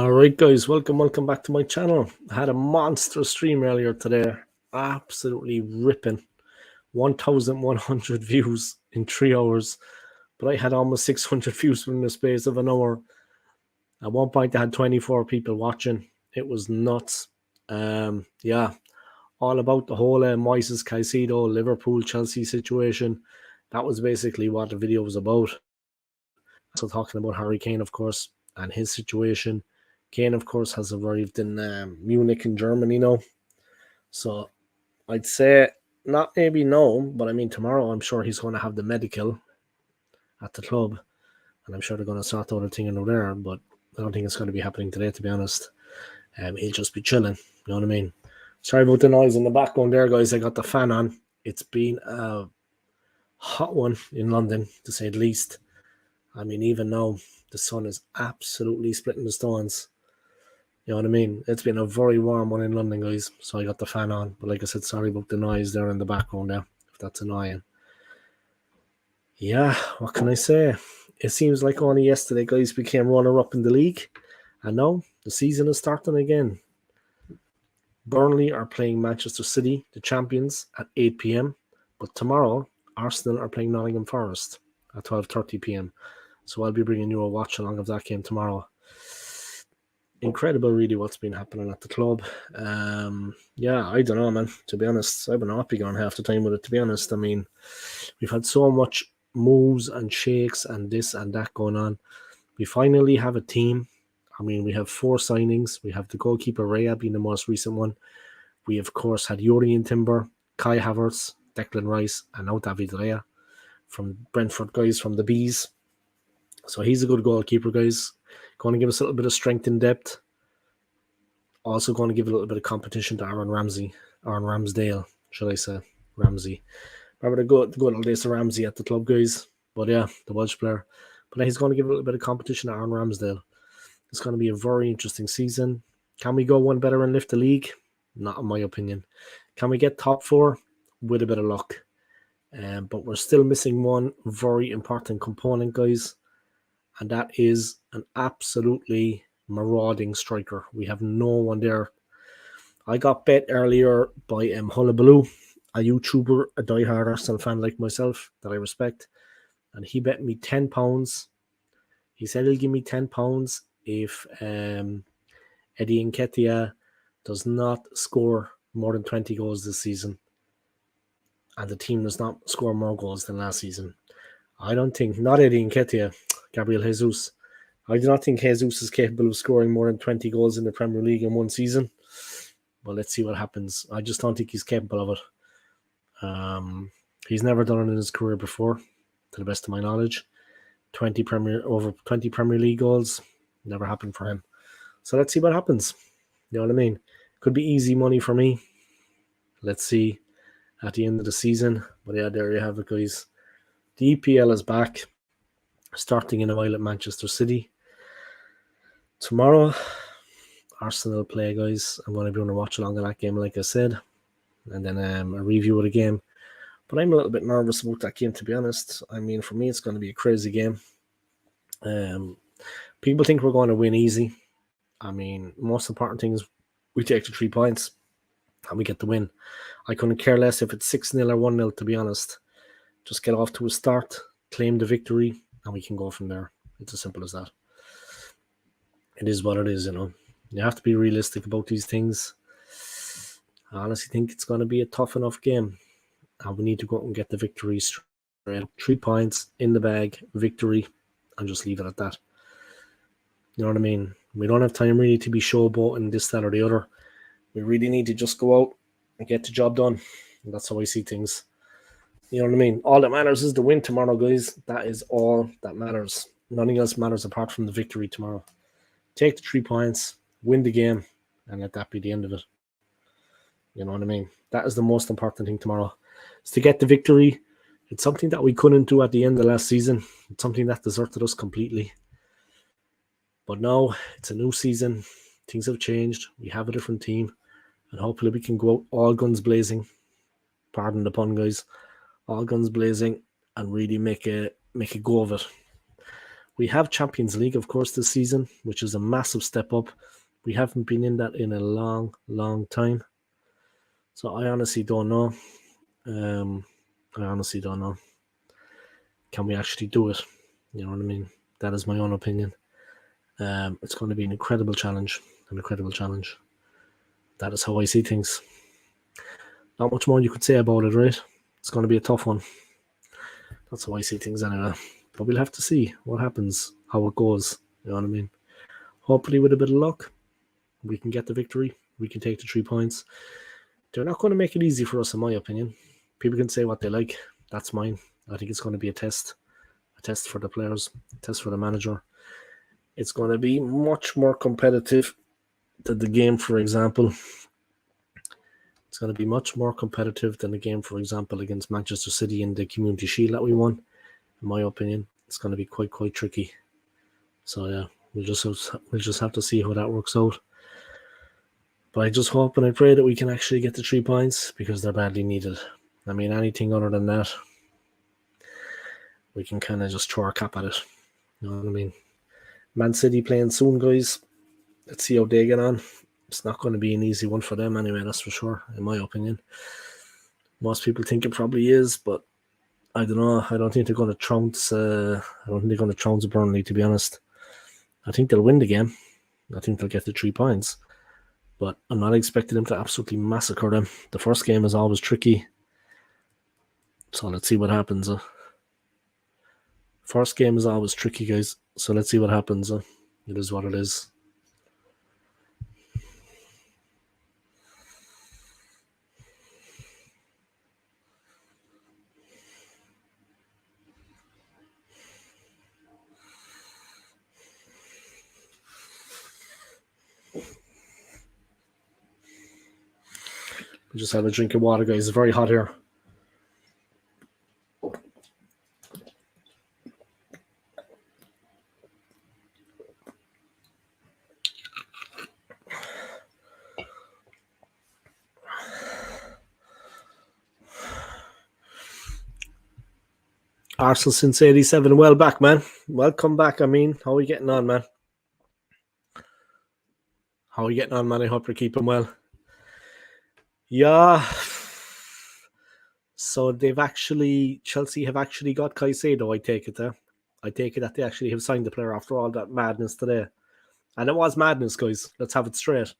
All right, guys, welcome back to my channel. I had a monster stream earlier today, absolutely ripping, 1,100 views in 3 hours, but I had almost 600 views within the space of an hour. At one point, I had 24 people watching. It was nuts. Yeah, all about the whole Moises Caicedo, Liverpool, Chelsea situation. That was basically what the video was about. So talking about Harry Kane, of course, and his situation. Kane, of course, has arrived in Munich in Germany now. So I'd say not maybe no, but I mean tomorrow I'm sure he's going to have the medical at the club. And I'm sure they're going to sort out a thing over there. But I don't think it's going to be happening today, to be honest. He'll just be chilling. You know what I mean? Sorry about the noise in the background there, guys. I got the fan on. It's been a hot one in London, to say the least. I mean, even now, the sun is absolutely splitting the stones. You know what I mean? It's been a very warm one in London, guys, so I got the fan on. But like I said, sorry about the noise there in the background there, if that's annoying. Yeah, what can I say? It seems like only yesterday, guys, became runner-up in the league. And now, the season is starting again. Burnley are playing Manchester City, the champions, at 8 p.m. But tomorrow, Arsenal are playing Nottingham Forest at 12:30 p.m. So I'll be bringing you a watch along of that game tomorrow. Incredible, really, what's been happening at the club. Yeah, I don't know, man. To be honest, I've been happy going half the time with it, to be honest. I mean, we've had so much moves and shakes and this and that going on. We finally have a team. I mean, we have 4 signings. We have the goalkeeper, Raya, being the most recent one. We, of course, had Jurrien Timber, Kai Havertz, Declan Rice, and now David Raya from Brentford, guys, from the Bees. So he's a good goalkeeper, guys. Going to give us a little bit of strength and depth. Also going to give a little bit of competition to Aaron Ramsdale, should I say. Ramsey. Remember the good old days of Ramsey at the club, guys. But yeah, the Welsh player. But he's going to give a little bit of competition to Aaron Ramsdale. It's going to be a very interesting season. Can we go one better and lift the league? Not in my opinion. Can we get top 4? With a bit of luck. But we're still missing one very important component, guys. And that is an absolutely marauding striker. We have no one there. I got bet earlier by Hullabaloo, a YouTuber, a diehard Arsenal fan like myself that I respect. And he bet me £10. He said he'll give me £10 if Eddie Nketiah does not score more than 20 goals this season. And the team does not score more goals than last season. I don't think, not Eddie Nketiah, Gabriel Jesus. I do not think Jesus is capable of scoring more than 20 goals in the Premier League in one season. But let's see what happens. I just don't think he's capable of it. He's never done it in his career before, to the best of my knowledge. Over 20 Premier League goals, never happened for him. So let's see what happens. You know what I mean? Could be easy money for me. Let's see at the end of the season. But yeah, there you have it, guys. The EPL is back, starting in a while at Manchester City. Tomorrow, Arsenal play, guys. I'm going to be on a watch along of that game, like I said. And then a review of the game. But I'm a little bit nervous about that game, to be honest. I mean, for me, it's going to be a crazy game. People think we're going to win easy. I mean, most important thing is we take the 3 points and we get the win. I couldn't care less if it's 6-0 or 1-0, to be honest. Just get off to a start, claim the victory, and we can go from there. It's as simple as that. It is what it is, you know. You have to be realistic about these things. I honestly think it's going to be a tough enough game. And we need to go out and get the victory straight. 3 points in the bag, victory, and just leave it at that. You know what I mean? We don't have time really to be showboating this, that, or the other. We really need to just go out and get the job done. And that's how I see things. You know what I mean? All that matters is the win tomorrow, guys. That is all that matters. Nothing else matters apart from the victory tomorrow. Take the 3 points, win the game, and let that be the end of it. You know what I mean? That is the most important thing tomorrow. Is to get the victory. It's something that we couldn't do at the end of last season. It's something that deserted us completely. But now it's a new season. Things have changed. We have a different team. And hopefully we can go out all guns blazing. Pardon the pun, guys. All guns blazing and really make a go of it. We have Champions League, of course, this season, which is a massive step up. We haven't been in that in a long, long time. So I honestly don't know. I honestly don't know. Can we actually do it? You know what I mean? That is my own opinion. It's going to be an incredible challenge. An incredible challenge. That is how I see things. Not much more you could say about it, right? It's going to be a tough one. That's how I see things anyway. But we'll have to see what happens, how it goes. You know what I mean? Hopefully, with a bit of luck, we can get the victory. We can take the 3 points. They're not going to make it easy for us, in my opinion. People can say what they like. That's mine. I think it's going to be a test for the players, a test for the manager. It's going to be much more competitive than the game, for example. It's going to be much more competitive than the game, for example, against Manchester City in the Community Shield that we won. In my opinion, it's going to be quite tricky. So yeah, we'll just have to see how that works out. But I just hope and I pray that we can actually get the 3 points because they're badly needed. I mean, anything other than that, we can kind of just throw our cap at it. You know what I mean? Man City playing soon, guys. Let's see how they get on. It's not going to be an easy one for them anyway, that's for sure, in my opinion. Most people think it probably is, but I don't know. I don't think they're going to trounce. I don't think they're going to trounce Burnley, to be honest. I think they'll win the game. I think they'll get the 3 points. But I'm not expecting them to absolutely massacre them. The first game is always tricky. So let's see what happens. First game is always tricky, guys. So let's see what happens. It is what it is. Just have a drink of water, guys. It's very hot here. Arsenal since 87. Well back, man. Welcome back, I mean. How are you getting on, man? How are you getting on, man? I hope you're keeping well. Yeah. So Chelsea have actually got Caicedo, I take it there. I take it that they actually have signed the player after all that madness today. And it was madness, guys. Let's have it straight.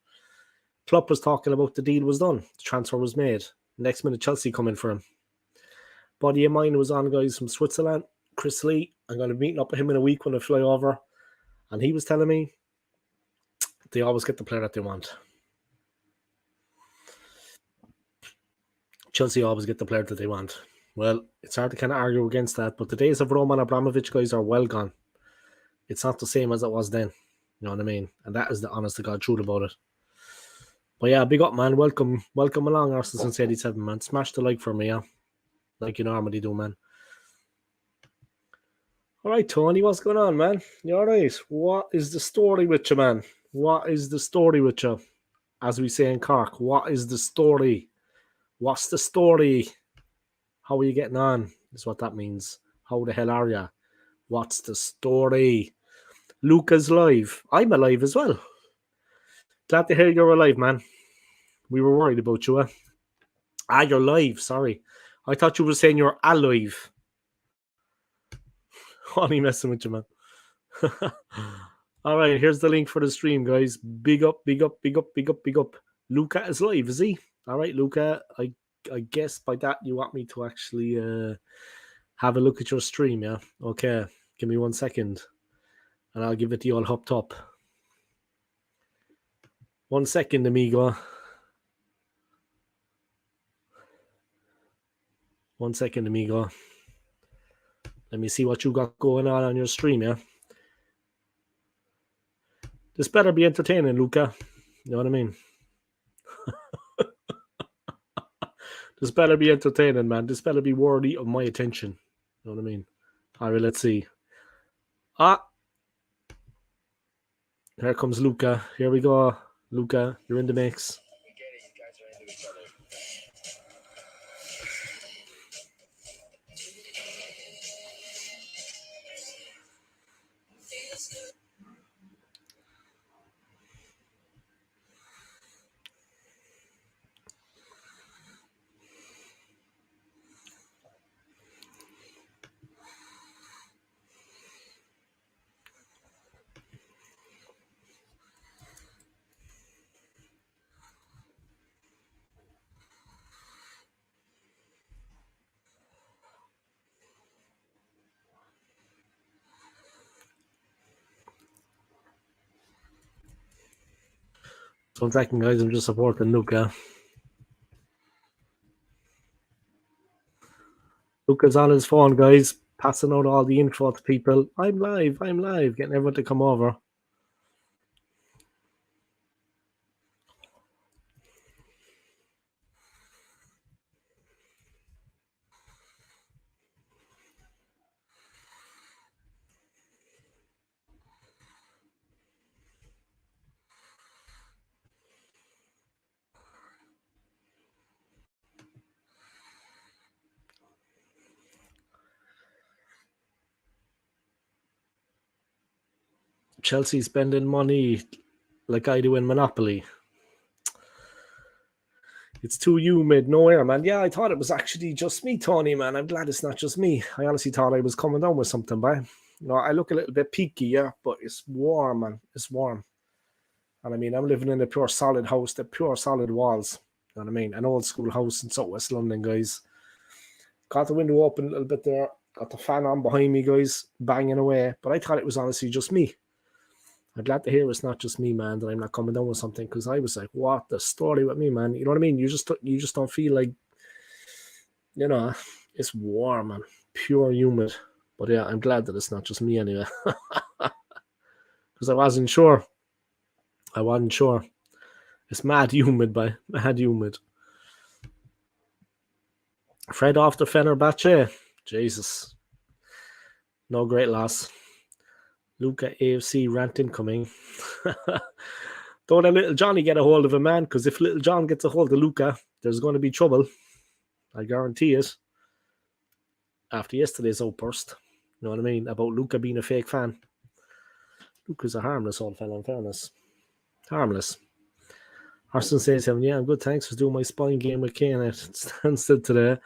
Klopp was talking about the deal was done. The transfer was made. Next minute, Chelsea come in for him. Buddy of mine was on, guys, from Switzerland. Chris Lee. I'm going to be meeting up with him in a week when I fly over. And he was telling me they always get the player that they want. Chelsea always get the player that they want. Well, it's hard to kind of argue against that, but the days of Roman Abramovich, guys, are well gone. It's not the same as it was then. You know what I mean? And that is the honest to God truth about it. But yeah, big up, man. Welcome along, Arsenal since 87, man. Smash the like for me, yeah. Like you normally do, man. All right, Tony, what's going on, man? You all right? What is the story with you, man? What is the story with you? As we say in Cork, what is the story? What's the story? How are you getting on? Is what that means. How the hell are you? What's the story? Luca's live. I'm alive as well. Glad to hear you're alive, man. We were worried about you, you're live, sorry. I thought you were saying you're alive. Only messing with you, man. All right, here's the link for the stream, guys. Big up. Luca is live, is he? All right, Luca, I guess by that you want me to actually have a look at your stream, yeah? Okay, give me 1 second, and I'll give it the all hopped up. 1 second, amigo. 1 second, amigo. Let me see what you got going on your stream, yeah? This better be entertaining, Luca. You know what I mean? This better be entertaining, man. This better be worthy of my attention. You know what I mean? All right, let's see. Here comes Luca. Here we go. Luca, you're in the mix. 1 second, guys. I'm just supporting Luca. Luca's on his phone, guys, passing out all the info to people. I'm live, getting everyone to come over. Chelsea spending money like I do in Monopoly. It's too humid, no air, man. Yeah, I thought it was actually just me, Tony, man. I'm glad it's not just me. I honestly thought I was coming down with something, but I look a little bit peaky, yeah, but it's warm, man. It's warm. And I mean, I'm living in a pure solid house, the pure solid walls. You know what I mean? An old school house in Southwest London, guys. Got the window open a little bit there. Got the fan on behind me, guys, banging away. But I thought it was honestly just me. I'm glad to hear it's not just me, man, that I'm not coming down with something, because I was like, what the story with me, man? You know what I mean? You just don't feel like, it's warm, man. Pure humid. But yeah, I'm glad that it's not just me anyway. Because I wasn't sure. It's mad humid, mad humid. Fred off the Fenerbahce. Jesus. No great loss. Luca AFC rant incoming. Don't let little Johnny get a hold of him, man, because if little John gets a hold of Luca, there's going to be trouble. I guarantee it. After yesterday's outburst, you know what I mean, about Luca being a fake fan. Luca's a harmless old fella, in fairness. Harmless. Arson says to him, yeah, I'm good, thanks for doing my spine game with Kane at Stansted today.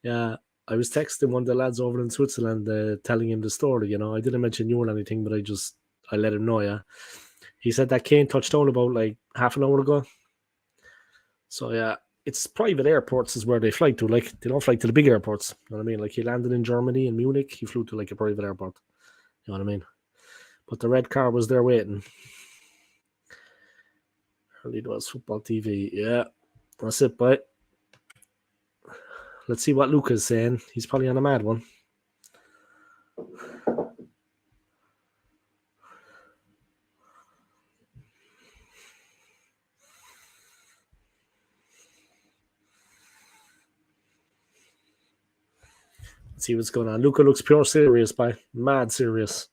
Yeah, I was texting one of the lads over in Switzerland, telling him the story, I didn't mention you or anything, but I let him know, yeah. He said that Kane touched down about like half an hour ago. So yeah, it's private airports is where they fly to. Like, they don't fly to the big airports. You know what I mean? Like, he landed in Germany, in Munich. He flew to like a private airport. You know what I mean? But the red car was there waiting. Early was football TV. Yeah, that's it, but let's see what Luca's saying. He's probably on a mad one. Let's see what's going on. Luca looks pure serious, by mad serious.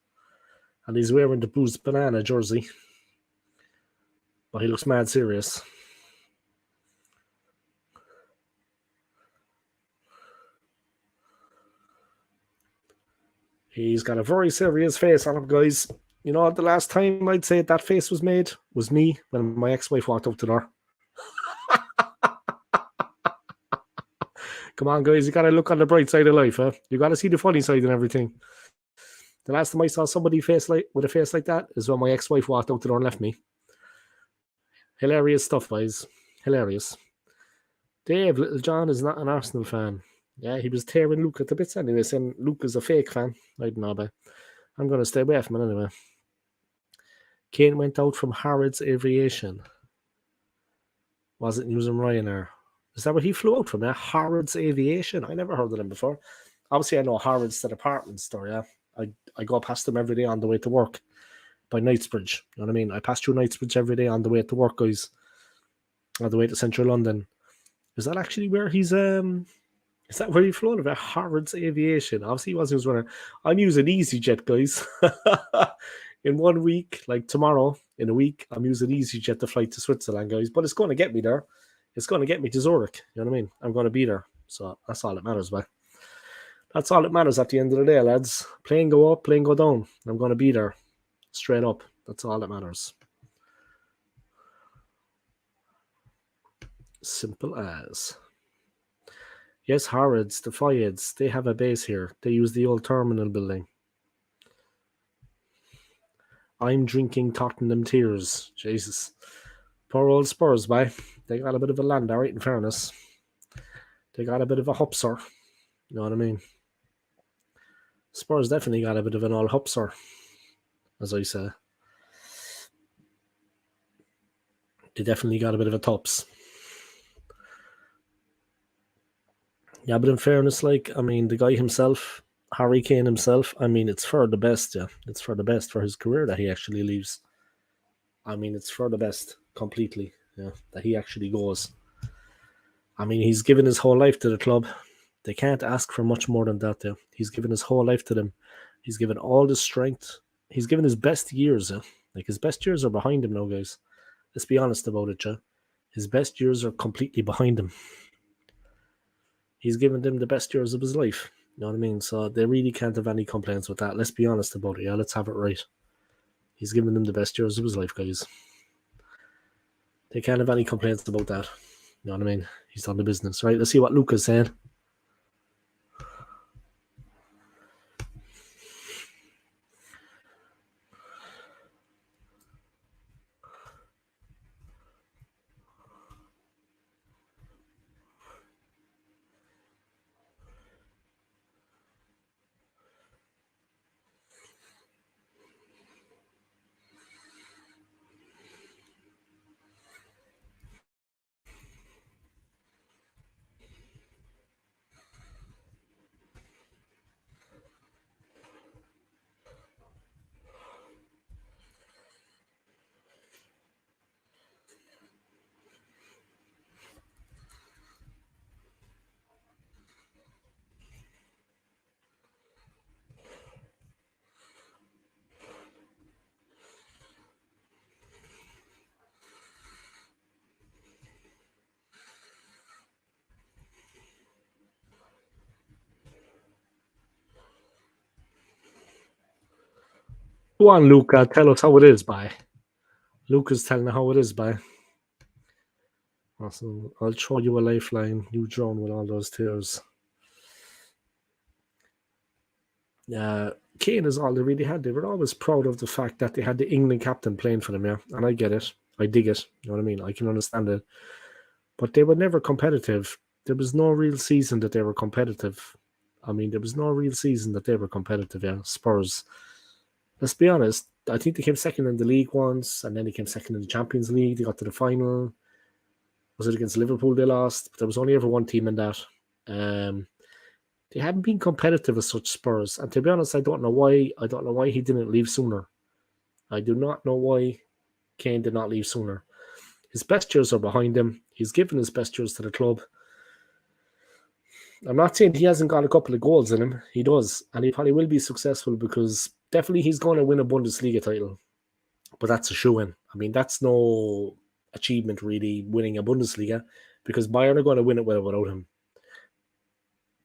And he's wearing the Bruised Banana jersey. But he looks mad serious. He's got a very serious face on him, guys. You know, the last time I'd say that face was made was me when my ex-wife walked up to the door. Come on, guys, you got to look on the bright side of life, huh? You got to see the funny side and everything. The last time I saw somebody with a face like that is when my ex-wife walked out the door and left me. Hilarious stuff, guys. Hilarious. Dave, little John is not an Arsenal fan. Yeah, he was tearing Luke at the bits anyway, saying Luke is a fake fan. I don't know, but I'm going to stay away from it anyway. Kane went out from Harrods Aviation. Wasn't using Ryanair. Is that where he flew out from? Yeah, Harrods Aviation. I never heard of them before. Obviously, I know Harrods, the department store. Yeah, I go past them every day on the way to work by Knightsbridge. You know what I mean? I pass through Knightsbridge every day on the way to work, guys. On the way to Central London. Is that actually where he's Is that where he flew over? Harrods Aviation. Obviously, he wasn't running. I'm using EasyJet, guys. In 1 week, like tomorrow, in a week, I'm using EasyJet to fly to Switzerland, guys. But it's going to get me there. It's going to get me to Zurich. You know what I mean? I'm going to be there. So that's all that matters, man. That's all that matters at the end of the day, lads. Plane go up, plane go down. I'm going to be there. Straight up. That's all that matters. Simple as. Yes, Harrods, the Fayeds, they have a base here. They use the old terminal building. I'm drinking Tottenham tears. Jesus. Poor old Spurs, bye. They got a bit of a lander, right, in fairness. They got a bit of a hopser. You know what I mean? Spurs definitely got a bit of an all hopser, as I say. They definitely got a bit of a tops. Yeah, but in fairness, like, I mean, the guy himself, Harry Kane himself, I mean, it's for the best, yeah. It's for the best for his career that he actually leaves. I mean, it's for the best completely, yeah, that he actually goes. I mean, he's given his whole life to the club. They can't ask for much more than that, yeah. He's given his whole life to them. He's given all the strength. He's given his best years, yeah. Like, his best years are behind him now, guys. Let's be honest about it, yeah. His best years are completely behind him. He's given them the best years of his life. You know what I mean? So they really can't have any complaints with that. Let's be honest about it. Yeah, let's have it right. He's given them the best years of his life, guys. They can't have any complaints about that. You know what I mean? He's done the business, right? Let's see what Luca's saying. Go on, Luca. Tell us how it is, bye. Luca's telling her how it is, bye. Awesome. I'll throw you a lifeline. You drown with all those tears. Kane is all they really had. They were always proud of the fact that they had the England captain playing for them, yeah. And I get it. I dig it. You know what I mean? I can understand it. But they were never competitive. There was no real season that they were competitive. I mean, there was no real season that they were competitive, yeah. Spurs. Let's be honest. I think they came second in the league once, and then they came second in the Champions League. They got to the final. Was it against Liverpool they lost? But there was only ever one team in that. They haven't been competitive as such, Spurs. And to be honest, I don't know why. I don't know why he didn't leave sooner. I do not know why Kane did not leave sooner. His best years are behind him. He's given his best years to the club. I'm not saying he hasn't got a couple of goals in him. He does. And he probably will be successful because definitely he's going to win a Bundesliga title. But that's a shoe-in. I mean, that's no achievement, really, winning a Bundesliga because Bayern are going to win it without him.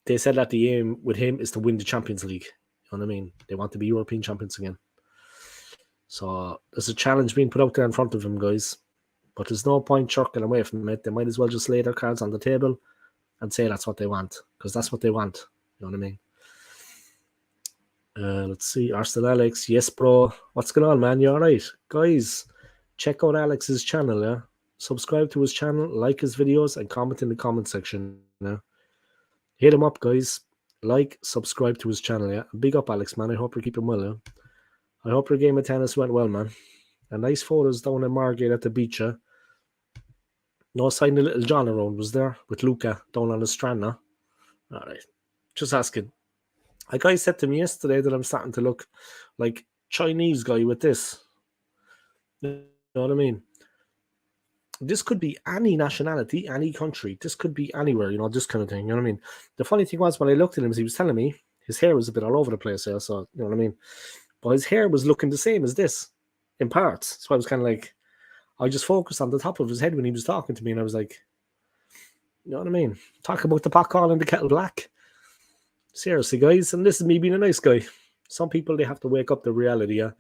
They said that the aim with him is to win the Champions League. You know what I mean? They want to be European champions again. So there's a challenge being put out there in front of him, guys. But there's no point shirking away from it. They might as well just lay their cards on the table and say that's what they want. Because that's what they want. You know what I mean? Let's see. Arsenal Alex. Yes, bro. What's going on, man? You all right? Guys, check out Alex's channel, yeah? Subscribe to his channel, like his videos, and comment in the comment section, yeah? Hit him up, guys. Like, subscribe to his channel, yeah? Big up, Alex, man. I hope you're keeping well, yeah? I hope your game of tennis went well, man. And nice photos down in Margate at the beach, yeah? No sign of Little John around, was there? With Luca down on the strand, no? All right. Just asking. A guy said to me yesterday that I'm starting to look like Chinese guy with this. You know what I mean? This could be any nationality, any country. This could be anywhere, you know, this kind of thing. You know what I mean? The funny thing was when I looked at him, he was telling me his hair was a bit all over the place. Yeah, so you know what I mean? But his hair was looking the same as this in parts. So I was kind of like, I just focused on the top of his head when he was talking to me, and I was like, you know what I mean? Talk about the pot calling the kettle black. Seriously, guys, and this is me being a nice guy. Some people, they have to wake up to reality, yeah?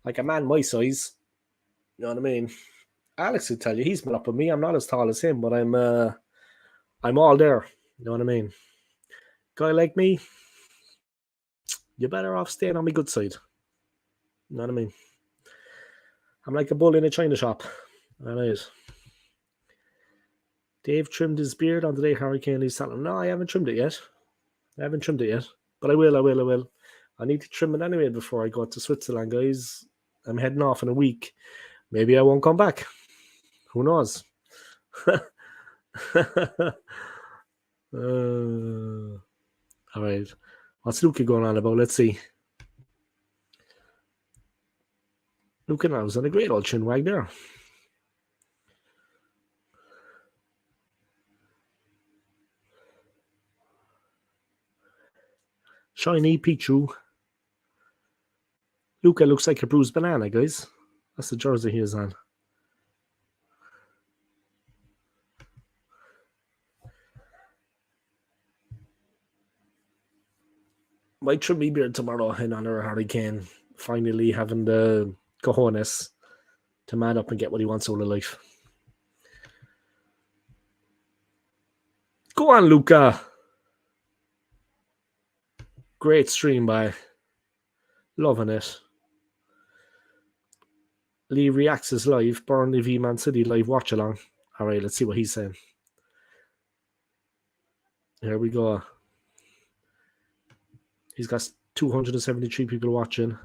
Like a man my size, you know what I mean? Alex would tell you, he's been up with me. I'm not as tall as him, but I'm all there. You know what I mean? Guy like me, you're better off staying on my good side. You know what I mean? I'm like a bull in a china shop. All right. Dave trimmed his beard on the day Harry Kane. He's telling him, no, I haven't trimmed it yet. But I will. I need to trim it anyway before I go to Switzerland, guys. I'm heading off in a week. Maybe I won't come back. Who knows? All right. What's Luca going on about? Let's see. Luca now was on a great old chin wag there. Shiny Pichu. Luca looks like a bruised banana, guys. That's the jersey he is on. Might trim me beard tomorrow in honor of Harry Kane finally having the cojones to man up and get what he wants out of life. Go on, Luca. Great stream by. Loving it. Lee reacts as live. Burnley v Man City live watch along. All right, let's see what he's saying. Here we go. He's got 273 people watching.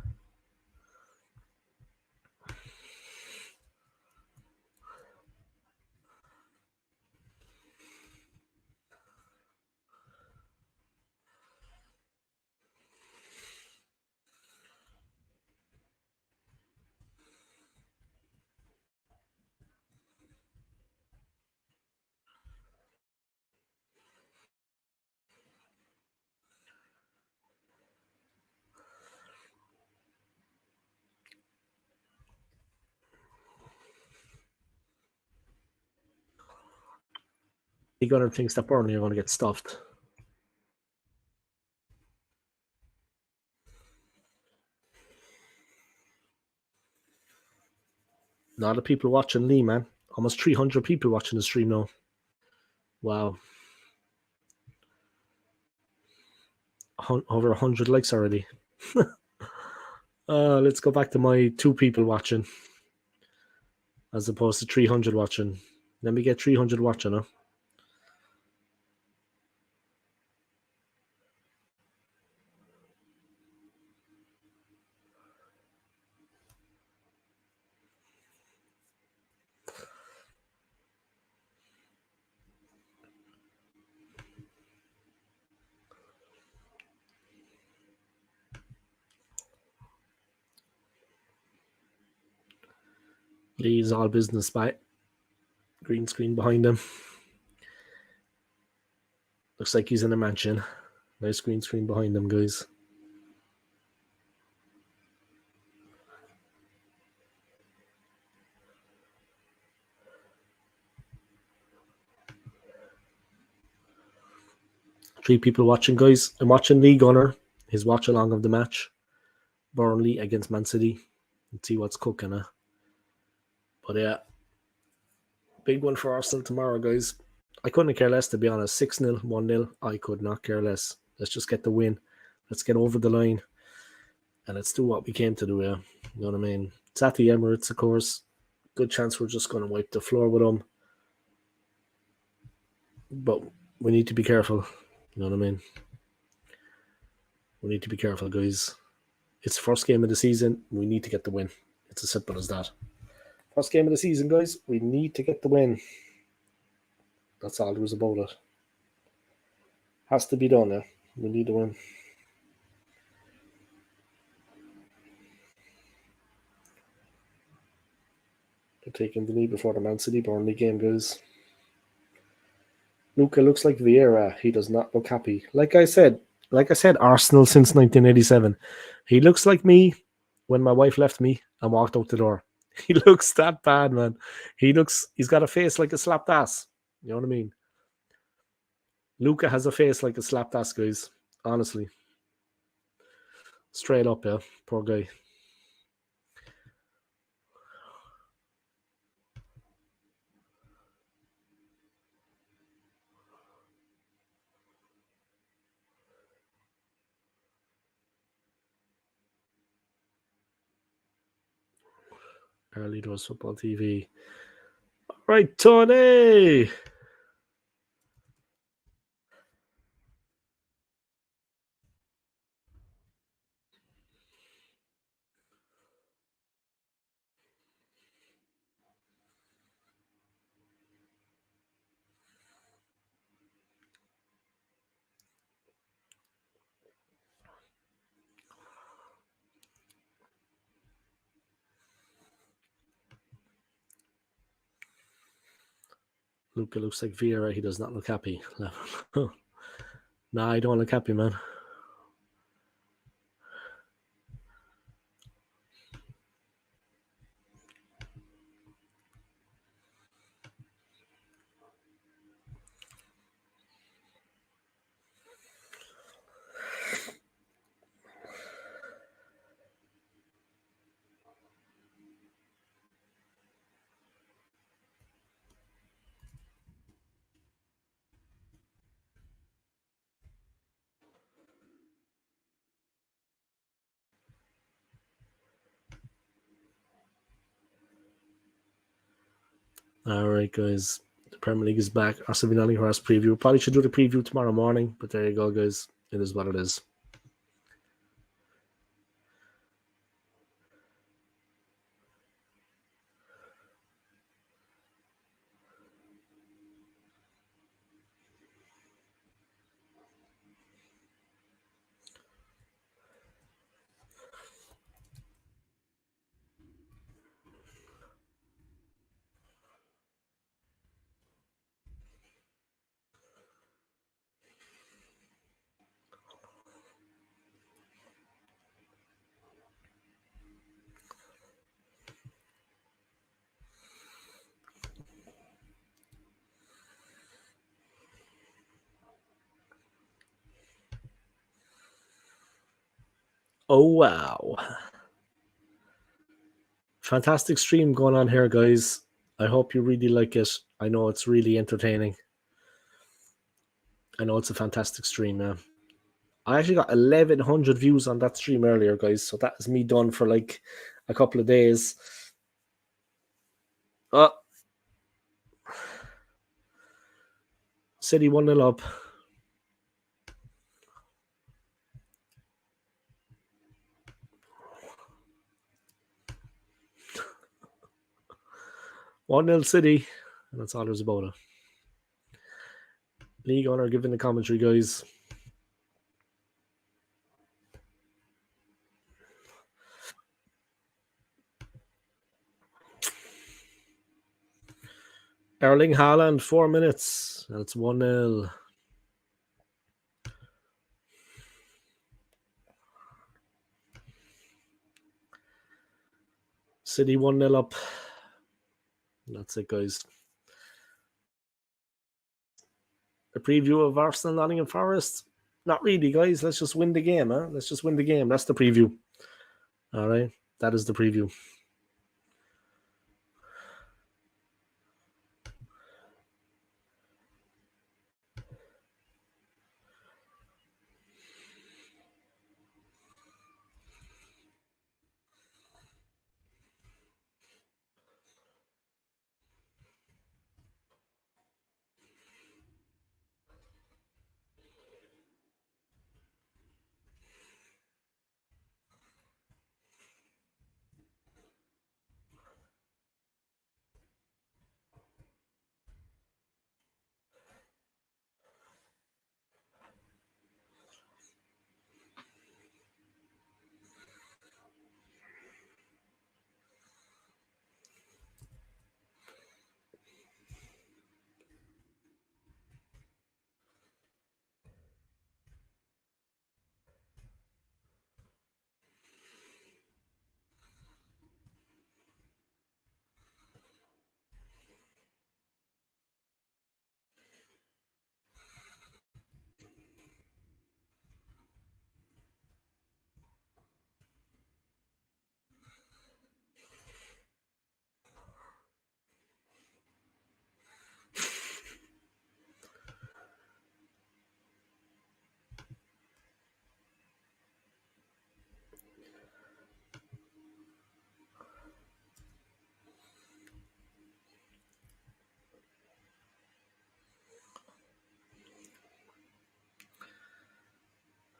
He gonna thinks that Burnley are gonna get stuffed. A lot of people watching Lee, man. Almost 300 people watching the stream now. Wow. Over 100 likes already. Let's go back to my 2 people watching as opposed to 300 watching. Let me get 300 watching, huh? Lee's all business by. Green screen behind him. Looks like he's in a mansion. Nice green screen behind him, guys. Three people watching, guys. I'm watching Lee Gunner, his watch along of the match. Burnley against Man City. Let's see what's cooking, huh? But yeah, big one for Arsenal tomorrow, guys. I couldn't care less, to be honest. 6-0, 1-0. I could not care less. Let's just get the win. Let's get over the line. And let's do what we came to do, yeah. You know what I mean? It's at the Emirates, of course. Good chance we're just going to wipe the floor with them. But we need to be careful. You know what I mean? We need to be careful, guys. It's the first game of the season. We need to get the win. It's as simple as that. First game of the season, guys. We need to get the win. That's all there is about it. Has to be done, yeah. We need to win. They're taking the lead before the Man City Burnley game, guys. Luca looks like Vieira. He does not look happy. Like I said, Arsenal since 1987. He looks like me when my wife left me and walked out the door. He looks that bad, man. He's got a face like a slapped ass. You know what I mean? Luca has a face like a slapped ass, guys. Honestly. Straight up, yeah. Poor guy. Early doors football TV. All right, Tony. Luca looks like Vieira. He does not look happy. Nah, I don't look happy, man. All right, guys. The Premier League is back. Arsenal Nottingham Forest preview. Probably should do the preview tomorrow morning, but there you go, guys. It is what it is. Oh, wow. Fantastic stream going on here, guys. I hope you really like it. I know it's really entertaining. I know it's a fantastic stream, yeah. I actually got 1,100 views on that stream earlier, guys. So that is me done for like a couple of days. City 1-0 up. One 0 City, and that's all there's about it. League owner giving the commentary, guys. Erling Haaland, 4 minutes, and it's 1-0. City 1-0 up. That's it, guys. A preview of Arsenal Nottingham Forest? Not really, guys. Let's just win the game, huh? Let's just win the game. That's the preview. All right. That is the preview.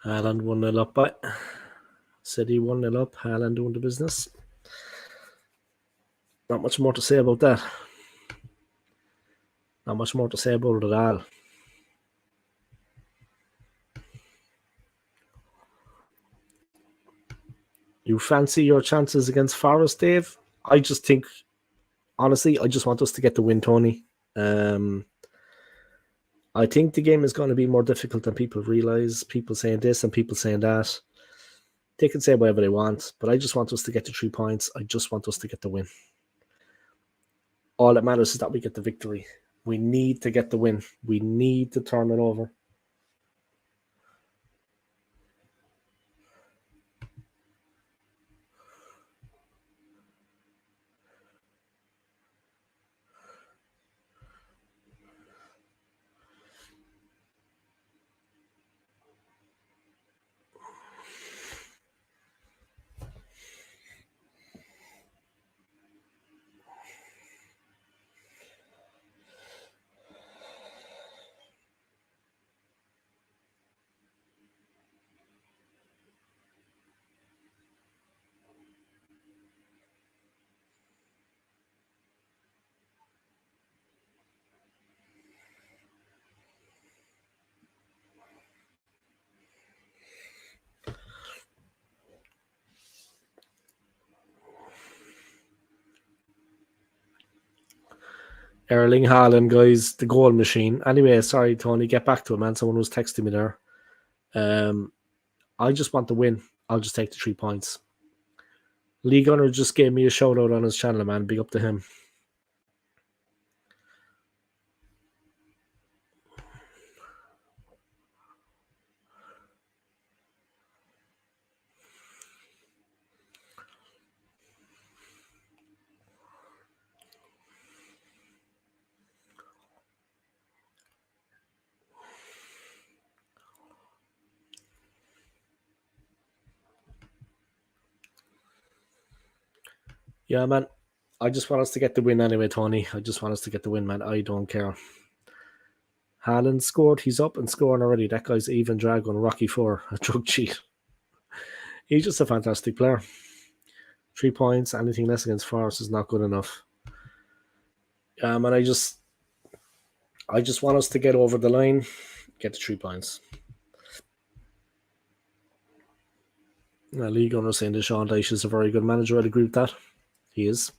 Haaland 1-0 up by City 1-0 up. Haaland doing the business. Not much more to say about that. Not much more to say about it at all. You fancy your chances against Forest, Dave? I just think, honestly, I just want us to get the win, Tony. I think the game is going to be more difficult than people realize. People saying this and people saying that. They can say whatever they want, but I just want us to get the 3 points. I just want us to get the win. All that matters is that we get the victory. We need to get the win. We need to turn it over. Erling Haaland, guys, the goal machine. Anyway, sorry, Tony, get back to it, man. Someone was texting me there. I just want the win. I'll just take the 3 points. Lee Gunner just gave me a shout out on his channel, man. Big up to him. Yeah, man. I just want us to get the win anyway, Tony. I just want us to get the win, man. I don't care. Haaland scored. He's up and scoring already. That guy's even Dragon, Rocky 4, a drug cheat. He's just a fantastic player. 3 points, anything less against Forest is not good enough. And I just want us to get over the line, get the 3 points. Lee Gunner saying that Sean Dyche is a very good manager. I'd agree with that. He is.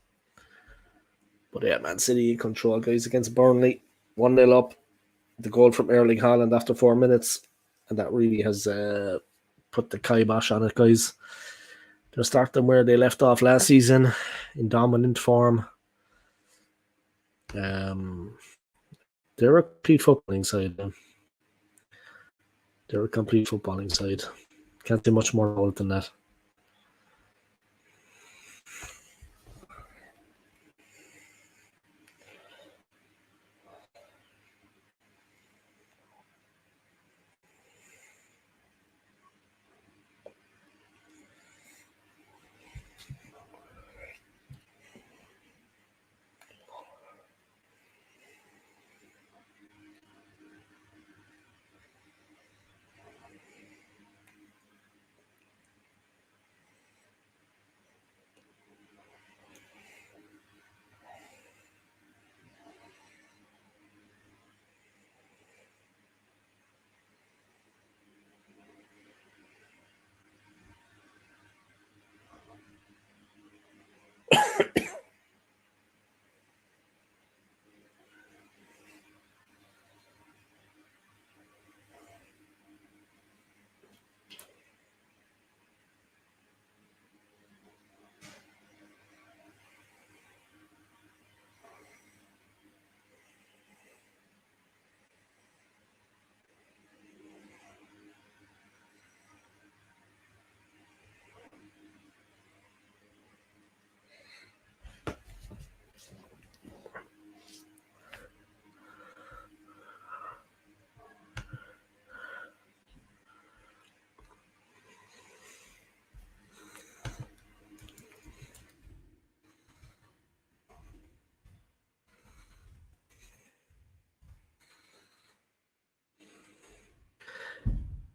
But yeah, Man City control, guys, against Burnley. 1-0 up. The goal from Erling Haaland after 4 minutes. And that really has put the kibosh on it, guys. They're starting where they left off last season, in dominant form. They're a complete footballing side. They're a complete footballing side. Can't do much more about than that.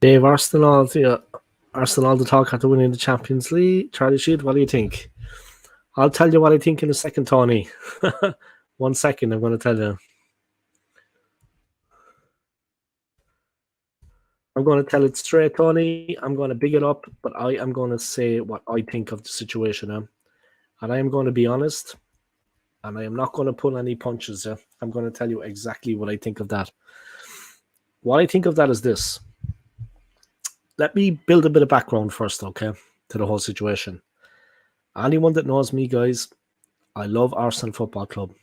Dave, Arsenal, the talk after winning the Champions League. Charlie Sheed, what do you think? I'll tell you what I think in a second, Tony. 1 second, I'm going to tell you. I'm going to tell it straight, Tony. I'm going to big it up, but I am going to say what I think of the situation. And I am going to be honest. And I am not going to pull any punches. Yeah? I'm going to tell you exactly what I think of that. What I think of that is this. Let me build a bit of background first, okay, to the whole situation. Anyone that knows me, guys, I love Arsenal Football Club.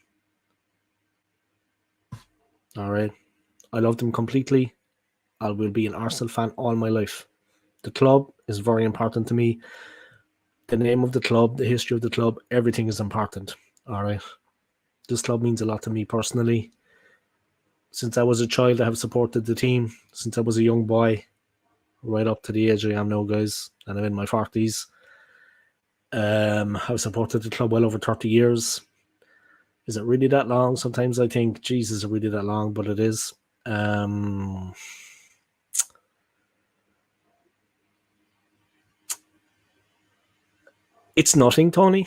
All right. I love them completely. I will be an Arsenal fan all my life. The club is very important to me. The name of the club, the history of the club, everything is important. All right. This club means a lot to me personally. Since I was a child, I have supported the team. Since I was a young boy, right up to the age I am now, guys, and I'm in my 40s. I've supported the club well over 30 years. Is it really that long? Sometimes I think, Jesus, is it really that long? But it is. It's nothing, Tony.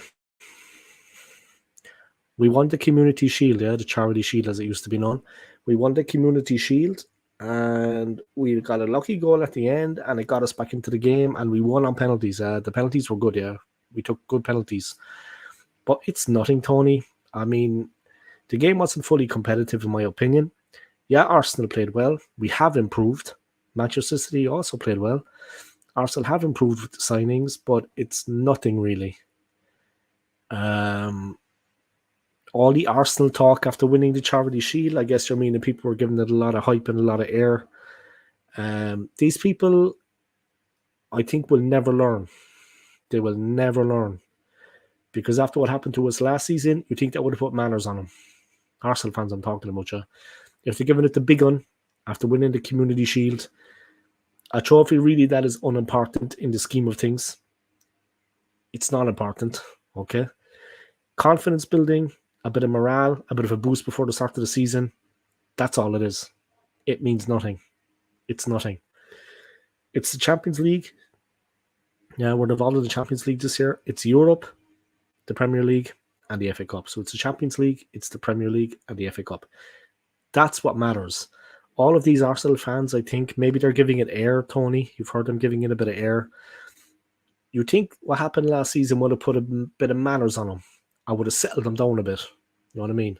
We won the Community Shield, yeah, the Charity Shield as it used to be known. We won the Community Shield, and we got a lucky goal at the end, and it got us back into the game, and we won on penalties. The penalties were good, yeah. We took good penalties. But it's nothing, Tony. I mean, the game wasn't fully competitive, in my opinion. Yeah, Arsenal played well. We have improved. Manchester City also played well. Arsenal have improved with the signings, but it's nothing really. All the Arsenal talk after winning the Charity Shield, I guess you're meaning people were giving it a lot of hype and a lot of air. These people, I think, will never learn. They will never learn. Because after what happened to us last season, you think that would have put manners on them. Arsenal fans I'm talking about, yeah. If they're giving it the big one after winning the Community Shield, a trophy really that is unimportant in the scheme of things. It's not important, okay? Confidence building, a bit of morale, a bit of a boost before the start of the season. That's all it is. It means nothing. It's nothing. It's the Champions League. Yeah, we're involved in the Champions League this year. It's Europe, the Premier League, and the FA Cup. So it's the Champions League, it's the Premier League, and the FA Cup. That's what matters. All of these Arsenal fans, I think, maybe they're giving it air, Tony. You've heard them giving it a bit of air. You think what happened last season would have put a bit of manners on them. I would have settled them down a bit. You know what I mean?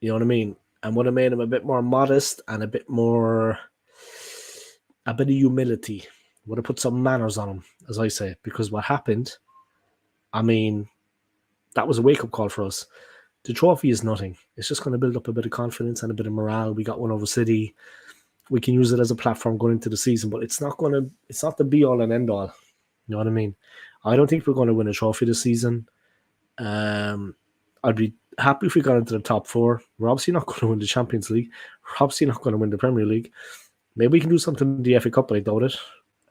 You know what I mean? And would have made them a bit more modest and a bit of humility. Would have put some manners on them, as I say. Because what happened, I mean, that was a wake-up call for us. The trophy is nothing. It's just going to build up a bit of confidence and a bit of morale. We got one over City. We can use it as a platform going into the season, but it's not the be-all and end-all. You know what I mean? I don't think we're going to win a trophy this season. I'd be happy if we got into the top four. We're obviously not going to win the Champions League. We're obviously not going to win the Premier League. Maybe we can do something in the FA Cup, but I doubt it.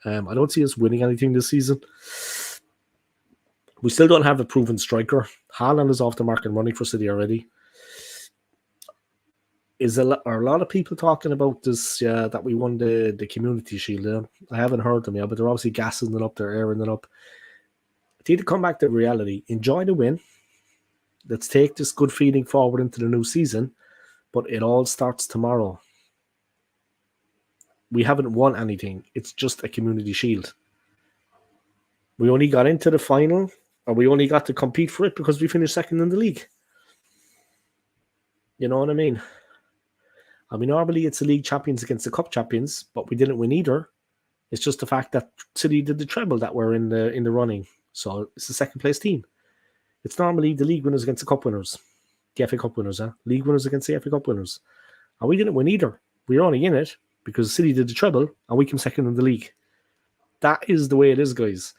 I don't see us winning anything this season. We still don't have a proven striker. Haaland is off the market running for City already. Are a lot of people talking about this, that we won the Community Shield? Yeah? I haven't heard them yet, but they're obviously gassing it up, they're airing it up. I need to come back to reality. Enjoy the win. Let's take this good feeling forward into the new season, but it all starts tomorrow. We haven't won anything. It's just a Community Shield. We only got into the final, or we only got to compete for it because we finished second in the league. You know what I mean? I mean, normally it's the league champions against the cup champions, but we didn't win either. It's just the fact that City did the treble that we're in the running. So it's the second place team. It's normally the league winners against the cup winners. The FA Cup winners, league winners against the FA Cup winners. And we didn't win either. We were only in it because City did the treble and we came second in the league. That is the way it is, guys.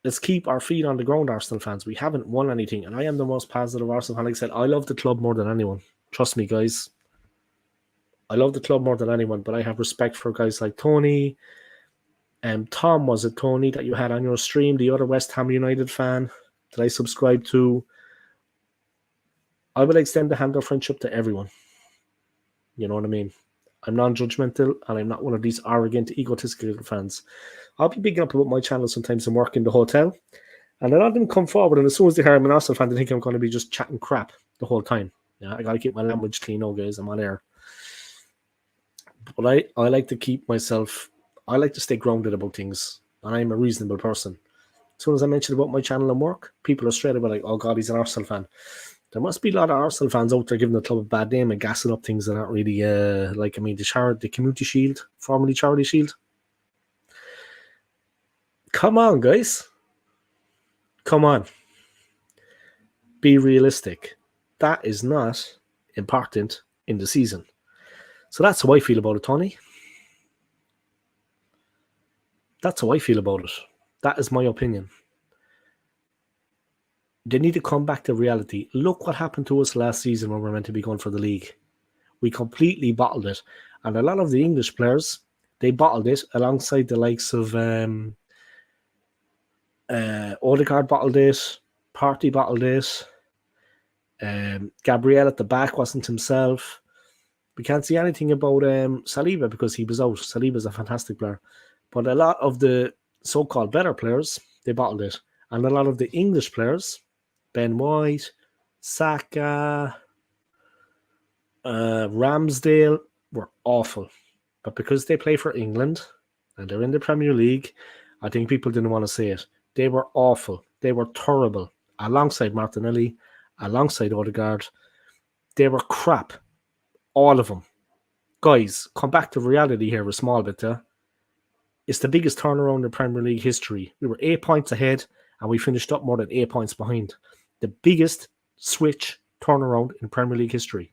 Let's keep our feet on the ground, Arsenal fans. We haven't won anything, and I am the most positive Arsenal fan. Like I said, I love the club more than anyone. Trust me, guys. I love the club more than anyone, but I have respect for guys like Tony. Tom, was it Tony that you had on your stream, the other West Ham United fan that I subscribe to? I will extend the hand of friendship to everyone. You know what I mean? I'm non-judgmental, and I'm not one of these arrogant, egotistical fans. I'll be bigging up about my channel sometimes and work in the hotel, and a lot of them come forward, and as soon as they hear I'm an Arsenal fan, they think I'm going to be just chatting crap the whole time. Yeah, I got to keep my language clean, guys. I'm on air. But I like to keep myself... I like to stay grounded about things, and I'm a reasonable person. As soon as I mentioned about my channel and work, people are straight away like, oh God, he's an Arsenal fan. There must be a lot of Arsenal fans out there giving the club a bad name and gassing up things that aren't really, the Community Shield, formerly Charity Shield. Come on, guys. Come on. Be realistic. That is not important in the season. So that's how I feel about it, Tony. That's how I feel about it. That is my opinion. They need to come back to reality. Look what happened to us last season when we were meant to be going for the league. We completely bottled it. And a lot of the English players, they bottled it alongside the likes of Odegaard bottled it, Partey bottled it, Gabriel at the back wasn't himself. We can't see anything about Saliba because he was out. Saliba's a fantastic player. But a lot of the so-called better players, they bottled it. And a lot of the English players, Ben White, Saka, Ramsdale, were awful. But because they play for England and they're in the Premier League, I think people didn't want to say it. They were awful. They were terrible. Alongside Martinelli, alongside Odegaard, they were crap. All of them. Guys, come back to reality here a small bit. It's the biggest turnaround in Premier League history. We were 8 points ahead and we finished up more than 8 points behind. The biggest switch turnaround in Premier League history.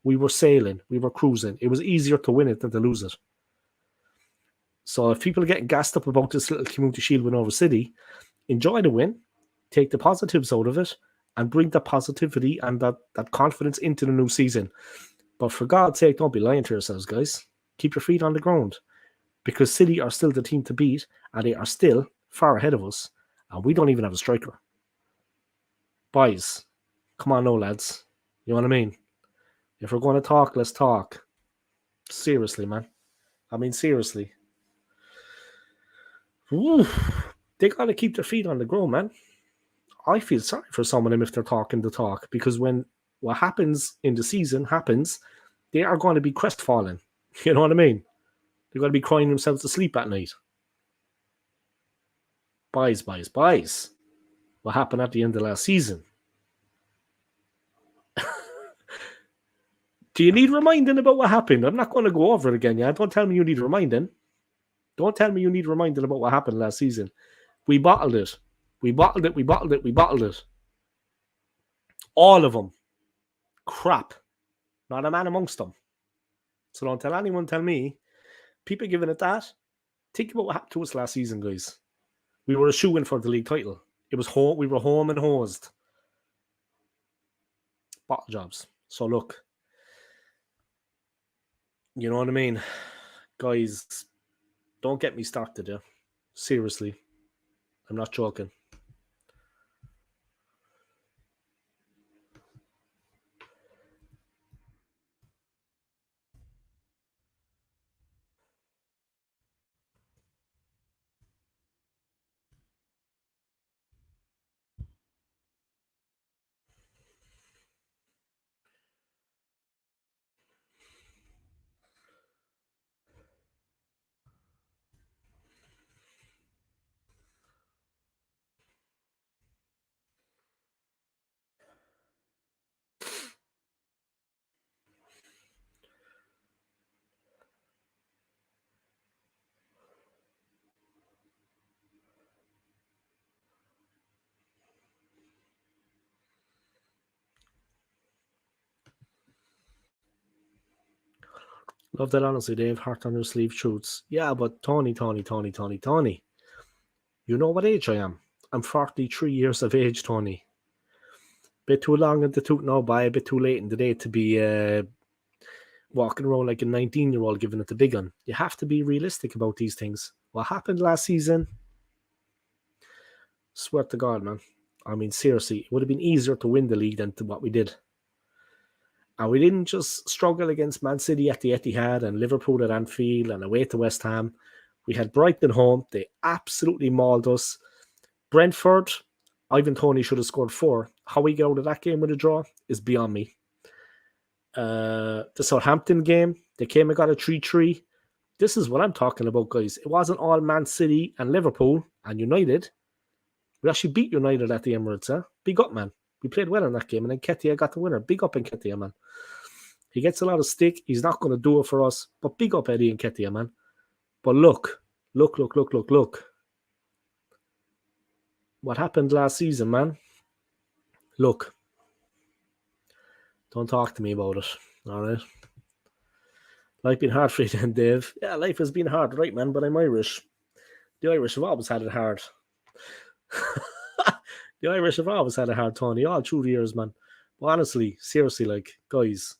We were sailing. We were cruising. It was easier to win it than to lose it. So if people are getting gassed up about this little Community Shield win over City, enjoy the win, take the positives out of it, and bring the positivity and that confidence into the new season. But for God's sake, don't be lying to yourselves, guys. Keep your feet on the ground. Because City are still the team to beat, and they are still far ahead of us, and we don't even have a striker. Boys, come on now, lads. You know what I mean? If we're going to talk, let's talk. Seriously, man. I mean, seriously. Ooh, they got to keep their feet on the ground, man. I feel sorry for some of them if they're talking the talk, because when what happens in the season happens, they are going to be crestfallen. You know what I mean? They're going to be crying themselves to sleep at night. Boys. What happened at the end of last season? Do you need reminding about what happened? I'm not going to go over it again, yeah? Don't tell me you need reminding. Don't tell me you need reminding about what happened last season. We bottled it. We bottled it. All of them. Crap. Not a man amongst them. So don't tell me. People giving it that. Think about what happened to us last season, guys. We were a shoo-in for the league title. It was home. We were home and hosed. Bottle jobs. So look. You know what I mean? Guys, don't get me started, yeah? Seriously. I'm not joking. Love that honestly, Dave. Heart on your sleeve truths. Yeah, but Tony. You know what age I am? I'm 43 years of age, Tony. Bit too long in the tooth now, by a bit too late in the day to be walking around like a 19-year-old giving it the big one. You have to be realistic about these things. What happened last season? Swear to God, man. I mean, seriously, it would have been easier to win the league than to what we did. And we didn't just struggle against Man City at the Etihad and Liverpool at Anfield and away to West Ham. We had Brighton home. They absolutely mauled us. Brentford, Ivan Toney should have scored 4. How we get out of that game with a draw is beyond me. The Southampton game, they came and got a 3-3. This is what I'm talking about, guys. It wasn't all Man City and Liverpool and United. We actually beat United at the Emirates, Big up, man. We played well in that game, and then Ketia got the winner. Big up in Ketia, man. He gets a lot of stick. He's not going to do it for us, but big up Eddie and Ketia, man. But look. What happened last season, man? Look, don't talk to me about it, all right? Life been hard for you then, Dave. Yeah, life has been hard, right, man, but I'm Irish. The Irish have always had it hard. The Irish have always had it hard, Tony, all through the years, man. But honestly, seriously, like, guys.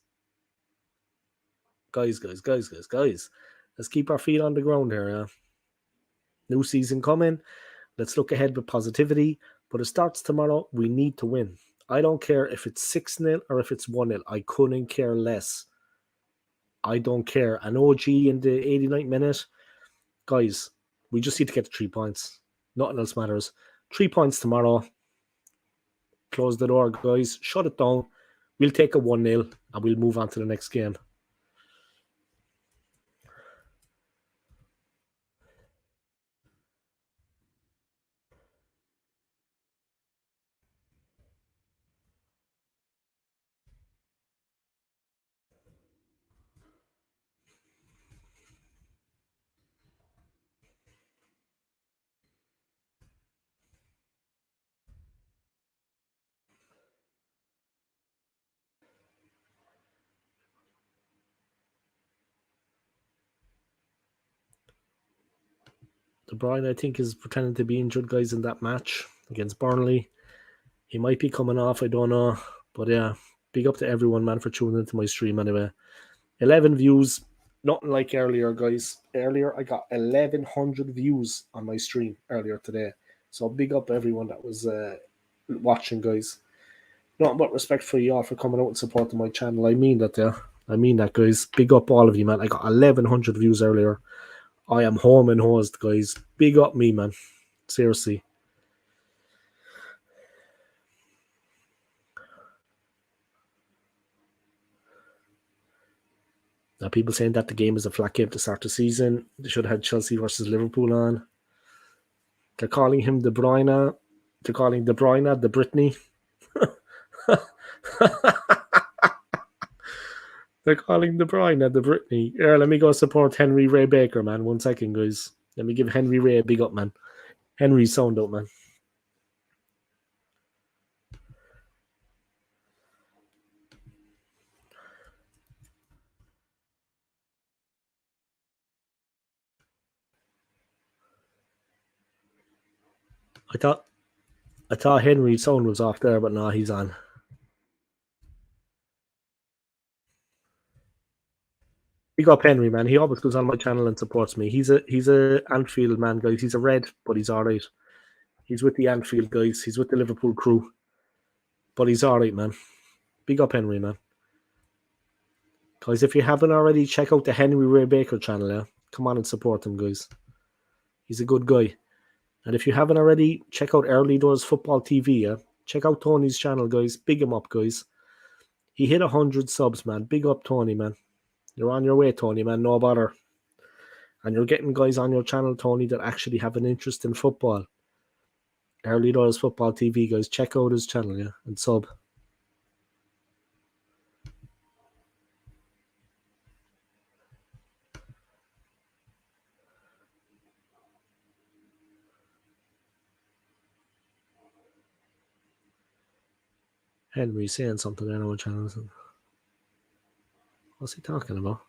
Let's keep our feet on the ground here, yeah? New season coming. Let's look ahead with positivity. But it starts tomorrow. We need to win. I don't care if it's 6-0 or if it's 1-0. I couldn't care less. I don't care. An OG in the 89th minute. Guys, we just need to get the 3 points. Nothing else matters. 3 points tomorrow. Close the door, guys. Shut it down. We'll take a 1-0 and we'll move on to the next game. De Bruyne, I think, is pretending to be injured, guys, in that match against Burnley. He might be coming off, I don't know. But yeah, big up to everyone, man, for tuning into my stream anyway. 11 views. Nothing like earlier, guys. Earlier, I got 1,100 views on my stream earlier today. So big up everyone that was watching, guys. Nothing but respect for you all for coming out and supporting my channel. I mean that, yeah. I mean that, guys. Big up all of you, man. I got 1,100 views earlier. I am home and hosed, guys. Big up me, man. Seriously. Now, people saying that the game is a flat game to start the season. They should have had Chelsea versus Liverpool on. They're calling him De Bruyne. They're calling De Bruyne the Britney. They're calling De Bruyne the Britney. Here, let me go support Henry Ray Baker, man. 1 second, guys. Let me give Henry Ray a big up, man. Henry sound out, man. I thought Henry's sound was off there, but no, he's on. Big up Henry, man. He always goes on my channel and supports me. He's a Anfield man, guys. He's a red, but he's all right. He's with the Anfield guys. He's with the Liverpool crew, but he's all right, man. Big up Henry, man. Guys, if you haven't already, check out the Henry Ray Baker channel. Yeah, come on and support him, guys. He's a good guy. And if you haven't already, check out Early Doors Football TV. Yeah, check out Tony's channel, guys. Big him up, guys. He hit 100 subs, man. Big up Tony, man. You're on your way, Tony, man. No bother. And you're getting guys on your channel, Tony, that actually have an interest in football. Early Doors Football TV, guys. Check out his channel, yeah, and sub. Henry saying something there on our channel. What's he talking about?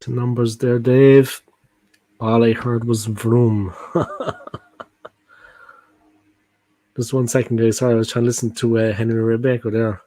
The numbers there, Dave. All I heard was vroom. Just 1 second, guys. Sorry, I was trying to listen to Henry Rebecca there.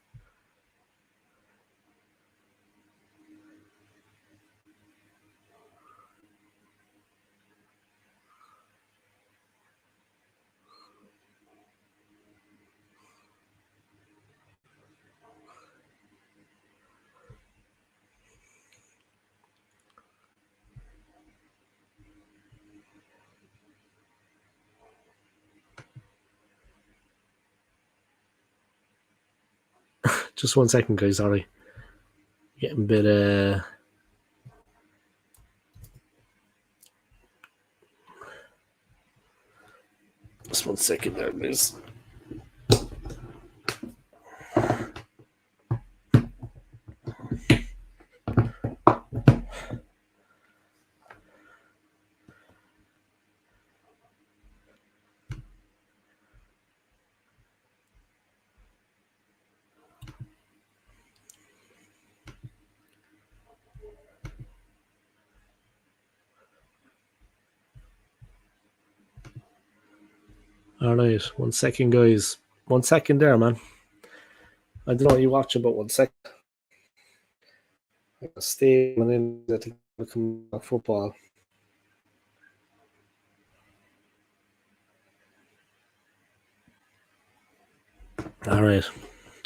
Just 1 second, guys. Sorry. Getting a bit. Just 1 second there, guys. All right, 1 second, guys. 1 second there, man. I don't know what you're watching, but 1 second. Stay and then I think it'll come back football. All right.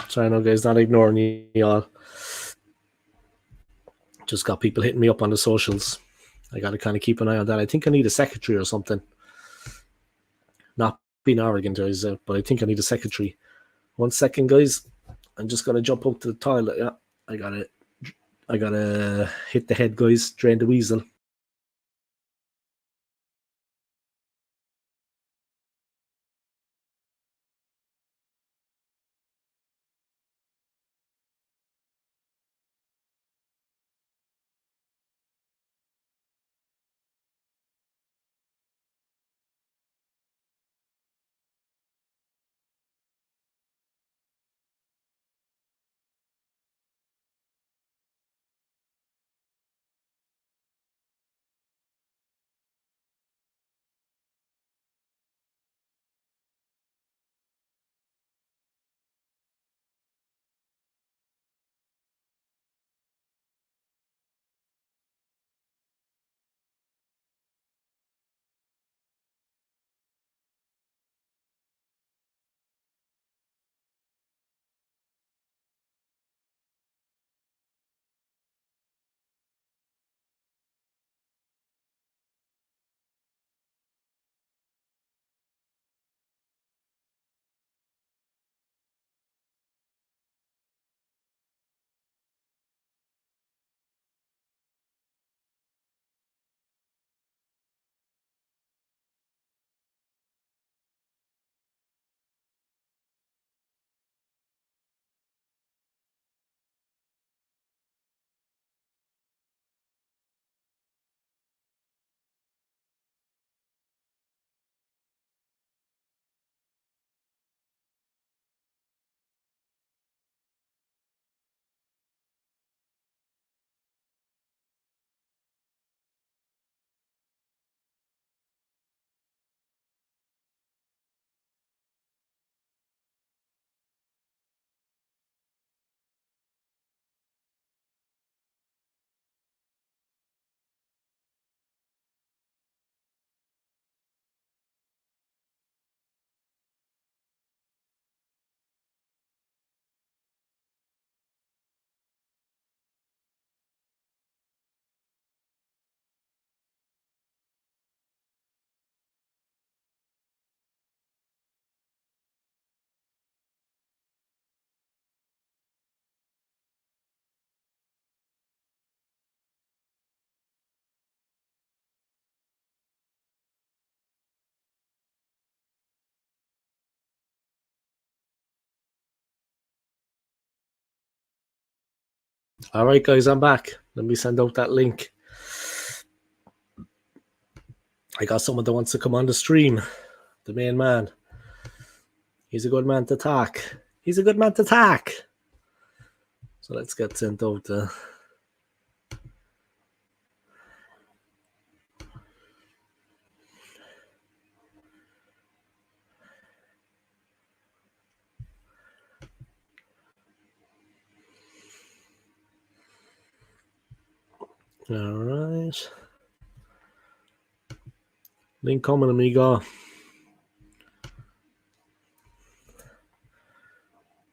Sorry, no, guys, not ignoring you all. Just got people hitting me up on the socials. I got to kind of keep an eye on that. I think I need a secretary or something. Not being arrogant, guys, but I think I need a secretary. 1 second, guys. I'm just gonna jump up to the toilet. Yeah, I gotta hit the head, guys. Drain the weasel. All right, guys, I'm back. Let me send out that link. I got someone that wants to come on the stream. The main man. He's a good man to talk. He's a good man to talk. So let's get sent out. All right. Link coming, amigo.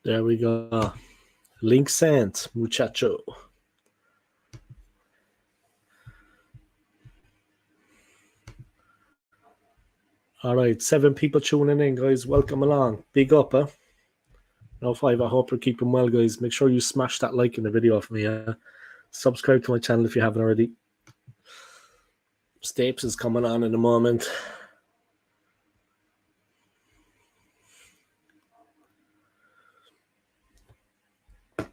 There we go. Link sent, muchacho. All right, 7 people tuning in, guys. Welcome along. Big up, huh? No 5. I hope you're keeping well, guys. Make sure you smash that like in the video for me. Subscribe to my channel if you haven't already. Stapes is coming on in a moment. All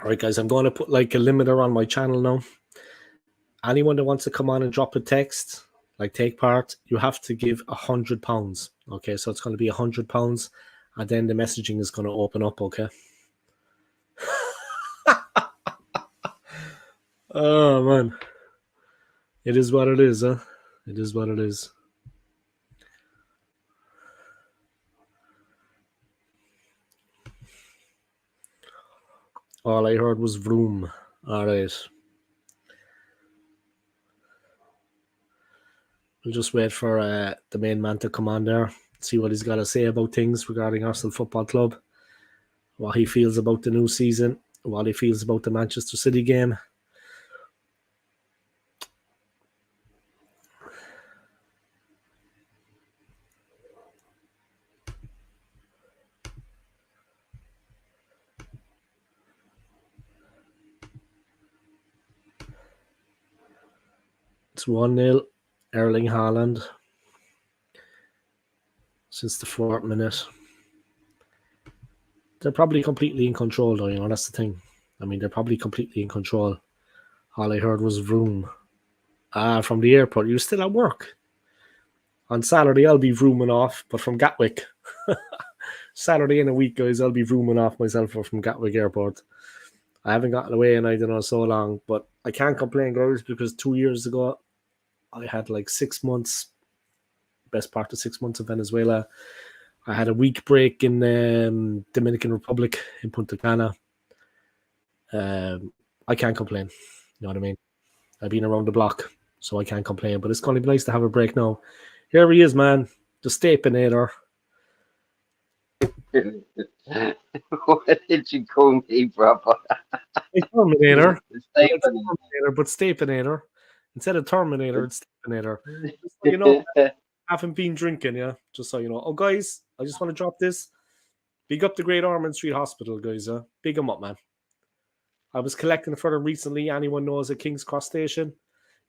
right, guys, I'm going to put like a limiter on my channel now. Anyone that wants to come on and drop a text, like take part, you have to give £100. Okay, so it's going to be £100, and then the messaging is going to open up. Okay. Oh man, it is what it is, huh? It is what it is. All I heard was vroom. All right. We'll just wait for the main man to come on there, see what he's got to say about things regarding Arsenal Football Club, what he feels about the new season, what he feels about the Manchester City game. It's 1-0, Erling Haaland, since the 4th minute. They're probably completely in control, though, you know, that's the thing. I mean, they're probably completely in control. All I heard was vroom. From the airport. You're still at work. On Saturday, I'll be vrooming off, but from Gatwick. Saturday in a week, guys, I'll be vrooming off myself from Gatwick Airport. I haven't gotten away in, I don't know, so long, but I can't complain, guys, because 2 years ago, I had like 6 months, best part of 6 months in Venezuela. I had a week break in Dominican Republic in Punta Cana. I can't complain. You know what I mean? I've been around the block, so I can't complain. But it's going to be nice to have a break now. Here he is, man. The Stapinator. What did you call me, brother? Terminator. Terminator, but Stapinator. Instead of Terminator, it's Stapinator. Just so you know, I haven't been drinking, yeah? Just so you know. Oh, guys, I just want to drop this. Big up the Great Ormond Street Hospital, guys. Big them up, man. I was collecting for them recently. Anyone knows at King's Cross Station?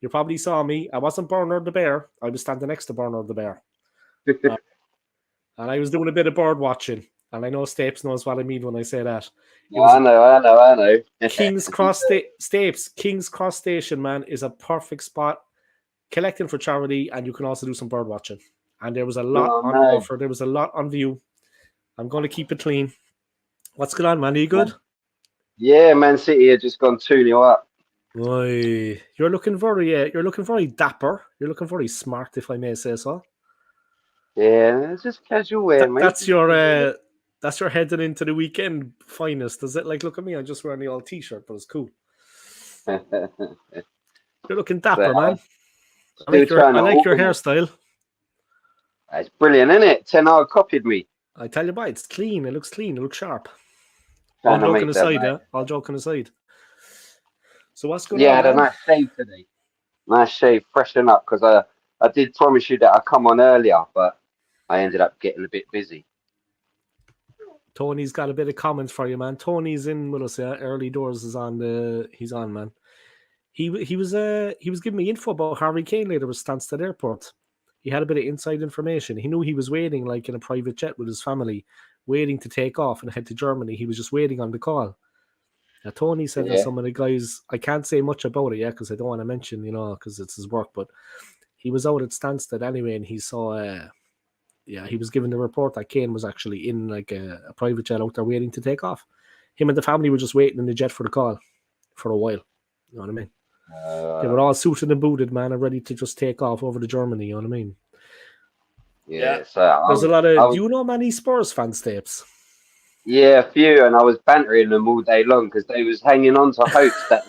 You probably saw me. I wasn't Bernard the Bear. I was standing next to Bernard the Bear. And I was doing a bit of bird watching. And I know Stapes knows what I mean when I say that. I know. King's Cross Stapes, King's Cross Station, man, is a perfect spot. Collecting for charity, and you can also do some bird watching. And there was a lot on offer. There was a lot on view. I'm going to keep it clean. What's going on, man? Are you good? Yeah, Man City have just gone 2-0 up. Oy. You're looking very dapper. You're looking very smart, if I may say so. Yeah, it's just casual wear, mate. That's your heading into the weekend finest. Is it? Like, look at me. I'm just wearing the old t-shirt, but it's cool. You're looking dapper, man. I like your hairstyle. It's brilliant, isn't it? 10 copied me. I tell you what, it's clean. It looks clean. It looks sharp. All joking aside, yeah. All joking aside. So what's going on? Yeah, I had a nice shave today. Nice shave, freshen up, because I did promise you that I'd come on earlier, but I ended up getting a bit busy. Tony's got a bit of comments for you, man. Tony's in with us, yeah. Early doors is on he's on, man. He was giving me info about Harry Kane later with Stansted Airport. He had a bit of inside information. He knew he was waiting like in a private jet with his family, waiting to take off and head to Germany. He was just waiting on the call. Now, Tony said that some of the guys, I can't say much about it yet because I don't want to mention, you know, because it's his work, but he was out at Stansted anyway, and he saw, he was given the report that Kane was actually in like a private jet out there waiting to take off. Him and the family were just waiting in the jet for the call for a while. You know what I mean? They were all suited and booted, man, and ready to just take off over to Germany. You know what I mean? Yeah. So there's a lot of. Do you know many Spurs fan Stapes? Yeah, a few, and I was bantering them all day long because they was hanging on to hopes that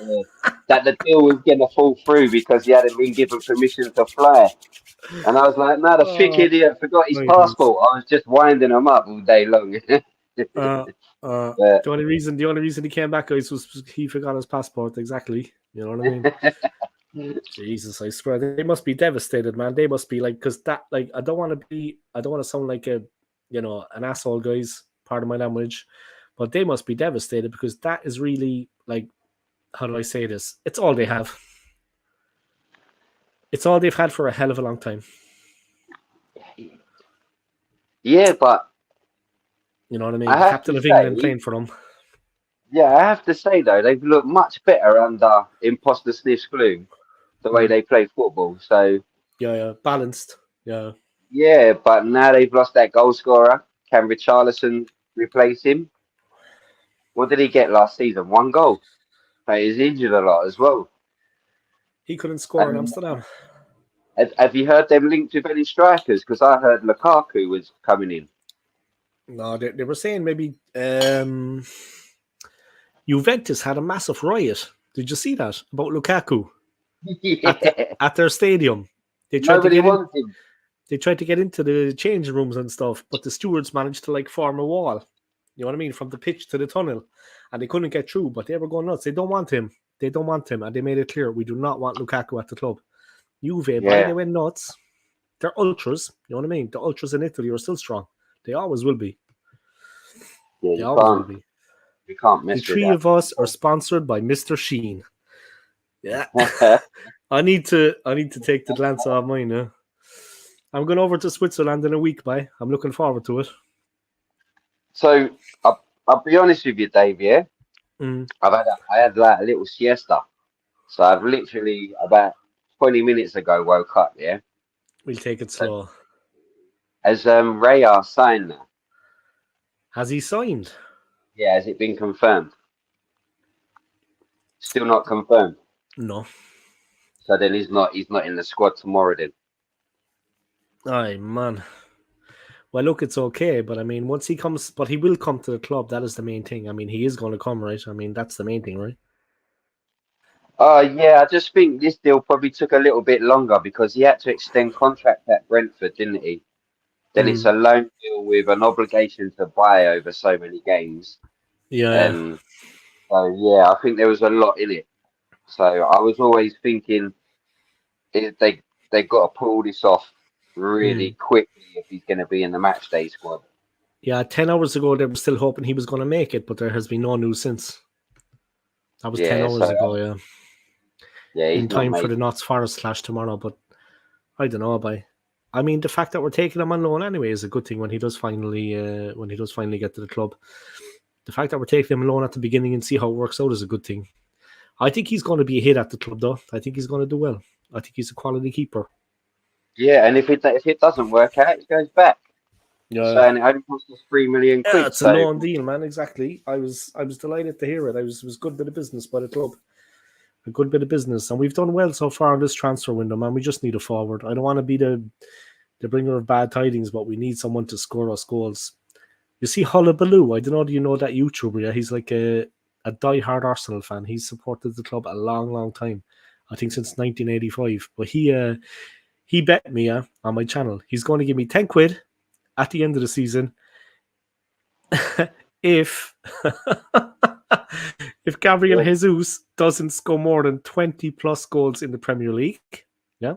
the deal was going to fall through because he hadn't been given permission to fly. And I was like, no, the thick Oh, idiot forgot his my days. passport. I was just winding him up all day long. Uh, But the only reason he came back, guys, was he forgot his passport. Exactly. You know what I mean? Jesus, I swear they must be devastated, man. They must be like, because that, like, I don't want to sound like an asshole, guys. Part of my language, but they must be devastated because that is really like, how do I say this? It's all they have. It's all they've had for a hell of a long time. yeah, but You know what I I mean? The have to captain of England say, playing for them. yeah, I have to say though, they've looked much better under Imposter Sniff's glue, the way Mm. they play football. So Yeah, balanced. Yeah. yeah, but now they've lost that goal scorer. Can Richarlison replace him? What did he get last season? One goal. But he's injured a lot as well. He couldn't score in And Amsterdam. have you heard them linked with any strikers? Because I heard Lukaku was coming in. No, they were saying maybe Juventus had a massive riot. Did you see that about Lukaku Yeah, at their stadium? They tried to nobody get in. wants him. They tried to get into the changing rooms and stuff, but the stewards managed to like form a wall. You know what I mean, from the pitch to the tunnel, and they couldn't get through. But they were going nuts. They don't want him. They don't want him, and they made it clear we do not want Lukaku at the club. Juve, boy, they Yeah, went nuts. They're ultras. You know what I mean? The ultras in Italy are still strong. They always will be. yeah, They always will be. you can't The mess with three that. of us are sponsored by Mr. Sheen. Yeah. I need to take the glance off mine now. I'm going over to Switzerland in a week, bye. I'm looking forward to it. So I'll be honest with you, Dave. Yeah, Mm, I had like a little siesta. So I've literally about 20 minutes ago woke up. Yeah. we'll take it So slow. has Raya signed now? Has he signed? Yeah, has it been confirmed? Still not confirmed. No. So then he's not in the squad tomorrow then. Aye, man. Well, look, it's okay, but I mean, once he comes, but he will come to the club. That is the main thing. I mean, he is going to come, right? I mean, that's the main thing, right? Yeah, I just think this deal probably took a little bit longer because he had to extend contract at Brentford, didn't he? Then it's Mm. a loan deal with an obligation to buy over so many games. Yeah. And so yeah, I think there was a lot in it. So I was always thinking they got to pull this off really Mm. quickly if he's going to be in the match day squad. Yeah, 10 hours ago, they were still hoping he was going to make it, but there has been no news since. That was 10 Yeah, hours so ago, yeah. yeah, In he's not time for made the it. Notts Forest clash tomorrow, but I don't know, by. I mean, the fact that we're taking him on loan anyway is a good thing when he does finally get to the club. The fact that we're taking him on loan at the beginning and see how it works out is a good thing. I think he's going to be a hit at the club, though. I think he's going to do well. I think he's a quality keeper. Yeah, and if it doesn't work out, he goes back. Yeah, Saying it only cost us 3 million yeah, quid. it's a So loan deal, man. Exactly. I was delighted to hear it. It was a good bit of business by the club. A good bit of business, and we've done well so far in this transfer window, man. We just need a forward. I don't want to be the bringer of bad tidings, but we need someone to score us goals. You see Hullabaloo, I don't know, do you know that YouTuber? Yeah, he's like a die-hard Arsenal fan. He's supported the club a long, long time. I think since 1985. But he bet me on my channel. He's going to give me 10 quid at the end of the season if if Gabriel yeah. Jesus doesn't score more than 20 plus goals in the Premier League. Yeah.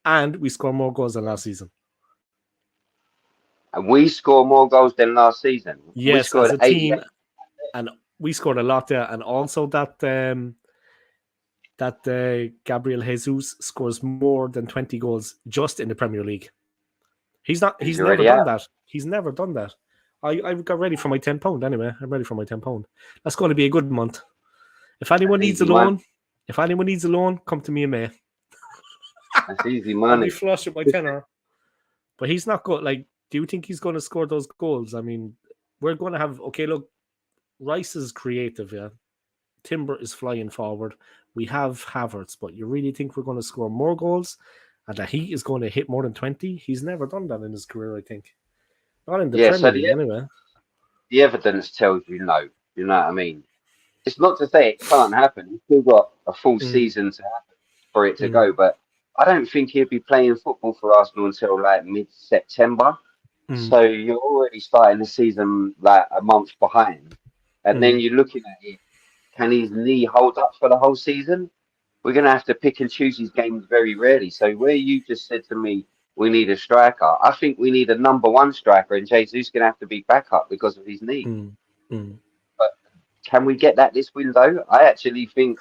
And we score more goals than last season. And we score more goals than last season. We Yes, as scored a 88. team, and we scored a lot there. And also that Gabriel Jesus scores more than 20 goals just in the Premier League. He's He's never already done out. that. He's never done that. I got ready for my £10 anyway. I'm ready for my £10. That's going to be a good month. If anyone That's needs a easy money. loan, come to me in May. That's easy I'll be money. flush with my tenner. But he's not good. Like, do you think he's going to score those goals? I mean, we're going to have, okay, look, Rice is creative, yeah. Timber is flying forward. We have Havertz, but you really think we're going to score more goals and that he is going to hit more than 20? He's never done that in his career, I think. Not in the Yeah. So Premier League, anyway. the evidence tells you no. You know what I mean? It's not to say it can't happen. You've still got a full Mm, season to happen for it to mm, go. But I don't think he'll be playing football for Arsenal until like mid-September. mm, So you're already starting the season like a month behind. And then mm, you're looking at it. Can his knee hold up for the whole season? We're going to have to pick and choose his games very rarely. So where you just said to me, we need a striker, I think we need a number one striker, and Jesus going to have to be backup because of his knee. mm, mm. But can we get that this window? I actually think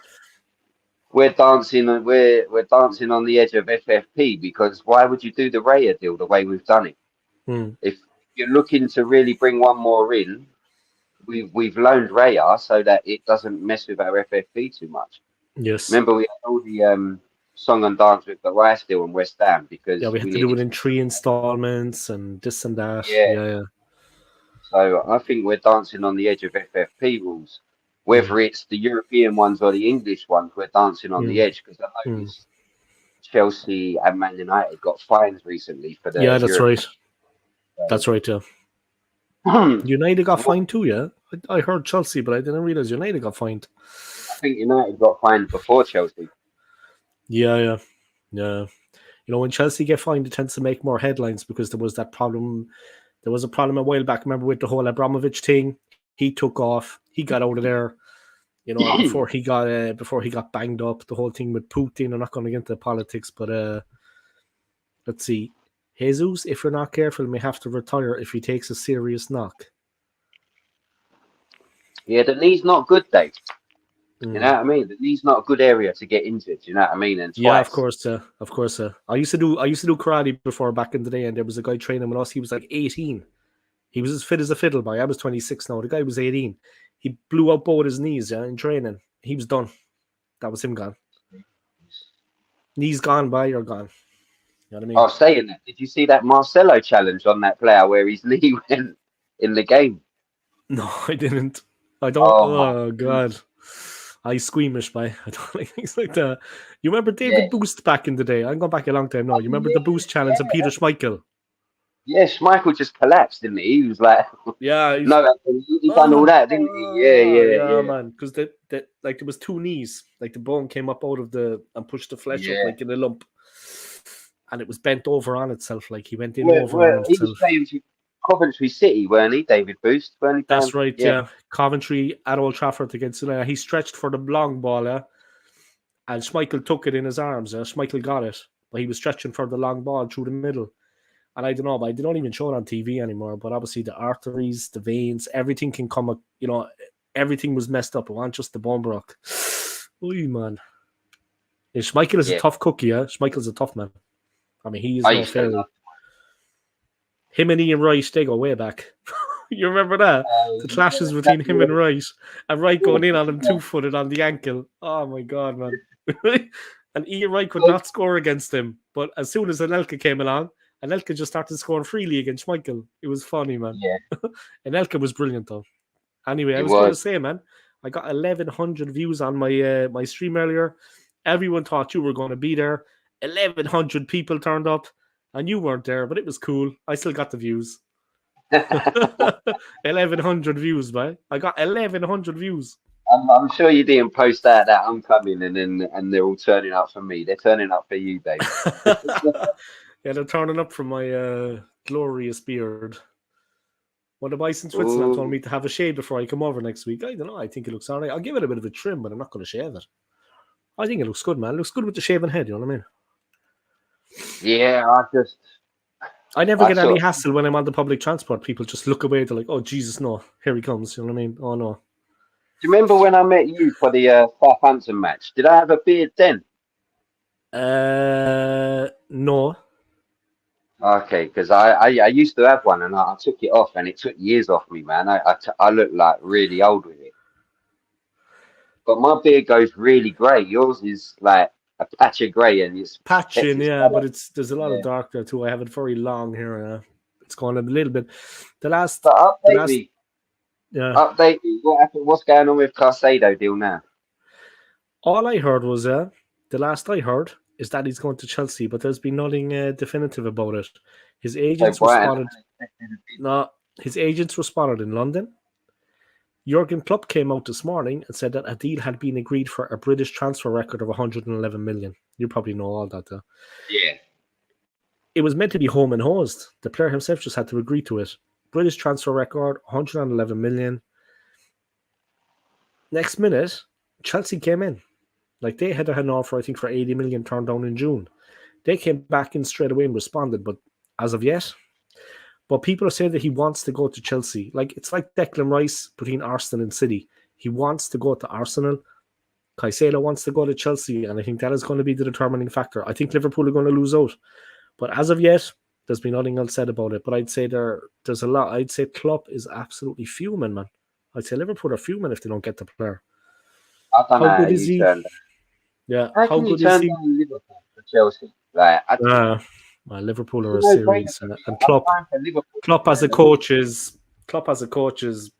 we're dancing on the edge of FFP, because why would you do the Raya deal the way we've done it? Mm. If you're looking to really bring one more in, we've loaned Raya so that it doesn't mess with our FFP too much. Yes. Remember, we had all the song and dance with the Rice deal in West Ham Yeah, because we had we to do needed it to. in 3 installments and this and that. Yeah, Yeah, yeah. so I think we're dancing on the edge of FFP rules. Mm, Whether it's the European ones or the English ones, we're dancing on the mm, edge, because I mm. noticed Chelsea and Man United got fines recently for the Yeah, that's European. right. That's right, yeah. I United got fined too, yeah? I heard Chelsea, but I didn't realize United got fined. think United got fined before Chelsea. Yeah, yeah. Yeah. You know, when Chelsea get fined, it tends to make more headlines because there was that problem. There was a problem a while back, remember, with the whole Abramovich thing. He took off. He got out of there. You know, and before he got banged up, the whole thing with Putin. I'm not going to get into politics, but let's see. Jesus, if you're not careful, may have to retire if he takes a serious knock. Yeah, the knee's not good, Dave. You know Mm. what I mean? The knee's not a good area to get injured. You know what I mean? And Yeah, of twice. course, of course. I used to do karate before back in the day, and there was a guy training with us. He was like 18. He was as fit as a fiddle boy. I was 26 now. The guy was 18. He blew out both his knees, yeah, in training. He was done. That was him gone. Knees gone, by you're gone. You know what I I mean? was saying that. Did you see that Marcelo challenge on that player where his knee went in the game? No, I didn't. I don't. Oh my Oh goodness. God, I squeamish by. I don't like things like that. You remember Yeah. David Boost back in the day? I'm going back a long time now. Oh, You remember yeah, the Boost challenge and Peter yeah. Schmeichel? Yes, Michael just collapsed, didn't he? He was like, Yeah, no, he done all that, didn't he? Yeah, yeah, yeah, yeah, man. Because that like there was two knees, like the bone came up out of the and pushed the flesh up yeah. like in a lump, and it was bent over on itself. Like he went in over on He was himself. playing for Coventry City, weren't he, David Boost? Weren't he That's playing? right. Yeah. Yeah, Coventry at Old Trafford against United. He stretched for the long ball, and Schmeichel took it in his arms. Schmeichel got it, but he was stretching for the long ball through the middle. And I don't know, but they don't even show it on TV anymore. But obviously, the arteries, the veins, everything can come up. You know, everything was messed up. It wasn't just the bone broke. Oy, man. Yeah, Schmeichel is a Yeah. tough cookie, yeah? Schmeichel's a tough man. I mean, he is I no used to fairy. love Him and Ian Wright, they go way back. You remember that? The clashes that. between him and Wright. And Wright going in on him two-footed on the ankle. Oh, my God, man. And Ian Wright could not score against him. But as soon as Anelka came along, Anelka just started scoring freely against Schmeichel. It was funny, man. Yeah, Anelka was brilliant, though. Anyway, I it was going to was. say, man, I got 1,100 views on my stream earlier. Everyone thought you were going to be there. 1,100 people turned up, and you weren't there, but it was cool. I still got the views. 1,100 views, man. I got 1,100 views. I'm sure you didn't post that I'm coming, and they're all turning up for me. They're turning up for you, Dave. Yeah, they're turning up from my glorious beard. When the boys in Switzerland told Ooh. me to have a shave before I come over next week, I don't know. I think it looks all right. I'll give it a bit of a trim, but I'm not going to shave it. I think it looks good, man. It looks good with the shaven head, you know what I mean? Yeah, I never I get any sort of. hassle when I'm on the public transport. People just look away. They're like, oh, Jesus, no. Here he comes. You know what I mean? Oh, no. Do you remember when I met you for the Southampton match? Did I have a beard then? No. Okay, because I used to have one, and I took it off, and it took years off me, man. I look like really old with it. But my beard goes really grey. Yours is like a patch of grey, and it's kept Patching, its yeah, colour. but there's a lot of Yeah. dark there too. I have it very long here. It's gone a little bit. The last, So the last, yeah. update me. What happened? What's going on with Caicedo deal now? All I heard was, the last I heard is that he's going to Chelsea, but there's been nothing definitive about it. His So agents were Brighton spotted. haven't accepted a bid. No, his agents were spotted in London. Jurgen Klopp came out this morning and said that a deal had been agreed for a British transfer record of 111 million. You probably know all that, though. Yeah. It was meant to be home and hosed. The player himself just had to agree to it. British transfer record, 111 million. Next minute, Chelsea came in. Like, they had an offer, I think, for 80 million turned down in June. They came back in straight away and responded, but as of yet, but people are saying that he wants to go to Chelsea. Like, it's like Declan Rice between Arsenal and City. He wants to go to Arsenal. Caicedo wants to go to Chelsea, and I think that is going to be the determining factor. I think Liverpool are going to lose out. But as of yet, there's been nothing else said about it. But I'd say there's a lot. I'd say Klopp is absolutely fuming, man. I'd say Liverpool are fuming if they don't get the player. I don't know How how good is you he? turned down. Yeah, How how can you good is turn he? down Liverpool for Chelsea? Like, Well, Liverpool it's are a a no-brainer series, for me. and I'm Klopp fine for Liverpool to Klopp as win a the league. coach is.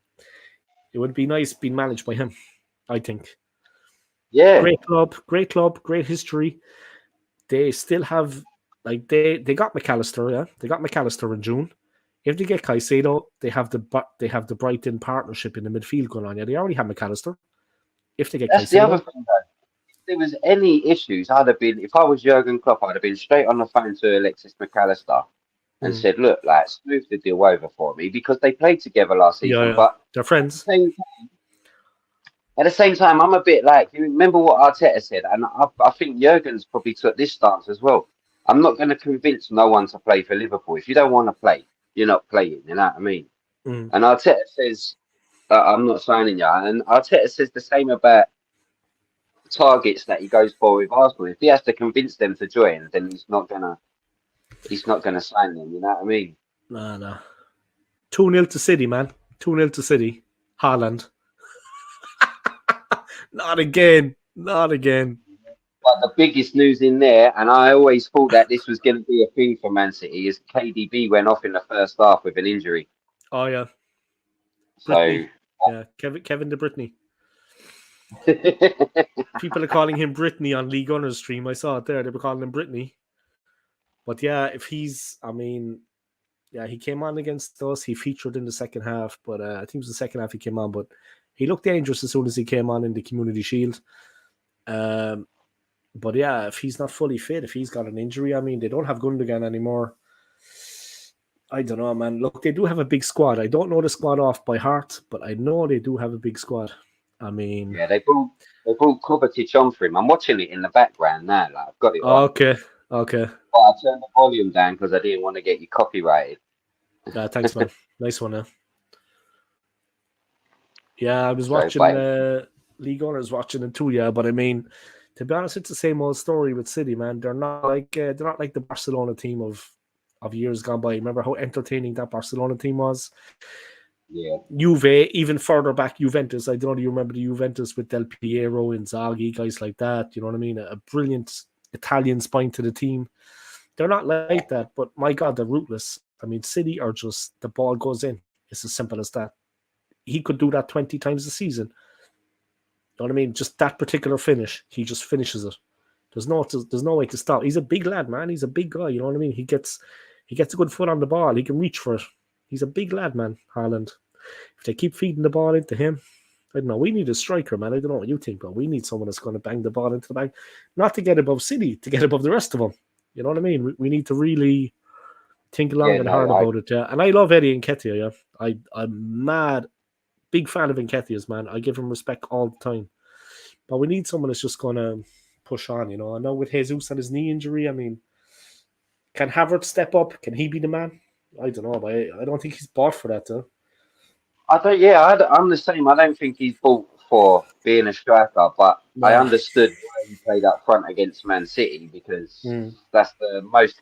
It would be nice being managed by him. I think. Yeah, Great club, great history. They still have they got McAllister, yeah. They got McAllister in June. If they get Caicedo, they have the Brighton partnership in the midfield going on. Yeah, they already have McAllister. If they get that's the other Caicedo, thing, though. If there was any issues, I'd have been, if I was Jurgen Klopp, I'd have been straight on the phone to Alexis McAllister and mm, said, look, like, smooth the deal over for me because they played together last season. yeah, But they're friends. same at the same time, I'm a bit like, you remember what Arteta said? And I think Jurgen's probably took this stance as well. I'm not going to convince no one to play for Liverpool. If you don't want to play, you're not playing. You know what I mean? Mm. And Arteta says, I'm not signing you. And Arteta says the same about targets that he goes for with Arsenal. If he has to convince them to join, then he's not gonna sign them. You know what I mean? Nah. 2-0 to City, man. 2-0 to City. Haaland. Not again. Not again. But the biggest news in there, and I always thought that this was going to be a thing for Man City, is KDB went off in the first half with an injury. Oh yeah. So Brittany. Yeah. Kevin De Brittany. People are calling him Brittany on League Gunner's stream. I saw it there. They were calling him Brittany. But yeah, if he's, I mean, yeah, he came on against us. He featured in the second half, but I think it was the second half he came on. But he looked dangerous as soon as he came on in the Community Shield. But yeah, if he's not fully fit, if he's got an injury, I mean, they don't have Gundogan anymore. I don't know, man. Look, they do have a big squad. I don't know the squad off by heart, but I know they do have a big squad. I mean, yeah, they brought Kovacic on for him. I'm watching it in the background now. Like I've got it on, okay. but I turned the volume down because I didn't want to get you copyrighted. Thanks, man. Nice one, Yeah, I was So, watching but League Owners watching it too, yeah. But I mean, to be honest, it's the same old story with City, man. They're not like the Barcelona team of years gone by. Remember how entertaining that Barcelona team was? yeah, Juve, even further back, Juventus. I don't know. Do you remember the Juventus with Del Piero, Inzaghi, guys like that? You know what I mean? A brilliant Italian spine to the team. They're not like that, but my God, they're ruthless. I mean, City are just the ball goes in. It's as simple as that. He could do that 20 times a season. You know what I mean? Just that particular finish, he just finishes it. There's no way to stop. He's a big lad, man. He's a big guy. You know what I mean? He gets a good foot on the ball. He can reach for it. He's a big lad, man. Haaland. If they keep feeding the ball into him, I don't know. We need a striker, man. I don't know what you think, but we need someone that's going to bang the ball into the bag, not to get above City, to get above the rest of them. You know what I mean? We need to really think long yeah. and No, hard about it. Yeah, and I love Eddie Nketiah. Yeah, I'm mad, big fan of Nketiah's, man. I give him respect all the time. But we need someone that's just going to push on. You know, I know with Jesus and his knee injury, I mean, can Havertz step up? Can he be the man? I don't know, but I don't think he's bought for that, though. I don't. Yeah, I'm the same. I don't think he's bought for being a striker, but I Nah. understood why he played up front against Man City because Mm, that's the most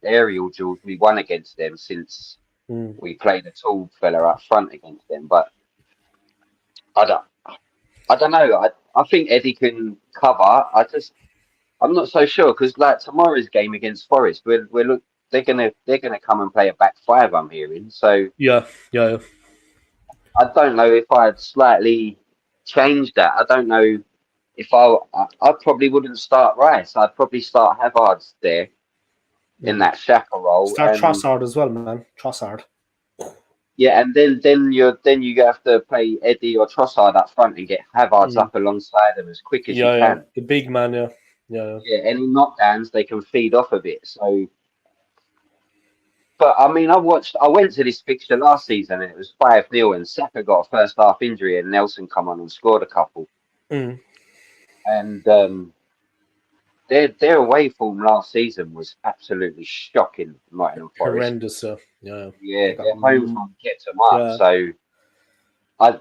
aerial duels we won against them since mm. we played a tall fella up front against them. But I don't. I don't know. I think Eddie can cover. I'm not so sure because like tomorrow's game against Forest, we're look they're gonna come and play a back five. I'm hearing so. Yeah. I don't know if I'd slightly change that. I don't know if I probably wouldn't start Rice. I'd probably start Havertz there in Mm. that Shaka role. Start And Trossard as well, man. Trossard. Yeah, and then you have to play Eddie or Trossard up front and get Havertz Mm. up alongside them as quick as you Yeah, yeah. can. The big man, yeah. Yeah. Yeah, any knockdowns they can feed off of it. So, but I mean, I went to this fixture last season and it was 5-0, and Saka got a first half injury and Nelson come on and scored a couple. Mm. And their away form last season was absolutely shocking, Nottingham Forest. Horrendous, yeah. Yeah, They got, their home form kept them up. yeah. So I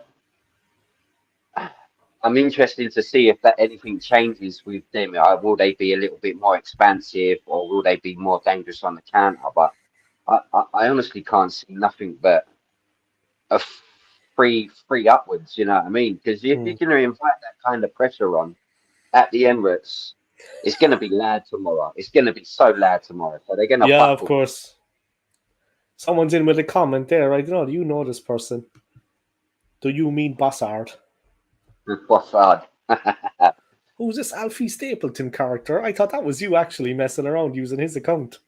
I'm interested to see if that anything changes with them. Will they be a little bit more expansive, or will they be more dangerous on the counter? But I honestly can't see nothing but a free upwards. You know what I mean? Because if you're Mm. going to invite that kind of pressure on at the Emirates, it's going to be loud tomorrow. It's going to be so loud tomorrow. So they're going to Yeah, of buckle course. Someone's in with a comment there. I don't know. Do you know this person? Do you mean Bossard? with Bossard. Who's this Alfie Stapleton character? I thought that was you actually messing around using his account.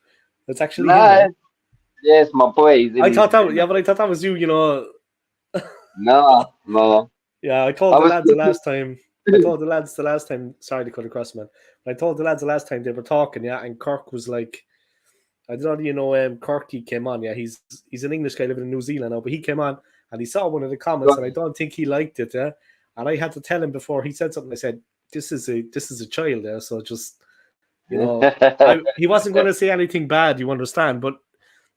That's actually him, No, eh? yes, my boy. He's in I his thought that, yeah, but I thought that was you, no, no. Yeah, I told I the was lads the last time. I told the lads the last time. Sorry to cut across, man. I told the lads the last time they were talking, yeah, and Kirk was like, I don't know, Kirk, he came on, yeah. He's an English guy living in New Zealand now, but he came on and he saw one of the comments, and I don't think he liked it, yeah. And I had to tell him before he said something. I said, "This is a child, yeah. So just he wasn't going to say anything bad, you understand, but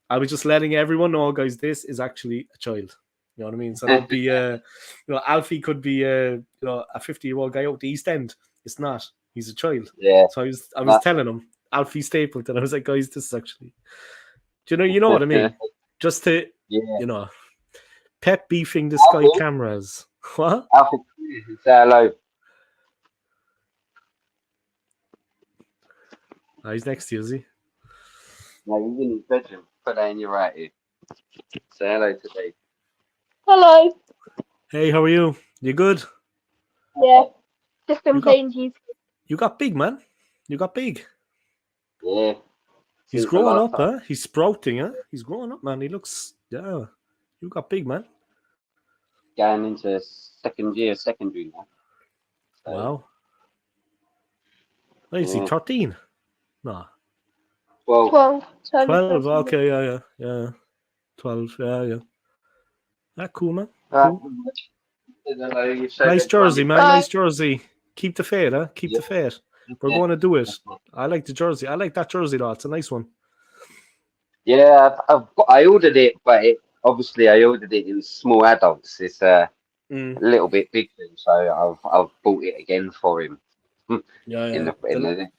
I was just letting everyone know, guys, this is actually a child. You know what I mean? So don't be, Alfie could be, a 50-year-old guy out the East End. It's not. He's a child. yeah. So I was telling him, Alfie Stapleton. I was like, guys, this is actually, you know what I mean? Just to, Yeah. pep beefing the Sky Alfie, cameras. What? Alfie, say hello. Oh, he's next to you, is he? No, he's in his bedroom. Put that in your right ear. Say hello today. Hello. Hey, how are you? You good? Yeah. Just been You got- playing GT. You got big, man. You got big. Yeah. He's Since the growing last up, time. huh? He's sprouting, huh? He's growing up, man. He looks, yeah. You got big, man. Going into second year secondary now. So, Wow. What is he, yeah. 13? No. 12. 12. 12, okay, yeah. 12, yeah. That cool, man. Cool. Hello, you Nice jersey, man. Bye. Nice jersey. Keep the faith, huh? Keep the faith. We're going to do it. I like the jersey. I like that jersey, though. It's a nice one. Yeah, I ordered it, but obviously I ordered it in small adults. It's a little bit big thing, so I've bought it again for him. Yeah. In the next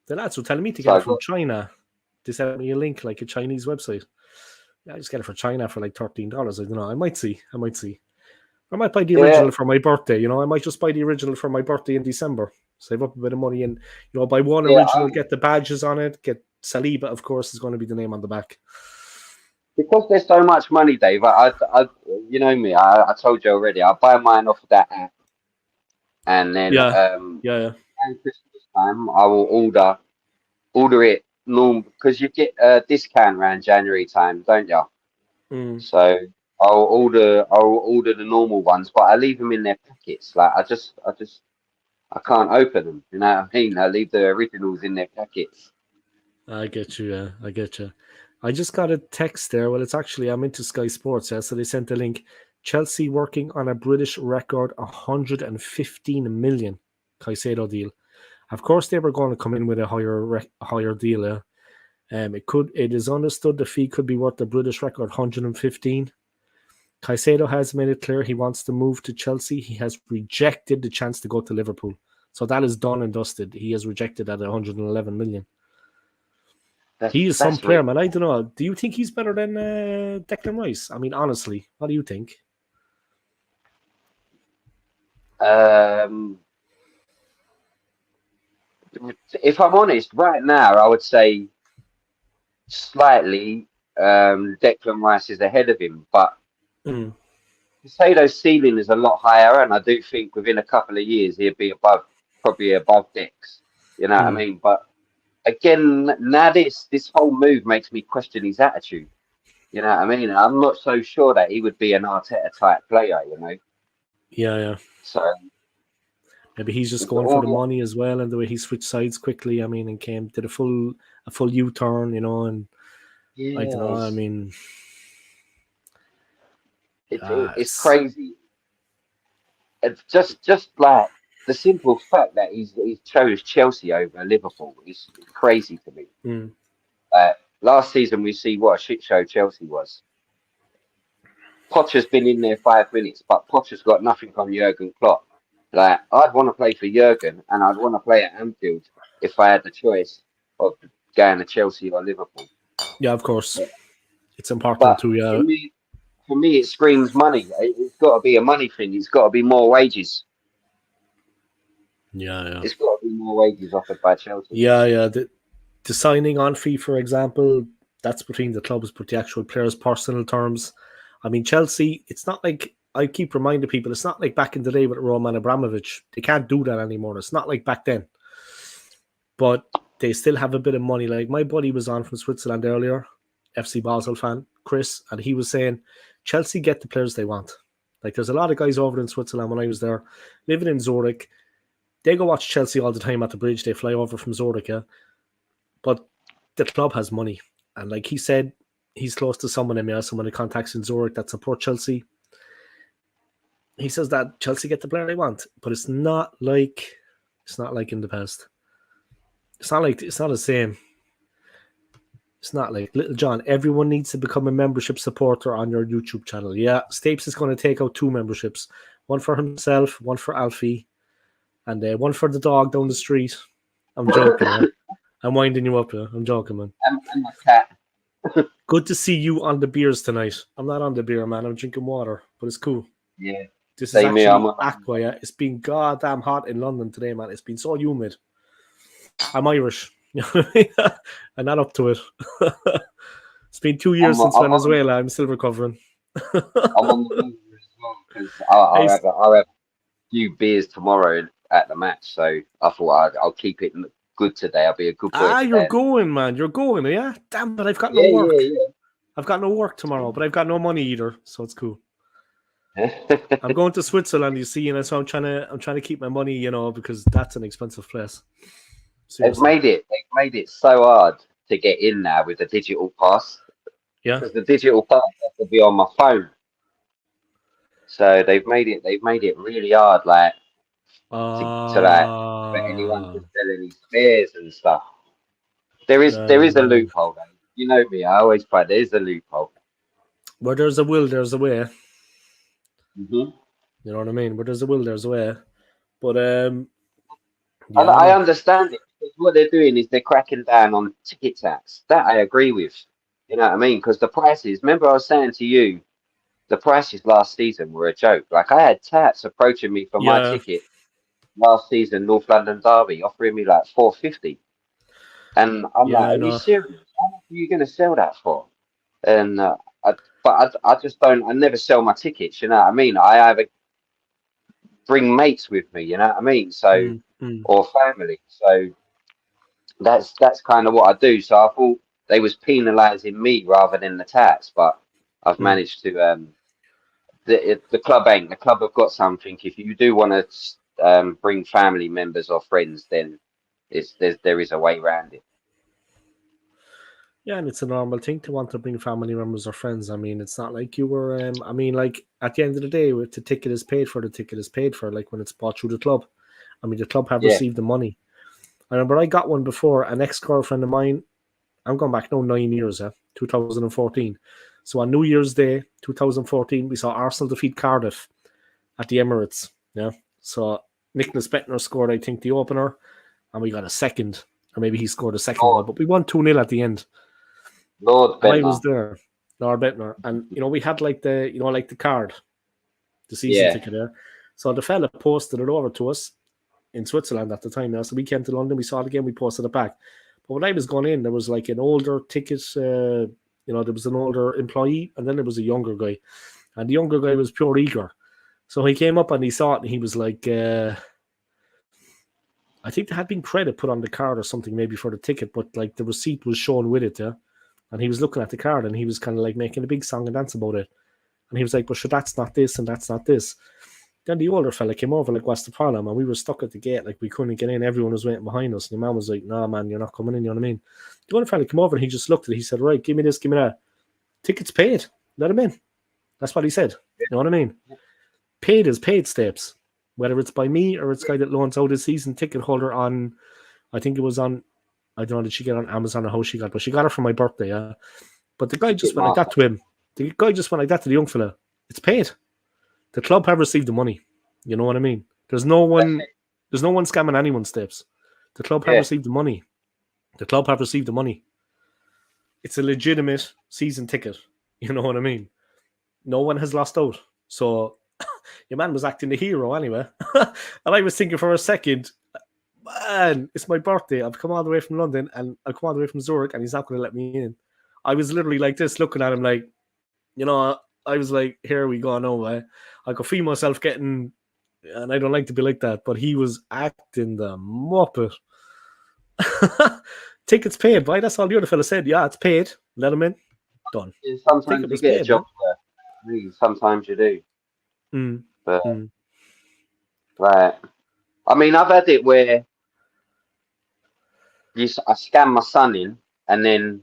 The lads were telling me to get it from China. They sent me a link, like a Chinese website. Yeah, I just get it for China for like $13. I don't know. I might see. I might buy the original for my birthday. I might just buy the original for my birthday in December. Save up a bit of money and buy one original, get the badges on it, get Saliba, of course, is going to be the name on the back. Because there's so much money, Dave. I you know me. I told you already. I buy mine off of that app, and then around Christmas time I will order it normal, because you get a discount around January time, don't you? So I'll order the normal ones, but I leave them in their packets. Like I can't open them. You know what I mean? I leave the originals in their packets. I get you. Yeah, I get you. I just got a text there. Well, it's actually, I'm into Sky Sports. Yeah, so they sent a link. Chelsea working on a British record 115 million Caicedo deal. Of course, they were going to come in with a higher deal. It is understood the fee could be worth the British record 115. Caicedo has made it clear he wants to move to Chelsea. He has rejected the chance to go to Liverpool. So that is done and dusted. He has rejected at 111 million. He is some player, man. I don't know. Do you think he's better than Declan Rice? I mean, honestly, what do you think? If I'm honest, right now I would say slightly Declan Rice is ahead of him, but Casado's ceiling is a lot higher, and I do think within a couple of years he'll be probably above Dex. You know what I mean? But again, now this whole move makes me question his attitude. You know what I mean? I'm not so sure that he would be an Arteta type player, you know. Yeah. So Maybe he's just it's going for the all money as well, and the way he switched sides quickly. I mean, and did a full U-turn, and I don't know. I yes. mean, It's it's crazy. It's just like the simple fact that he's chose Chelsea over Liverpool is crazy to me. mm, Last season we see what a shit show Chelsea was. Potter's been in there 5 minutes, but Potter's got nothing from Jurgen Klopp. Like I'd want to play for Jurgen, and I'd want to play at Anfield if I had the choice of going to Chelsea or Liverpool. yeah, of course, it's important But to for me, it screams money. It's got to be a money thing. It's got to be more wages. yeah. It's got to be more wages offered by Chelsea. Yeah. The signing on fee, for example, that's between the clubs, but the actual players' personal terms. I mean, Chelsea, it's not like I keep reminding people, it's not like back in the day with Roman Abramovich. They can't do that anymore. It's not like back then. But they still have a bit of money. Like my buddy was on from Switzerland earlier, FC Basel fan, Chris, and he was saying Chelsea get the players they want. Like there's a lot of guys over in Switzerland when I was there, living in Zurich. They go watch Chelsea all the time at the bridge. They fly over from Zurich, yeah. But the club has money. And like he said, he's close to someone in contacts in Zurich that support Chelsea. He says that Chelsea get the player they want, but it's not like in the past. It's not the same. It's not like Little John. Everyone needs to become a membership supporter on your YouTube channel. Yeah, Stapes is going to take out 2 memberships. One for himself, one for Alfie, and one for the dog down the street. I'm joking, man. I'm winding you up, yeah. I'm joking, man. And my cat. Good to see you on the beers tonight. I'm not on the beer, man. I'm drinking water, but it's cool. Yeah. This is Same here. actually aqua, yeah. It's been goddamn hot in London today, man. It's been so humid. I'm Irish. I'm not up to it. It's been 2 years since Venezuela. I'm still recovering. I'm on the move as well because I'll have a few beers tomorrow at the match. So I thought I'll keep it good today. I'll be a good boy. You're going, man. You're going, yeah? Damn, but I've got no work. I've got no work tomorrow, but I've got no money either, so it's cool. I'm going to Switzerland, you see, and so I'm trying to keep my money, because that's an expensive place. Seriously. They've made it so hard to get in now with the digital pass. Yeah. Because the digital pass has to be on my phone. So they've made it really hard, like for anyone to sell any spares and stuff. There is a loophole, though. You know me, I always find there's a loophole. Where there's a will, there's a way. Mm-hmm. You know what I mean? Where there's a will, there's a way. But I understand it because what they're doing is they're cracking down on ticket tax. That I agree with. You know what I mean? Because the prices. Remember, I was saying to you, the prices last season were a joke. Like I had tats approaching me for my ticket last season, North London Derby, offering me like $450, and I'm like, "Are you serious? How much are you going to sell that for?" And I just don't. I never sell my tickets. You know what I mean? I either bring mates with me. You know what I mean? So or family. So that's kind of what I do. So I thought they was penalising me rather than the tats, but I've managed to. The club ain't. The club have got something. If you do want to bring family members or friends, then there is a way around it. Yeah, and it's a normal thing to want to bring family members or friends. I mean, it's not like you were. I mean, like at the end of the day, if the ticket is paid for, the ticket is paid for. Like when it's bought through the club. I mean, the club have received the money. I remember I got one before. An ex-girlfriend of mine. I'm going back now 9 years, 2014. So on New Year's Day, 2014, we saw Arsenal defeat Cardiff at the Emirates. Yeah. So Nicholas Bettner scored, I think, the opener, and we got a second, or maybe he scored a second one, but we won 2-0 at the end. Lord Bettner. I was there, Lord Bettner, and we had like the card, the season ticket there. So the fella posted it over to us in Switzerland at the time. So we came to London, we saw it again, we posted it back. But when I was going in, there was like an older ticket. There was an older employee, and then there was a younger guy, and the younger guy was pure eager. So he came up and he saw it, and he was like, I think there had been credit put on the card or something, maybe for the ticket, but like the receipt was shown with it, yeah. And he was looking at the card and he was kind of like making a big song and dance about it. And he was like, but sure, that's not this and that's not this. Then the older fella came over, like, what's the problem? And we were stuck at the gate, like, we couldn't get in. Everyone was waiting behind us. And the man was like, no, man, you're not coming in, you know what I mean? The older fella came over and he just looked at it. He said, right, give me this, give me that. Tickets paid. Let him in. That's what he said. You know what I mean? Paid is paid, Steps. Whether it's by me or it's guy that loans out his season ticket holder on, I think it was on, I don't know, did she get on Amazon or how she got, but she got it for my birthday, yeah. But the guy just went like that to him. The guy just went like that to the young fella. It's paid. The club have received the money. You know what I mean? There's no one scamming anyone's Steps. The club have received the money. The club have received the money. It's a legitimate season ticket. You know what I mean? No one has lost out. So your man was acting the hero anyway. And I was thinking for a second, man, it's my birthday. I've come all the way from London and I've come all the way from Zurich and he's not going to let me in. I was literally like this, looking at him like, you know, I was like, here we go. No way. I could feel myself getting, and I don't like to be like that, but he was acting the muppet. Tickets paid, boy. That's all the other fella said. Yeah, it's paid. Let him in. Done. Sometimes you get a job where sometimes you do. But right. I mean, I've had it where I scan my son in and then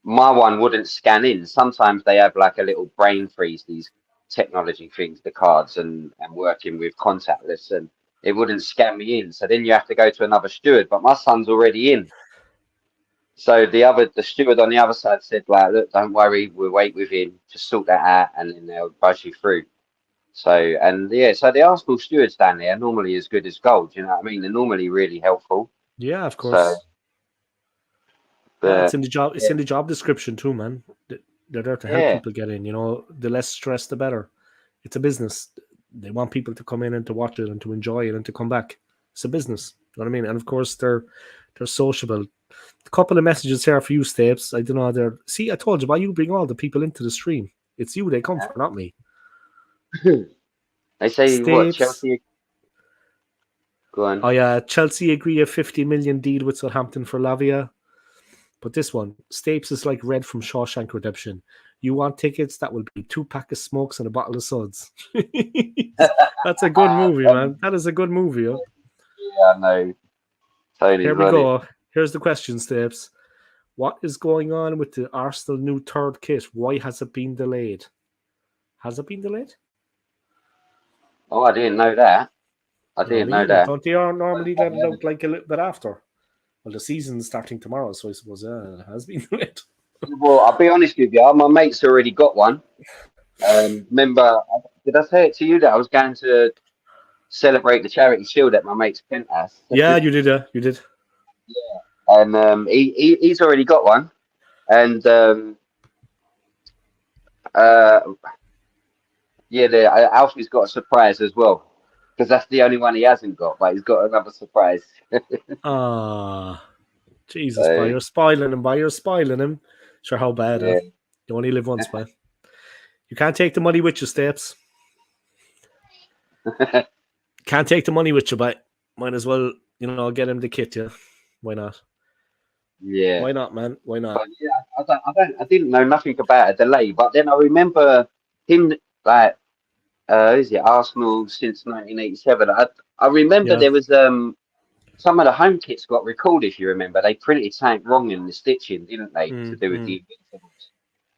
my one wouldn't scan in. Sometimes they have like a little brain freeze, these technology things, the cards and working with contactless, and it wouldn't scan me in. So then you have to go to another steward, but my son's already in. So the steward on the other side said, like, look, don't worry, we'll wait with him, just sort that out and then they'll buzz you through. So, so the Arsenal stewards down there are normally as good as gold, you know what I mean? They're normally really helpful. Yeah, of course. So, it's in the job. It's in the job description too, man. They're there to help people get in. You know, the less stress, the better. It's a business. They want people to come in and to watch it and to enjoy it and to come back. It's a business. You know what I mean? And of course, they're sociable. A couple of messages here for you, Stapes. I don't know. See, I told you, why you bring all the people into the stream. It's you they come for, not me. I say Stapes. What, Chelsea? Go on. Oh yeah, Chelsea agree a 50 million deal with Southampton for Lavia. But this one, Stapes is like Red from Shawshank Redemption. You want tickets? That will be 2 packs of smokes and a bottle of suds. That's a good movie, man. That is a good movie. Huh? Yeah, I know. Totally. Here we go. Here's the question, Stapes. What is going on with the Arsenal new third kit? Why has it been delayed? Has it been delayed? Oh, I didn't know that. I didn't know that. Don't they normally let it out like a little bit after? Well, the season's starting tomorrow, so I suppose it has been delayed. Well, I'll be honest with you. My mate's already got one. Remember, did I say it to you that I was going to celebrate the charity shield at my mate's penthouse? Yeah, you did. You did. Yeah, and he's already got one, and Alfie's got a surprise as well, because that's the only one he hasn't got, but he's got another surprise. Jesus, boy, you're spoiling him. Sure, how bad, huh? You only live once, man. You can't take the money with you, Stapes. Can't take the money with you, but might as well, get him the kit, yeah. Why not? Yeah. Why not, man? Why not? But yeah, I didn't know nothing about a delay, but then I remember him, like, is it Arsenal since 1987? I remember there was some of the home kits got recalled, if you remember. They printed something wrong in the stitching, didn't they, to do with the Invincibles.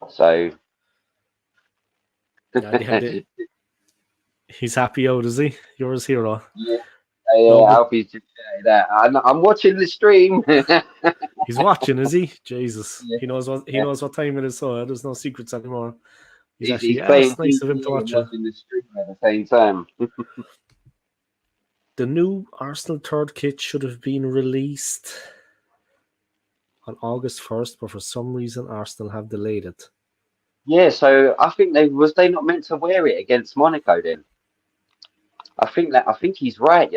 So he's happy out, is he? You're his hero. Yeah, Alfie's just saying that. I'm watching the stream. He's watching, is he? Jesus, he knows what time it is. So there's no secrets anymore. He's playing. It's nice of him to watch it. Watching the stream at the same time. The new Arsenal third kit should have been released on August 1st, but for some reason Arsenal have delayed it. Yeah, so I think they not meant to wear it against Monaco then. I think he's right,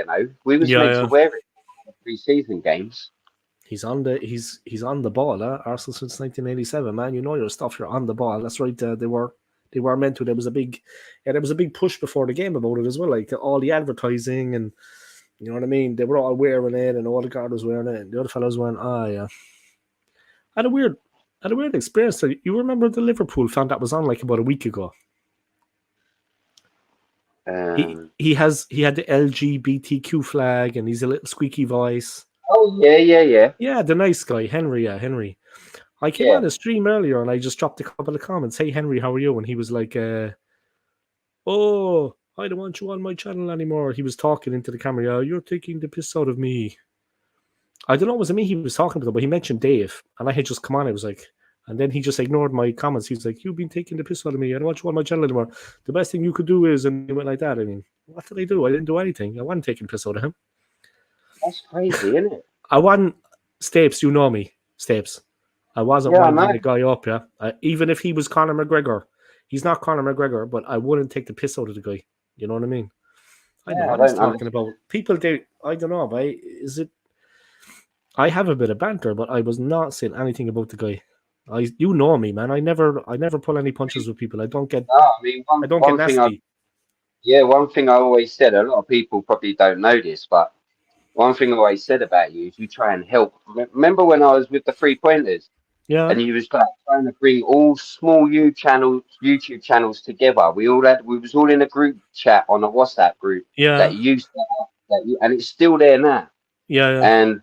We was meant to wear it for pre-season games. He's on the ball, huh? Arsenal since 1987, man. You know your stuff, you're on the ball. That's right, they were meant to. There was a big push before the game about it as well, like all the advertising, and you know what I mean. They were all wearing it, and all the guard was wearing it, and the other fellas went, yeah. I had a weird had a weird experience. You remember the Liverpool fan that was on like about a week ago? He had the LGBTQ flag and he's a little squeaky voice. Oh yeah. Yeah, the nice guy, Henry. Yeah, Henry. I came on a stream earlier and I just dropped a couple of comments. Hey Henry, how are you? And he was like, "Oh, I don't want you on my channel anymore." He was talking into the camera. "Yeah, you're taking the piss out of me." I don't know, was it me he was talking to, but he mentioned Dave, and I had just come on. I was like, and then he just ignored my comments. He's like, "You've been taking the piss out of me. I don't want you on my channel anymore. The best thing you could do is," and he went like that. I mean, what did I do? I didn't do anything. I wasn't taking the piss out of him. That's crazy, isn't it? I wasn't. Stapes, you know me, Stapes. I wasn't winding the guy up, yeah. Even if he was Conor McGregor. He's not Conor McGregor, but I wouldn't take the piss out of the guy. You know what I mean? I know what I was talking about. People, I don't know, but is it... I have a bit of banter, but I was not saying anything about the guy. You know me, man. I never pull any punches with people. I don't get... I don't get nasty. One thing I always said, a lot of people probably don't know this, but one thing I always said about you is you try and help. Remember when I was with the 3 Pointers? Yeah. And you was like trying to bring all small YouTube channels together. We was all in a group chat on a WhatsApp group that you used to have, and it's still there now. Yeah. And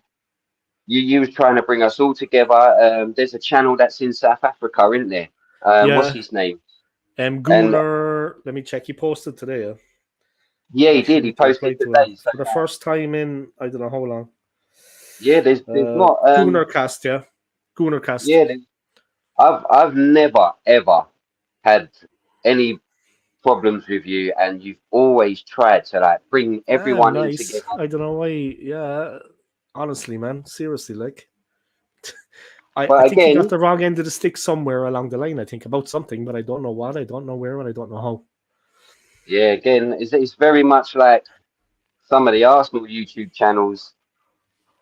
you was trying to bring us all together. There's a channel that's in South Africa, isn't there? What's his name? Gunnar. Let me check. He posted today. Yeah, he did. He posted today. So for the first time in I don't know how long. Yeah, there's not Gunnar Cast, yeah. Gunnar Cast. Yeah, I've never ever had any problems with you, and you've always tried to like bring everyone in together. I don't know why. Yeah, honestly, man, seriously, like, I think you got the wrong end of the stick somewhere along the line. I think about something, but I don't know what, I don't know where, and I don't know how. Yeah, again, it's very much like some of the Arsenal YouTube channels.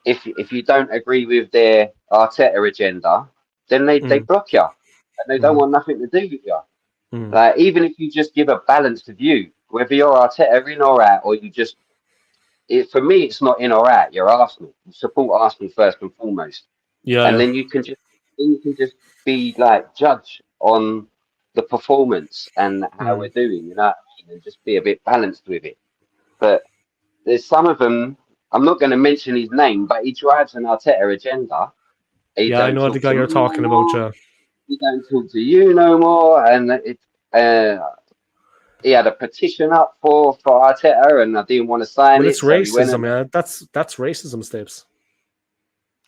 If you don't agree with their Arteta agenda, then they block you, and they don't want nothing to do with you. Like, even if you just give a balanced view, whether you're Arteta in or out, or you just, for me, it's not in or out. You're Arsenal. You support Arsenal first and foremost. Yeah. And then you can just be like judge on the performance and how we're doing, you know, and just be a bit balanced with it. But there's some of them. I'm not going to mention his name, but he drives an Arteta agenda. I know the guy you're talking about. Yeah. He don't talk to you no more, and he had a petition up for Arteta, and I didn't want to sign it. It's racism, yeah. That's racism, Stapes.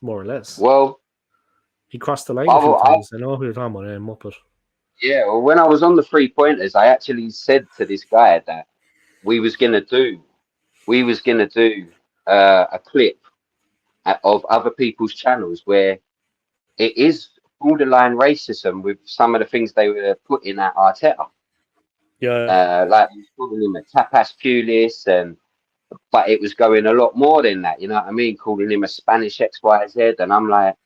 More or less. Well, he crossed the line a few times. I know who you're talking about, Muppet. Yeah, well, when I was on the 3 Pointers, I actually said to this guy that we was gonna do a clip of other people's channels where it is borderline racism with some of the things they were putting at Arteta. Yeah. Like calling him a tapas pulis, but it was going a lot more than that, you know what I mean? Calling him a Spanish XYZ, and I'm like,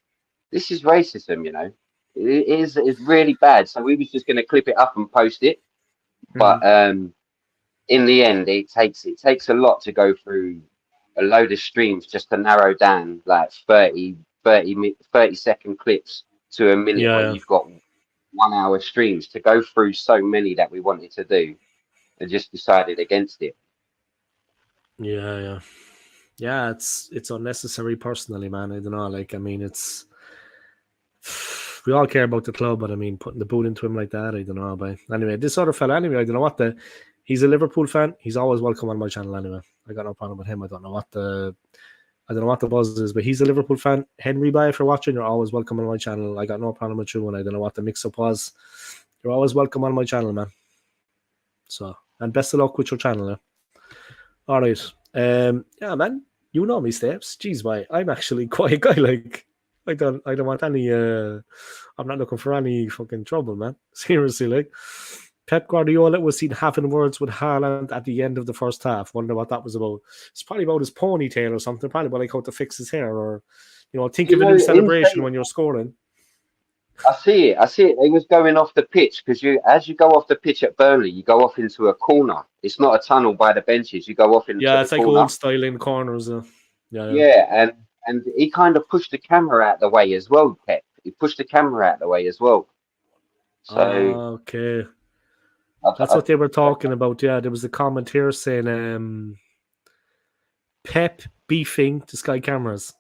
this is racism, you know. It's really bad. So we was just gonna clip it up and post it. But in the end it takes a lot to go through a load of streams just to narrow down like 30 second clips to a minute when you've got 1 hour streams to go through so many that we wanted to do, and just decided against it. Yeah, it's unnecessary personally, man. I don't know, like, I mean, it's, we all care about the club, but I mean, putting the boot into him like that, I don't know. But anyway, this other fella, anyway, I don't know what he's a Liverpool fan. He's always welcome on my channel anyway. I got no problem with him. I don't know what the buzz is, but he's a Liverpool fan. Henry, bye, if you're watching, you're always welcome on my channel. I got no problem with you, and I don't know what the mix-up was. You're always welcome on my channel, man. So, and best of luck with your channel, yeah. All right. Yeah, man. You know me, Steps. Jeez, why? I'm actually quite a guy. Like, I don't want any. I'm not looking for any fucking trouble, man. Seriously, like, Pep Guardiola was seen having words with Haaland at the end of the first half. Wonder what that was about. It's probably about his ponytail or something. Probably about like how to fix his hair, or think of a new celebration when you're scoring. I see it. They was going off the pitch because as you go off the pitch at Burnley, you go off into a corner. It's not a tunnel by the benches. You go off into it's the like corner. old style in corners. Yeah, and he kind of pushed the camera out the way as well, Pep. he pushed the camera out of the way as well. So Okay. That's what they were talking about. Yeah, there was a comment here saying Pep beefing to Sky Cameras.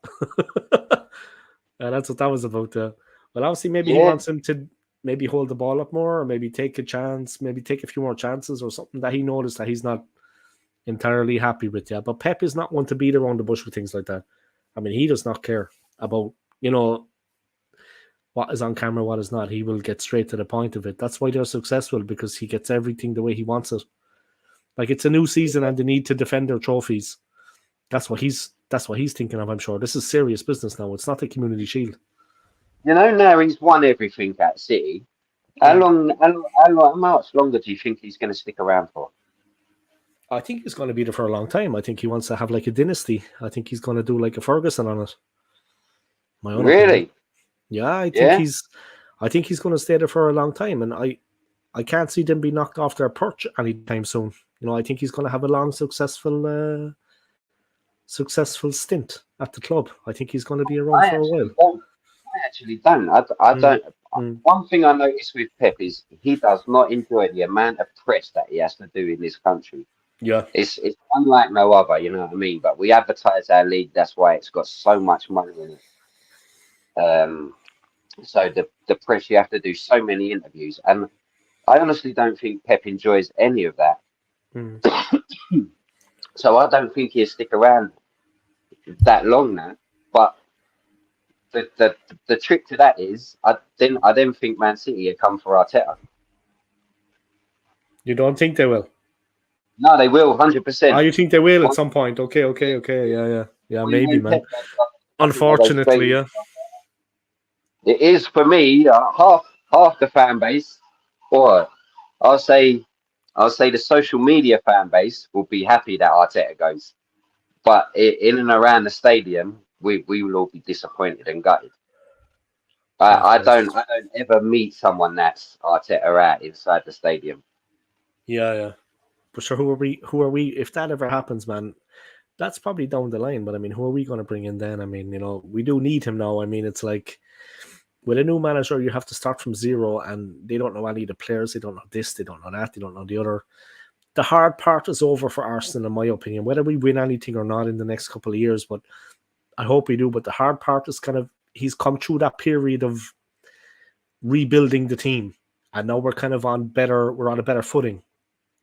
That's what that was about. Well, obviously, maybe he wants him to maybe hold the ball up more, or maybe take a chance, maybe take a few more chances, or something that he noticed that he's not entirely happy with. Yeah, but Pep is not one to beat around the bush with things like that. I mean, he does not care about what is on camera, what is not. He will get straight to the point of it. That's why they're successful, because he gets everything the way he wants it. Like, it's a new season and they need to defend their trophies. That's what he's thinking of, I'm sure. This is serious business now. It's not the Community Shield. Now he's won everything at City. How much longer do you think he's going to stick around for? I think he's going to be there for a long time. I think he wants to have like a dynasty. I think he's going to do like a Ferguson on it. My own opinion. Yeah, I think he's going to stay there for a long time, and I can't see them be knocked off their perch anytime soon. I think he's going to have a long, successful stint at the club. I think he's going to be around for a while. I actually don't. I don't. One thing I noticed with Pep is he does not enjoy the amount of press that he has to do in this country. Yeah, it's unlike no other. You know what I mean? But we advertise our league. That's why it's got so much money in it. So the press, you have to do so many interviews, and I honestly don't think Pep enjoys any of that. So I don't think he'll stick around that long now. But the trick to that is, I then think Man City will come for Arteta. You don't think they will? No, they will, 100%. Oh, you think they will at some point? Okay, yeah, maybe, man. Unfortunately, yeah. It is for me half the fan base, or I'll say the social media fan base will be happy that Arteta goes, but in and around the stadium, we will all be disappointed and gutted. I don't ever meet someone that's Arteta out inside the stadium. Yeah. But sure, who are we? If that ever happens, man, that's probably down the line. But I mean, who are we going to bring in then? I mean, we do need him now. I mean, it's like with a new manager, you have to start from zero, and they don't know any of the players. They don't know this, they don't know that, they don't know the other. The hard part is over for Arsenal, in my opinion. Whether we win anything or not in the next couple of years, but I hope we do. But the hard part is he's come through that period of rebuilding the team, and now we're on a better footing.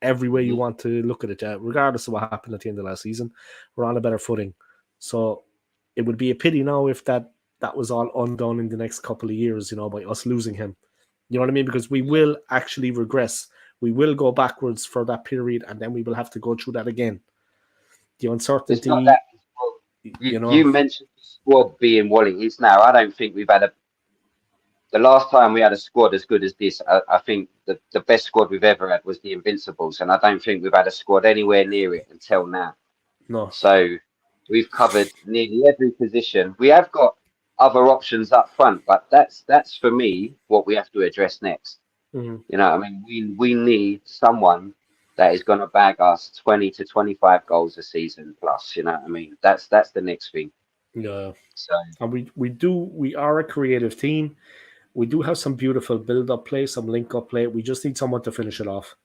Every way you want to look at it, regardless of what happened at the end of last season, we're on a better footing. So it would be a pity now if that was all undone in the next couple of years, by us losing him. You know what I mean? Because we will actually regress. We will go backwards for that period, and then we will have to go through that again. The uncertainty. You mentioned the squad being what it is now. I don't think we've had the last time we had a squad as good as this, I think the best squad we've ever had was the Invincibles, and I don't think we've had a squad anywhere near it until now. No. So we've covered nearly every position. We have got other options up front, but that's for me what we have to address next. Mm-hmm. You know, I mean, we need someone that is going to bag us 20 to 25 goals a season plus. You know what I mean? That's the next thing. Yeah. So and we are a creative team. We do have some beautiful build-up play, some link-up play. We just need someone to finish it off.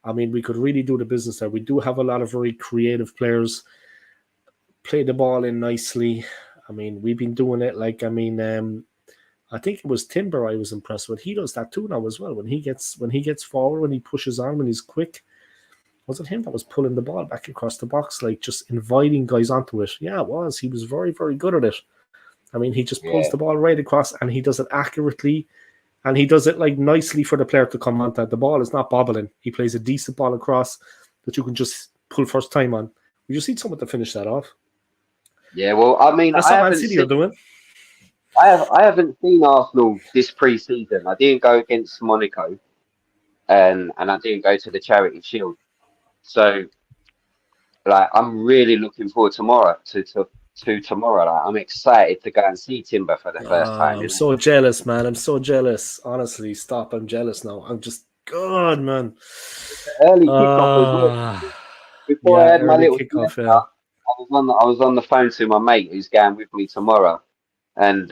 I mean, we could really do the business there. We do have a lot of very creative players, play the ball in nicely. I mean, we've been doing it. I think it was Timber I was impressed with. He does that too now as well. When he gets forward, when he pushes on, when he's quick. Was it him that was pulling the ball back across the box, like just inviting guys onto it? Yeah, it was. He was very, very good at it. I mean, he just pulls the ball right across, and he does it accurately, and he does it nicely for the player to come onto. The ball is not bobbling. He plays a decent ball across that you can just pull first time on. We just need someone to finish that off. Yeah, well, I mean, that's what Man City are doing. I haven't seen Arsenal this pre-season. I didn't go against Monaco, and I didn't go to the Charity Shield. So, I'm really looking forward tomorrow to tomorrow. I'm excited to go and see Timber for the first time. I'm so jealous, man. I'm so jealous. Honestly, stop. I'm jealous now. I'm just God, man. Early kickoff as well. Before I had my little kickoff, I was on the phone to my mate who's going with me tomorrow, and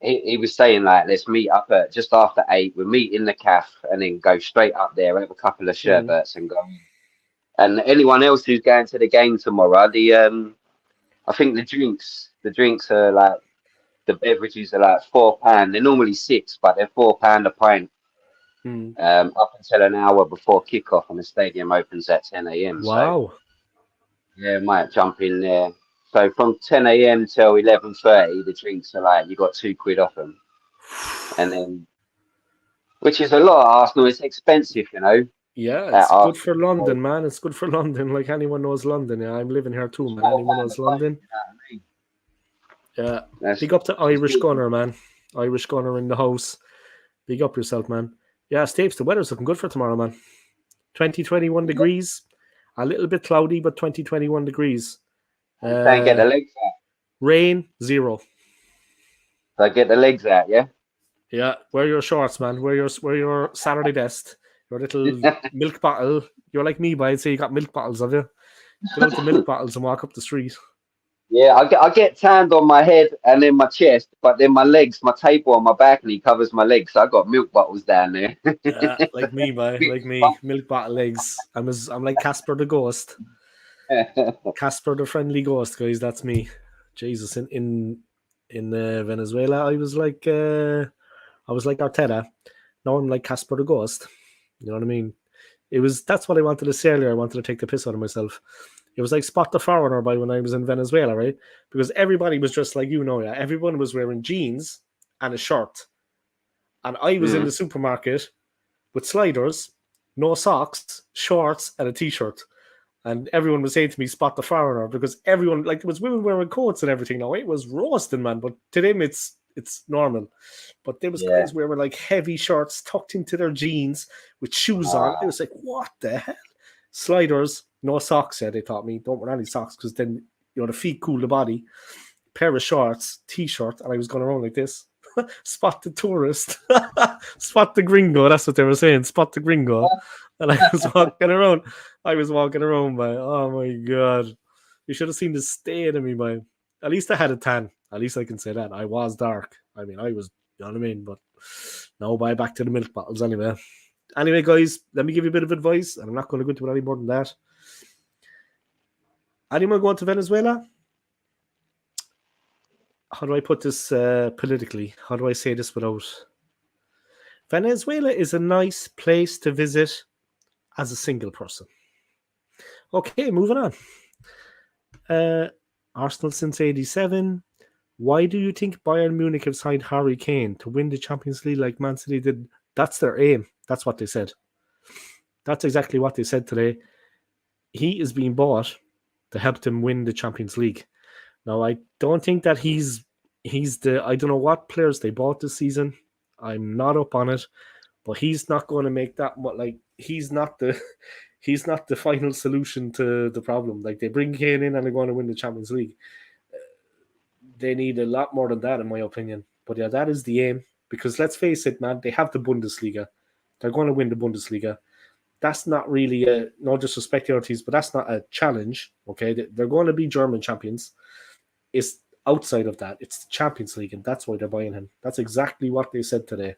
he was saying like, let's meet up at just after 8. We'll meet in the cafe and then go straight up there, have a couple of Mm. sherbets and go. And anyone else who's going to the game tomorrow, I think the drinks are like the beverages are like £4. They're normally 6, but they're £4 a pint. Mm. Up until an hour before kickoff, and the stadium opens at 10 a.m. So Wow. yeah, might jump in there. So from 10 a.m. till 11:30, the drinks are like you got £2 off them, and then which is a lot at Arsenal. It's expensive, you know, Yeah, at it's good Arsenal. for London, man. It's good for London. Like anyone knows London. Yeah, I'm living here too, It's man. Anyone £4 a knows pint. London? You know what I mean? Yeah. That's Big up to it's Irish good. Gunner, man. Irish Gunner in the house. Big up yourself, man. Yeah, Stapes, the weather's looking good for tomorrow, man. 21 degrees. A little bit cloudy, but 21 degrees. Don't get the legs out. Rain, 0. So get the legs out, yeah. Yeah, wear your shorts, man. Wear your Saturday best. Your little milk bottle. You're like me, but I'd say you got milk bottles, have you? Fill out the milk bottles and walk up the street. Yeah, I get tanned on my head and then my chest, but then my legs, my table on my balcony covers my legs. So I got milk bottles down there. Like me, boy. Like me. Milk bottle legs. I'm like Casper the Ghost. Casper the Friendly Ghost, guys. That's me. Jesus, in Venezuela, I was like Arteta. Now I'm like Casper the Ghost. You know what I mean? That's what I wanted to say earlier. I wanted to take the piss out of myself. It was like Spot the Foreigner by when I was in Venezuela, right? Because everybody was just like, yeah, everyone was wearing jeans and a shirt. And I was in the supermarket with sliders, no socks, shorts, and a t-shirt. And everyone was saying to me, Spot the Foreigner, because everyone, like, there was women wearing coats and everything. Now, it was roasting, man, but to them, it's normal. But there was guys wearing, like, heavy shirts tucked into their jeans with shoes on. It was like, what the hell? Sliders, no socks, they taught me. Don't wear any socks, because then, the feet cool the body. Pair of shorts, t-shirt, and I was going around like this. Spot the tourist. Spot the gringo. That's what they were saying. Spot the gringo. And I was walking around. By, oh my God. You should have seen the state of me, by. At least I had a tan. At least I can say that. I was dark. I mean, I was, you know what I mean? But now, back to the milk bottles anyway. Anyway, guys, let me give you a bit of advice, and I'm not going to go into it any more than that. Anyone going to Venezuela? How do I put this politically? How do I say this without... Venezuela is a nice place to visit as a single person. Okay, moving on. Arsenal since 87. Why do you think Bayern Munich have signed Harry Kane to win the Champions League like Man City did? That's their aim. That's what they said. That's exactly what they said today. He is being bought to help them win the Champions League. Now, I don't think that he's I don't know what players they bought this season. I'm not up on it, but he's not going to make that much. Like, he's not the final solution to the problem. Like, they bring Kane in and they're going to win the Champions League. They need a lot more than that, in my opinion. But yeah, that is the aim. Because let's face it, man, they have the Bundesliga. They're going to win the Bundesliga. That's not really no disrespect to our teams, but that's not a challenge. Okay, they're going to be German champions. It's outside of that. It's the Champions League, and that's why they're buying him. That's exactly what they said today.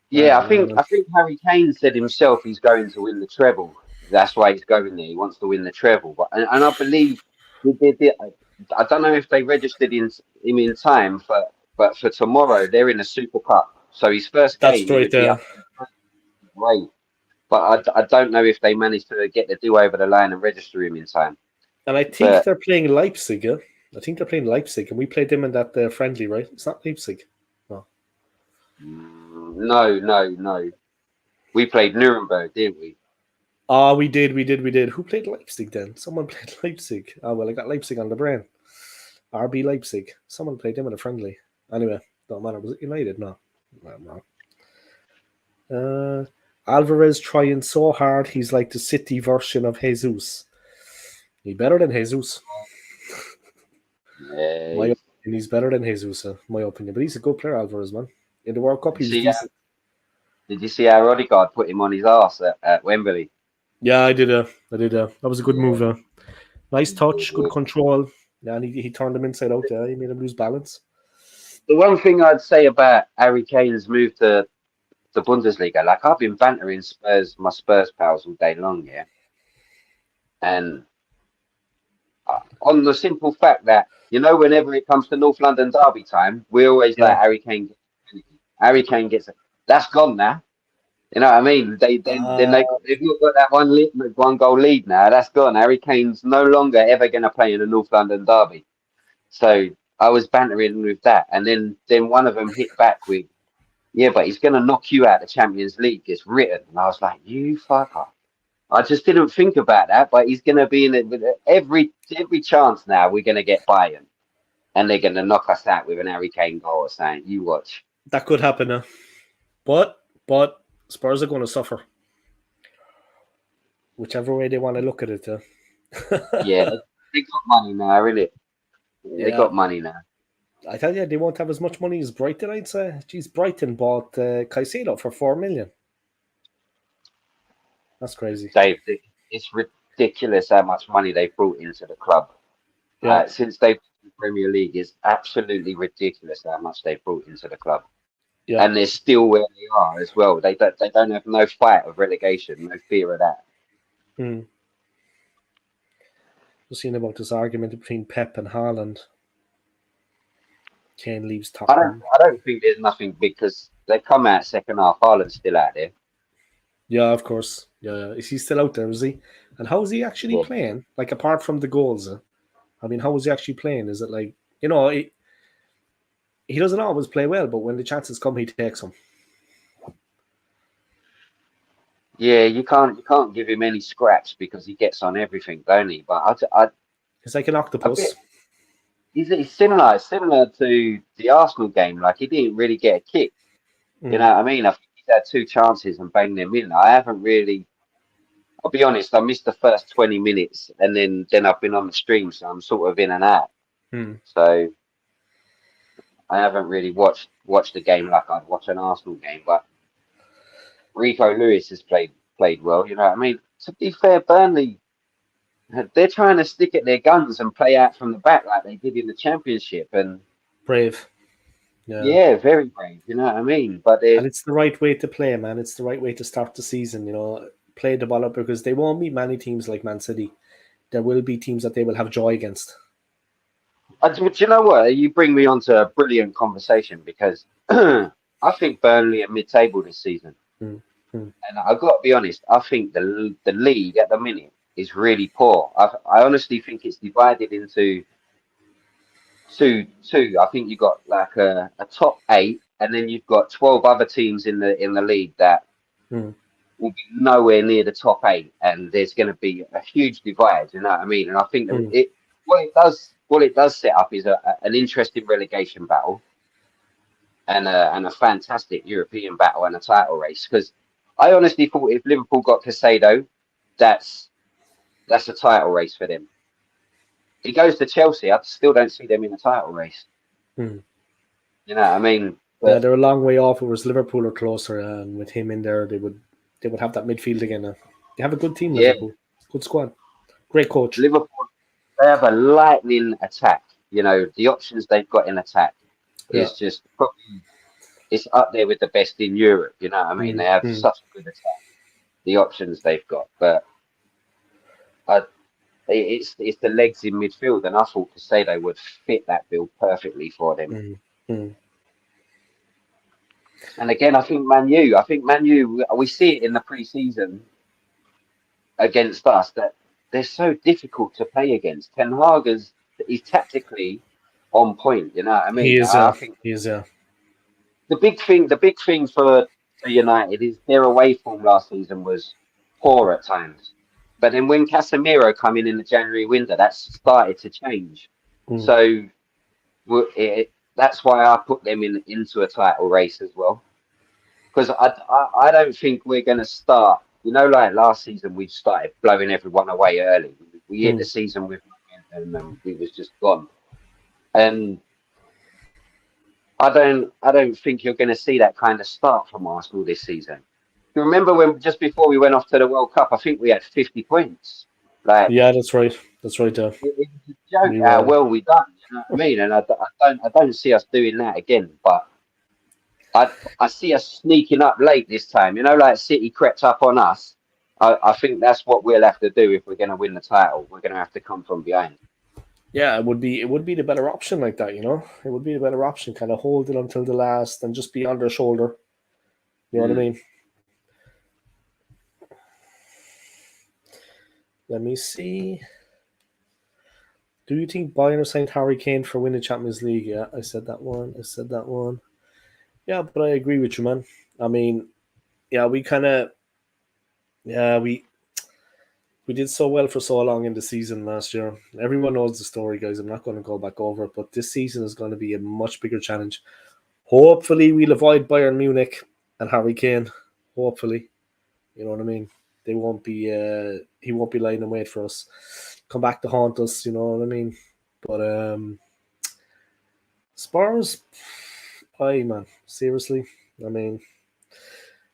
Yeah, I think Harry Kane said himself he's going to win the treble. That's why he's going there. He wants to win the treble. But and I believe I don't know if they registered him in time, but for tomorrow they're in the Super Cup. So his first game That's right there. Right. But I don't know if they managed to get the deal over the line and register him in time. And I think they're playing Leipzig. Yeah? I think they're playing Leipzig, and we played them in that friendly, right? It's not Leipzig. No. No. We played Nuremberg, didn't we? Oh, we did. Who played Leipzig then? Someone played Leipzig. Oh, well, I got Leipzig on the brain. RB Leipzig. Someone played them in a friendly. Anyway, don't matter. Was it United? No. I'm wrong. Alvarez trying so hard. He's like the City version of Jesus. He's better than Jesus. Yeah. My opinion, he's better than Jesus, my opinion. But he's a good player, Alvarez, man. In the World Cup, he was decent. Did you see how Odegaard put him on his arse at Wembley? Yeah, I did. That was a good move. Nice touch, good control. Yeah, and he turned him inside out there. He made him lose balance. The one thing I'd say about Harry Kane's move to the Bundesliga, like I've been bantering my Spurs pals all day long, yeah, and on the simple fact that whenever it comes to North London derby time, we always like Yeah. Harry Kane. Harry Kane gets it. That's gone now. You know what I mean? They've not got that one goal lead now. That's gone. Harry Kane's no longer ever going to play in a North London derby. So I was bantering with that, and then one of them hit back with, "Yeah, but he's going to knock you out of the Champions League. It's written." And I was like, "You fucker." I just didn't think about that, but he's going to be in it with every chance now. We're going to get Bayern, and they're going to knock us out with an Harry Kane goal or something. You watch. That could happen now. But Spurs are going to suffer. Whichever way they want to look at it. Yeah, they got money now, really. They Yeah. got money now. I tell you, they won't have as much money as Brighton, I'd say. Jeez, Brighton bought Caicedo for $4 million. That's crazy. Dave, it's ridiculous how much money they brought into the club. Yeah. Since they've been in the Premier League, it's absolutely ridiculous how much they brought into the club. Yeah. And they're still where they are as well. They don't have no fight of relegation, no fear of that. Just seeing about this argument between Pep and Haaland. Kane leaves I Tottenham. don't think there's nothing because they come out second half. Haaland's still out there. Yeah, of course. Yeah. Is he still out there, is he? And how is he actually playing? Like, apart from the goals? I mean, how is he actually playing? Is it like, he doesn't always play well, but when the chances come, he takes them. Yeah, you can't give him any scraps because he gets on everything, don't he? But He's like an octopus. He's similar to the Arsenal game. Like he didn't really get a kick. You know what I mean? I think he's had 2 chances and banged them in. I haven't really. I'll be honest. I missed the first 20 minutes, and then I've been on the stream, so I'm sort of in and out. So I haven't really watched the game like I'd watch an Arsenal game. But Rico Lewis has played well. You know what I mean? To be fair, Burnley, they're trying to stick at their guns and play out from the back like they did in the Championship. And brave. Yeah, very brave. You know what I mean? But and it's the right way to play, man. It's the right way to start the season. Play the ball up because they won't meet many teams like Man City. There will be teams that they will have joy against. Do you know what? You bring me onto a brilliant conversation because I think Burnley are mid-table this season. And I've got to be honest, I think the league at the minute is really poor. I honestly think it's divided into two. I think you've got like a top 8, and then you've got 12 other teams in the league that will be nowhere near the top 8, and there's going to be a huge divide. You know what I mean? And I think that what it does set up is an interesting relegation battle and a fantastic European battle and a title race. Because I honestly thought if Liverpool got Caicedo, that's a title race for them. He goes to Chelsea, I still don't see them in a title race. You know what I mean? Yeah, they're a long way off. It was Liverpool are closer, and with him in there, they would have that midfield again. They have a good team, Liverpool. Good squad. Great coach. Liverpool, they have a lightning attack. The options they've got in attack is just probably it's up there with the best in Europe. You know what I mean? They have such a good attack. The options they've got, but it's the legs in midfield, and I thought Caicedo would fit that bill perfectly for them. And again, I think Man U, we see it in the pre-season against us that they're so difficult to play against. Ten Hag he's tactically on point. You know what I mean? He is. The big thing for United is their away form last season was poor at times. But then when Casemiro come in the January window, that's started to change. So that's why I put them into a title race as well. Because I don't think we're going to start. Like last season, we started blowing everyone away early. We hit the season with and we was just gone. And I don't think you're going to see that kind of start from Arsenal this season. You remember when just before we went off to the World Cup, I think we had 50 points. Yeah, that's right. That's right. It was a joke how well we done. You know what I mean? And I don't see us doing that again. But I see us sneaking up late this time. You know, like City crept up on us. I think that's what we'll have to do if we're going to win the title. We're going to have to come from behind. Yeah, it would be the better option like that, you know. It would be the better option, kind of hold it until the last and just be on their shoulder. You know what I mean? Let me see. Do you think Bayern have signed Harry Kane for winning Champions League? Yeah, I said that one. Yeah, but I agree with you, man. I mean, yeah, we did so well for so long in the season last year. Everyone knows the story, guys. I'm not going to go back over it, but this season is going to be a much bigger challenge. Hopefully, we'll avoid Bayern Munich and Harry Kane. Hopefully, you know what I mean. They won't be. He won't be lying in wait for us. Come back to haunt us. You know what I mean. But Spurs, man, seriously. I mean,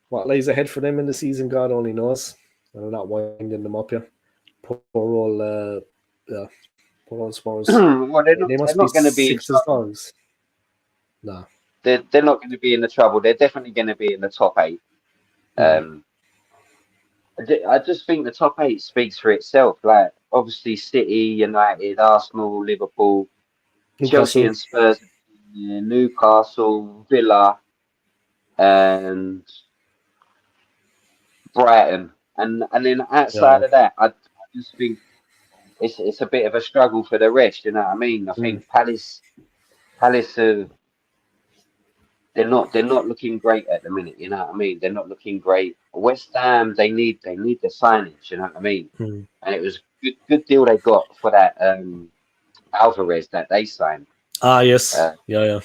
what lays ahead for them in the season, God only knows. And I'm not winding them up here. Poor old Spurs. Well, They they're must be not going to be in six as trouble. dogs. No. They're not going to be in the trouble. They're definitely going to be in the top 8. I just think the top 8 speaks for itself. Like, obviously, City, United, Arsenal, Liverpool, Chelsea and Spurs, Newcastle, Villa, and Brighton. And then outside of that, I just think it's a bit of a struggle for the rest. You know what I mean? I think Palace are. They're not looking great at the minute, you know what I mean? They're not looking great. West Ham, they need the signage, you know what I mean? And it was good deal they got for that Alvarez that they signed. Ah, yes. Yeah.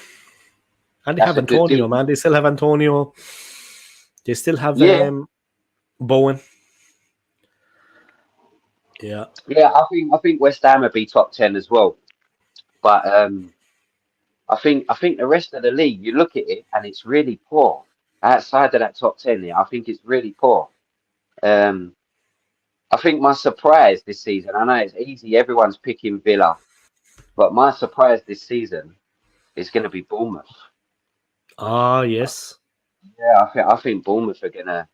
And they have Antonio, man. They still have Antonio. They still have Bowen. Yeah. Yeah, I think West Ham would be top 10 as well. But I think the rest of the league, you look at it and it's really poor. Outside of that top 10, yeah, I think it's really poor. I think my surprise this season, I know it's easy, everyone's picking Villa, but my surprise this season is going to be Bournemouth. Ah, yes. Yeah, I think Bournemouth are gonna.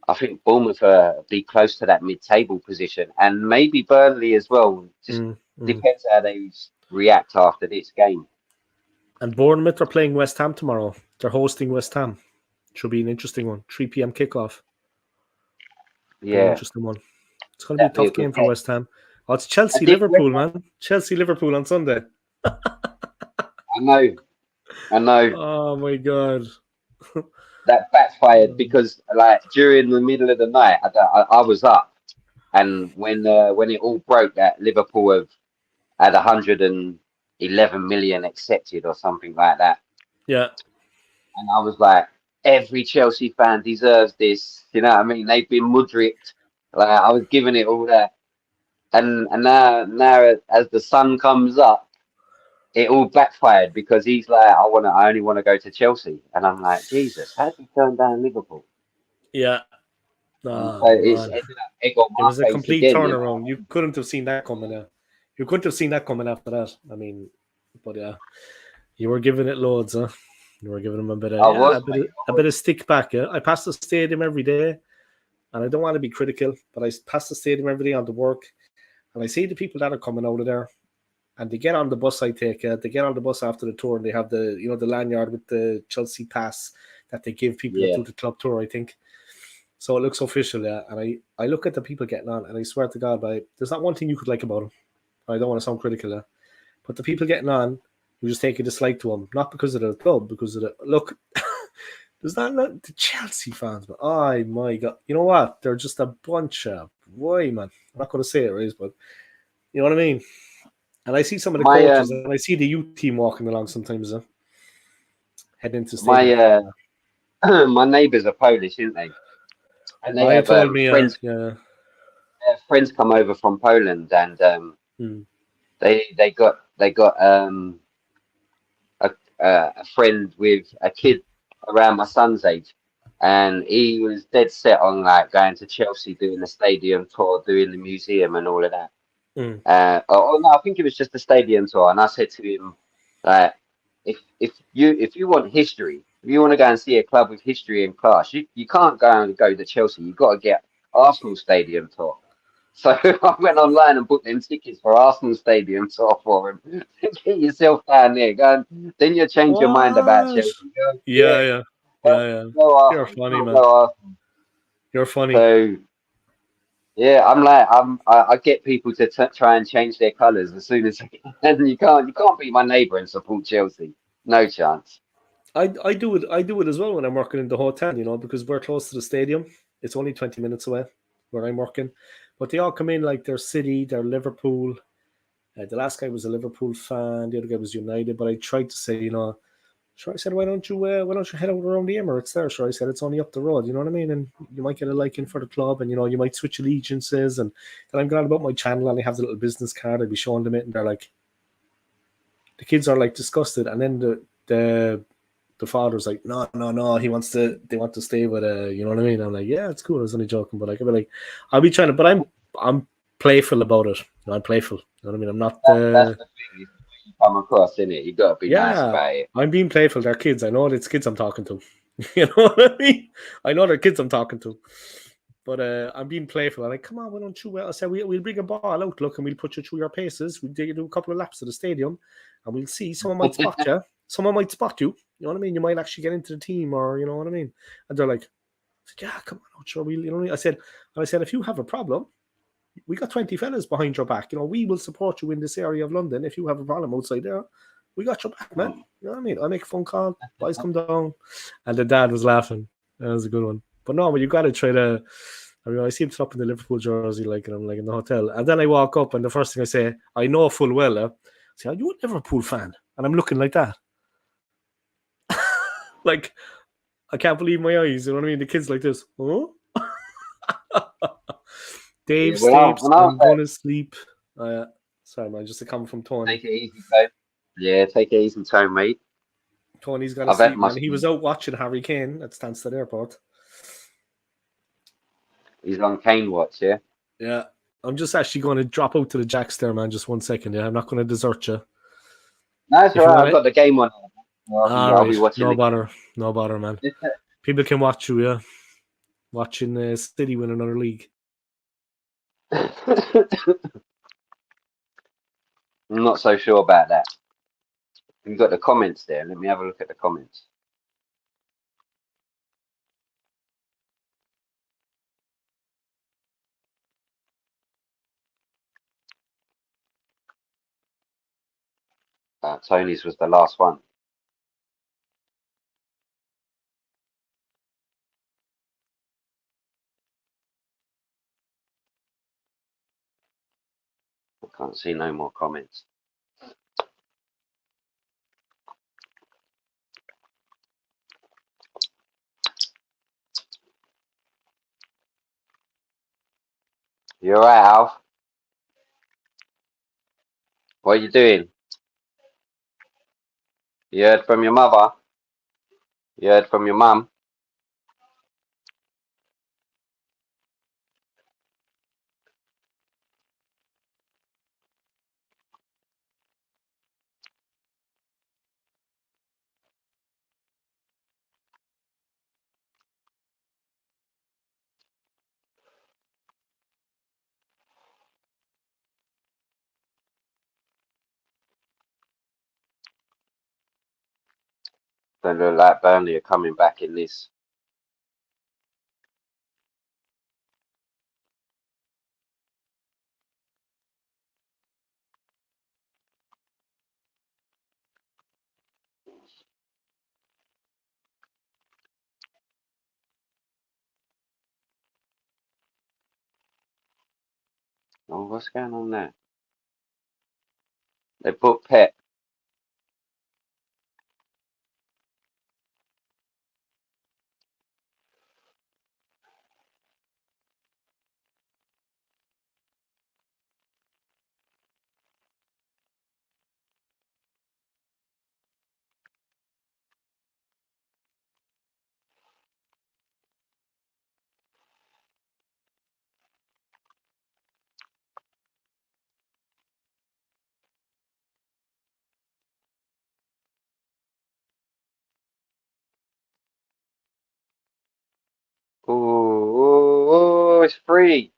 I think Bournemouth be close to that mid-table position, and maybe Burnley as well. Just depends how they react after this game. And Bournemouth are playing West Ham tomorrow. They're hosting West Ham. Should be an interesting one. 3 p.m. kickoff. Yeah, interesting one. It's going to be a tough game for West Ham. Oh, it's Chelsea Liverpool, man. Chelsea Liverpool on Sunday. I know. Oh my god. That backfired because, like, during the middle of the night, I was up, and when it all broke that Liverpool had 111 million accepted or something like that. Yeah. And I was like, every Chelsea fan deserves this. You know what I mean? They've been mudricked. Like, I was giving it all that, and now as the sun comes up, it all backfired because he's like, I only want to go to Chelsea, and I'm like, Jesus, how did you turn down Liverpool? Yeah. So it was a complete turnaround. You couldn't have seen that coming out. You couldn't have seen that coming after that. I mean, but yeah, you were giving it loads, huh? You were giving them a bit of stick back. Yeah? I pass the stadium every day, and I don't want to be critical, but I pass the stadium every day on to work, and I see the people that are coming out of there. And they get on the bus I take. They get on the bus after the tour, and they have the the lanyard with the Chelsea pass that they give people that do the club tour, I think. So it looks official, yeah. And I look at the people getting on, and I swear to God, there's not one thing you could like about them. I don't want to sound critical, but the people getting on, you just take a dislike to them, not because of the club, because of the look. There's not the Chelsea fans, but oh my God, you know what? They're just a bunch of man. I'm not going to say it, right? But you know what I mean. And I see some of the coaches, and I see the youth team walking along sometimes, heading into stadium. My neighbours are Polish, aren't they? And they have friends. Friends come over from Poland, and they got a friend with a kid around my son's age, and he was dead set on like going to Chelsea, doing the stadium tour, doing the museum, and all of that. Mm. No, I think it was just the stadium tour, and I said to him, like, if you want history, if you want to go and see a club with history and class, you can't go to Chelsea. You've got to get Arsenal stadium tour. So I went online and booked them tickets for Arsenal stadium tour for him. Get yourself down there, go and, then you change your mind about What? Chelsea. Go, Yeah, yeah, yeah, go, yeah, yeah. go You're Arsenal, funny, go, man. go Arsenal. You're funny. So. Yeah, I get people to try and change their colours as soon as and you can't be my neighbour and support Chelsea. No chance. I do it as well when I'm working in the hotel, because we're close to the stadium. It's only 20 minutes away where I'm working. But they all come in like they're City, they're Liverpool. The last guy was a Liverpool fan, the other guy was United. But I tried to say, sure, I said, why don't you head out around the Emirates there? Sure, I said, it's only up the road, you know what I mean? And you might get a liking for the club, and you might switch allegiances. And then I'm glad about my channel, and I have the little business card. I'd be showing them it, and they're like, the kids are like disgusted, and then the father's like, no, no, no, they want to stay with you know what I mean? I'm like, yeah, it's cool. I was only joking, but like, I'll be trying to, but I'm playful about it. I'm playful. You know what I mean? I'm not. That's the thing. Is when you come across, in it, you got to be nice Yeah, about it. I'm being playful. They're kids. I know it's kids I'm talking to. You know what I mean? I know they're kids I'm talking to. But I'm being playful. I'm like, come on, why don't you? I said, we'll bring a ball out, look, and we'll put you through your paces. We'll do a couple of laps of the stadium, and we'll see. Someone might spot you. Someone might spot you. You know what I mean? You might actually get into the team, or you know what I mean? And they're like, yeah, come on, out, sure. You know what I mean? I said, if you have a problem, we got 20 fellas behind your back. We will support you in this area of London. If you have a problem outside there, we got your back, man. You know what I mean? I make a phone call, boys come down. And the dad was laughing. That was a good one. But no, but you got to try to. I mean, I see him up in the Liverpool jersey, like, and I'm like in the hotel. And then I walk up, and the first thing I say, I know full well, I say, are you a Liverpool fan? And I'm looking like that. Like, I can't believe my eyes. You know what I mean? The kid's like this. Huh? Dave Yeah, when Stapes, I was I'm there, going to sleep. Sorry, man, just a comment from Tony. take it easy, Tone. Yeah, take it easy, Tone, mate. Tony's gonna I bet sleep, man. must He was be out watching Harry Kane at Stansted Airport. he's on Kane watch, yeah. Yeah. I'm just actually going to drop out to the Jacks there, man. Just 1 second. Yeah, I'm not going to desert you. No, it's If you alright. want I've it, got the game on. all I'll right. be watching No the bother. No bother, man. game. People can watch you, yeah. Watching City win another league. I'm not so sure about that. You've got the comments there. Let me have a look at the comments. Tony's was the last one. I can't see no more comments. You alright, Alf? What are you doing? You heard from your mother? You heard from your mum? Don't look like Burnley are coming back in this. Oh, what's going on there? They put Pep. Oh, it's free.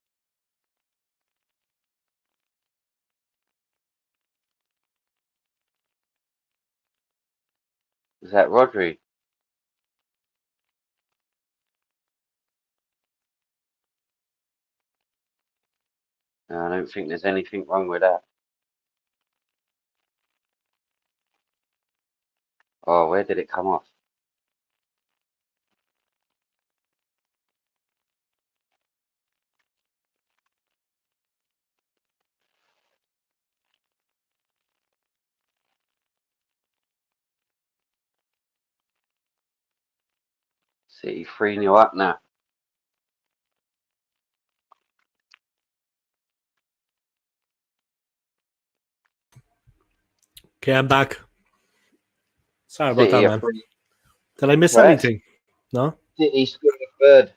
Is that Rodri? No, I don't think there's anything wrong with that. Oh, where did it come off? City 3-0 up now. Okay, I'm back. Sorry about City that, are man. 3. Did I miss Right. anything? No? City still in third.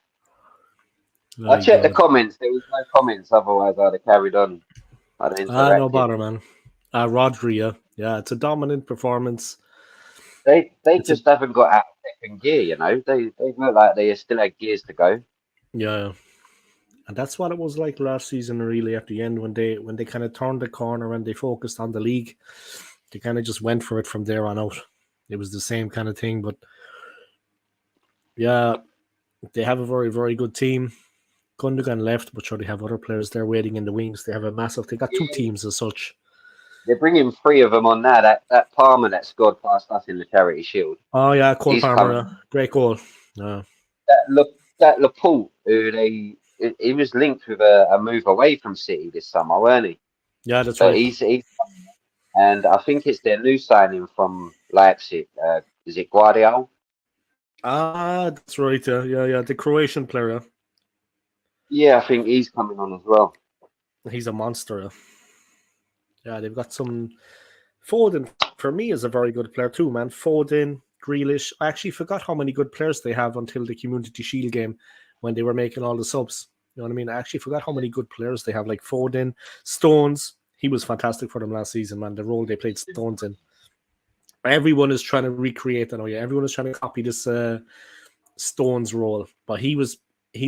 I Very checked the good. comments. There was no comments. Otherwise, I'd have carried on. I'd have No interacted. bother, man. Rodri, yeah, it's a dominant performance. They It's a just haven't got out of second gear. You know, they look like they still had gears to go. yeah, and that's what it was like last season. Really, at the end, when they kind of turned the corner and they focused on the league, they kind of just went for it from there on out. It was the same kind of thing, but yeah, they have a very very good team. Gundogan left, but sure they have other players there waiting in the wings. They have a massive. They got two Yeah. teams as such. They're bringing 3 of them on now. That Palmer that scored past us in the Charity Shield. Oh yeah, Cole He's Palmer, coming. great goal. Yeah, That Laporte, who he was linked with a move away from City this summer, weren't he? yeah, that's But right. he's and I think it's their new signing from Leipzig. Is it Guardiola? That's right. Yeah, the Croatian player. Yeah, I think he's coming on as well. He's a monster. Yeah, they've got some. Foden for me is a very good player too, man. Foden, Grealish. I actually forgot how many good players they have until the Community Shield game when they were making all the subs. You know what I mean? I actually forgot how many good players they have, like Foden, Stones. He was fantastic for them last season, man. The role they played Stones in. Everyone is trying to recreate that. Oh yeah, everyone is trying to copy this Stones role, but he's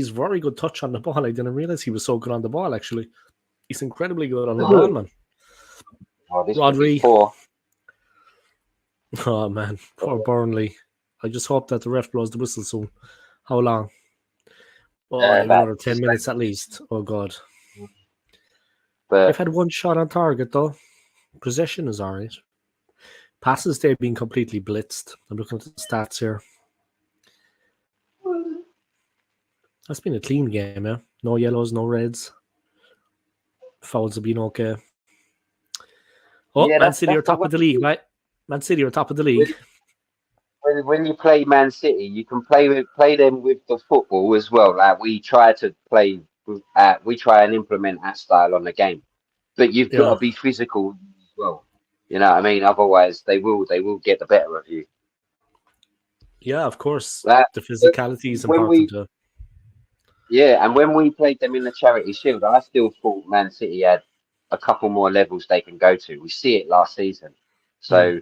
very good touch on the ball. I didn't realize he was so good on the ball. Actually, he's incredibly good on the ball, man. Oh, this could be Rodri. 4. Oh man, poor Burnley. I just hope that the ref blows the whistle soon. How long? Oh, maybe About another 10 just minutes over at least. Oh god. They've But had one shot on target though. Possession is alright. Passes they've been completely blitzed. I'm looking at the stats here. That's been a clean game, yeah. No yellows, no reds. Fouls have been okay. Oh, yeah, Man City are that's the top way. of the league, right? Man City are top of the league. When you play Man City, you can play them with the football as well. Like we try to play, we try and implement our style on the game, but you've got Yeah. to be physical as well. You know what I mean? Otherwise, they will get the better of you. Yeah, of course. Like, The physicality is when important. and when we played them in the Charity Shield, I still thought Man City had a couple more levels they can go to. We see it last season, Mm. so.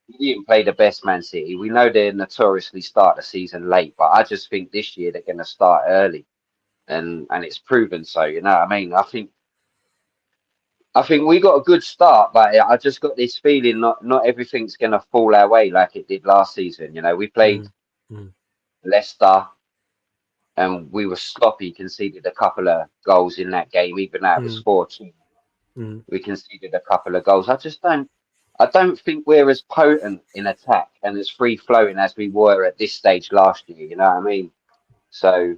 We didn't play the best Man City. We know they notoriously start the season late, but I just think this year they're going to start early, and it's proven so. You know what I mean? I think we got a good start, but I just got this feeling not everything's going to fall our way like it did last season. You know, we played Mm. Mm. Leicester and we were sloppy, conceded a couple of goals in that game, even though it was Mm. 4-2. Mm. We conceded a couple of goals. I don't think we're as potent in attack and as free flowing as we were at this stage last year. You know what I mean? So,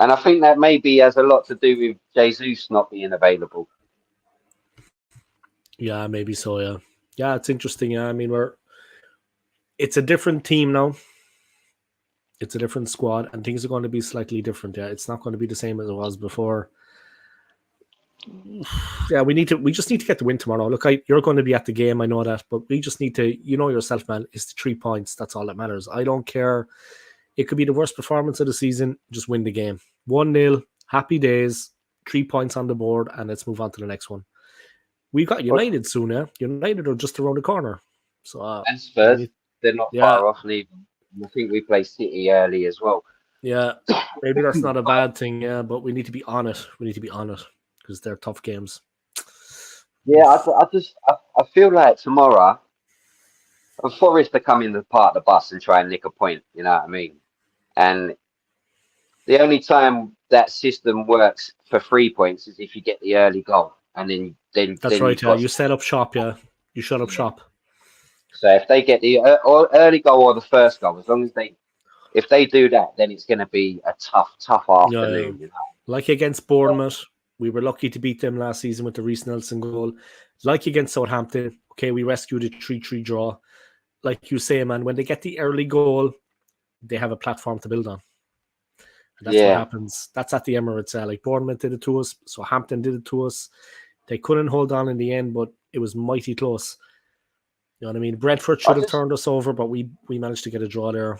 and I think that maybe has a lot to do with Jesus not being available. Yeah, maybe so, yeah. Yeah, it's interesting. Yeah, I mean, it's a different team now. It's a different squad, and things are going to be slightly different. Yeah, it's not going to be the same as it was before. Yeah, we just need to get the win tomorrow. Look, you're going to be at the game, I know that, but we just need to, you know yourself, man. It's the 3 points. That's all that matters. I don't care. It could be the worst performance of the season. Just win the game. 1-0. Happy days. 3 points on the board, and let's move on to the next one. We've got United soon, yeah. United are just around the corner. So And Spurs, we need, they're not yeah, far off neither. I think we play City early as well. Yeah, maybe that's not a bad thing. Yeah, but we need to be on it. We need to be on it because they're tough games. Yeah, I feel like tomorrow, Forest are coming to part of the bus and try and nick a point. You know what I mean? And the only time that system works for 3 points is if you get the early goal, and That's then right. you've Yeah, got. you set up shop. Yeah, you shut up shop. So if they get the early goal or the first goal, as long as if they do that, then it's going to be a tough Yeah, afternoon. You know? like against Bournemouth, we were lucky to beat them last season with the Reece Nelson goal. Like against Southampton, okay, we rescued a 3-3 draw. Like you say, man, when they get the early goal, they have a platform to build on. And that's what Yeah, happens. That's at the Emirates. Like Bournemouth did it to us, Southampton did it to us. They couldn't hold on in the end, but it was mighty close. You know what I mean? Brentford I should have just turned us over, but we managed to get a draw there.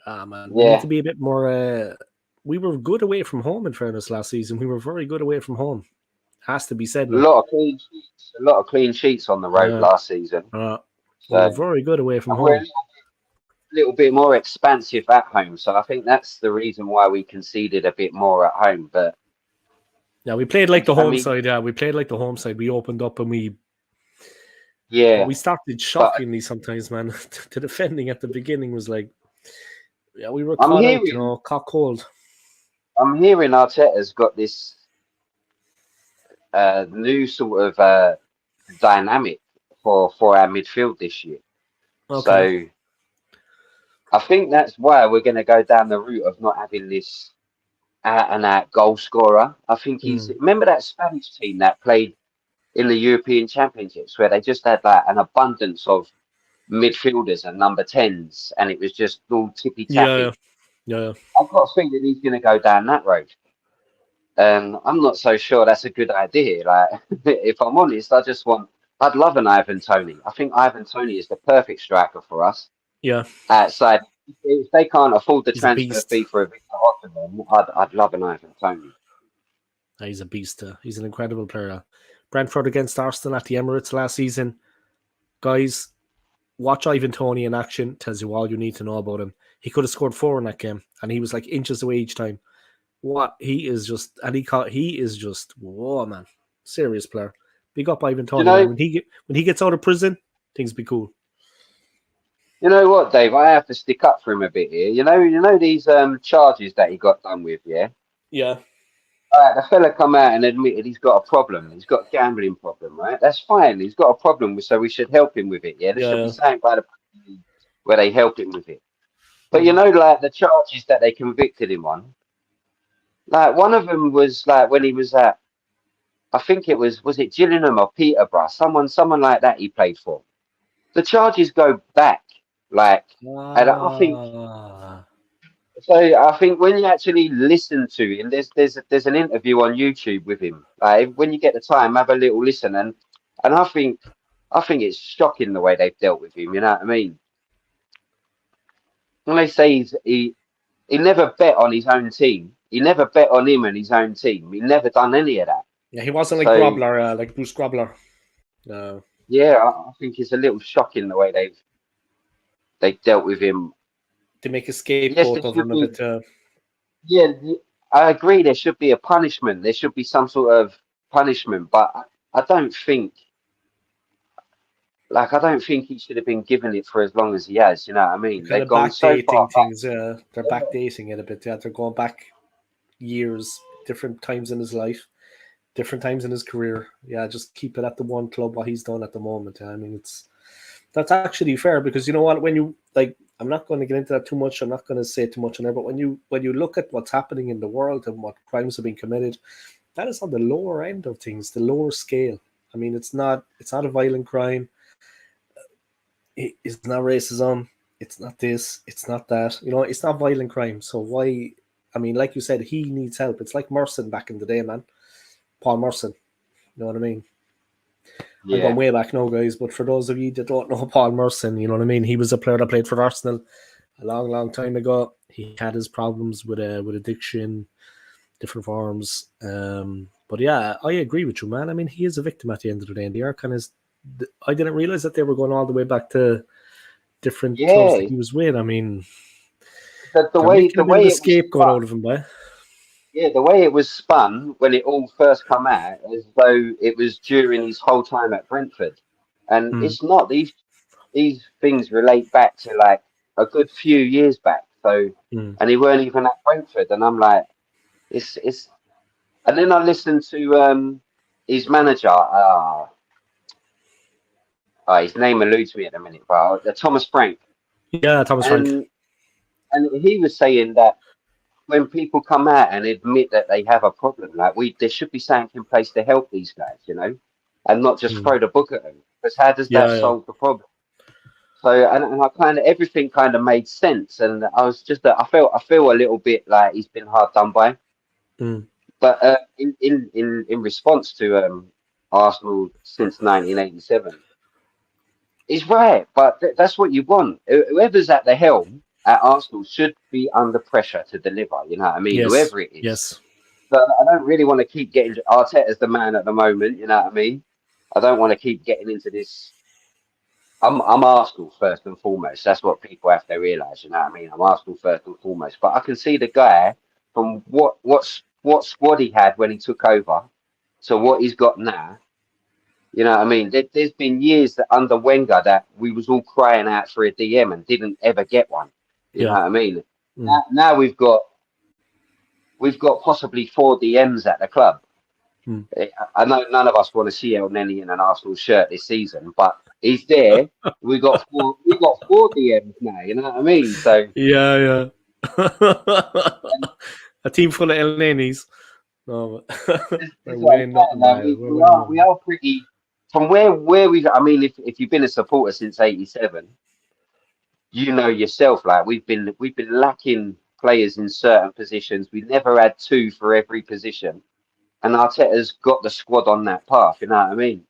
Ah, man, we need yeah, to be a bit more. We were good away from home. In fairness, last season we were very good away from home. Has to be said now. a lot of clean sheets on the road Yeah, last season. we were So very good away from and we're home. a little bit more expansive at home. So I think that's the reason why we conceded a bit more at home. But Yeah, we played like the I home mean, side. Yeah, we played like the home side. We opened up and but yeah, we started but shockingly sometimes, man. The defending at the beginning was like, yeah, we were I'm caught out, hearing cock cold. I'm hearing Arteta's got this new sort of dynamic for our midfield this year. Okay. So I think that's why we're going to go down the route of not having this out and out goal scorer. I think he's Mm. remember that Spanish team that played in the European Championships where they just had like an abundance of midfielders and number 10s and it was just all tippy Yeah, yeah, tappy. yeah. I've got a feeling he's going to go down that road. I'm not so sure that's a good idea. Like, if I'm honest, I'd love an Ivan Tony. I think Ivan Tony is the perfect striker for us. Yeah, Outside, if they can't afford the he's a transfer beast. fee for a Victor Osimhen, I'd love an Ivan Tony. He's a beast. He's an incredible player. Brentford against Arsenal at the Emirates last season. Guys, watch Ivan Toney in action. Tells you all you need to know about him. He could have scored 4 in that game, and he was like inches away each time. What he is just, and he is just, whoa, man, serious player. Big up Ivan You Toney, man. know, When he gets out of prison, things be cool. you know what, Dave? I have to stick up for him a bit here. You know these charges that he got done with, yeah. Yeah, The fella come out and admitted he's got a problem. He's got a gambling problem, right? That's fine. He's got a problem, so we should help him with it. Yeah, there should be yeah, something by the where they help him with it. But yeah. like the charges that they convicted him on, like one of them was like when he was at, I think was it Gillingham or Peterborough, someone like that he played for. The charges go back, like, and Ah, I think when you actually listen to him, there's an interview on YouTube with him. Like when you get the time, have a little listen, and I think it's shocking the way they've dealt with him. You know what I mean? When they say he never bet on his own team, he never bet on him and his own team. He never done any of that. yeah. He wasn't like So Grobler, like Bruce Grobler. No, yeah, I think it's a little shocking the way they dealt with him. to make a Yes, scapegoat there of should him a be. bit. Yeah, I agree. There should be a punishment. There should be some sort of punishment, but I don't think, I don't think he should have been given it for as long as he has. You know what I They're mean? kind They've of gone so far backdating back. things. They're backdating it a bit. Yeah, they're going back years, different times in his life, different times in his career. Yeah, just keep it at the one club what he's done at the moment. I mean, that's actually fair because you know what? When you like, I'm not going to get into that too much. I'm not going to say too much on there. But when you look at what's happening in the world and what crimes have been committed, that is on the lower end of things, the lower scale. I mean, it's not a violent crime. It's not racism. It's not this. It's not that. It's not violent crime. So why? I mean, like you said, he needs help. It's like Merson back in the day, man. Paul Merson. You know what I mean? I'm going Yeah, way back now, guys. But for those of you that don't know Paul Merson, you know what I mean. He was a player that played for Arsenal a long, long time ago. He had his problems with addiction, different forms. But yeah, I agree with you, man. I mean, he is a victim at the end of the day, and the Arcan is. I didn't realize that they were going all the way back to different clubs yeah. that he was with. I mean, the They're way making the a bit of way a it was scapegoat spun, out of him, boy. yeah, the way it was spun when it all first come out, as though it was during his whole time at Brentford, and Mm, it's not. These things relate back to like a good few years back. So, mm. and he weren't even at Brentford, and I'm like, it's. And then I listened to his manager. His name eludes me at the minute, but Thomas Frank, Yeah, Thomas Frank. and he was saying that when people come out and admit that they have a problem, like there should be something in place to help these guys, and not just Mm. throw the book at them. Because how does that Yeah, yeah. solve the problem? So, and I kind of everything kind of made sense, and I was just I feel a little bit like he's been hard done by. Mm. But in response to Arsenal since 1987. He's right, but that's what you want. Whoever's at the helm at Arsenal should be under pressure to deliver. You know what I mean? Yes, Whoever it is. yes. So I don't really want to keep getting Arteta's the man at the moment. You know what I mean? I don't want to keep getting into this. I'm Arsenal first and foremost. That's what people have to realise. You know what I mean? I'm Arsenal first and foremost. But I can see the guy from what squad he had when he took over to what he's got now. You know what I mean? There's been years that under Wenger that we was all crying out for a DM and didn't ever get one. You know Yeah. what I mean? Mm. Now we've got possibly 4 DMs at the club. Mm. I know none of us want to see El Neni in an Arsenal shirt this season, but he's there. We got four DMs now. You know what I mean? So Yeah, yeah. and A team full of El Nenis. No, this we're is what I'm winning saying. nothing, Like man. we, We're we winning are we nothing. are pretty from where we. I mean, if you've been a supporter since '87. You know yourself, like we've been lacking players in certain positions. We never had two for every position, and Arteta's got the squad on that path. You know what I mean?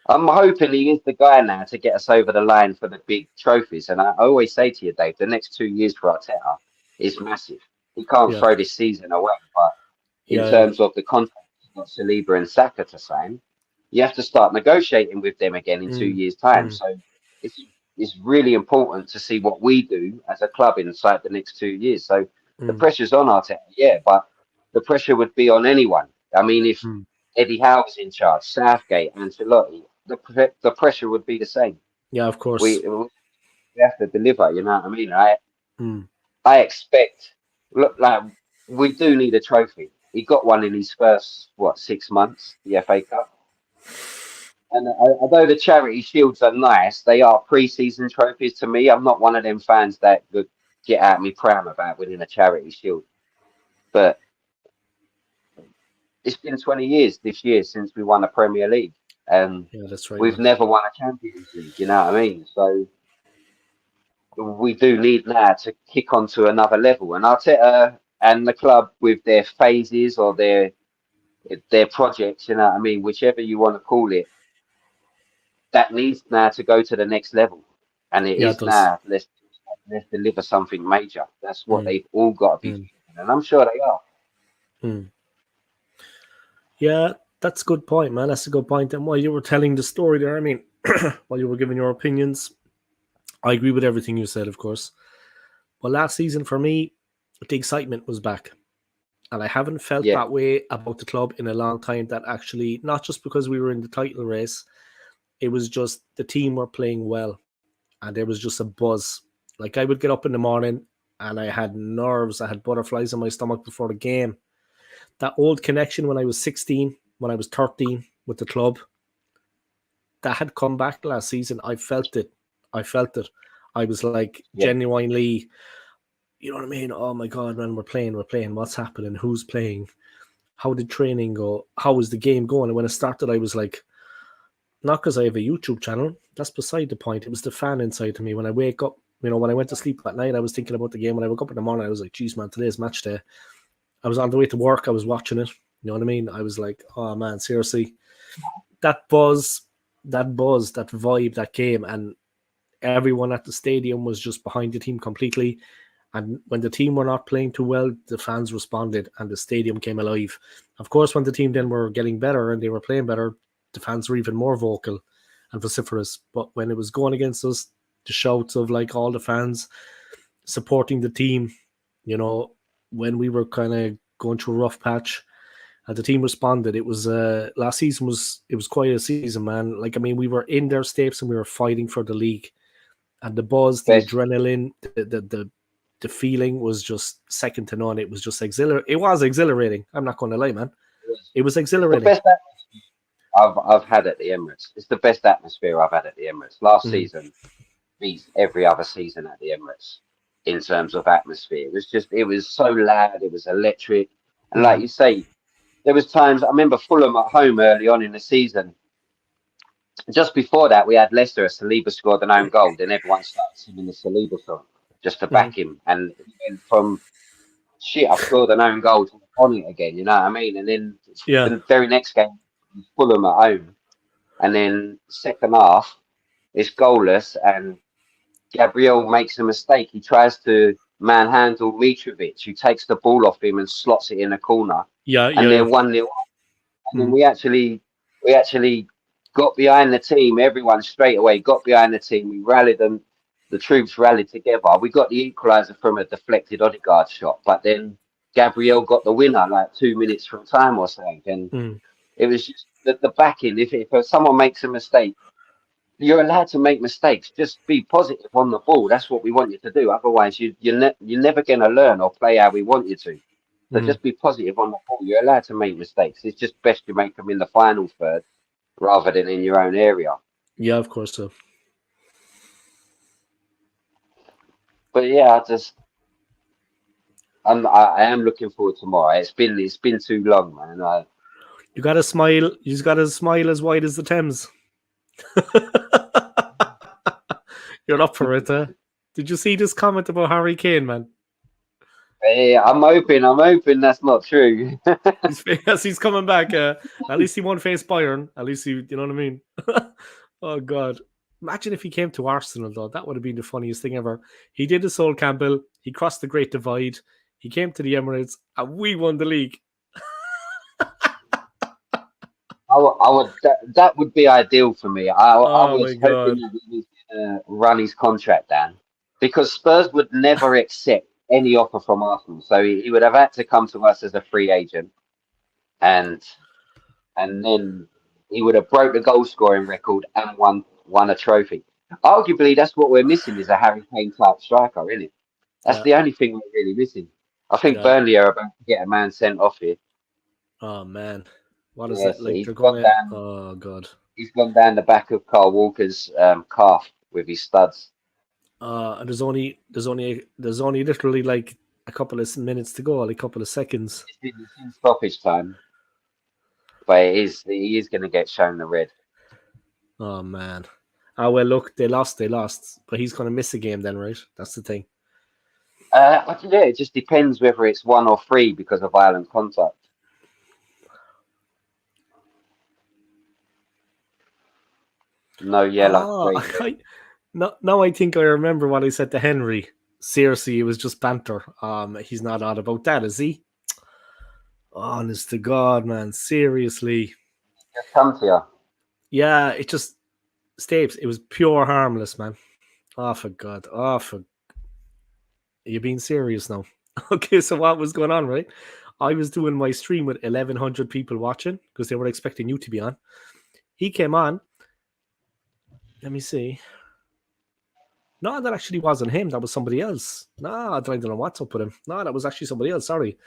I'm hoping he is the guy now to get us over the line for the big trophies. And I always say to you, Dave, the next 2 years for Arteta is massive. He can't Yeah, throw this season away, but in yeah, yeah. terms of the contract he's got Saliba and Saka to sign, you have to start negotiating with them again in 2 Mm, years' time. mm, So it's really important to see what we do as a club inside the next 2 years. So the mm, pressure's on Arteta, yeah, but the pressure would be on anyone. I mean, if mm. Eddie Howe was in charge, Southgate, Ancelotti, the pressure would be the same. Yeah, of course. We have to deliver. You know what I mean? Mm. I expect. Look, like we do need a trophy. He got one in his first 6 months, the FA Cup. And although the charity shields are nice, they are pre-season trophies to me. I'm not one of them fans that would get out me pram about winning a charity shield. But it's been 20 years this year since we won the Premier League, and Yeah, that's right, we've man. never won a Champions League. You know what I mean? So we do need now to kick on to another level. And Arteta and the club with their phases or their projects, you know what I mean, whichever you want to call it, that needs now to go to the next level. And it Yeah, it is does. now. Let's deliver something major. That's what Mm, they've all got to be mm, thinking, and I'm sure they are. mm. Yeah, that's a good point, man. That's a good point. And while you were telling the story there, I mean, while you were giving your opinions, I agree with everything you said, of course. But last season for me, the excitement was back. And I haven't felt Yeah, that way about the club in a long time. That actually, not just because we were in the title race, it was just the team were playing well. And there was just a buzz. Like I would get up in the morning and I had nerves, I had butterflies in my stomach before the game. That old connection when I was 16, when I was 13 with the club, that had come back last season. I felt it. I felt it. I was like yeah, genuinely, you know what I mean? Oh my God, man, we're playing. What's happening? Who's playing? How did training go? How was the game going? And when it started, I was like, not because I have a YouTube channel. That's beside the point. It was the fan inside to me. When I wake up, when I went to sleep at night, I was thinking about the game. When I woke up in the morning, I was like, geez, man, today's match day. I was on the way to work. I was watching it. You know what I mean? I was like, oh man, seriously. That buzz, that vibe that came, and everyone at the stadium was just behind the team completely. And when the team were not playing too well, the fans responded and the stadium came alive. Of course, when the team then were getting better and they were playing better, the fans were even more vocal and vociferous. But when it was going against us, the shouts of like all the fans supporting the team, You know, when we were kind of going through a rough patch, and the team responded. It was last season was quite a season, man. Like I mean, we were in their steps and we were fighting for the league, and the buzz, the Best, adrenaline, the feeling was just second to none. It was just exhilarating. It was exhilarating. I'm not going to lie, man. It was it's the exhilarating. best I've had at the Emirates. It's the best atmosphere I've had at the Emirates. Last season beats every other season at the Emirates in terms of atmosphere. It was so loud. It was electric, and like you say, there was times I remember Fulham at home early on in the season. Just before that, we had Leicester. Saliba scored an own goal. Then everyone started singing the Saliba song just to back him. And it went from shit, I've scored an own goal to on it again. You know what I mean? And then Yeah, the very next game, Fulham at home, and then second half, it's goalless, and Gabriel makes a mistake. He tries to manhandle Mitrovic, who takes the ball off him and slots it in a corner, yeah, and they're yeah. 1-0. And then Mm. we actually got behind the team. Everyone straight away got behind the team. We rallied them. The troops rallied together. We got the equaliser from a deflected Odegaard shot, but then Gabriel got the winner like 2 minutes from time or something. And it was just the backing. If someone makes a mistake, you're allowed to make mistakes. Just be positive on the ball. That's what we want you to do. Otherwise, you're never going to learn or play how we want you to. So just be positive on the ball. You're allowed to make mistakes. It's just best you make them in the final third rather than in your own area. Yeah, of course so. But yeah, I am looking forward to tomorrow. It's been too long, man. You got to smile. You just got to smile as wide as the Thames. You're up for it, huh? Did you see this comment about Harry Kane, man? Hey, I'm hoping that's not true. He's coming back. At least he won't face Bayern. At least you know what I mean? Oh, God. Imagine if he came to Arsenal, though. That would have been the funniest thing ever. He did a Sol Campbell. He crossed the Great Divide. He came to the Emirates, and we won the league. That would be ideal for me. I Oh, was my hoping God. that he was going to run his contract down because Spurs would never accept any offer from Arsenal. So he would have had to come to us as a free agent, and then he would have broke the goal scoring record and won a trophy. Arguably, that's what we're missing is a Harry Kane type striker, isn't it? That's Yeah, the only thing we're really missing. I think yeah. Burnley are about to get a man sent off here. Oh, man. What is it? Yes, Like, they're going to... Oh, God. he's gone down the back of Carl Walker's calf with his studs. And there's only literally like a couple of minutes to go, like a couple of seconds. It's in stoppage time, but he is going to get shown the red. Oh, man. Oh, well, look, they lost, but he's going to miss a game then, right? That's the thing. Yeah, it just depends whether it's 1 or 3 because of violent contact. No yellow. Now I think I remember what I said to Henry. Seriously, it was just banter. He's not odd about that, is he? Honest to God, man. Seriously. Just come to you. Yeah, it just Stapes. It was pure harmless, man. Oh, for God. Oh, for... Are you being serious now? Okay, so what was going on, right? I was doing my stream with 1,100 people watching because they were expecting you to be on. He came on. Let me see. No, that actually wasn't him. That was somebody else. No, I don't know what's up with him. No, that was actually somebody else. Sorry.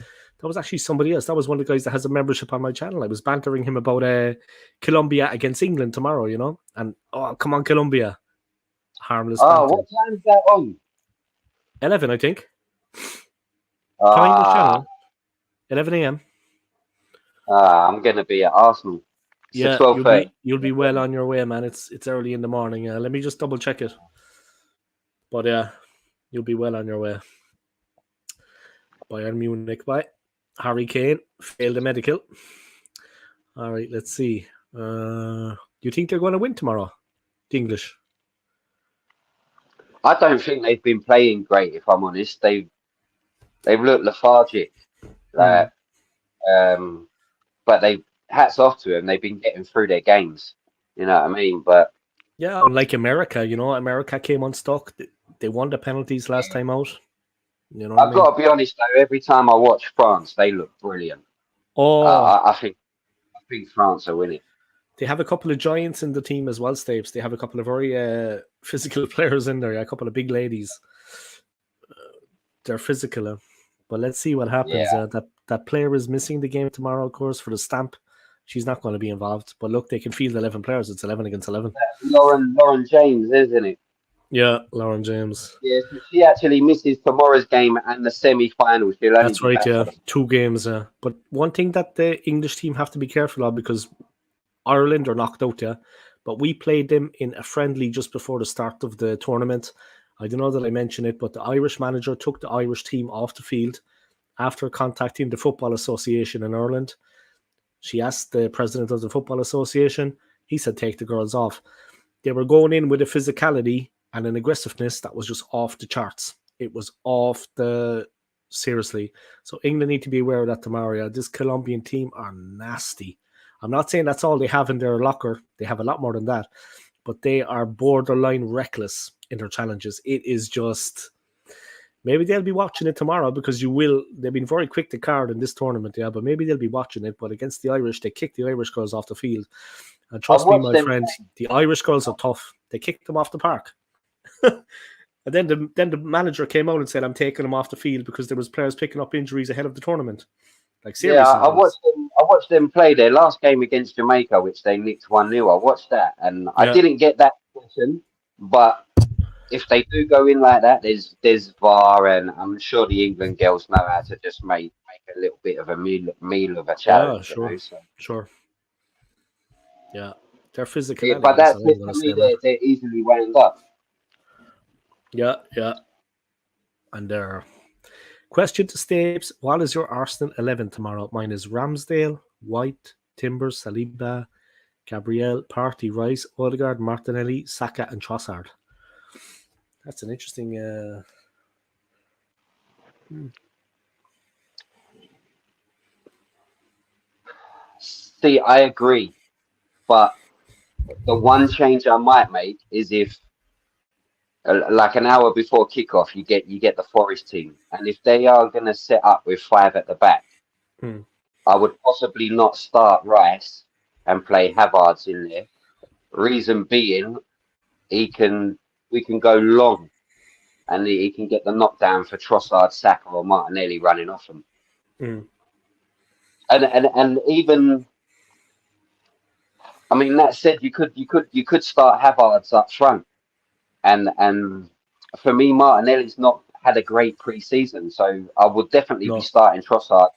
That was actually somebody else. That was one of the guys that has a membership on my channel. I was bantering him about Colombia against England tomorrow, you know? And, oh, come on, Colombia. Harmless banter. What time is that on? 11, I think. Time channel. 11 a.m. I'm going to be at Arsenal. Yeah, 12:30. you'll be well on your way, man. It's early in the morning. Let me just double check it. But yeah, you'll be well on your way. Bayern Munich, bye. Harry Kane failed the medical. All right, let's see. Do you think they're going to win tomorrow? The English? I don't think they've been playing great, if I'm honest. They've looked lethargic. But hats off to them. They've been getting through their games. You know what I mean? But yeah, unlike America, you know, America came unstuck. They won the penalties last time out. You know what I I've mean? got to be honest though. Every time I watch France, they look brilliant. Oh, I think France are winning. they have a couple of giants in the team as well, Stapes. They have a couple of very physical players in there. A couple of big ladies. They're physical, but let's see what happens. Yeah. That player is missing the game tomorrow, of course, for the stamp. She's not going to be involved. But look, they can field 11 players. It's 11 against 11. Lauren James, isn't it? Yeah, Lauren James. Yeah, so she actually misses tomorrow's game and the semi-final. She'll only That's be right, back yeah. for the 2 games. But one thing that the English team have to be careful of, because Ireland are knocked out, yeah. But we played them in a friendly just before the start of the tournament. I don't know that I mentioned it, but the Irish manager took the Irish team off the field after contacting the Football Association in Ireland. She asked the president of the Football Association. He said, take the girls off. They were going in with a physicality and an aggressiveness that was just off the charts. It was seriously. So England need to be aware of that tomorrow. Yeah. This Colombian team are nasty. I'm not saying that's all they have in their locker. They have a lot more than that. But they are borderline reckless in their challenges. It is just... Maybe they'll be watching it tomorrow because they've been very quick to card in this tournament, yeah, but maybe they'll be watching it. But against the Irish, they kicked the Irish girls off the field. And trust me, my friend, the Irish girls are tough. They kicked them off the park. And then the manager came out and said, I'm taking them off the field because there was players picking up injuries ahead of the tournament. Like, seriously. Yeah, I watched them play their last game against Jamaica, which they nicked 1-0. I watched that, and I didn't get that question. But if they do go in like that, there's VAR, and I'm sure the England girls know how to just make a little bit of a meal of a challenge. Yeah, sure, sure. Yeah, they're physical. Yeah, but that's it for me. They're easily wound up. Yeah, yeah. And their question to Stapes: what is your Arsenal 11 tomorrow? Mine is Ramsdale, White, Timbers, Saliba, Gabriel, Partey, Rice, Odegaard, Martinelli, Saka, and Trossard. That's an interesting. See, I agree, but the one change I might make is if, like an hour before kickoff, you get the Forest team, and if they are going to set up with 5 at the back, I would possibly not start Rice and play Havertz in there. Reason being, we can go long, and he can get the knockdown for Trossard, Saka, or Martinelli running off him. And even, I mean, that said, you could start Havertz up front, and for me, Martinelli's not had a great pre-season, so I would definitely be starting Trossard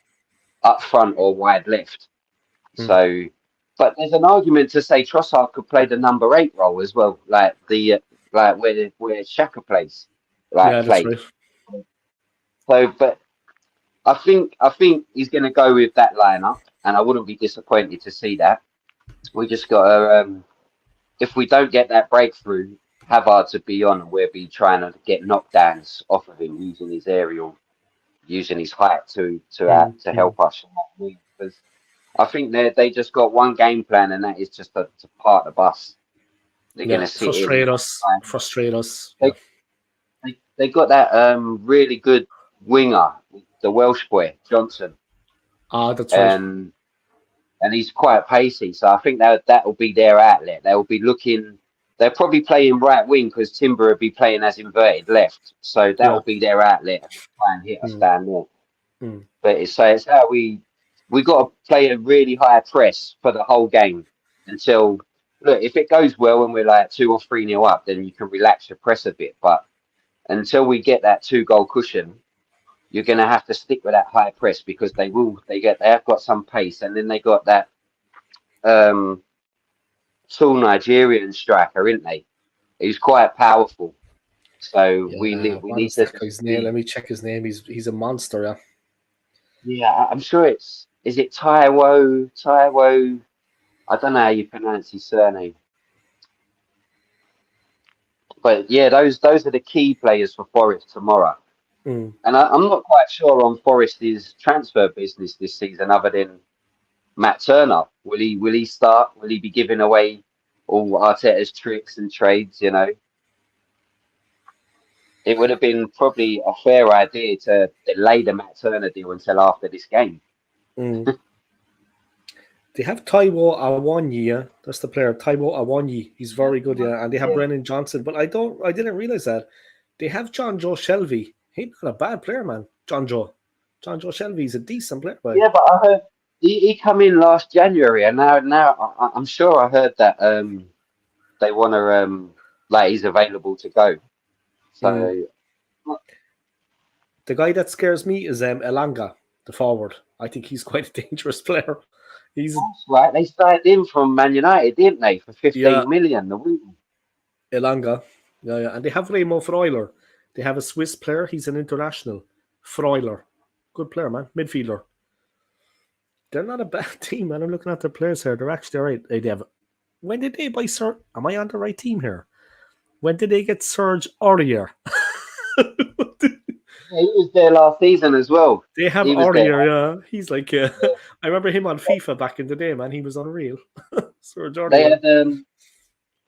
up front or wide left. So, but there's an argument to say Trossard could play the number 8 role as well, like where Xhaka plays, That's right. So, but I think he's going to go with that lineup, and I wouldn't be disappointed to see that. We just got to, if we don't get that breakthrough, Havertz would be on, and we'll be trying to get knockdowns off of him using his aerial, using his height to help us. Because I think they just got one game plan, and that is just to park the bus. They're going to frustrate us. They got that really good winger, the Welsh boy Johnson. That's right. And he's quite pacey, so I think that will be their outlet. They'll be looking. They're probably playing right wing because Timber will be playing as inverted left, so that will be their outlet. Try and hit us down there. But it's how we got to play a really high press for the whole game until, look, if it goes well and we're like 2 or 3-0 up, then you can relax your press a bit. But until we get that 2-goal cushion, you're going to have to stick with that high press because they have got some pace, and then they got that tall Nigerian striker, isn't they? He's quite powerful. So we need to. His name. Let me check his name. He's a monster. Yeah. Yeah, I'm sure is it Taiwo? I don't know how you pronounce his surname. But yeah, those are the key players for Forest tomorrow. And I'm not quite sure on Forest's transfer business this season, other than Matt Turner. Will he start? Will he be giving away all Arteta's tricks and trades? You know. it would have been probably a fair idea to delay the Matt Turner deal until after this game. Mm. They have Taiwo Awanyi, yeah. That's the player. Taiwo Awanyi. He's very good, yeah. And they have Yeah. Brennan Johnson. But I didn't realise that. They have John Joe Shelby. He's not a bad player, man. John Joe Shelby's a decent player, boy. Yeah, but I heard he come in last January, and now I'm sure I heard that they want to like he's available to go. So The guy that scares me is Elanga, the forward. I think he's quite a dangerous player. He's that's right. They started him from Man United, didn't they, for 15 million the week? Elanga. Yeah. And they have Remo Freuler. They have a Swiss player. He's an international. Freuler. Good player, man. Midfielder. They're not a bad team, man. I'm looking at their players here. They're actually all right. They have. When did they buy Sir? Am I on the right team here? When did they get Serge Aurier? Yeah, he was there last season as well. They have He was there. Aurier, yeah. He's like, I remember him on FIFA back in the day, man. He was unreal. Serge Aurier.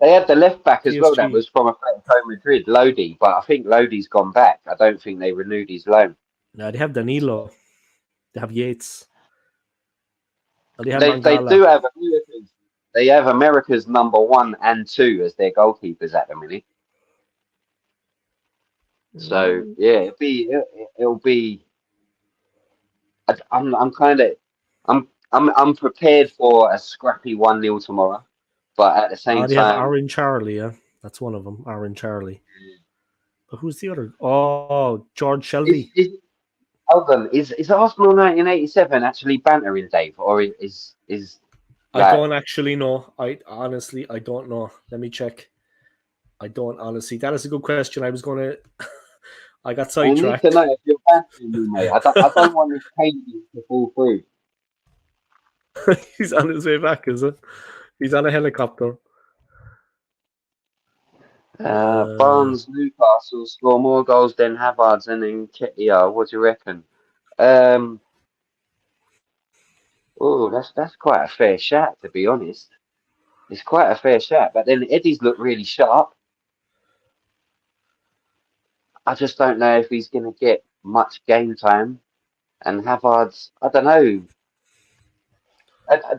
They had the left back as well. That PSG. was from Atletico Madrid, Lodi. But I think Lodi's gone back. I don't think they renewed his loan. No, they have Danilo. They have Yates. They have They Mangala. do have America's. They have America's number 1 and 2 as their goalkeepers at the minute. So yeah, it'll be. I'm prepared for a scrappy 1-0 tomorrow, but at the same They have time, Aaron Charlie, yeah. That's one of them, Aaron Charlie. But who's the other? Oh, George Shelby. hold on, is Arsenal 1987 actually bantering Dave, or is I don't actually know. I don't know. Let me check. I don't honestly. That is a good question. I was going to. I got sidetracked. I need to know if you're bantering me, mate. I don't want this painting to fall through. He's on his way back, is it? He's on a helicopter. Barnes, Newcastle score more goals than Havertz and Nketiah. What do you reckon? Oh, that's quite a fair shot, to be honest. It's quite a fair shot, but then Eddie's looked really sharp. I just don't know if he's going to get much game time. And Havertz, I don't know.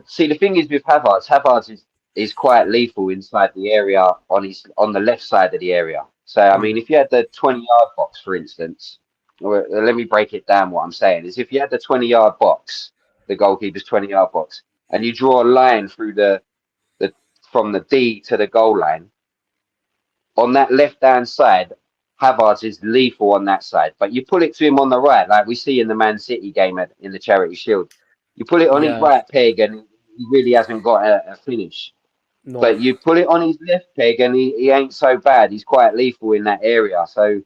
See, the thing is with Havertz is quite lethal inside the area on the left side of the area. So I mean, if you had the 20-yard box, for instance, or let me break it down. What I'm saying is, if you had the 20-yard box, the goalkeeper's 20-yard box, and you draw a line through the from the D to the goal line, on that left-hand side, Havertz is lethal on that side. But you pull it to him on the right, like we see in the Man City game in the Charity Shield. You put it on his right peg and he really hasn't got a finish. No. But you put it on his left peg and he ain't so bad. He's quite lethal in that area. So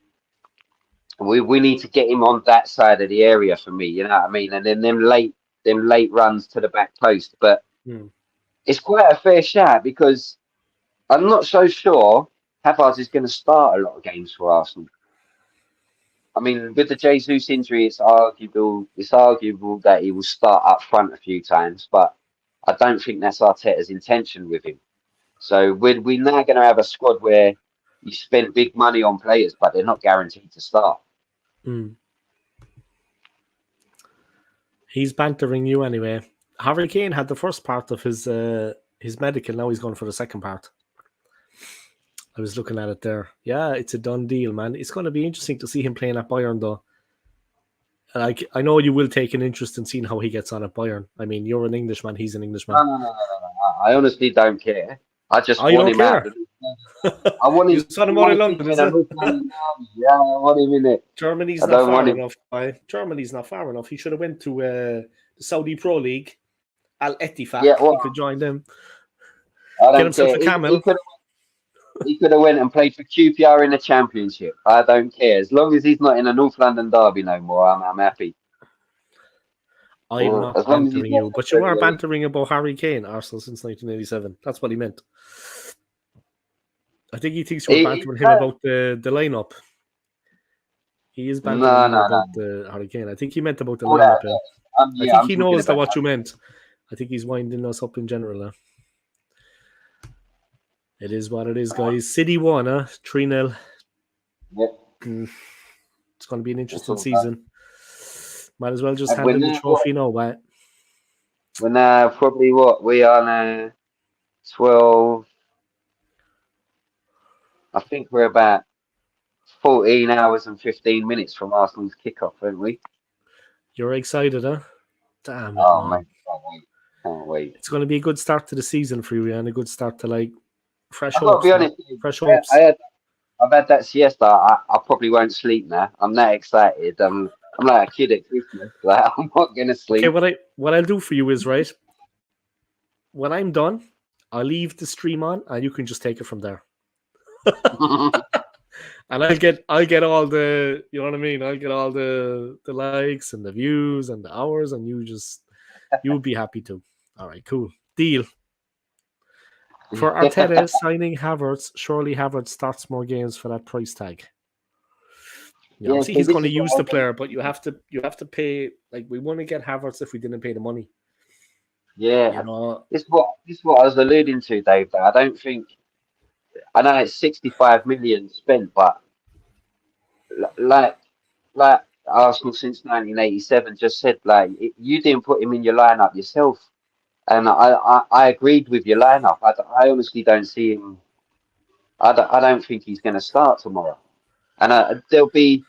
we need to get him on that side of the area for me, you know what I mean? And then them late runs to the back post. But it's quite a fair shot because I'm not so sure Havertz is going to start a lot of games for Arsenal. I mean, with the Jesus injury, it's arguable that he will start up front a few times, but I don't think that's Arteta's intention with him. So we're now going to have a squad where you spend big money on players, but they're not guaranteed to start. He's bantering you anyway. Harry Kane had the first part of his medical. Now he's going for the second part. I was looking at it there. Yeah, it's a done deal, man. It's going to be interesting to see him playing at Bayern, though. Like, I know you will take an interest in seeing how he gets on at Bayern. I mean, you're an Englishman. He's an Englishman. No. I honestly don't care. I just want him out. I want him. You saw him out in London, Yeah, I want him in it. Germany's not far enough. Germany's not far enough. He should have went to the Saudi Pro League, Al Ettifaq. Yeah, he could join them. Get himself a camel. He could have went and played for QPR in the Championship. I don't care. As long as he's not in a North London derby no more, I'm happy. I'm not bantering you, but you are bantering about Harry Kane, Arsenal since 1987. That's what he meant. I think he thinks you're bantering him about the lineup. He is bantering about the Harry Kane. I think he meant about the lineup. I think he knows what you meant. I think he's winding us up in general. It is what it is, guys. City won, 3-0. Yep. It's going to be an That's interesting all that. season. Might as well just And hand in the trophy now, but we're now probably what we are now 12. I think we're about 14 hours and 15 minutes from Arsenal's kickoff, aren't we? you're excited, huh? Damn it, Oh, man. mate, can't wait. Can't wait. It's going to be a good start to the season for you, and a good start to like fresh I've got to hopes. be Man. honest, Fresh hopes. I've had that siesta. I probably won't sleep now. I'm that excited. I'm like a kid at Christmas. Like, I'm not going to Okay, sleep. what I'll do for you is, right, when I'm done, I'll leave the stream on, and you can just take it from there. And I'll get all the, you know what I mean? I'll get all the likes and the views and the hours, and you'll be happy too. All right, cool. Deal. For Arteta signing Havertz, surely Havertz starts more games for that price tag. Yeah, Obviously so he's this going to is what use I the think. player, but you have to pay. Like, we wouldn't get Havertz if we didn't pay the money. Yeah, You know, this is what I was alluding to, Dave. That I don't think. I know it's 65 million spent, but l- like like Arsenal since 1987 just said, like you didn't put him in your lineup yourself, and I agreed with your lineup. I honestly don't see him. I don't think he's going to start tomorrow, and there'll be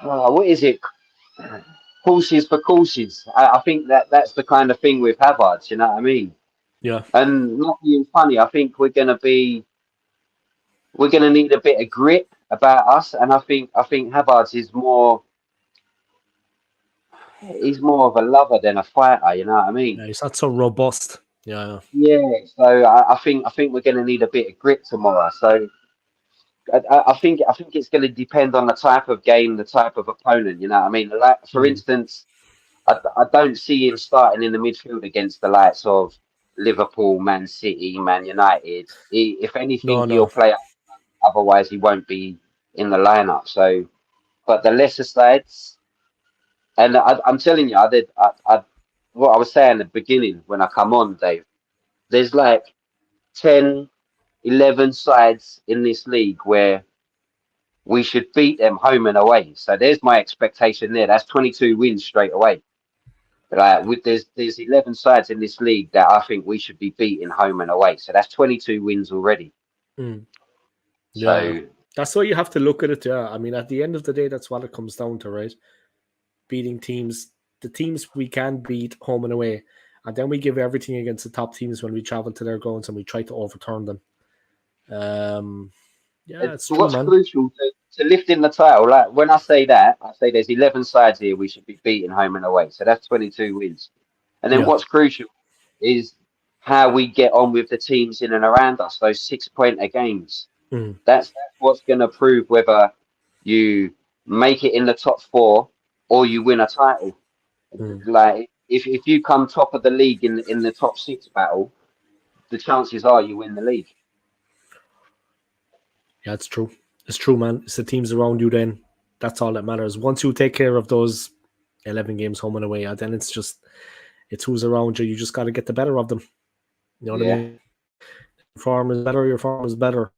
what is it? Horses for courses. I think that's the kind of thing with Havertz. You know what I mean? yeah. And not being funny, I think we're gonna need a bit of grit about us, and I think Havertz is more. He's more of a lover than a fighter. You know what I mean? Yeah, he's not so robust. Yeah. Yeah. So I think we're gonna need a bit of grit tomorrow. So I think it's going to depend on the type of game, the type of opponent. You know what I mean? Like for Mm. instance, I don't see him starting in the midfield against the likes of Liverpool, Man City, Man United. If anything, he'll No. play. Otherwise, he won't be in the lineup. So, but the lesser sides, and I'm telling you, what I was saying at the beginning when I come on, Dave. There's like 10, 11 sides in this league where we should beat them home and away. So there's my expectation there. That's 22 wins straight away. There's 11 sides in this league that I think we should be beating home and away. So that's 22 wins already. Mm. Yeah. So That's why you have to look at it. Yeah. I mean, at the end of the day, that's what it comes down to, right? Beating teams, the teams we can beat home and away. And then we give everything against the top teams when we travel to their grounds and we try to overturn them. Yeah, it's true, what's man. crucial to lifting the title, like when I say that, I say there's 11 sides here we should be beating home and away. So that's 22 wins. And then Yeah. what's crucial is how we get on with the teams in and around us, those 6-pointer games. Mm. That's what's going to prove whether you make it in the top 4 or you win a title. Mm. Like if you come top of the league in the top 6 battle, the chances are you win the league. Yeah, it's true. It's true, man. It's the teams around you then. That's all that matters. Once you take care of those 11 games home and away, then it's who's around you. You just got to get the better of them. You know what I mean? Your form is better.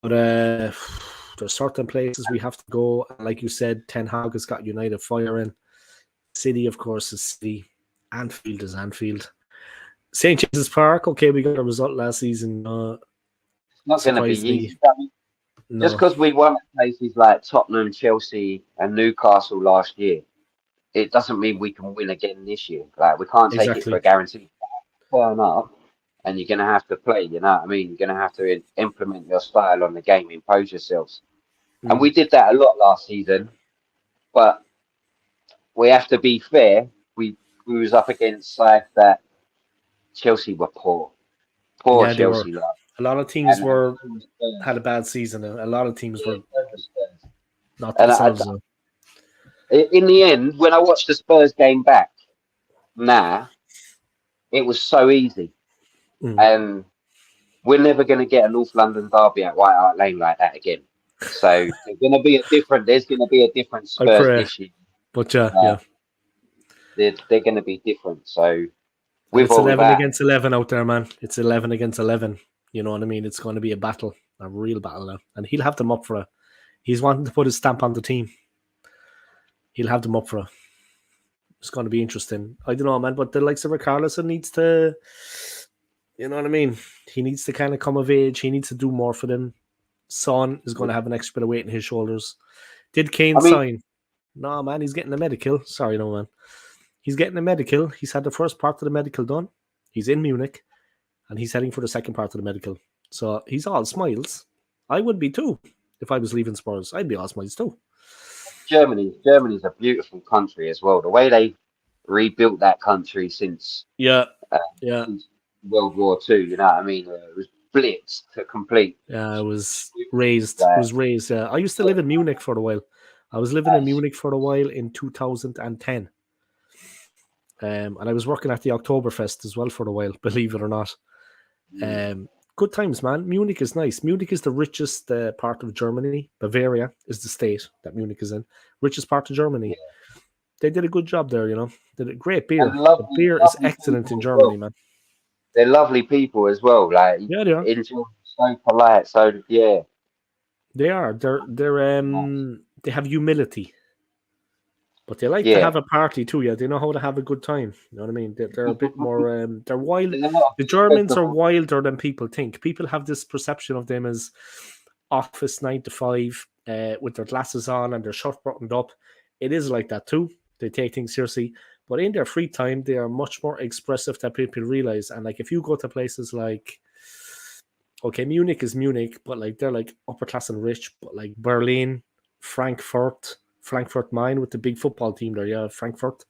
But there's certain places we have to go. Like you said, Ten Hag has got United firing. City, of course, is City. Anfield is Anfield. St. James's Park, okay, we got a result last season. It's not going to be Surprisingly, easy. I mean, just no. because we won at places like Tottenham, Chelsea, and Newcastle last year, it doesn't mean we can win again this year. Like we can't take it for Exactly. a guarantee. Turn up, and you're going to have to play. You know what I mean? You're going to have to implement your style on the game, impose yourselves. And we did that a lot last season, but we have to be fair. We was up against sides that Chelsea were poor Yeah, they were. Chelsea last. A lot of teams And had a bad season. A lot of teams were not and themselves. in the end, when I watched the Spurs game back, it was so easy. And we're never going to get a North London derby at White Hart Lane like that again. So there's going to be a different Spurs this year. But yeah. They're going to be different. So with it's all 11 that, against 11 out there, man. It's 11 against 11. You know what I mean? It's going to be a battle, a real battle now. And he'll have them up for He's wanting to put his stamp on the team. He'll have them up for it. It's going to be interesting. I don't know, man, but the likes of Richarlison needs to, you know what I mean? He needs to kind of come of age. He needs to do more for them. Son is going to have an extra bit of weight in his shoulders. Did Kane sign? No, man, he's getting a medical. Sorry, no, man. He's getting a medical. He's had the first part of the medical done. He's in Munich, and he's heading for the second part of the medical. So he's all smiles. I would be too if I was leaving Spurs. I'd be all smiles too. Germany's a beautiful country as well. The way they rebuilt that country since since World War II, you know what I mean? It was blitzed to complete. Yeah, it was raised. It was raised. I used to live in Munich for a while. I was living in Munich for a while in 2010. And I was working at the Oktoberfest as well for a while, believe it or not. Good times, man. Munich is nice. Munich is the richest part of Germany. Bavaria is the state that Munich is in. Richest part of Germany. Yeah. They did a good job there, you know. They did a great beer. The beer is excellent in Germany, man. They're lovely people as well. Like, yeah, they are. So polite. So yeah, they are. They have humility, but they like to have a party too. Yeah, they know how to have a good time. You know what I mean? They're a bit more. They're wild. The Germans are wilder than people think. People have this perception of them as office 9 to 5, with their glasses on and their shirt buttoned up. It is like that too. They take things seriously. But in their free time, they are much more expressive than people realize. And like, if you go to places like, okay, Munich is Munich, but like they're like upper class and rich. But like Berlin, Frankfurt Main with the big football team there, yeah, Frankfurt.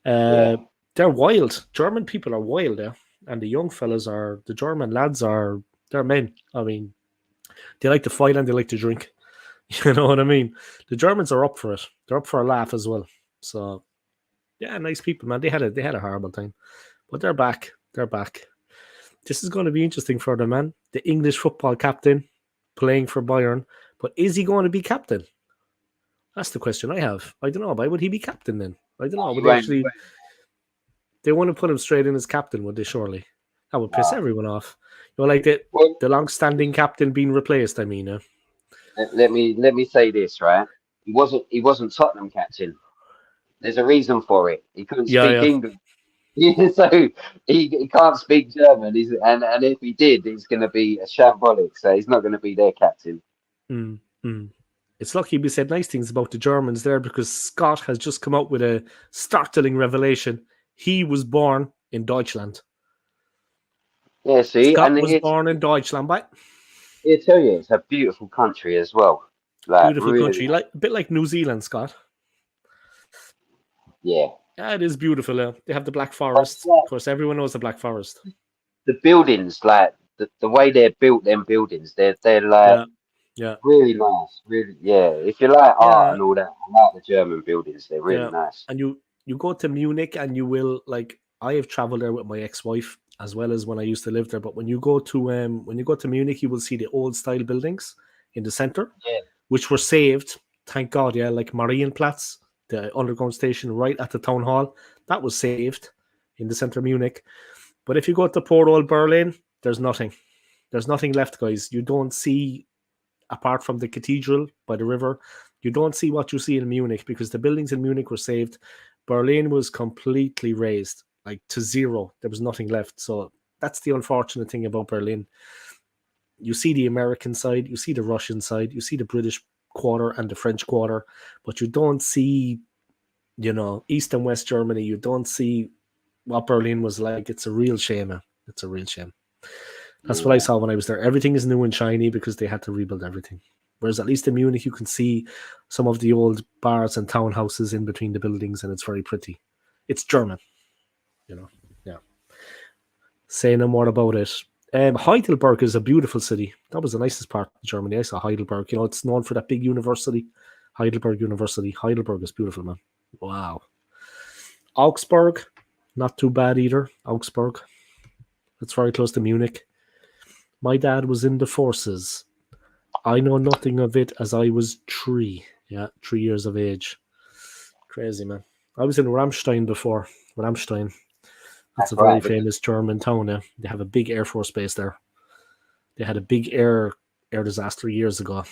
They're wild. German people are wild, yeah. And the young fellas the German lads they're men. I mean, they like to fight and they like to drink. You know what I mean? The Germans are up for it. They're up for a laugh as well. So. Yeah, nice people, man. They had a horrible time, but they're back. They're back. This is going to be interesting for them, man. The English football captain playing for Bayern, but is he going to be captain? That's the question I have. I don't know. Why would he be captain then? I don't know. Would they want to put him straight in as captain? Would they? Surely that would piss everyone off. You know, like the long-standing captain being replaced. I mean, let me say this, right? He wasn't Tottenham captain. There's a reason for it. He couldn't speak English. So he can't speak German. And if he did, he's going to be a shambolic. So he's not going to be their captain. It's lucky we said nice things about the Germans there, because Scott has just come out with a startling revelation. He was born in Deutschland. Yeah, see? Scott was born in Deutschland, but I tell you, it's a beautiful country as well. Like, beautiful country, like a bit like New Zealand, Scott. Yeah, it is beautiful. They have the Black Forest. Of course, everyone knows the Black Forest. The buildings, like the way they're built, them buildings, they're like really nice. Really, yeah. If you like art and all that, I like the German buildings. They're really nice. And you go to Munich, and you will like. I have traveled there with my ex-wife as well as when I used to live there. But when you go to Munich, you will see the old style buildings in the center, which were saved. Thank God, like Marienplatz. The underground station right at the town hall, that was saved in the center of Munich. But if you go to poor old Berlin, there's nothing. There's nothing left, guys. You don't see, apart from the cathedral by the river, you don't see what you see in Munich, because the buildings in Munich were saved. Berlin was completely razed, like to zero. There was nothing left. So that's the unfortunate thing about Berlin. You see the American side, you see the Russian side, you see the British quarter and the French quarter, but you don't see, East and West Germany. You don't see what Berlin was like. It's a real shame. It's a real shame. That's what I saw when I was there. Everything is new and shiny because they had to rebuild everything. Whereas at least in Munich, you can see some of the old bars and townhouses in between the buildings, and it's very pretty. It's German, Say no more about it. Heidelberg is a beautiful city. That was the nicest part of Germany. I saw Heidelberg. It's known for that big university, Heidelberg University. Heidelberg is beautiful, man. Wow. Augsburg, not too bad either. Augsburg. That's very close to Munich. My dad was in the forces. I know nothing of it as I was 3. Yeah, 3 years of age. Crazy, man. I was in Ramstein before. Ramstein. That's a very famous German town. They have a big Air Force base there. They had a big air disaster years ago.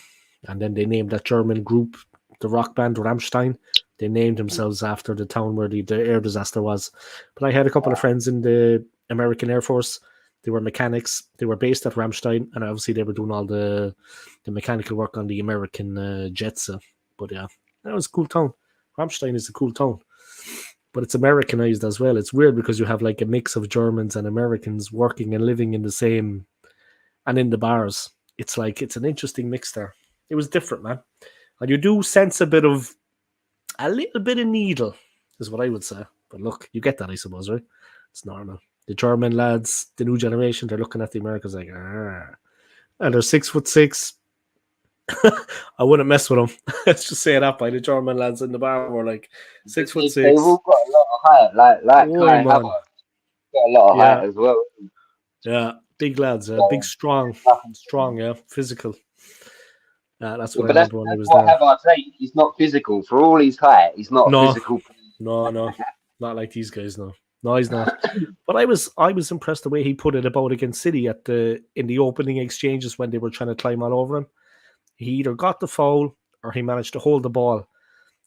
And then they named that German group, the rock band Rammstein. They named themselves after the town where the air disaster was. But I had a couple of friends in the American Air Force. They were mechanics. They were based at Rammstein, and obviously they were doing all the mechanical work on the American jets. But yeah, that was a cool town. Rammstein is a cool town. But it's Americanized as well. It's weird because you have like a mix of Germans and Americans working and living in the same, and in the bars. It's like, it's an interesting mix there. It was different, man. And you do sense a little bit of needle, is what I would say. But look, you get that, I suppose, right? It's normal. The German lads, the new generation, they're looking at the Americans like, ah. And they're 6'6". I wouldn't mess with them. Let's just say that by the German lads in the bar were like 6'6". They've all got a lot of height, like Kai man. Havertz. Got a lot of height as well. Yeah, big lads, big, strong, yeah, physical. That's what I remember when he was there. Havertz, he's not physical. For all his height, he's not physical. No, not like these guys. No, he's not. But I was impressed the way he put it about against City in the opening exchanges when they were trying to climb all over him. He either got the foul or he managed to hold the ball.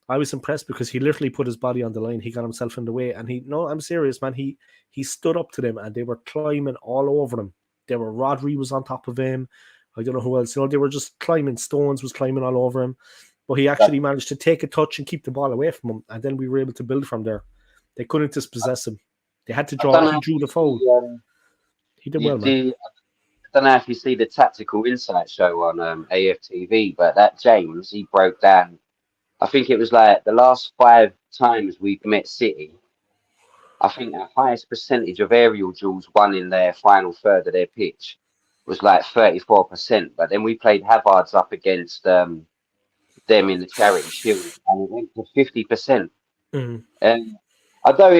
I was impressed because he literally put his body on the line. He got himself in the way, and I'm serious, man. He stood up to them, and they were climbing all over him. Rodri was on top of him. I don't know who else. They were just climbing. Stones was climbing all over him. But he actually managed to take a touch and keep the ball away from him. And then we were able to build from there. They couldn't dispossess him. They had to draw. He drew the foul. He did well, man. I don't know if you see the Tactical Insight show on AFTV, but that James, he broke down. I think it was like the last 5 times we've met City, I think the highest percentage of aerial duels won in their final third of their pitch was like 34%. But then we played Havertz up against them in the Charity Shield, and it went to 50%. And although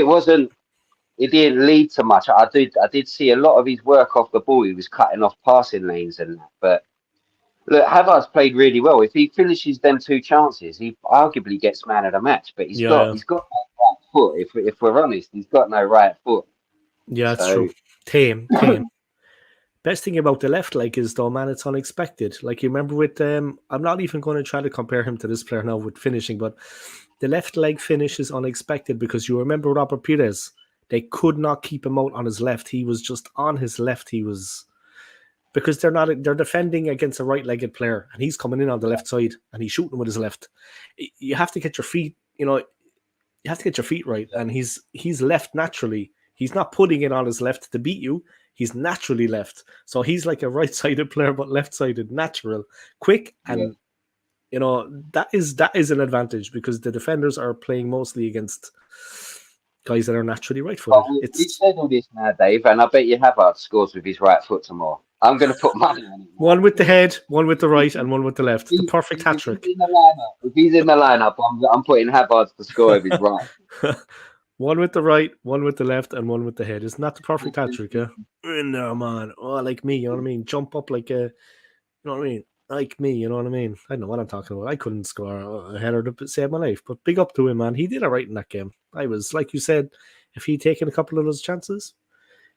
it didn't lead to much. I did see a lot of his work off the ball. He was cutting off passing lanes and that. But look, Havertz played really well. If he finishes them 2 chances, he arguably gets man of the match. But he's got no right foot. If we're honest, he's got no right foot. Yeah, that's true. Tame. Best thing about the left leg is, though, man, it's unexpected. Like, you remember with I'm not even going to try to compare him to this player now with finishing, but the left leg finish is unexpected because you remember Robert Pires. They could not keep him out on his left. He was just on his left. He was, because they're defending against a right-legged player, and he's coming in on the left side and he's shooting with his left. You have to get your feet, you have to get your feet right. And he's left naturally. He's not putting it on his left to beat you. He's naturally left. So he's like a right-sided player, but left-sided, natural, quick. And, that is an advantage because the defenders are playing mostly against guys that are naturally right-footed. You said all this now, Dave, and I bet you Havertz scores with his right foot tomorrow. I'm going to put money on it. One with the head, one with the right, and one with the left. The perfect hat-trick. If he's in the lineup, I'm putting Havertz to score with his right. One with the right, one with the left, and one with the head. Isn't that the perfect hat-trick, yeah? In there, man. Oh, like me, you know what I mean? Jump up like you know what I mean? Like me, you know what I mean? I don't know what I'm talking about. I couldn't score a header to save my life, but big up to him, man. He did all right in that game. I was, like you said, if he'd taken a couple of those chances,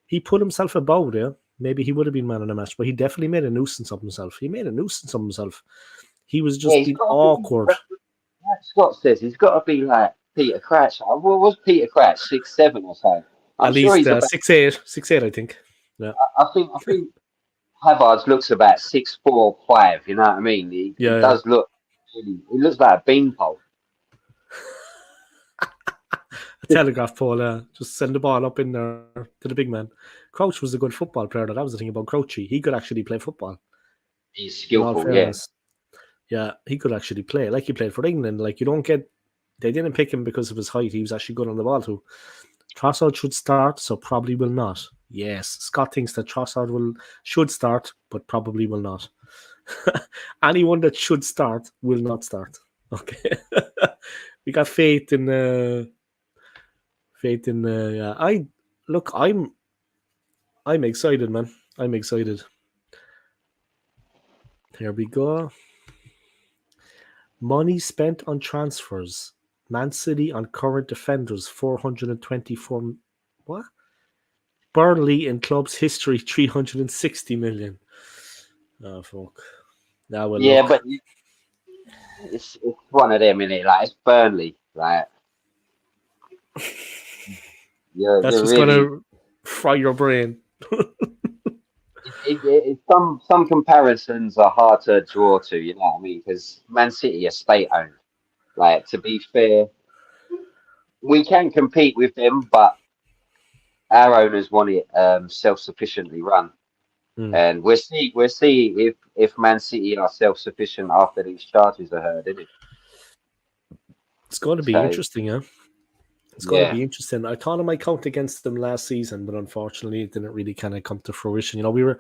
he put himself about, yeah? Maybe he would have been man in the match, but he definitely made a nuisance of himself. He was just being awkward. Like Scott says, he's got to be like Peter Crouch. What was Peter Crouch? 6'7" or so. At least 6'8", I think. Yeah. I think Havertz looks about 6'4", 5. You know what I mean? He does look. He looks like a beanpole. A telegraph pole. Just send the ball up in there to the big man. Crouch was a good football player. That was the thing about Crouchy. He could actually play football. He's skillful, yes. Yeah, he could actually play. Like, he played for England. Like, they didn't pick him because of his height. He was actually good on the ball too. Trossard should start, so probably will not. Yes, Scott thinks that Trossard should start, but probably will not. Anyone that should start will not start. Okay. We got faith in I'm excited, man. I'm excited. Here we go. Money spent on transfers. Man City on current defenders, 424. What? Burnley in club's history, 360 million. Oh, fuck. Now we'll look. But it's one of them, innit? Like it's Burnley. Like That's you're just really gonna fry your brain. some comparisons are hard to draw to. You know what I mean? Because Man City are state owned. Like to be fair, we can compete with them, but our owners want it self sufficiently run. Hmm. And we'll see if Man City are self sufficient after these charges are heard, isn't it? It's going to be So interesting, yeah. It's going to yeah, be interesting. I thought I might count against them last season, but unfortunately, it didn't really kind of come to fruition. We were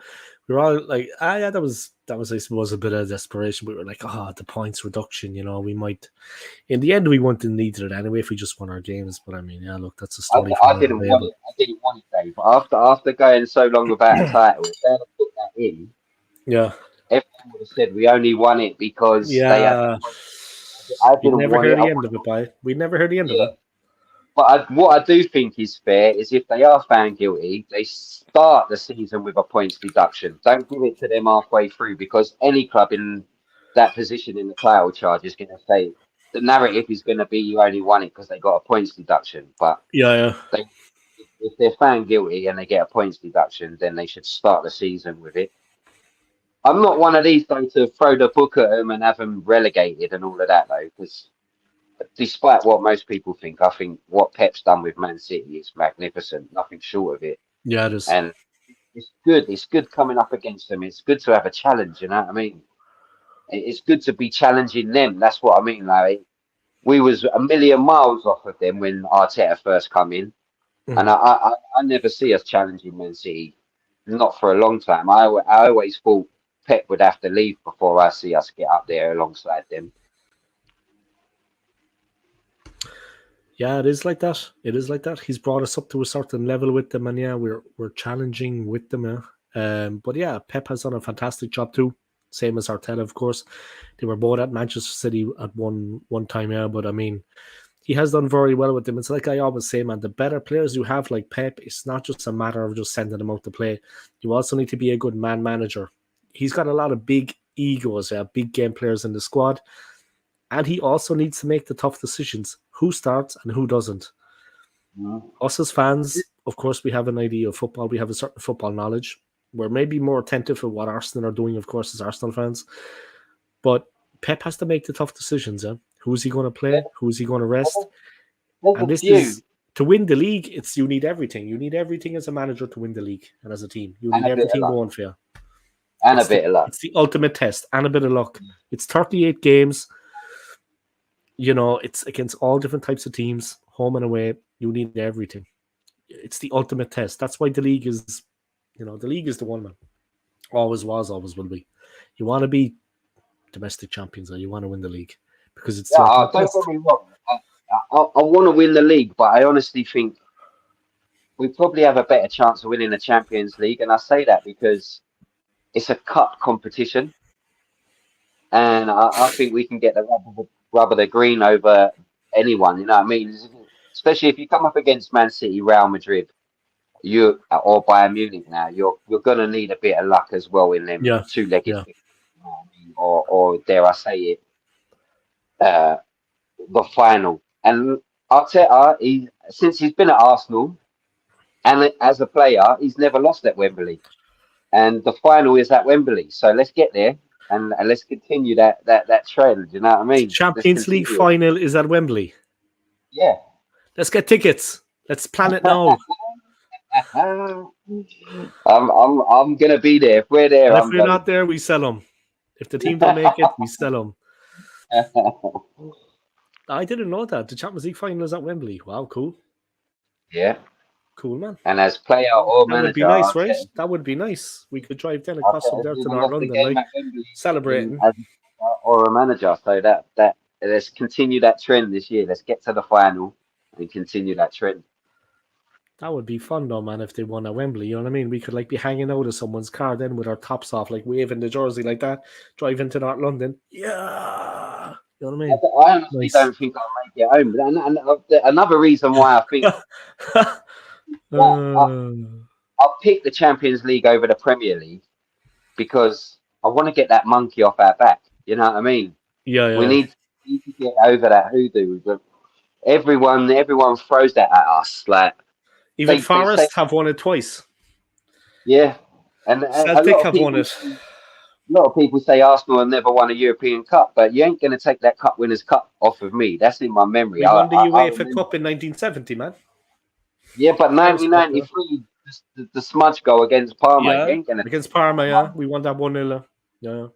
all like, yeah, that was, I suppose, a bit of desperation. We were like, the points reduction. We might. In the end, we wouldn't have needed it anyway if we just won our games. But I mean, yeah, look, that's a story for I another didn't day. want But it. I didn't want it, Dave. After going so long without a title, if they had put that in, yeah, everyone would have said we only won it because they had the yeah, point. I we'd didn't never want hear it. I the end wanted, of it. We'd never hear the end of yeah. it. But what I do think is fair is if they are found guilty, they start the season with a points deduction. Don't give it to them halfway through because any club in that position in the title charge is going to say the narrative is going to be you only won it because they got a points deduction. But Yeah, yeah. they, if they're found guilty and they get a points deduction, then they should start the season with it. I'm not one of these though to throw the book at them and have them relegated and all of that though, because despite what most people think, I think what Pep's done with Man City is magnificent. Nothing short of it, Yeah, it is. and it's good. It's good coming up against them. It's good to have a challenge. You know what I mean? It's good to be challenging them. That's what I mean. Like we was a million miles off of them when Arteta first come in, and Mhm. I never see us challenging Man City. Not for a long time. I always thought Pep would have to leave before I see us get up there alongside them. Yeah, it is like that. It is like that. He's brought us up to a certain level with them, and yeah, we're challenging with them. Yeah. But yeah, Pep has done a fantastic job too. Same as Arteta, of course. They were both at Manchester City at one time, yeah. But I mean, he has done very well with them. It's like I always say, man, the better players you have like Pep, it's not just a matter of just sending them out to play. You also need to be a good man manager. He's got a lot of big egos, yeah, big game players in the squad. And he also needs to make the tough decisions. Who starts and who doesn't. Mhm. Us as fans, of course, we have an idea of football. We have a certain football knowledge. We're maybe more attentive to what Arsenal are doing, of course, as Arsenal fans. But Pep has to make the tough decisions. Yeah? Who's he going to play? Who's he going to rest? There's And a this few is to win the league. It's you need everything. You need everything as a manager to win the league and as a team. You and need a bit of everything luck. going for you. And a bit of luck. It's the ultimate test and a bit of luck. It's 38 games. It's against all different types of teams, home and away. You need everything. It's the ultimate test. That's why the league is, the league is the one, man. Always was, always will be. You want to be domestic champions, or you want to win the league because it's Yeah, the ultimate don't test. get me wrong. I want to win the league, but I honestly think we probably have a better chance of winning the Champions League. And I say that because it's a cup competition. And I think we can get the rub of the green over anyone. You know what I mean? Especially if you come up against Man City, Real Madrid, or Bayern Munich now, you're gonna need a bit of luck as well in them Yeah, two-legged yeah. things, you know what I mean? Or dare I say it, uh, the final. And Arteta, since he's been at Arsenal and as a player, he's never lost at Wembley. And the final is at Wembley. So let's get there and let's continue that trend. You know what I The mean? Let's Champions League continue it. final is at Wembley. Yeah. Let's get tickets. Let's plan it now. I'm gonna be there. If we're there, And if I'm we're going. not there, we sell them. If the team don't make it, we sell them. I didn't know that. The Champions League final is at Wembley. Wow, cool. Yeah. Cool, man. And as player or That would be manager, nice, right? That would be nice. We could drive then across from there to Arteta North lost the London, game like at Wembley celebrating. as or a manager. So that let's continue that trend this year. Let's get to the final and continue that trend. That would be fun though, man, if they won at Wembley. You know what I mean? We could be hanging out of someone's car then with our tops off, waving the jersey like that, driving to North London. Yeah. You know what I mean? I honestly Nice. don't think I'll make it home. And another reason why I think I'll pick the Champions League over the Premier League because I want to get that monkey off our back. You know what I mean? We Yeah. need to get over that hoodoo. But everyone throws that at us. Like Even they say, Forest have won it twice. yeah, and a Celtic lot of have won people. it. A lot of people say Arsenal have never won a European Cup, but you ain't going to take that Cup Winners' Cup off of me. That's in my memory. We won the I UEFA remember. Cup in 1970, man. Yeah, but Paris Cup, yeah. 1993, the smudge goal against Parma, you Yeah, ain't going to against take that Parma, from yeah. us. We won that 1-0. Yeah.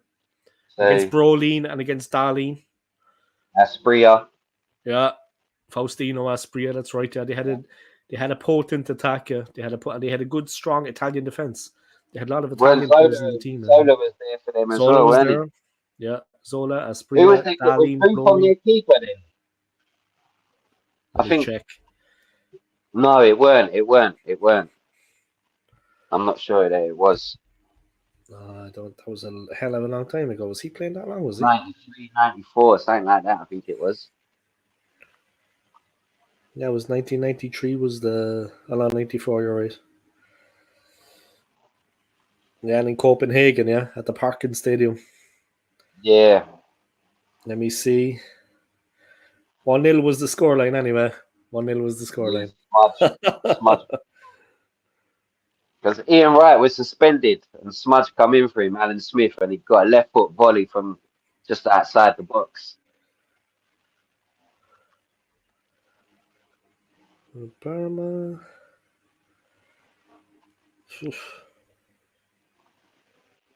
Against So, Brolin and against Darlene. Aspria. Yeah. Faustino Aspria, that's right. Yeah, they had a potent attack. Yeah. They had a good, strong Italian defense. They had a lot of Well, Italian players in the team. Zola was there for them as Zola well, was wasn't he? there. Yeah, Zola, Who was Aspria, the was Darlene, Buffon Brolin. their keeper then? I Let me think check. no, it weren't. It weren't. It weren't. I'm not sure that it was I don't. That was a hell of a long time ago. Was he playing that long? Was he? 93, 94, something like that. I think it was. Yeah, it was 1993. Was the around 94? You're right. Yeah, and in Copenhagen, yeah, at the Parken Stadium. Yeah. Let me see. 1-0 was the scoreline anyway. 1-0 was the Yes, scoreline. Smudge. Because Ian Wright was suspended and Smudge come in for him, Alan Smith, and he got a left foot volley from just outside the box. Parma.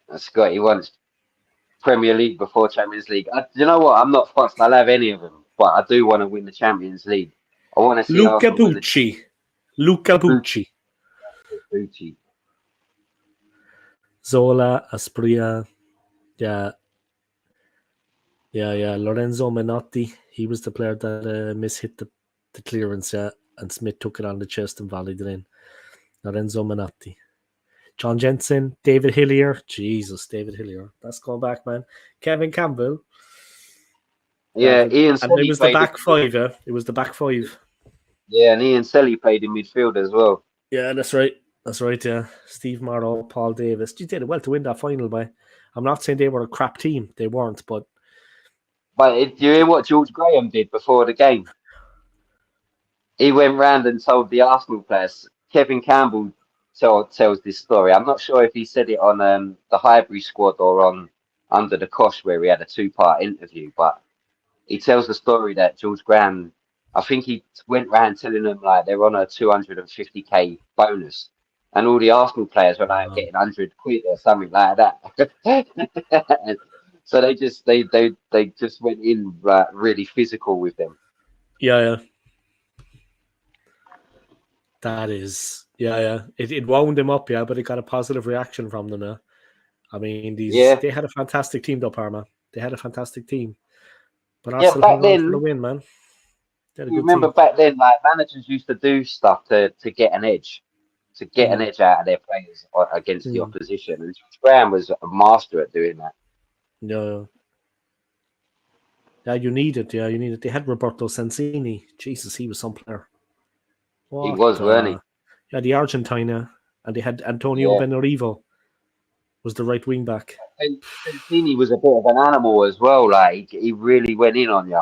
And Scott, he wants Premier League before Champions League. You know what? I'm not fussed. I'll have any of them, but I do want to win the Champions League. I want to see Luca Arsenal win the Bucci. Luca Bucci. Bucci. Zola, Aspria. Yeah. Yeah. Lorenzo Menotti. He was the player that mishit the clearance, yeah. And Smith took it on the chest and volleyed it in. Lorenzo Menotti. John Jensen, David Hillier. Jesus, David Hillier. That's going back, man. Kevin Campbell. Yeah, Ian And it Selly was the played back five, yeah. It was the back five. Yeah, and Ian Selly played in midfield as well. Yeah, that's right. That's right, yeah. Steve Morrow, Paul Davis. You did well to win that final, by. I'm not saying they were a crap team. They weren't, but... But do you hear what George Graham did before the game? He went round and told the Arsenal players. Kevin Campbell tells this story. I'm not sure if he said it on the Highbury squad or on Under the Cosh, where we had a 2-part interview. But he tells the story that George Graham, I think he went round telling them like they're on a 250k bonus, and all the Arsenal players were like getting 100 quid or something like that. So they just went in like really physical with them. Yeah. That is... Yeah. It wound them up, yeah, but it got a positive reaction from them, yeah. I mean, they had a fantastic team, though, Parma. They had a fantastic team. But Arsenal Back hung on for the then, win, man. They had a you good remember team. back then, like managers used to do stuff to get an edge, out of their players against the opposition. And George Graham was a master at doing that. Yeah. Yeah, you need it. Yeah, you need it. They had Roberto Sensini. Jesus, he was some player. He was, weren't he? Yeah, the Argentina. And they had Antonio Yeah. Benarivo was the right wing back. And Santini was a bit of an animal as well. Like he really went in on you.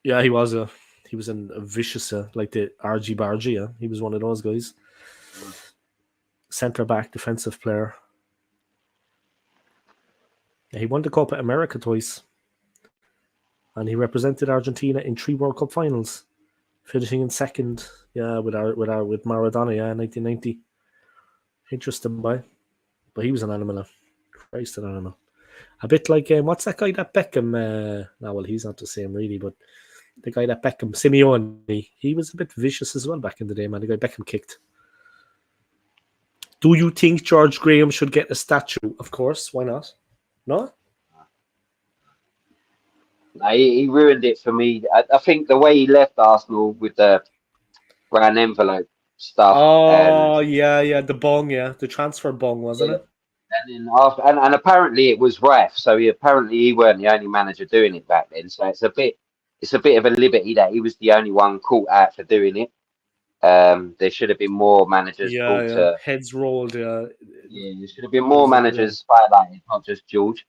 Yeah, he was a vicious, like the RG Bargy. Yeah, he was one of those guys. Centre back, defensive player. Yeah, he won the Copa America twice, and he represented Argentina in 3 World Cup finals, finishing in second. Yeah, with Maradona. Yeah, 1990. Interesting, boy. But he was an animal. Christ, an animal. A bit like what's that guy that Beckham? No, well, he's not the same really, but the guy that Beckham, Simeone, he was a bit vicious as well back in the day, man. The guy Beckham kicked. Do you think George Graham should get a statue? Of course, why not? No? No, he ruined it for me. I think the way he left Arsenal with the brown envelope stuff. Oh, yeah, the bong, yeah. The transfer bong, wasn't it? And then and apparently it was Raf, so he weren't the only manager doing it back then. So it's a bit of a liberty that he was the only one caught out for doing it. There should have been more managers brought to heads rolled. there should have been more managers highlighted, not just George.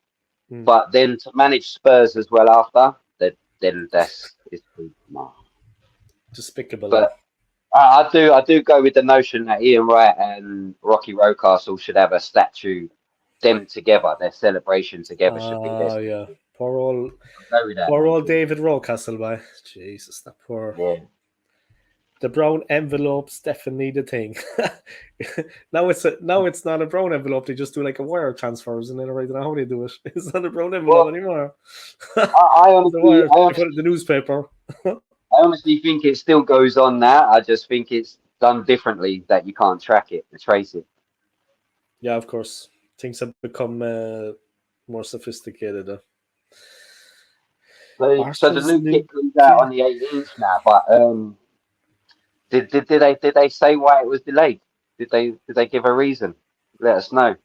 But then to manage Spurs as well after, then it's no. Despicable. But I do go with the notion that Ian Wright and Rocky Rocastle should have a statue. Them together, their celebration together should be this. Yeah. Poor old Notion. David Rocastle, by Jesus, that poor. Yeah. The brown envelope's definitely the thing. now it's not a brown envelope. They just do like a wire transfers, and then I don't know how they do it. It's not a brown envelope anymore. I honestly, they put it in the newspaper. I honestly think it still goes on now. I just think it's done differently that you can't track it and trace it. Yeah, of course. Things have become more sophisticated. So the new kit comes out on the 18th now, but did they say why it was delayed? Did they give a reason? Let us know.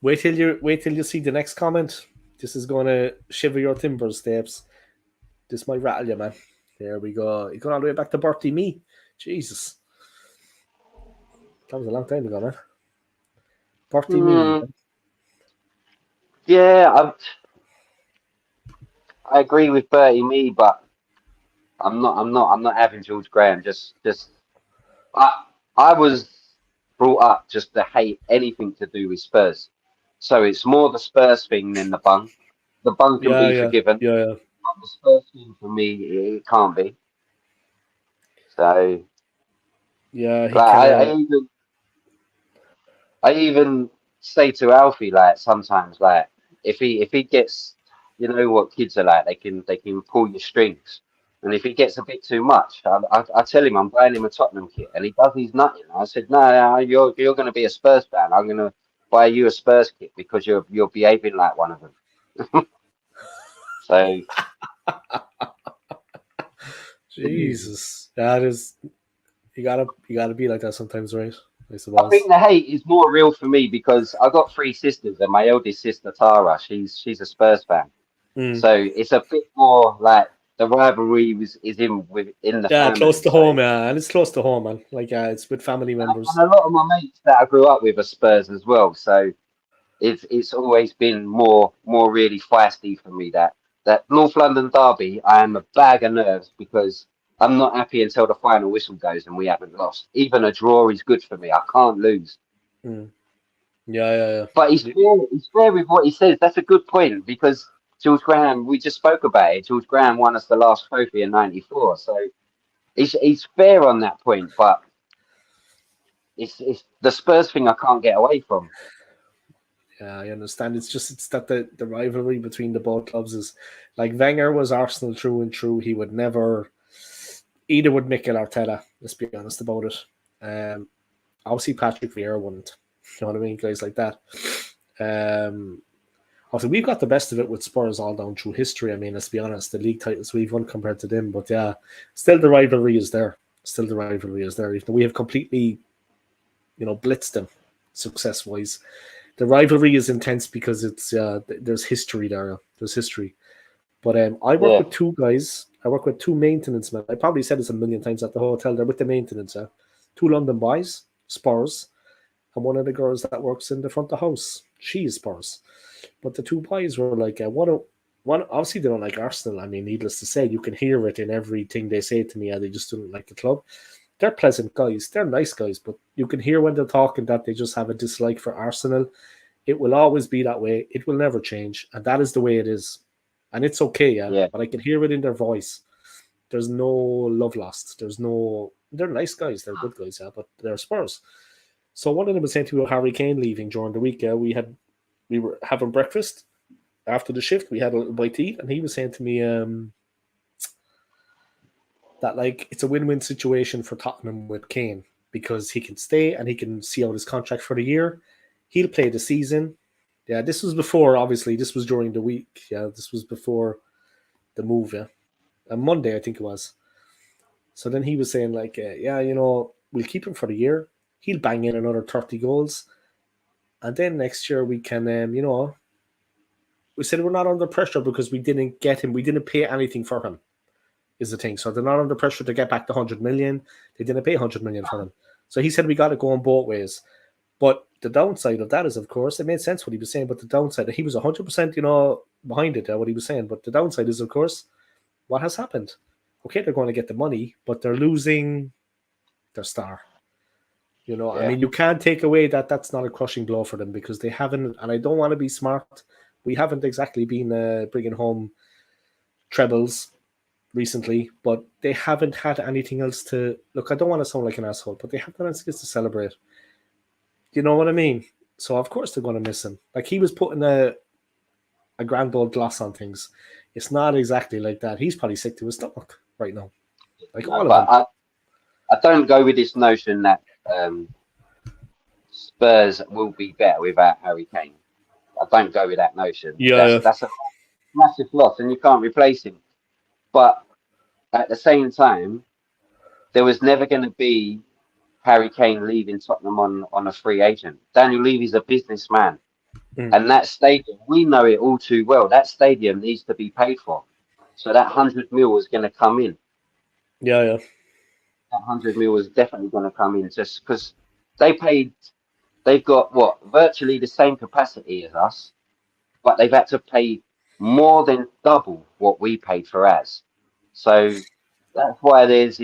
Wait till you see the next comment. This is going to shiver your timbers, Stapes. This might rattle you, man. There we go. You're going all the way back to Bertie Me. Jesus. That was a long time ago, man. Bertie Me. Yeah, I agree with Bertie Me, but I'm not having George Graham. I was brought up just to hate anything to do with Spurs. So it's more the Spurs thing than the bung. The bung can be forgiven. Yeah. But the Spurs thing for me, it can't be. So yeah, I even say to Alfie, like, sometimes, like, if he gets, you know what kids are like, they can pull your strings. And if he gets a bit too much, I tell him I'm buying him a Tottenham kit, and he does his nutting. I said, no, you're going to be a Spurs fan. I'm going to buy you a Spurs kit because you're behaving like one of them. So, Jesus, that is, you gotta be like that sometimes, right? I suppose. I think the hate is more real for me because I got 3 sisters, and my eldest sister Tara, she's a Spurs fan. So it's a bit more like the rivalry is in the family. Close to home, and it's close to home, man. Like, it's with family members. And a lot of my mates that I grew up with are Spurs as well, so it's always been more really feisty for me. That North London derby, I am a bag of nerves because I'm not happy until the final whistle goes and we haven't lost. Even a draw is good for me. I can't lose. Yeah. But he's fair with what he says. That's a good point because George Graham, we just spoke about it. George Graham won us the last trophy in '94, so he's fair on that point. But it's the Spurs thing I can't get away from. Yeah, I understand. It's that the rivalry between the both clubs is like Wenger was Arsenal through and through. He would never, either would Mikel Arteta. Let's be honest about it. Obviously Patrick Vieira wouldn't. You know what I mean? Guys like that. Also, we've got the best of it with Spurs all down through history. I mean, let's be honest, the league titles we've won compared to them. But yeah, still the rivalry is there. Even though we have completely, blitzed them success-wise. The rivalry is intense because it's there's history there. There's history. But I work with 2 guys. I work with 2 maintenance men. I probably said this a million times at the hotel. They're with the maintenance. 2 London boys, Spurs, and one of the girls that works in the front of the house. She is Spurs. But the 2 boys were like, one obviously they don't like Arsenal. I mean, needless to say, you can hear it in everything they say to me. They just don't like the club. They're pleasant guys. They're nice guys, but you can hear when they're talking that they just have a dislike for Arsenal. It will always be that way. It will never change. And that is the way it is. And it's okay, but I can hear it in their voice. There's no love lost. They're nice guys. They're good guys, but they're Spurs. So one of them was saying to Harry Kane leaving during the week. We were having breakfast after the shift. We had a little bite to eat, and he was saying to me that like it's a win-win situation for Tottenham with Kane because he can stay and he can see out his contract for the year. He'll play the season. Yeah, this was before, obviously. This was during the week. Yeah, this was before the move, On Monday, I think it was. So then he was saying, like, we'll keep him for the year. He'll bang in another 30 goals. And then next year we can, we said we're not under pressure because we didn't get him. We didn't pay anything for him, is the thing. So they're not under pressure to get back the 100 million. They didn't pay 100 million for him. So he said we got to go on both ways. But the downside of that is, of course, it made sense what he was saying. But the downside, he was 100%, behind it, what he was saying. But the downside is, of course, what has happened? Okay, they're going to get the money, but they're losing their star. I mean, you can't take away that that's not a crushing blow for them because they haven't, and I don't want to be smart, we haven't exactly been bringing home trebles recently, but they haven't had anything else to, look, I don't want to sound like an asshole, but they haven't had anything else to celebrate. You know what I mean? So, of course, they're going to miss him. Like, he was putting a grand old gloss on things. It's not exactly like that. He's probably sick to his stomach right now. Like, all of them. I don't go with this notion that Spurs will be better without Harry Kane. I don't go with that notion. Yeah. That's a massive loss, and you can't replace him. But at the same time, there was never going to be Harry Kane leaving Tottenham on a free agent. Daniel Levy's a businessman. And that stadium, we know it all too well. That stadium needs to be paid for. So that 100 mil is going to come in. Yeah. That 100 mil is definitely going to come in just because they've got virtually the same capacity as us, but they've had to pay more than double what we paid for ours. So that's why there's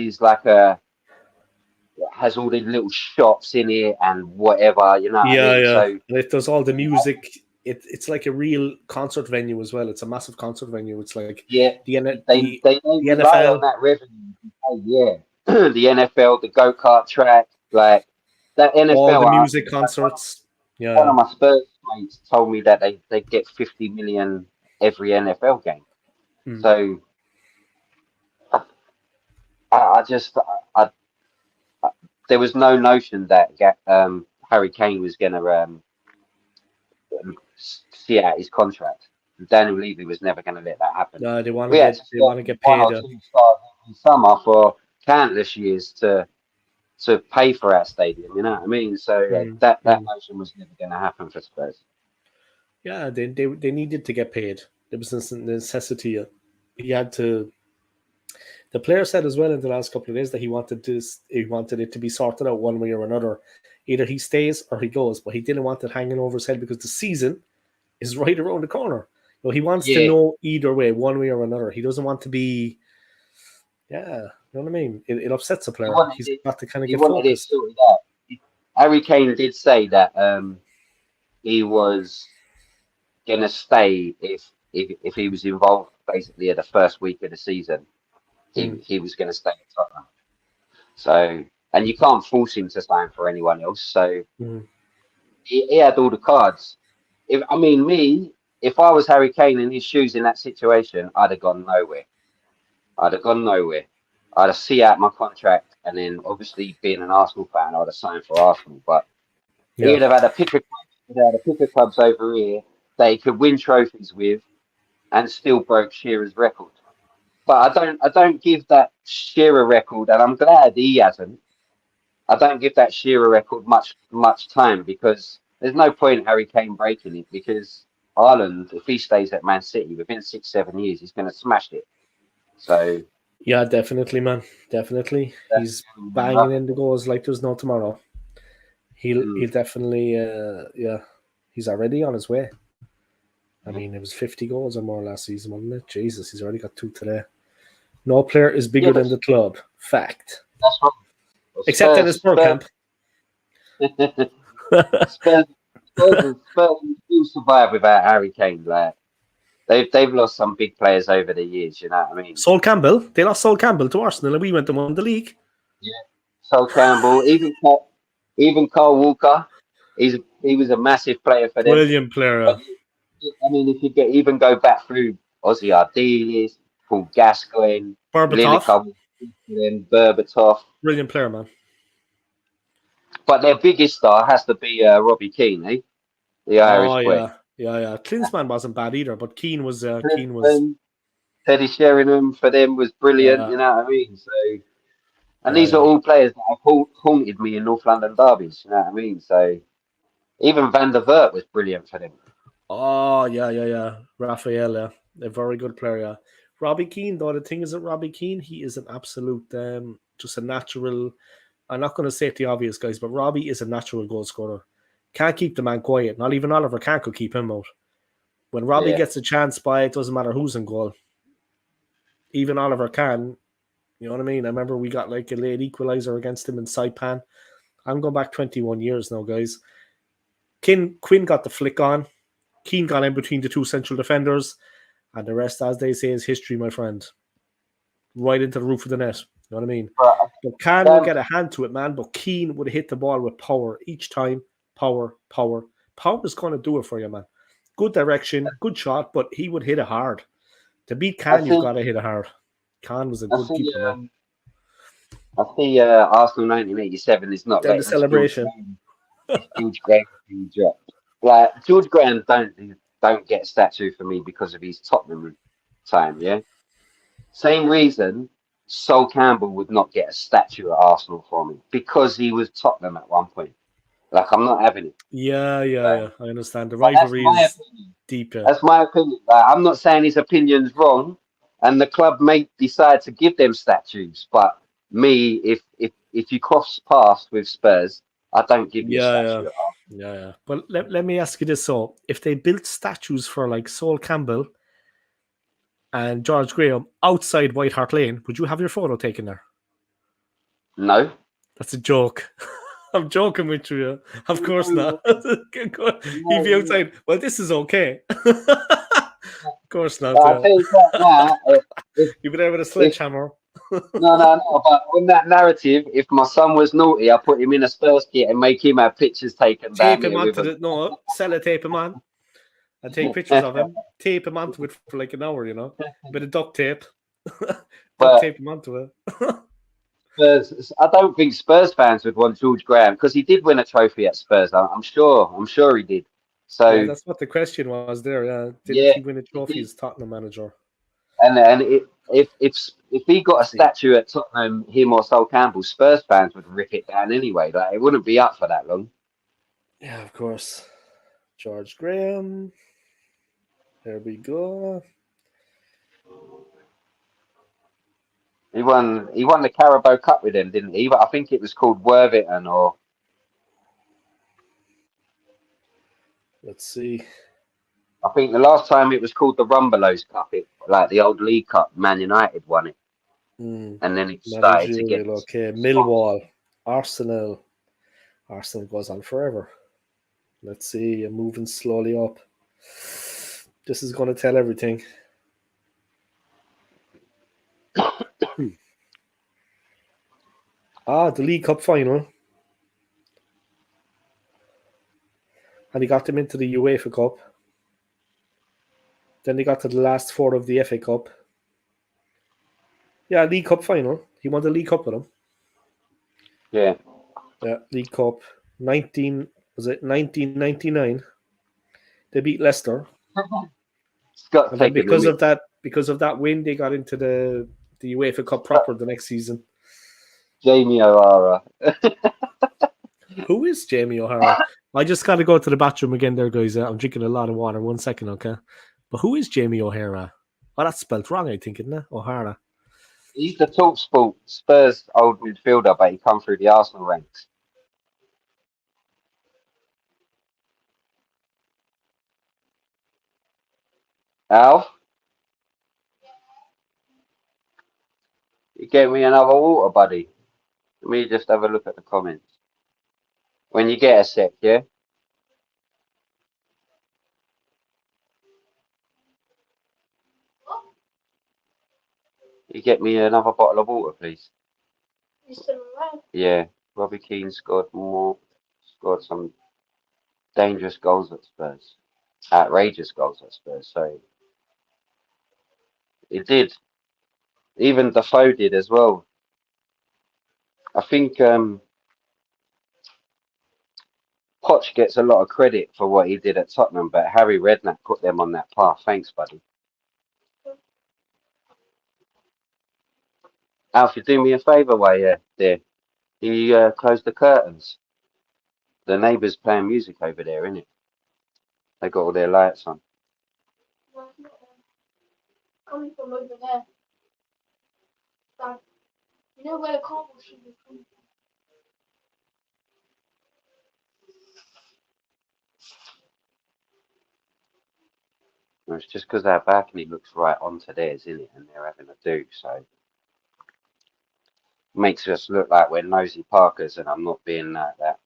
has all these little shops in it and whatever, you know what I mean? So and it does all the music. It's like a real concert venue as well. It's a massive concert venue. It's like they the rely NFL on that revenue. The NFL, the go-kart track, like that NFL. All the music concerts. One of my Spurs mates told me that they get 50 million every NFL game. So there was no notion that Harry Kane was going to see out his contract. Daniel Levy was never going to let that happen. No, they want to get paid. 1 or 2 stars in summer for countless years to pay for our stadium. You know what I mean? So that notion was never going to happen for Spurs. Yeah, they needed to get paid. There was a necessity. He had to. The player said as well in the last couple of days that he wanted it to be sorted out one way or another. Either he stays or he goes, but he didn't want it hanging over his head because the season is right around the corner. He wants to know either way, one way or another. He doesn't want to be, you know what I mean? It upsets a player. He's got to kind of get focused. Harry Kane did say that he was going to stay if he was involved basically at the first week of the season. He was going to stay at Tottenham. So, and you can't force him to sign for anyone else. So he had all the cards. If I was Harry Kane in his shoes in that situation, I'd have gone nowhere. I'd have see out my contract, and then obviously being an Arsenal fan, I'd have signed for Arsenal. But he'd have had a pick of clubs over here that he could win trophies with, and still broke Shearer's record. But I don't give that Shearer record, and I'm glad he hasn't. I don't give that Shearer record much time because there's no point Harry Kane breaking it because Ireland, if he stays at Man City within 6-7 years, he's going to smash it. So yeah, definitely, man, definitely. He's banging in the goals like there's no tomorrow. He'll definitely, he's already on his way. I mean, it was 50 goals or more last season, wasn't it? Jesus, he's already got 2 today. No player is bigger than the club. Fact. That's right. Well, except in his pro camp. Spurs still survive without Harry Kane. Like they've lost some big players over the years. You know what I mean? Sol Campbell. They lost Sol Campbell to Arsenal, and we went and won the league. Yeah, Sol Campbell. Even Carl Walker. He was a massive player for them. Brilliant player. But, I mean, if you even go back through Ozzy Ardiles, Paul Gascoigne, Berbatov. Brilliant player, man. But their biggest star has to be Robbie Keane, the Irish boy. Yeah. Klinsmann wasn't bad either, but Keane was. Teddy Sheringham for them was brilliant. You know what I mean? So, and these are all players that have haunted me in North London derbies. You know what I mean? So, even Van der Vaart was brilliant for them. Oh yeah. Raphael, a very good player. Yeah. Robbie Keane, though, the thing is that Robbie Keane, he is an absolute, just a natural. I'm not going to say it the obvious, guys, but Robbie is a natural goal scorer. Can't keep the man quiet. Not even Oliver Kahn could keep him out. When Robbie Yeah. gets a chance by, it doesn't matter who's in goal. Even Oliver Kahn, you know what I mean? I remember we got like a late equaliser against him in Saipan. I'm going back 21 years now, guys. Quinn got the flick on. Keane got in between the two central defenders. And the rest, as they say, is history, my friend. Right into the roof of the net. You know what I mean? But Kahn would get a hand to it, man. But Keane would hit the ball with power each time. Power. Power is going to do it for you, man. Good direction, good shot, but he would hit it hard. To beat Kahn, you've got to hit it hard. Kahn was a good keeper, man. I see Arsenal 1987 is not Then like the celebration. George Graham being dropped. Like George Graham don't get a statue for me because of his Tottenham time, yeah. Same reason Sol Campbell would not get a statue at Arsenal for me because he was Tottenham at one point. Like I'm not having it. Yeah. I understand. The rivalry is deeper. That's my opinion. Like, I'm not saying his opinion's wrong, and the club may decide to give them statues. But me, if you cross paths with Spurs, I don't give you a statue. Yeah. But let me ask you this: so, if they built statues for like Sol Campbell and George Graham outside White Hart Lane, would you have your photo taken there? No. That's a joke. I'm joking with you. Of course not. He'd be outside. Well, this is okay. Of course not. I think that now, you'd be there with a sledgehammer. No. But on that narrative, if my son was naughty, I put him in a Spurs kit and make him have pictures taken. Tape him onto sellotape him on. And take pictures of him. Tape him onto it for like an hour, you know. A bit of duct tape. Tape him onto it. Spurs, I don't think Spurs fans would want George Graham because he did win a trophy at Spurs. I'm sure he did. So yeah, that's what the question was there. Yeah, didn't he win a trophy as Tottenham manager? And if he got a statue at Tottenham, him or Sol Campbell, Spurs fans would rip it down anyway. Like it wouldn't be up for that long. Yeah, of course. George Graham. There we go. He won the Carabao Cup with them, didn't he? But I think it was called Worthington or. Let's see. I think the last time it was called the Rumbelows Cup, like the old League Cup. Man United won it, and then it started to get. Okay, Millwall, Arsenal. Arsenal goes on forever. Let's see. I'm moving slowly up. This is going to tell everything. The League Cup final. And he got them into the UEFA Cup. Then they got to the last four of the FA Cup. Yeah, League Cup final. He won the League Cup with them. Yeah. Yeah, League Cup. 1999? They beat Leicester. And then because of that win, they got into the UEFA Cup proper the next season. Jamie O'Hara. Who is Jamie O'Hara? I just got to go to the bathroom again there, guys. I'm drinking a lot of water. 1 second, okay? But who is Jamie O'Hara? Oh, that's spelled wrong, I think, isn't it? O'Hara. He's the TalkSport Spurs old midfielder, but he come through the Arsenal ranks. Alf? You gave me another water, buddy. Let me just have a look at the comments. When you get a sec, yeah? You get me another bottle of water, please. You still around? Yeah. Robbie Keane scored some dangerous goals at Spurs. Outrageous goals at Spurs, sorry. It did. Even Defoe did as well. I think Poch gets a lot of credit for what he did at Tottenham, but Harry Redknapp put them on that path. Thanks, buddy. Alfie, do me a favour while you're there. Can you close the curtains? The neighbours playing music over there, innit? They got all their lights on. No, it's not them. Coming from over there. Dad, you know where the car was coming from? And it's just because our balcony looks right onto theirs, isn't it? And they're having a do, so makes us look like we're nosy Parkers, and I'm not being like that.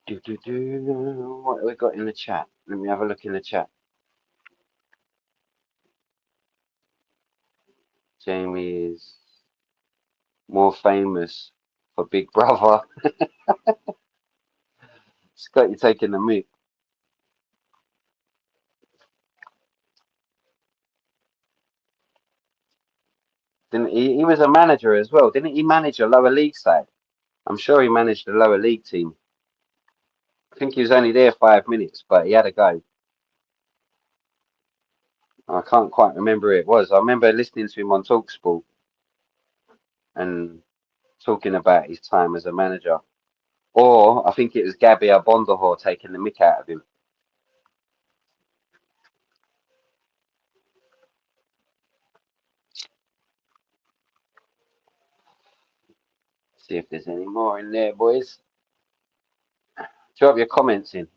What have we got in the chat? Let me have a look in the chat. Jamie is more famous for Big Brother. Scott, you taking the mic. Didn't he was a manager as well, didn't he manage a lower league side? I'm sure he managed the lower league team. I think he was only there 5 minutes, but he had a go. I can't quite remember who it was. I remember listening to him on TalkSport and talking about his time as a manager. Or I think it was Gabby Bondahor taking the mick out of him. See if there's any more in there, boys. Drop your comments in.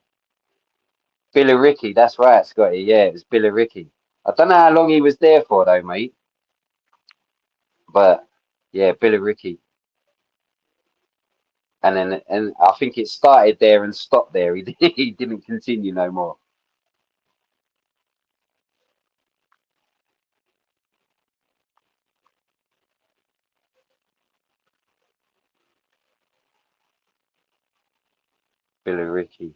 Billy Ricky, that's right, Scotty. Yeah, it was Billy Ricky. I don't know how long he was there for, though, mate. But yeah, Billy Ricky. And I think it started there and stopped there. He didn't continue no more. Billy Ricky.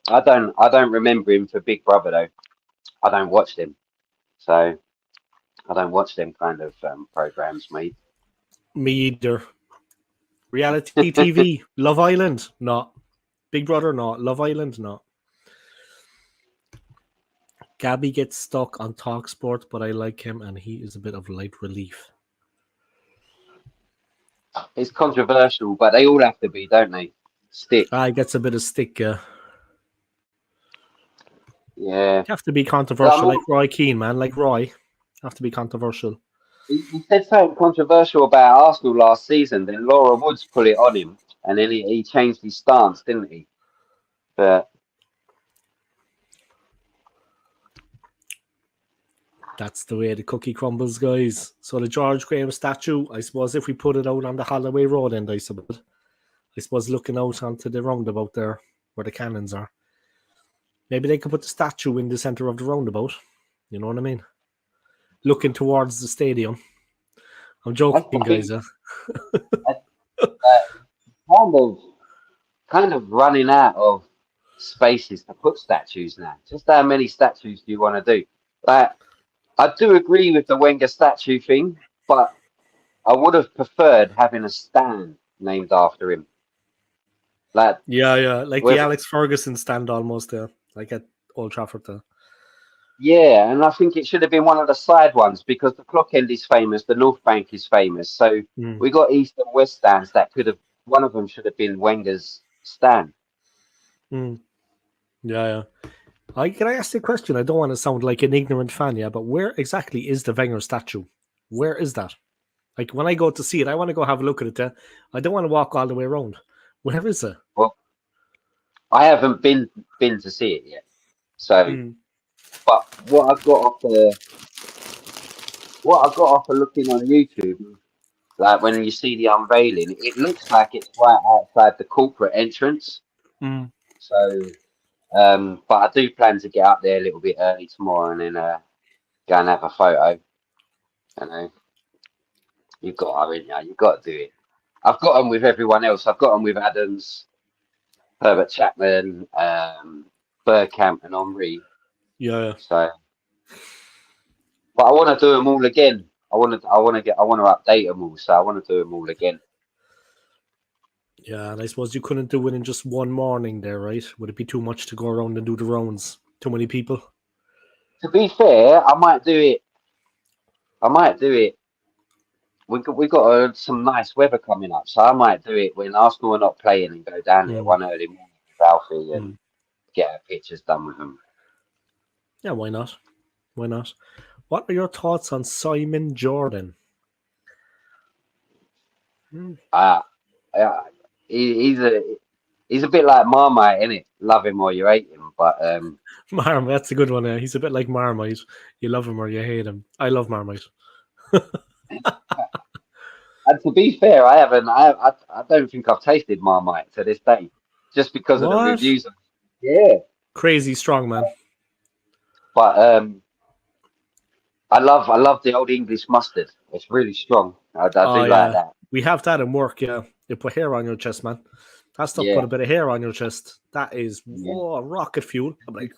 I don't remember him for Big Brother though. I don't watch them. So I don't watch them kind of programs, mate. Me either. Reality TV, Love Island, not. Big Brother, not. Love Island, not. Gabby gets stuck on TalkSport, but I like him, and he is a bit of light relief. It's controversial, but they all have to be, don't they? Stick. He gets a bit of stick. Yeah. You have to be controversial, like Roy Keane, man. Like Roy, have to be controversial. He said something controversial about Arsenal last season. Then Laura Woods put it on him, and then he changed his stance, didn't he? But that's the way the cookie crumbles, guys. So the George Graham statue, I suppose, if we put it out on the Holloway Road end, I suppose looking out onto the roundabout there where the cannons are. Maybe they could put the statue in the centre of the roundabout. You know what I mean? Looking towards the stadium. I'm joking, guys. Kind of running out of spaces to put statues now. Just how many statues do you want to do? Like, I do agree with the Wenger statue thing, but I would have preferred having a stand named after him. Like like the Alex Ferguson stand almost there, like at Old Trafford there. Yeah, and I think it should have been one of the side ones because the clock end is famous, the North Bank is famous. So we got East and West stands that could have, one of them should have been Wenger's stand. Can I ask you a question? I don't want to sound like an ignorant fan, but where exactly is the Wenger statue? Where is that? Like when I go to see it, I want to go have a look at it. I don't want to walk all the way around. Where is it? Well, I haven't been to see it yet. So, but what I got off of looking on YouTube, like when you see the unveiling, it looks like it's right outside the corporate entrance. So, but I do plan to get up there a little bit early tomorrow and then go and have a photo. You know, you've got to do it. I've got them with everyone else. I've got them with Adams, Herbert Chapman, Bergkamp, and Henry. Yeah. So, but I want to do them all again. I want to update them all. So I want to do them all again. Yeah, and I suppose you couldn't do it in just one morning there, right? Would it be too much to go around and do the rounds? Too many people? To be fair, I might do it. We got some nice weather coming up, so I might do it when Arsenal are not playing and go down there one early morning with Alfie and get our pictures done with them. Yeah, why not? Why not? What are your thoughts on Simon Jordan? Uh, uh, he's a bit like Marmite, innit? Love him or you hate him, but Marmite, that's a good one. He's a bit like Marmite. You love him or you hate him. I love Marmite. and to be fair, I haven't. I don't think I've tasted Marmite to this day, just because of the What? reviews. Yeah, Crazy strong, man. but I love the old English mustard. It's really strong. I Oh, do like yeah. that. We have that in work, yeah. You put hair on your chest, man. That stuff Yeah, put a bit of hair on your chest. That is yeah. rocket fuel. I'm like,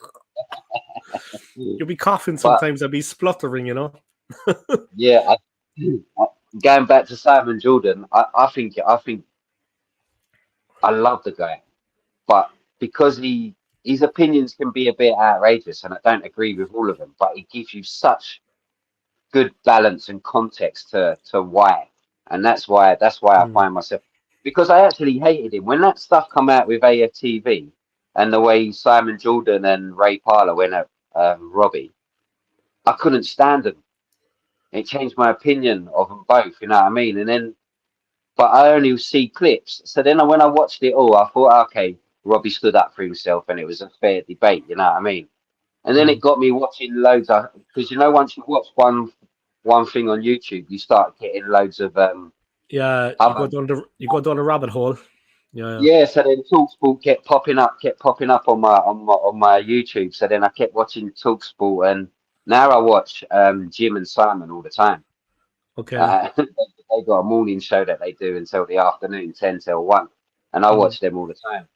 you'll be coughing But sometimes. I'll be spluttering, you know. yeah, going back to Simon Jordan, I think I love the guy, but because his opinions can be a bit outrageous, and I don't agree with all of them, but he gives you such good balance and context to why, and that's why I find myself, because I actually hated him when that stuff come out with AFTV and the way Simon Jordan and Ray Parlour went at Robbie. I couldn't stand them. It changed my opinion of them both. You know what I mean? And then, but I only see clips. So then when I watched it all, I thought, okay, Robbie stood up for himself, and it was a fair debate. You know what I mean? And then it got me watching loads of, because once you watch one thing on YouTube, you start getting loads of Yeah, other. you go down a rabbit hole. Yeah. Yeah, so then Talksport kept popping up on my YouTube. So then I kept watching Talksport, and now I watch Jim and Simon all the time. Okay. They got a morning show that they do until the afternoon, 10 till 1, and I watch them all the time.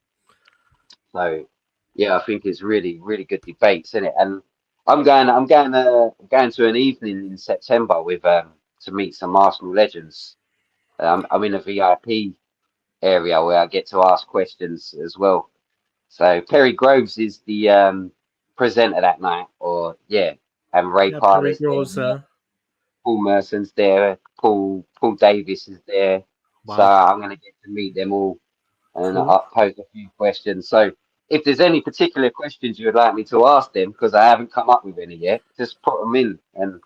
So yeah, I think it's really, really good debates, isn't it? And I'm going to an evening in September with to meet some Arsenal legends. I'm in a VIP area where I get to ask questions as well. So Perry Groves is the presenter that night, or yeah, and Ray Yeah, Perry Parler's there. Groves. Paul Merson's there. Paul Davis is there. So Wow. I'm going to get to meet them all and Cool. I'll pose a few questions. So if there's any particular questions you would like me to ask them, because I haven't come up with any yet, just put them in and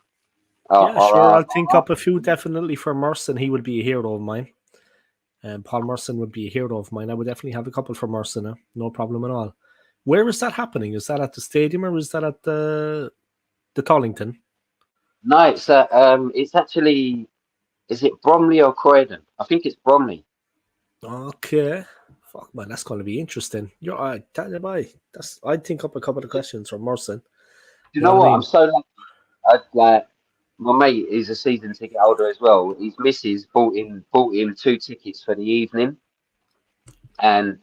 Yeah, sure. I'll think I'll up a few definitely for Merson. He would be a hero of mine. Paul Merson would be a hero of mine. I would definitely have a couple for Merson. No problem at all. Where is that happening? Is that at the stadium or is that at the Tollington? No, it's actually, is it Bromley or Croydon? I think it's Bromley. Okay. Fuck man, that's gonna be interesting. You're right, I'd think up a couple of questions for Merson. Do you You know know what I what? I'm mean? so lucky. Like my mate is a season ticket holder as well. His missus bought him 2 tickets for the evening, and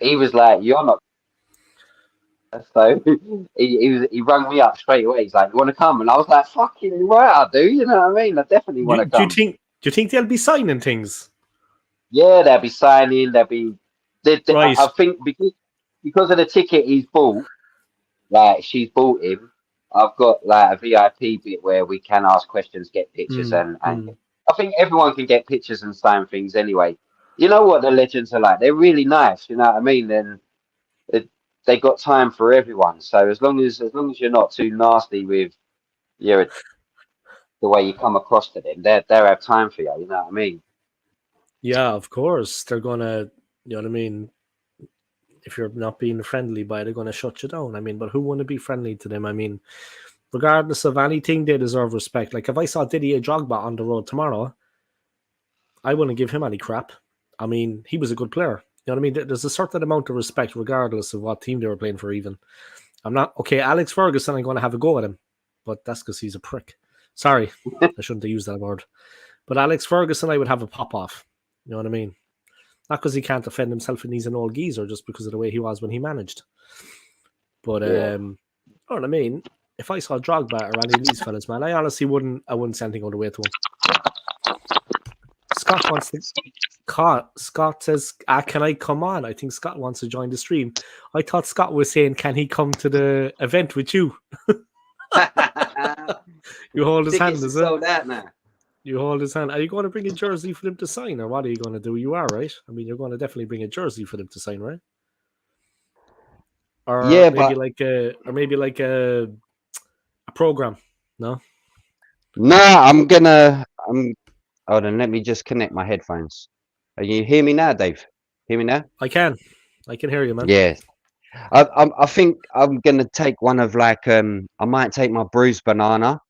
he was like, "You're not." So he rang me up straight away. He's like, "You want to come?" And I was like, "Fucking right, I do." You know what I mean? I definitely want to Do you come. think they'll be signing things? Yeah, they'll be signing. They'll be. Right. I think because of the ticket he's bought, like she's bought him. I've got like a VIP bit where we can ask questions, get pictures, and I think everyone can get pictures and sign things anyway. You know what the legends are like? They're really nice. You know what I mean? Then it, they got time for everyone. So as long as you're not too nasty with your the way you come across to them, they'll have time for you. You know what I mean? Yeah, of course. They're gonna you know what I mean? If you're not being friendly by, they're gonna shut you down. I mean, but who wanna be friendly to them? I mean, regardless of anything, they deserve respect. Like if I saw Didier Drogba on the road tomorrow, I wouldn't give him any crap. I mean, he was a good player. You know what I mean? There's a certain amount of respect, regardless of what team they were playing for. Even I'm not okay. Alex Ferguson, I'm going to have a go at him, but that's because he's a prick. Sorry, I shouldn't have used that word. But Alex Ferguson, I would have a pop off. You know what I mean? Not because he can't defend himself and he's an old geezer, just because of the way he was when he managed. But Yeah. you know what I mean? If I saw Drogba or any of these fellas, man, I honestly wouldn't. I wouldn't say anything on the way to him. Scott wants to. Scott says, "Can I come on?" I think Scott wants to join the stream. I thought Scott was saying, "Can he come to the event with you?" You hold his hand, Tickets are is it? sold out now. You hold his hand. Are you going to bring a jersey for them to sign, or what are you going to do? You are, right? I mean, you're going to definitely bring a jersey for them to sign, right? Or Yeah, maybe but like a program. No. No, I'm. Hold on, let me just connect my headphones. Are you hear me now, Dave? Hear me now? I can hear you, man. Yeah. I think I'm gonna take one of like I might take my bruised banana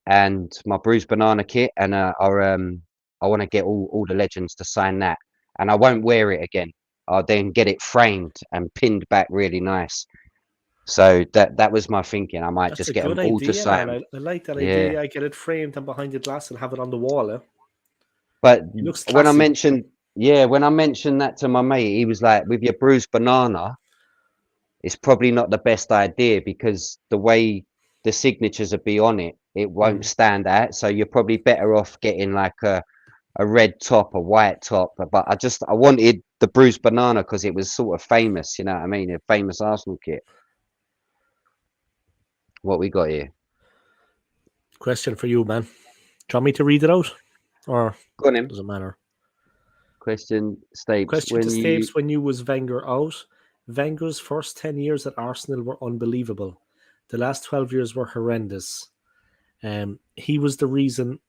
and my bruised banana kit, and I want to get all the legends to sign that, and I won't wear it again. I'll then get it framed and pinned back really nice. So that was my thinking. I might That's just a get them good all to idea, man. sign. I like that idea. Yeah. Yeah, get it framed and behind the glass and have it on the wall. Eh? But It looks when I classy. mentioned, yeah, when I mentioned that to my mate, he was like, with your bruised banana, it's probably not the best idea because the way the signatures would be on it, it won't Mm. stand out. So you're probably better off getting like a red top, a white top. But I wanted the bruised banana because it was sort of famous, you know what I mean? A famous Arsenal kit. What we got here. Question for you, man. Do you want me to read it out? Or Go on him. does it matter? Question Stapes. Question to When you Stapes, when you was Wenger out, Wenger's first 10 years at Arsenal were unbelievable. The last 12 years were horrendous. He was the reason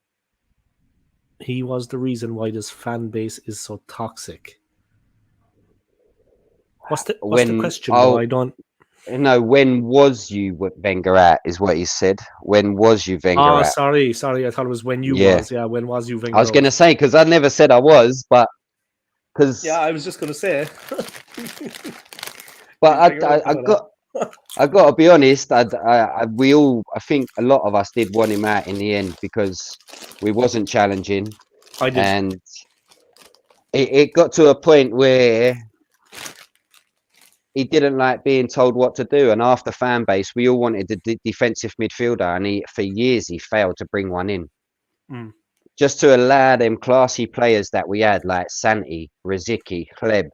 why this fan base is so toxic. What's the when question though? I don't. no, when was you with Wenger at? Is what he said. When was you Wenger Oh, at? sorry. I thought it was when you Yeah, was. Yeah, when was you I Wenger was gonna out? say because I never said I was, but Yeah, because I was just gonna say. You but Wenger out, I got to be honest. We all I think a lot of us did want him out in the end because we wasn't challenging, I did. and it got to a point where he didn't like being told what to do. And after fan base, we all wanted the defensive midfielder, and for years he failed to bring one in. Mm. Just to allow them classy players that we had, like Santi, Riziki, Hleb,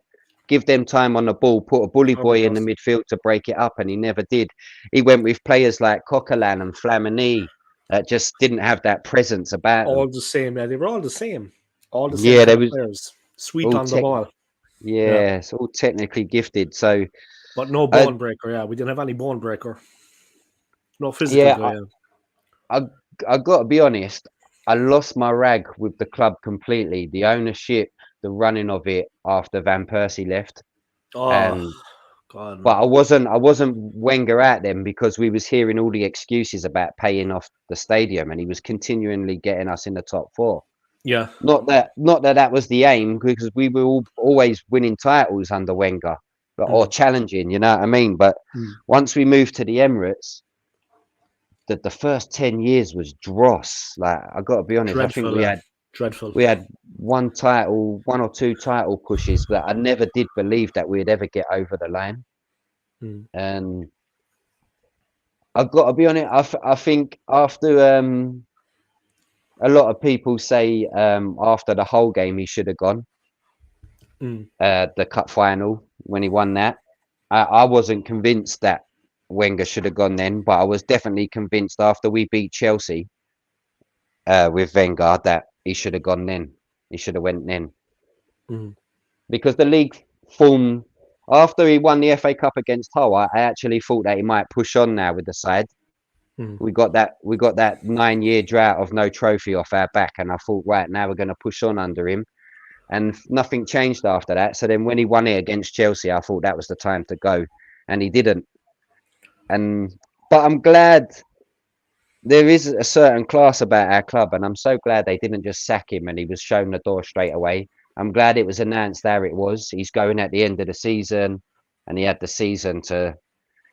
give them time on the ball, put a bully boy in the Fabregas. midfield to break it up, and he never did. He went with players like Coquelin and Flamini that just didn't have that presence about them. All the same. Yeah, they were all the same. All the same Yeah, they kind of was players. Sweet all on the tech. ball. Yeah. Yeah, it's all technically gifted. So, But no uh, bone breaker. Yeah, we didn't have any bone breaker. No physical yeah, guy. Yeah. I I got to be honest. I lost my rag with the club completely. The ownership, the running of it after Van Persie left, Oh, and God, but no. I wasn't Wenger at them because we was hearing all the excuses about paying off the stadium, and he was continually getting us in the top four. Yeah. Not that that was the aim because we were always winning titles under Wenger or Mm. challenging. You know what I mean? But Mm. once we moved to the Emirates, the first 10 years was dross. Like I got to be honest, I think Dreadful. Dreadful. we had one or two title pushes, but I never did believe that we'd ever get over the line. Mm. And I've got to be honest. I think after a lot of people say after the whole game he should have gone Mm. the cup final when he won that. I wasn't convinced that Wenger should have gone then, but I was definitely convinced after we beat Chelsea with Wenger that he should have gone then. He should have went then Mm. because the league form after he won the FA Cup against Hull. I actually thought that he might push on now with the side. Mm. We got that 9 year drought of no trophy off our back, and I thought, right now we're going to push on under him, and nothing changed after that. So then when he won it against Chelsea, I thought that was the time to go, and he didn't. And but I'm glad there is a certain class about our club, and I'm so glad they didn't just sack him and he was shown the door straight away. I'm glad it was announced there it was. He's going at the end of the season, and he had the season to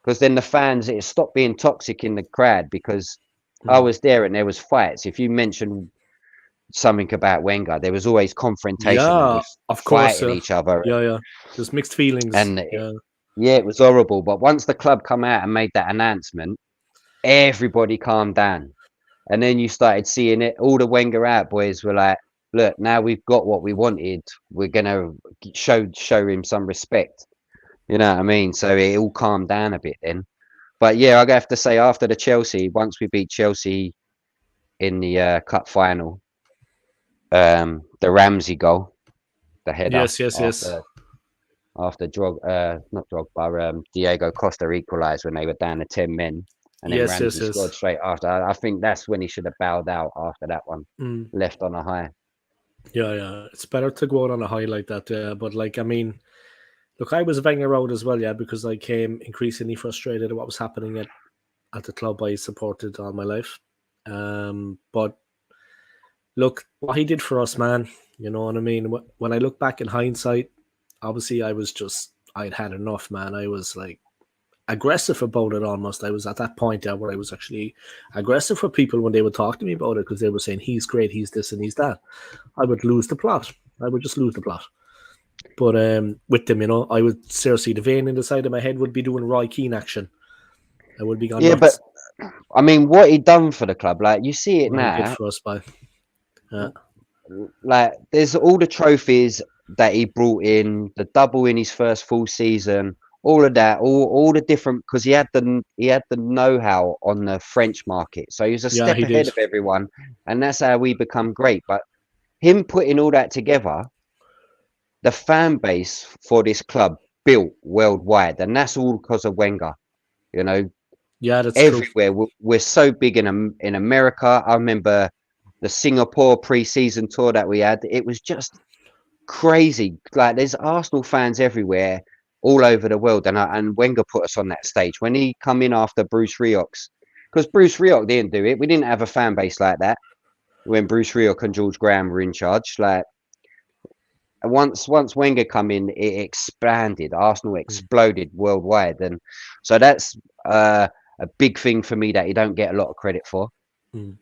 because then the fans it stopped being toxic in the crowd because I Mm. was there and there was fights. If you mentioned something about Wenger, there was always confrontation and Yeah, we of course. fighting each other Yeah, yeah. There's mixed feelings. and Yeah. yeah, it was horrible. But once the club come out and made that announcement, everybody calmed down. And then you started seeing it. All the Wenger out boys were like, "Look, now we've got what we wanted. We're gonna show him some respect." You know what I mean? So it all calmed down a bit then. But yeah, I have to say after the Chelsea, once we beat Chelsea in the cup final, the Ramsey goal, the header Yes, yes, yes. after not Drogba, Diego Costa equalised when they were down to 10 men. and then Yes, Ramsey yes, scored yes. straight after. I think that's when he should have bowed out after that one, Mm. left on a high. Yeah, yeah. It's better to go out on a high like that. Yeah, but like, I mean, look, I was Wenger out as well. Yeah, because I came increasingly frustrated at what was happening at the club I supported all my life. But look, what he did for us, man. You know what I mean? When I look back in hindsight, obviously I'd had enough, man. I was like aggressive about it almost. I was at that point there where I was actually aggressive for people when they would talk to me about it because they were saying he's great, he's this and he's that. I would lose the plot. I would just lose the plot. But with them, I would seriously, the vein in the side of my head would be doing Roy Keane action. I would be gone Yeah, but nuts. I mean, what he done for the club, like you see it What he did now, for us, by like there's all the trophies that he brought in, the double in his first full season, all of that, all the different because he had the know-how on the French market, so he was a yeah, step he ahead did. of everyone, and that's how we become great. But him putting all that together, the fan base for this club built worldwide, and that's all because of Wenger. You know, Yeah, that's true. everywhere we're so big in America. I remember the Singapore pre-season tour that we had. It was just crazy. Like there's Arsenal fans everywhere, all over the world, and Wenger put us on that stage when he come in after Bruce Rioch's, because Bruce Rioch didn't do it. We didn't have a fan base like that when Bruce Rioch and George Graham were in charge. Like once Wenger come in, it expanded. Arsenal Mm, exploded worldwide, and so that's a big thing for me that you don't get a lot of credit for. mm.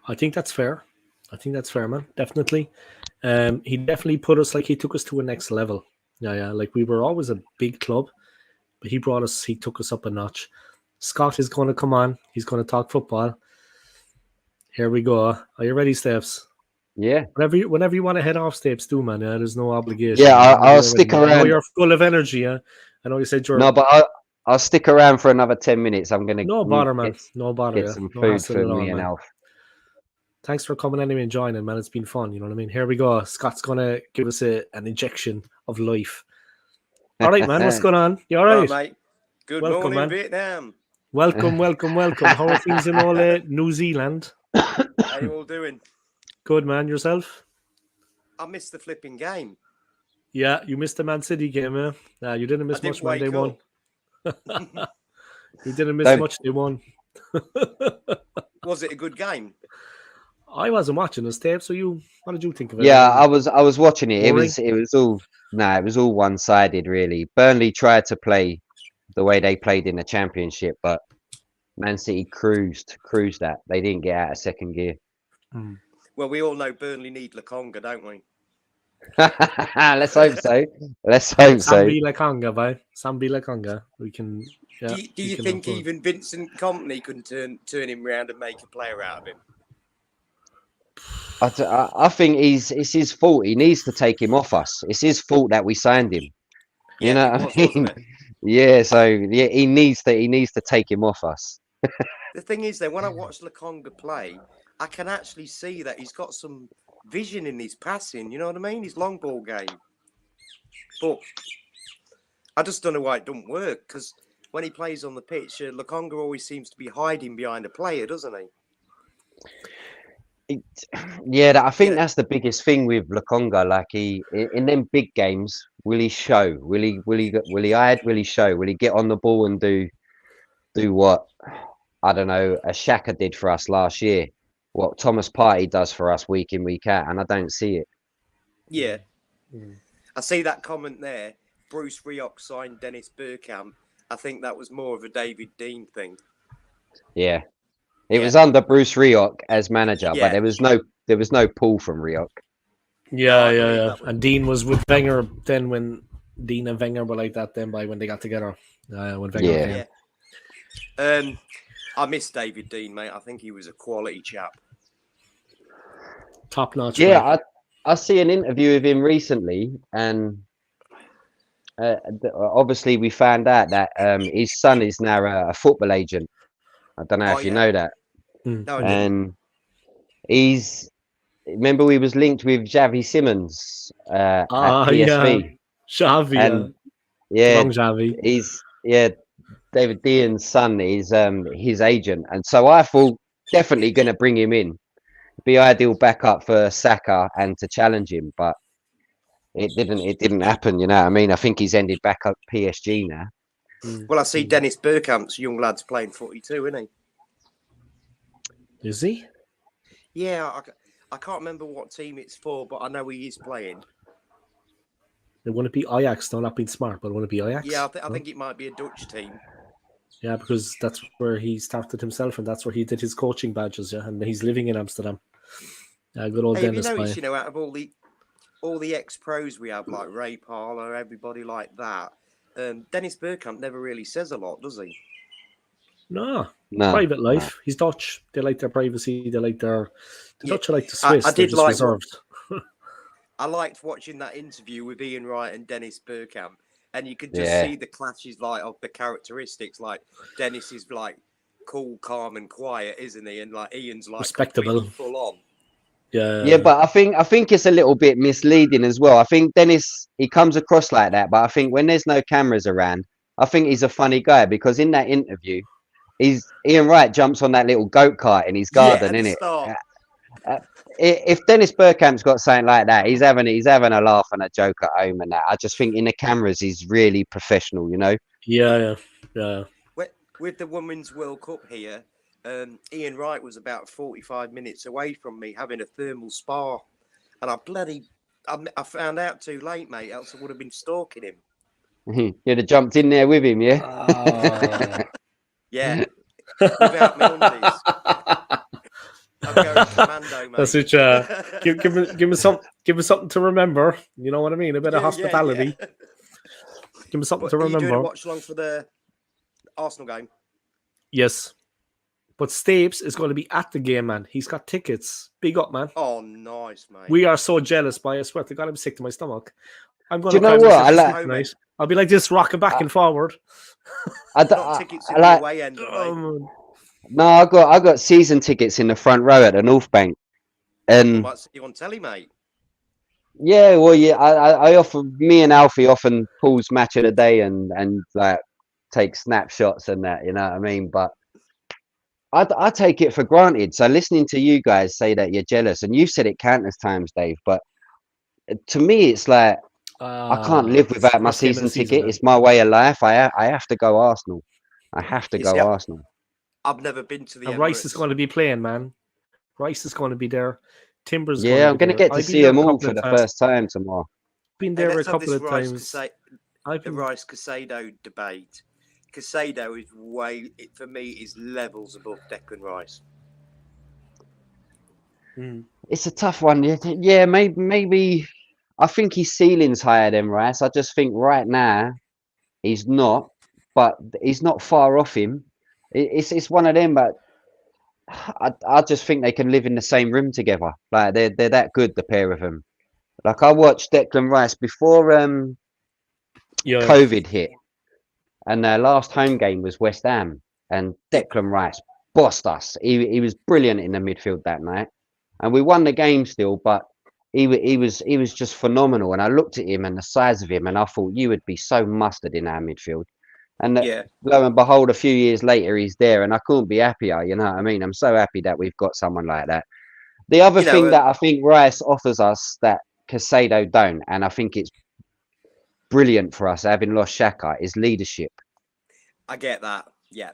I think that's fair. I think that's fair, man. Definitely. He definitely put us he took us to a next level. Yeah, yeah. Like we were always a big club, but he took us up a notch. Scott is going to come on. He's going to talk football. Here we go. Are you ready, Steps? Yeah, Whenever you want to head off, Steps, do, man. Yeah, there's no obligation. yeah. Yeah, whenever I'll you're ready. stick I know around. you're full of energy. Yeah, I know you said No, you're but I'll stick around for another 10 minutes. I'm gonna no bother, man. No bother. get Yeah, some no food hassle for at all, me and man. Alf. Thanks for coming anyway and joining, man. It's been fun. You know what I mean? Here we go. Scott's gonna give us an injection of life. All right, man. What's going on? You all Right, right? mate. Good Welcome, morning, man. Vietnam. Welcome, welcome, welcome. How are things in all New Zealand? How you all doing? Good, man. Yourself? I missed the flipping game. Yeah, you missed the Man City game, eh? Nah, you didn't I miss didn't much, man. They wake won. up. You didn't miss Don't much. They won. Was it a good game? I wasn't watching this tape, so what did you think of it? Yeah, I was watching it. Boring? It was all it was all one-sided really. Burnley tried to play the way they played in the championship, but Man City cruised that. They didn't get out of second gear. Mm. Well, we all know Burnley need Lakonga, don't we? Let's hope so. Let's hope so. Sambi Lakonga, bye. Sambi Lakonga. We can. Yeah, Do you can think afford. even Vincent Company can turn him round and make a player out of him? I think it's his fault. He needs to take him off us. It's his fault that we signed him. You Yeah, know it what was, I mean? wasn't it? Yeah, so yeah, he needs to take him off us. The thing is, though, when I watch Lakonga play, I can actually see that he's got some vision in his passing. You know what I mean? His long ball game. But I just don't know why it doesn't work, because when he plays on the pitch, Lakonga always seems to be hiding behind a player, doesn't he? Yeah, I think Yeah. that's the biggest thing with Lokonga. Like in them big games, will he show? Will he hide? Will he show? Will he get on the ball and do what I don't know a Shaka did for us last year? What Thomas Partey does for us week in week out, and I don't see it. Yeah. Mm. I see that comment there. Bruce Rioch signed Dennis Bergkamp. I think that was more of a David Dean thing. Yeah, it Yeah. was under Bruce Rioch as manager, but Yeah. there was no pull from Rioch. Yeah, No, I yeah, believe yeah. that one. And Dean was with Wenger then when Dean and Wenger were like that then by when they got together. When Wenger Yeah. came. Yeah. I miss David Dean, mate. I think he was a quality chap. Top notch. Yeah, I see an interview of him recently, and obviously we found out that his son is now a football agent. I don't know Oh, if you yeah. know that. No, I didn't. And remember we was linked with Xavi Simmons at Yeah. PSV. Xavi, And yeah. yeah, Wrong Xavi. he's yeah, David Dean's son is his agent, and so I thought definitely going to bring him in. Be ideal backup for Saka and to challenge him, but it didn't happen. You know what I mean? I think he's ended back up PSG now. Well, I see Dennis Bergkamp's young lad's playing footy too, isn't he? Is he? Yeah, I can't remember what team it's for, but I know he is playing. It wouldn't be Ajax, though, not being smart, but wouldn't it be Ajax? Yeah, I think it might be a Dutch team. Yeah, because that's where he started himself, and that's where he did his coaching badges. Yeah, and he's living in Amsterdam. Good old Hey, have you Dennis. noticed, out of all the ex-pros we have, like Ray Parlour, everybody like that, Dennis Bergkamp never really says a lot, does he? No, No, private life. no. He's Dutch. They like their privacy. They like the Dutch are like the Swiss. I They're did just like reserved. I liked watching that interview with Ian Wright and Dennis Bergkamp, and you could just Yeah. see the clashes of the characteristics. Like Dennis is like cool, calm, and quiet, isn't he? And like Ian's like Respectable. full on. Yeah, but I think it's a little bit misleading as well. I think Dennis, he comes across like that, but I think when there's no cameras around, I think he's a funny guy because in that interview, Ian Wright jumps on that little goat cart in his garden, at the innit? start. If Dennis Bergkamp's got something like that, he's having a laugh and a joke at home and that. I just think in the cameras he's really professional, you know. Yeah. With the Women's World Cup here, Ian Wright was about 45 minutes away from me having a thermal spa, and I found out too late, mate. Else I would have been stalking him. You'd have jumped in there with him, yeah. Yeah, without my undies. I'm going commando, mate. That's it. Give me something to remember. You know what I mean? A bit of hospitality. Yeah. Give me something But to are you remember. doing a watch along for the Arsenal game? Yes. But Stapes is going to be at the game, man. He's got tickets. Big up, man. Oh, nice, mate. We are so jealous, by I swear to God, I'm sick to my stomach. I'm going Do you to know what? tonight. I'll be like this, rocking back and forward. Got tickets in the away end, No, I got season tickets in the front row at the North Bank, and I might see you on telly, mate. yeah, well, yeah, I often, me and Alfie often pulls match of the day and like take snapshots and that, you know what I mean? But I take it for granted. So listening to you guys say that you're jealous, and you've said it countless times, Dave, but to me, it's like I can't live without my first game of the season season, ticket. It's my way of life. I have to go Arsenal. I have to go Arsenal. I've never been to the And Rice is going to be playing, man. Rice is going to be there. Timbers. Yeah, I'm going to get to see them all for the first time tomorrow. Been there a couple of times. The Rice Casado debate. Casado is for me is levels above Declan Rice. It's a tough one. Yeah, maybe. I think his ceiling's higher than Rice. I just think right now he's not, but he's not far off him. It's one of them, but I just think they can live in the same room together. Like they're that good, the pair of them. Like I watched Declan Rice before COVID hit, and their last home game was West Ham, and Declan Rice bossed us. He was brilliant in the midfield that night, and we won the game still, but he was just phenomenal. And I looked at him and the size of him, and I thought you would be so mustard in our midfield. And lo and behold, a few years later, he's there, and I couldn't be happier. You know what I mean? I'm so happy that we've got someone like that. The other thing that I think Rice offers us that Casado don't, and I think it's brilliant for us having lost Xhaka, is leadership. I get that. Yeah,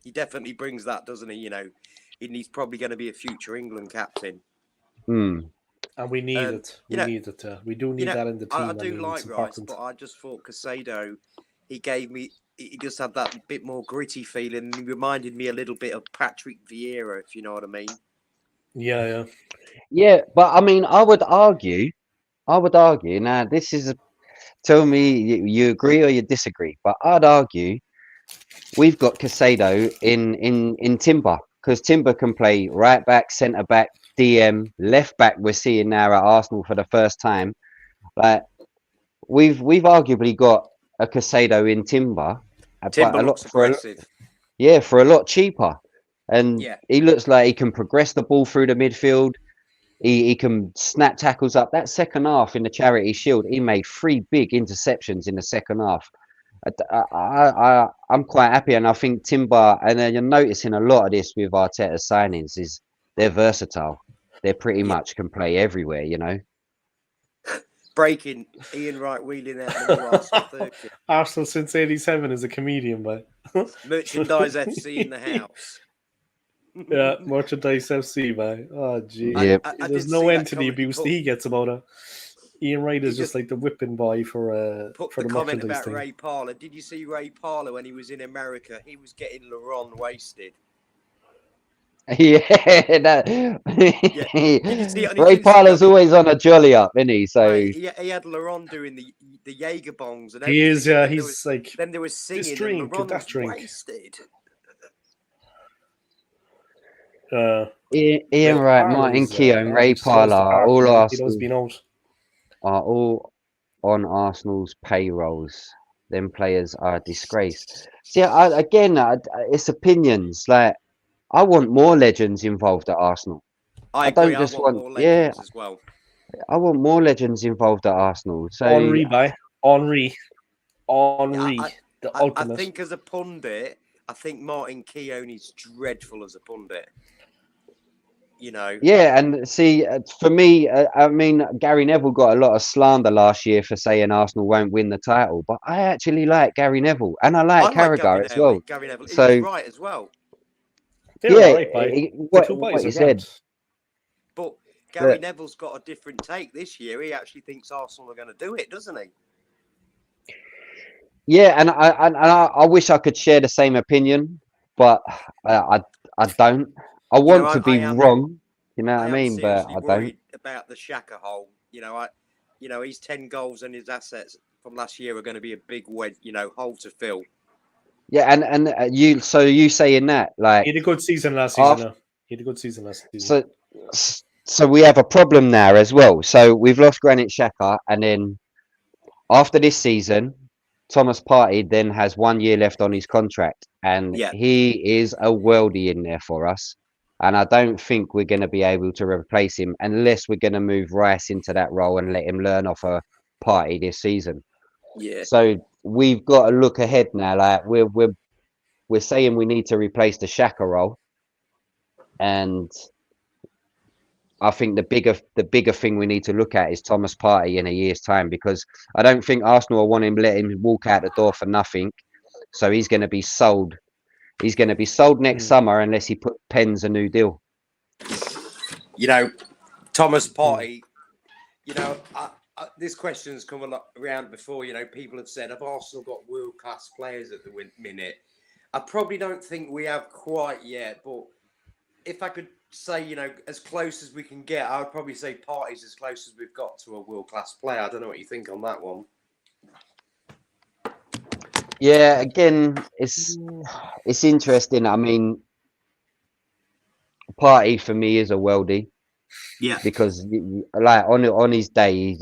he definitely brings that, doesn't he? You know, and he's probably going to be a future England captain. And we need it. We need it. We do need that in the team. I do like Rice, but I just thought Casado, he just had that bit more gritty feeling. He reminded me a little bit of Patrick Vieira, if you know what I mean. Yeah, but I mean, I would argue. Now, this is tell me you agree or you disagree, but I'd argue we've got Casado in Timber, because Timber can play right back, centre back, DM, left back. We're seeing now at Arsenal for the first time. Like we've arguably got a Casado in Timber, Timber looks aggressive. For a lot cheaper, and he looks like he can progress the ball through the midfield. He can snap tackles up. That second half in the Charity Shield, he made 3 big interceptions in the second half. I'm quite happy, and I think Timber, and then you're noticing a lot of this with Arteta's signings is they're versatile. They pretty Yeah. much can play everywhere, you know. Breaking Ian Wright wheeling out the new Arsenal 30. Arsenal since '87 is a comedian, but Merchandise FC in the house. yeah, merchandise FC, man. Oh, gee. Yeah. I There's did no see end that to the comment. abuse that he gets about it. Ian Wright He is just just like the whipping boy for put the the comment merchandise about thing. Ray Parlour. Did you see Ray Parlour when he was in America? He was getting LeBron wasted. Yeah, Yeah. Did you see it on his Ray Parlour's Instagram? always on a jolly up, isn't he? So Mate, he had LeBron doing the Jaeger bongs and He everything. is, yeah. And He's like, then there was this singing drink, and LeBron that was drink. wasted. Ian Ray Wright, Martin Parlour's, Keown, Ray he's close Parlour to are Arsenal, all man. He loves Arsenal being out. are all on Arsenal's payrolls. Them players are a disgrace. See, it's opinions. Like, I want more legends involved at Arsenal. I don't agree. I just want more legends as well. I want more legends involved at Arsenal. So Henri, by Henri. Henri, Yeah, the I ultimate. think as a pundit, I think Martin Keown is dreadful as a pundit. You know. yeah, and see, for me, I mean, Gary Neville got a lot of slander last year for saying Arsenal won't win the title, but I actually like Gary Neville, and I like Carragher as well. Gary Neville. So He's right as well. They're all right, by. The what two what boys he are said. grand. But Gary But- Neville's got a different take this year. He actually thinks Arsenal are going to do it, doesn't he? Yeah, and I wish I could share the same opinion, but I don't. I want to be wrong. You know what I mean? But seriously I don't. worried about the Xhaka hole. His 10 goals and his assets from last year are going to be a big hole to fill. Yeah, and you saying that, like, He had a good season last season. Now. He had a good season last season. so we have a problem now as well. So we've lost Granit Xhaka, and then after this season, Thomas Partey then has 1 year left on his contract, and he is a worldie in there for us. And I don't think we're going to be able to replace him unless we're going to move Rice into that role and let him learn off a Partey this season. Yeah. So we've got to look ahead now. Like we're saying we need to replace the Xhaka role, and I think the bigger thing we need to look at is Thomas Partey in a year's time, because I don't think Arsenal will let him walk out the door for nothing. So he's going to be sold. He's going to be sold next summer unless he pens a new deal. Thomas Partey. This question's come around before. People have said, have Arsenal got world-class players at the minute? I probably don't think we have quite yet, but if I could say, as close as we can get, I would probably say Partey's as close as we've got to a world-class player. I don't know what you think on that one. Yeah, again, it's interesting. I mean, Partey for me is a worldie. Yeah. Because like on his day,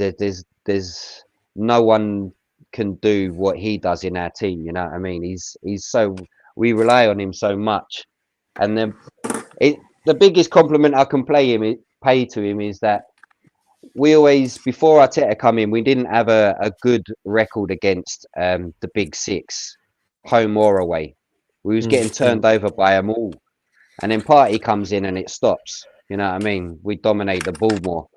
there's no one can do what he does in our team. You know what I mean? He's so, we rely on him so much, and then the biggest compliment I can pay to him is that we always, before Arteta come in, we didn't have a good record against the big six, home or away. We was getting turned over by them all, and then Partey comes in and it stops. You know what I mean? We dominate the ball more.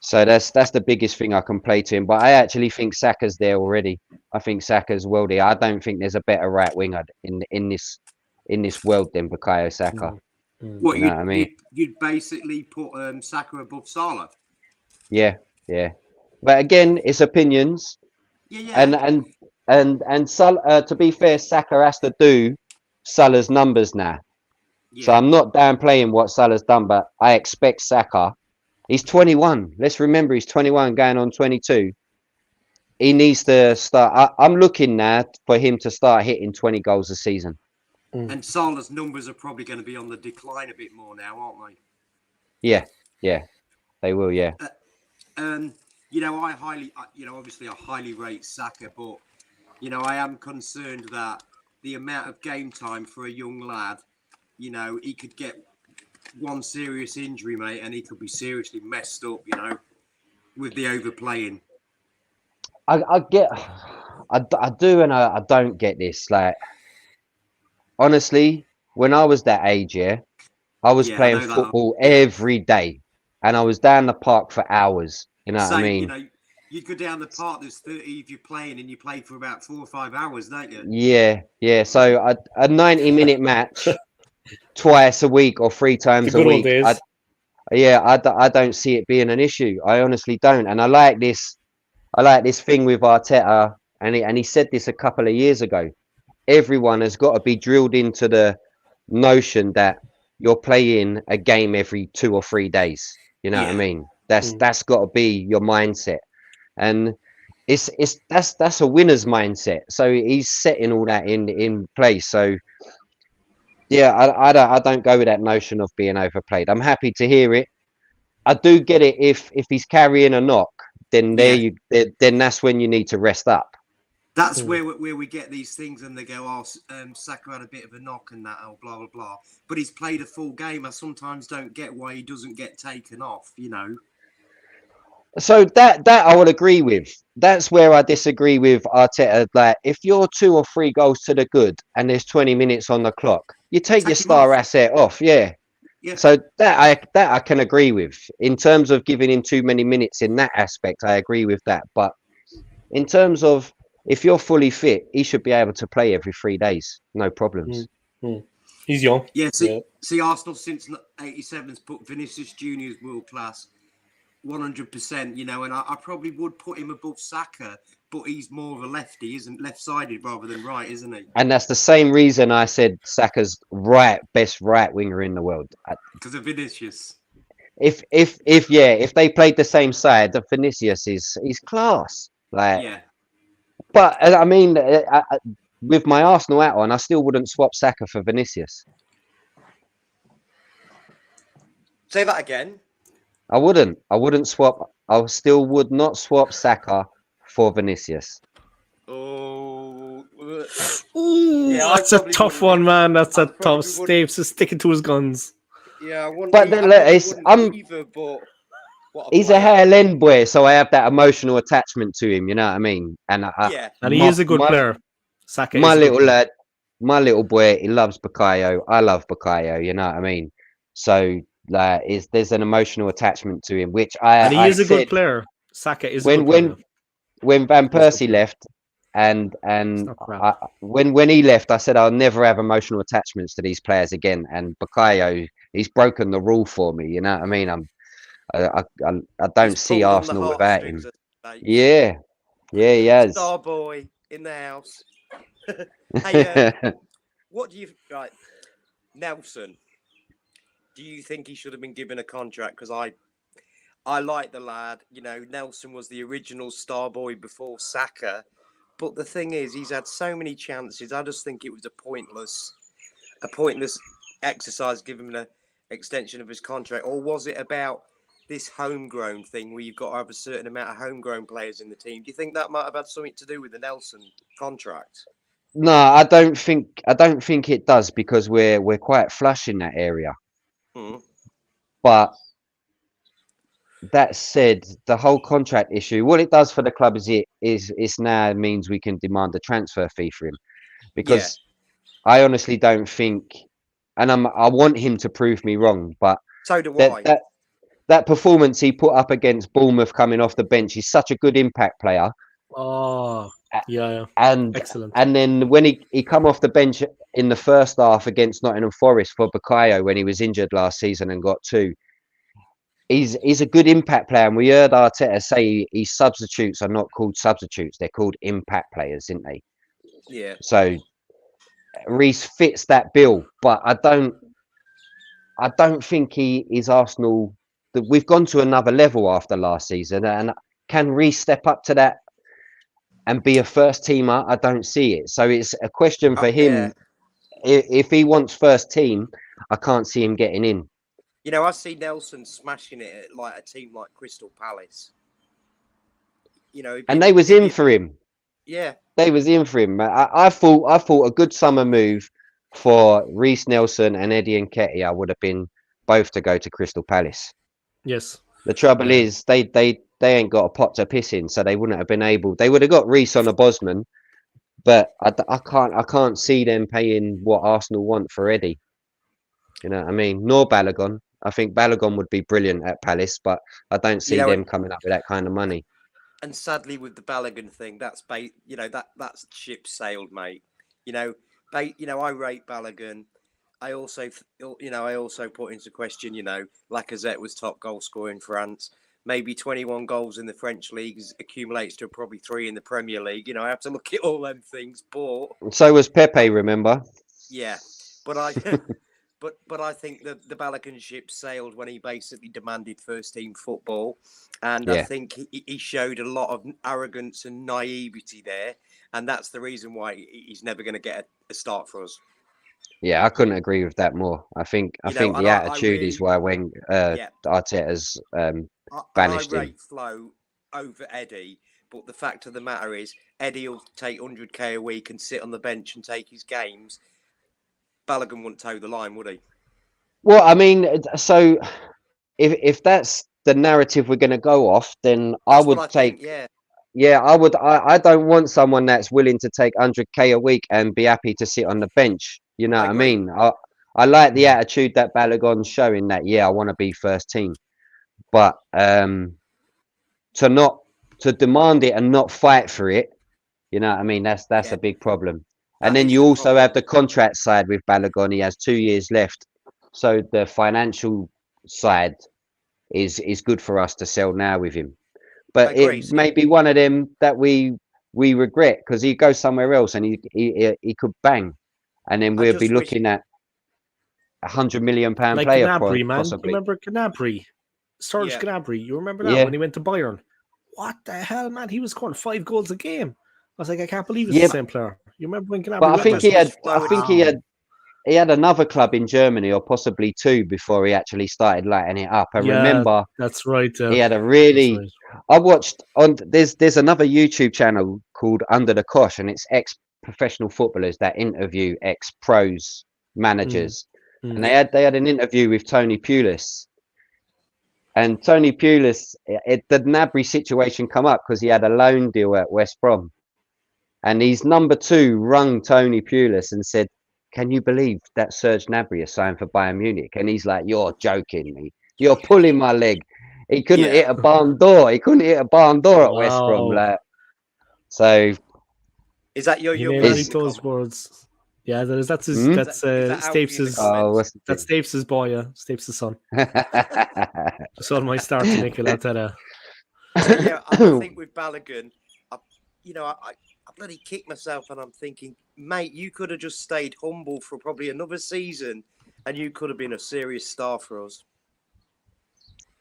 So that's the biggest thing I can play to him. But I actually think Saka's there already. I think Saka's worldy. I don't think there's a better right winger in this world than Bukayo Saka. What, you know what I mean? You'd basically put Saka above Salah. Yeah. But again, it's opinions. Yeah. And Salah, to be fair, Saka has to do Salah's numbers now. Yeah. So I'm not downplaying what Salah's done, but I expect Saka. He's 21. Let's remember, he's 21 going on 22. He needs to start. I'm looking now for him to start hitting 20 goals a season. And Salah's numbers are probably going to be on the decline a bit more now, aren't they? Yeah, they will. Yeah. I highly rate Saka, but I am concerned that the amount of game time for a young lad, he could get one serious injury, mate, and he could be seriously messed up, with the overplaying. I get. I do and I don't get this. Like, honestly, when I was that age, yeah, I was Yeah, I playing know that. football Yeah. every day, and I was down the park for hours. You know what I Same, mean? you know, you go down the park. There's 30 if you're playing, and you play for about 4 or 5 hours, don't you? Yeah, yeah. So a 90-minute match twice a week or three The times a good old week. days. I don't see it being an issue. I honestly don't. And I like this. I like this thing with Arteta, and he said this a couple of years ago. Everyone has got to be drilled into the notion that you're playing a game every 2 or 3 days. You know what I Yeah. mean? That's Mm. that's got to be your mindset, and that's a winner's mindset. So he's setting all that in place. So yeah, I don't go with that notion of being overplayed. I'm happy to hear it. I do get it if he's carrying a knock, then Yeah. then that's when you need to rest up. That's Hmm. where we get these things, and they go, "Oh, Saka had a bit of a knock and that, oh, blah blah blah." But he's played a full game. I sometimes don't get why he doesn't get taken off. You know? So that I would agree with. That's where I disagree with Arteta. Like, if you're 2 or 3 goals to the good and there's 20 minutes on the clock, you take your Take him star off. asset off. Yeah. Yeah. So that I can agree with. In terms of giving him too many minutes in that aspect, I agree with that. But in terms of if you're fully fit, he should be able to play every 3 days, no problems. Mm. He's young. Yeah. Yeah. See, Arsenal since '87 has put Vinicius Junior as world class, 100%. You know, and I probably would put him above Saka, but he's more of a lefty, isn't left-sided rather than right, isn't he? And that's the same reason I said Saka's best right winger in the world. Because of Vinicius. If they played the same side, the Vinicius is class. Like, Yeah. but I mean, with my Arsenal hat on, I still wouldn't swap Saka for Vinicius. Say that again. I wouldn't. I wouldn't swap. I still would not swap Saka for Vinicius. Oh, Ooh, Yeah, I that's a probably tough wouldn't one, man. That's I a tough. probably wouldn't. Stapes is sticking to his guns. yeah, I wouldn't. But I then, look, probably it's wouldn't either. But what a he's a player! Highland boy, so I have that emotional attachment to him. You know what I mean? And Yeah, And he is a good player. Saka my is a good little player. lad, my little boy, he loves Bukayo. I love Bukayo. You know what I mean? So like, there's an emotional attachment to him, which And he I is a good said player. Saka is a when good player. when Van He's a good Persie player. left, and It's not crap. when he left, I said I'll never have emotional attachments to these players again. And Bukayo, he's broken the rule for me. You know what I mean? I don't he's see pulled on the Arsenal without heartstrings. him. Of Stapes. Yeah, yeah, he has. Star boy in the house. Hey, what do you right, Nelson? Do you think he should have been given a contract? Because I like the lad. You know, Nelson was the original star boy before Saka. But the thing is, he's had so many chances. I just think it was a pointless exercise giving him an extension of his contract. Or was it about this homegrown thing where you've got to have a certain amount of homegrown players in the team? Do you think that might have had something to do with the Nelson contract? No, I don't think it does because we're quite flush in that area. Hmm. But that said, the whole contract issue, what it does for the club is now means we can demand a transfer fee for him. Because I honestly don't think, and I want him to prove me wrong, but So do that I. that that performance he put up against Bournemouth coming off the bench, he's such a good impact player. Oh, yeah. And Excellent. and then when he come off the bench in the first half against Nottingham Forest for Bukayo when he was injured last season and got two, he's a good impact player. And we heard Arteta say his substitutes are not called substitutes; they're called impact players, isn't they? Yeah. So Reece fits that bill, but I don't think he is Arsenal. That we've gone to another level after last season, and can Reece step up to that and be a first teamer? I don't see it. So it's a question for Yeah. him. If he wants first team, I can't see him getting in. You know, I see Nelson smashing it at like a team like Crystal Palace. You know, And they was in for him. Yeah. They was in for him. I thought a good summer move for Reece Nelson and Eddie Nketiah would have been both to go to Crystal Palace. Yes. The trouble is they they ain't got a pot to piss in, so they wouldn't have been able. They would have got Reece on a Bosman, but I can't see them paying what Arsenal want for Eddie. You know what I mean? Nor Balogun. I think Balogun would be brilliant at Palace, but I don't see them coming up with that kind of money. And sadly, with the Balogun thing, that's that's ship sailed, mate. I rate Balogun. I also put into question, Lacazette was top goal scorer in France. Maybe 21 goals in the French league accumulates to probably 3 in the Premier League. I have to look at all them things, but so was Pepe, remember? Yeah, but I but I think the Balogun ship sailed when he basically demanded first team football, and I think he showed a lot of arrogance and naivety there, and that's the reason why he's never going to get a start for us. Yeah, I couldn't agree with that more. I think the attitude is why when Arteta's banished him. I rate Flo over Eddie, but the fact of the matter is Eddie will take 100k a week and sit on the bench and take his games. Balogun wouldn't toe the line, would he? Well, I mean, so if that's the narrative we're going to go off, then I would take. Yeah, I would. I don't want someone that's willing to take 100k a week and be happy to sit on the bench. You know what I mean? I like the attitude that Balogun's showing. That I want to be first team, but to demand it and not fight for it. You know what I mean? That's a big problem. And then you also have the contract side with Balogun. He has 2 years left, so the financial side is good for us to sell now with him. But it may be one of them that we regret because he goes somewhere else and he could bang, and then we'll be looking at £100 million like player Gnabry, man. possibly. You remember Gnabry? Serge Gnabry. You remember that when he went to Bayern? What the hell, man? He was scoring 5 goals a game. I was like, I can't believe it's the same player. You remember when Gnabry? But he had another club in Germany, or possibly 2, before he actually started lighting it up. I remember that's right. He had a really. I watched on. There's another YouTube channel called Under the Cosh, and it's ex-professional footballers that interview ex-pros, managers, and they had an interview with Tony Pulis. And Tony Pulis, the Gnabry situation come up because he had a loan deal at West Brom. And his number 2 rung Tony Pulis and said, "Can you believe that Serge Gnabry is signed for Bayern Munich?" And he's like, "You're joking me. You're pulling my leg." He couldn't hit a barn door. He couldn't hit a barn door at West Brom. So, is that your those words? Yeah, that's his. That's Stapes'. That's Stapes' boy. Yeah, Stapes' son. The son might start to make a lot of that. I think with Balogun, I bloody kick myself and I'm thinking, mate, you could have just stayed humble for probably another season and you could have been a serious star for us.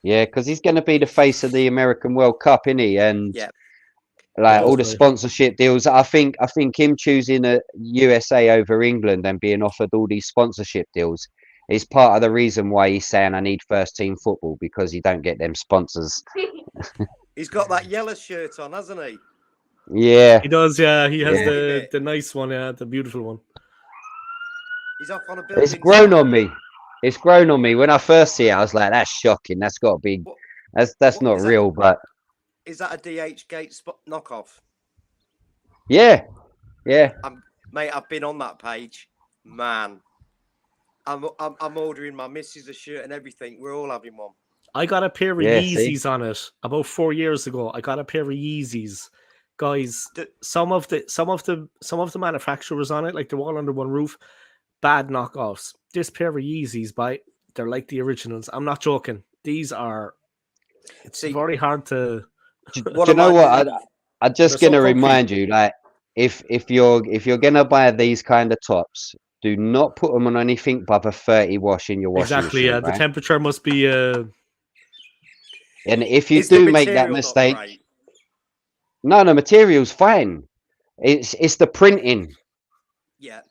Yeah, because he's going to be the face of the American World Cup, isn't he? And all the sponsorship deals. I think him choosing a USA over England and being offered all these sponsorship deals is part of the reason why he's saying I need first team football, because he don't get them sponsors. He's got that yellow shirt on, hasn't he? Yeah, he does. Yeah, he has the nice one. Yeah, the beautiful one. He's off on a building. It's grown on me. It's grown on me. When I first see it, I was like, "That's shocking. That's got to be. That's not real." But is that a DH Gate knockoff? Yeah. Mate, I've been on that page. Man, I'm ordering my missus a shirt and everything. We're all having one. I got a pair of Yeezys on it about 4 years ago. I got a pair of Yeezys. Guys, some of the manufacturers on it, like they're all under one roof, bad knockoffs. This pair of Yeezys, they're like the originals. I'm not joking. These are. It's very hard to. Do you know what? I'm just gonna remind you, like, if you're gonna buy these kind of tops, do not put them on anything but a 30 wash in your washing machine. Exactly. The temperature must be. And if you do make that mistake. Right? No, material's fine. It's the printing. Yeah.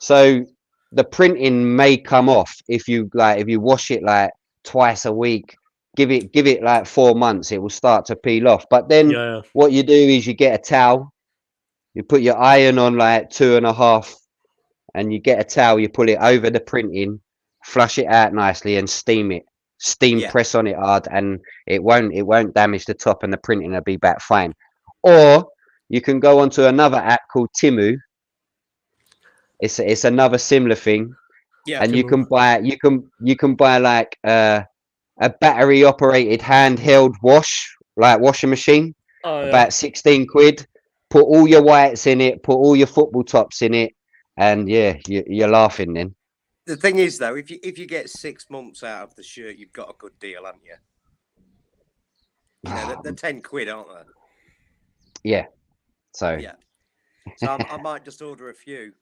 So the printing may come off if you wash it like twice a week. Give it like 4 months, it will start to peel off. But then what you do is you get a towel, you put your iron on like 2.5, and you get a towel, you pull it over the printing, flush it out nicely, and steam it. steam Yeah. press on it hard, and it won't damage the top, and the printing will be back fine. Or you can go onto another app called Timu. It's another similar thing, Yeah. and you Timu. can buy like a battery operated handheld washing machine, Oh yeah. about 16 quid. Put all your whites in it, put all your football tops in it, and yeah, you're laughing then. The thing is, though, if you get 6 months out of the shirt, you've got a good deal, haven't you? You know, they're 10 quid, aren't they? Yeah. So Yeah. So I might just order a few.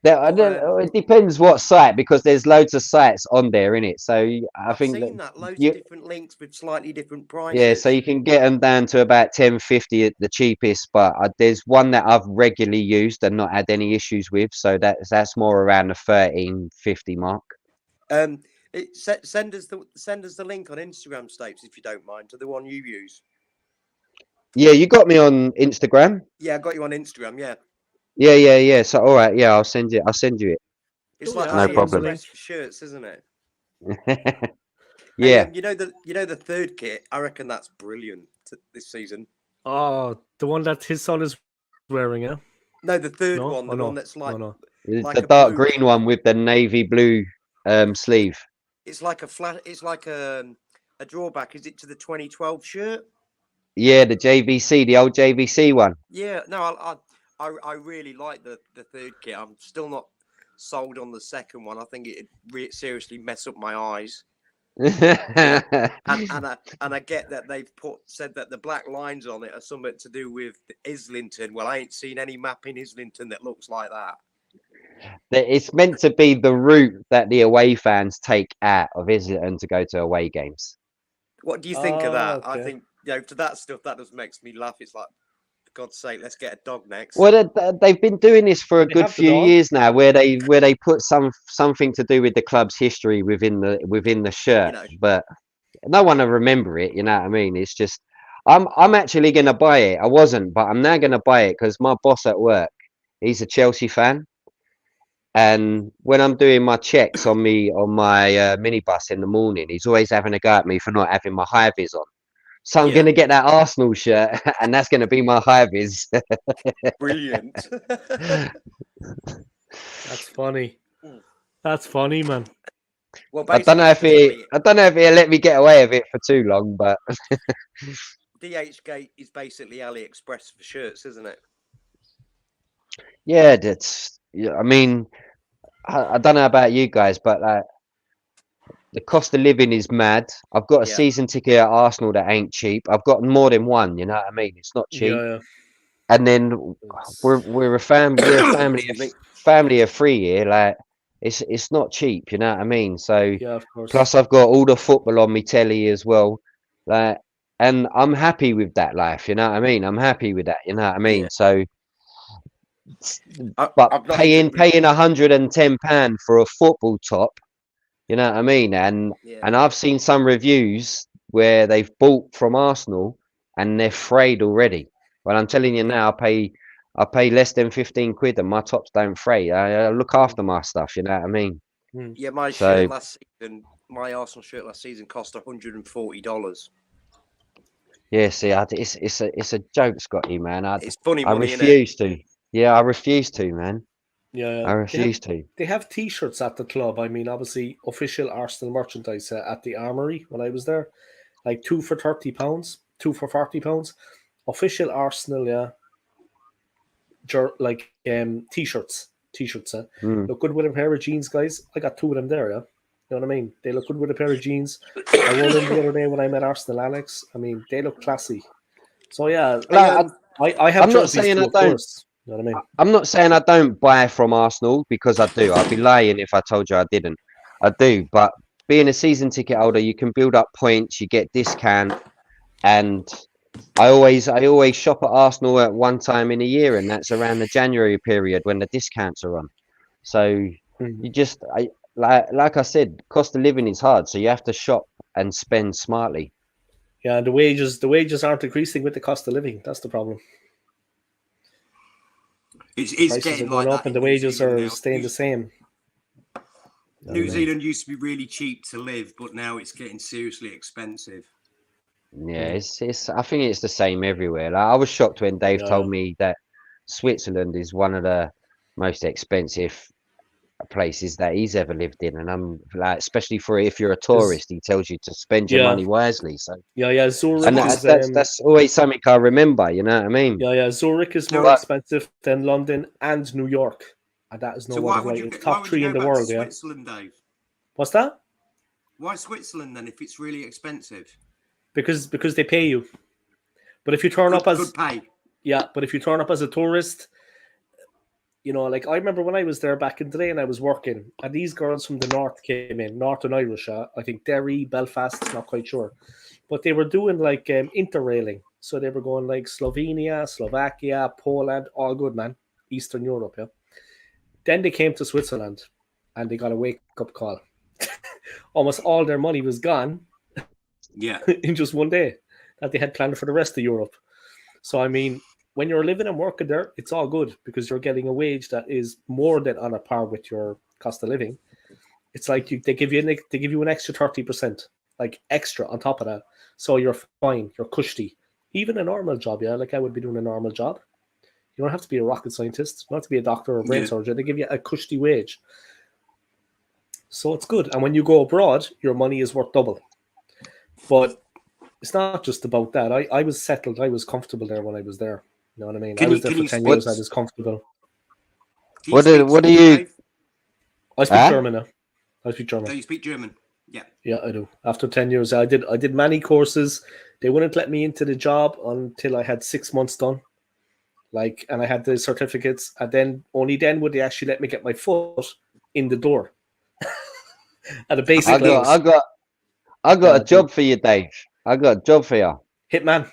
it depends what site, because there's loads of sites on there, innit? So I've think seen that loads you, of different links with slightly different prices. yeah, so you can get them down to about 10.50 at the cheapest, but there's one that I've regularly used and not had any issues with, so that's more around the 13.50 mark. Send us the link on Instagram, Stapes, if you don't mind, to the one you use. Yeah, you got me on Instagram. Yeah, I got you on Instagram. Yeah, Yeah. So all right, yeah, I'll send you it. it's Oh, like yeah, No problem. AliExpress for shirts, isn't it? Yeah. Hey, you know the third kit. I reckon that's brilliant this season. Oh, the one that his son is wearing, yeah. No, the third No? one, Oh, the no. one that's like No. like The a dark blue. green one with the navy blue sleeve. It's like a flat. It's like a drawback. Is it to the 2012 shirt? Yeah, the JVC, the old JVC one. Yeah. No, I really like the third kit. I'm still not sold on the second one. I think it'd seriously mess up my eyes. And I get that they've said that the black lines on it are something to do with Islington. Well, I ain't seen any map in Islington that looks like that. It's meant to be the route that the away fans take out of Islington to go to away games. What do you think of that? I Okay. think, to that stuff, that just makes me laugh. It's like, for God's sake, let's get a dog next. Well, they've been doing this for a They good have the few dog. years now, where they put something to do with the club's history within the shirt, but no one will remember it. You know what I mean? It's just I'm actually gonna buy it. I wasn't, but I'm now gonna buy it because my boss at work, he's a Chelsea fan, and when I'm doing my checks on my minibus in the morning, he's always having a go at me for not having my high vis on. So I'm gonna get that Arsenal shirt, and that's gonna be my high vis. Brilliant. That's funny. That's funny, man. Well, I don't know if he'll let me get away with it for too long, but DHgate is basically AliExpress for shirts, isn't it? yeah, I mean, I don't know about you guys, but the cost of living is mad. I've got a season ticket at Arsenal that ain't cheap. I've got more than one, you know what I mean? It's not cheap. Yeah. And then we're a family of three here. Like it's not cheap, you know what I mean? So Yeah, of course. plus I've got all the football on my telly as well. Like, and I'm happy with that life, you know what I mean? I'm happy with that, you know what I mean? Yeah. So I've not paying even £110 for a football top, you know what I mean? And I've seen some reviews where they've bought from Arsenal and they're frayed already. Well, I'm telling you now, I pay less than 15 quid and my tops don't fray. I look after my stuff, you know what I mean? Yeah, my shirt last season, my Arsenal shirt last season cost $140. Yeah, see, it's a joke, Scotty, man. It's funny I money, innit? refuse to. Yeah, I refuse to, man. Yeah. I refuse to. They have T-shirts at the club. I mean, obviously, official Arsenal merchandise at the Armory when I was there, like 2 for £30, 2 for £40. Official Arsenal, yeah. Like T-shirts. Look good with a pair of jeans, guys. I got 2 of them there, yeah. You know what I mean? They look good with a pair of jeans. I wore them the other day when I met Arsenal Alex. I mean, they look classy. So yeah, I have jerseys too, of course. You know what I mean? I'm not saying I don't buy from Arsenal, because I do. I'd be lying if I told you I didn't. I do, but being a season ticket holder, you can build up points, you get discount, and I always shop at Arsenal at one time in a year, and that's around the January period when the discounts are on. So you just like I said, cost of living is hard, so you have to shop and spend smartly. Yeah, the wages aren't increasing with the cost of living. That's the problem. It's Prices getting are going like up, that and the wages are staying the same. New Zealand used to be really cheap to live, but now it's getting seriously expensive. Yeah, it's. I think it's the same everywhere. Like, I was shocked when Dave told me that Switzerland is one of the most expensive places that he's ever lived in, and I'm like, especially for if you're a tourist, he tells you to spend your money wisely. So Zurich and is that's always something I remember. You know what I mean? Zurich is more expensive than London and New York, and that is no So word of lie. Top 3 in the world. Yeah. Switzerland, Dave. What's that? Why Switzerland then, if it's really expensive? Because they pay you. But if you turn up as good pay. Yeah, but if you turn up as a tourist, you know, like I remember when I was there back in the day and I was working, and these girls from the north came in, Northern Irish, I think Derry, Belfast, not quite sure. But they were doing like interrailing. So they were going like Slovenia, Slovakia, Poland, all good, man. Eastern Europe, yeah. Then they came to Switzerland and they got a wake-up call. Almost all their money was gone in just one day that they had planned for the rest of Europe. So, I mean, when you're living and working there, it's all good because you're getting a wage that is more than on a par with your cost of living. It's like they give you an extra 30%, like extra on top of that. So you're fine, you're cushy. Even a normal job, like I would be doing a normal job. You don't have to be a rocket scientist. You don't have to be a doctor or a brain surgeon. They give you a cushy wage. So it's good. And when you go abroad, your money is worth double. But it's not just about that. I was settled. I was comfortable there when I was there. You know what I mean? I was there for 10 years. I was comfortable. What do you... I speak German now. I speak German. So you speak German? Yeah. Yeah, I do. After 10 years, I did many courses. They wouldn't let me into the job until I had 6 months done. And I had the certificates. And then only then would they actually let me get my foot in the door. At a basic level. I got a job for you, Dave. I got a job for you. Hitman.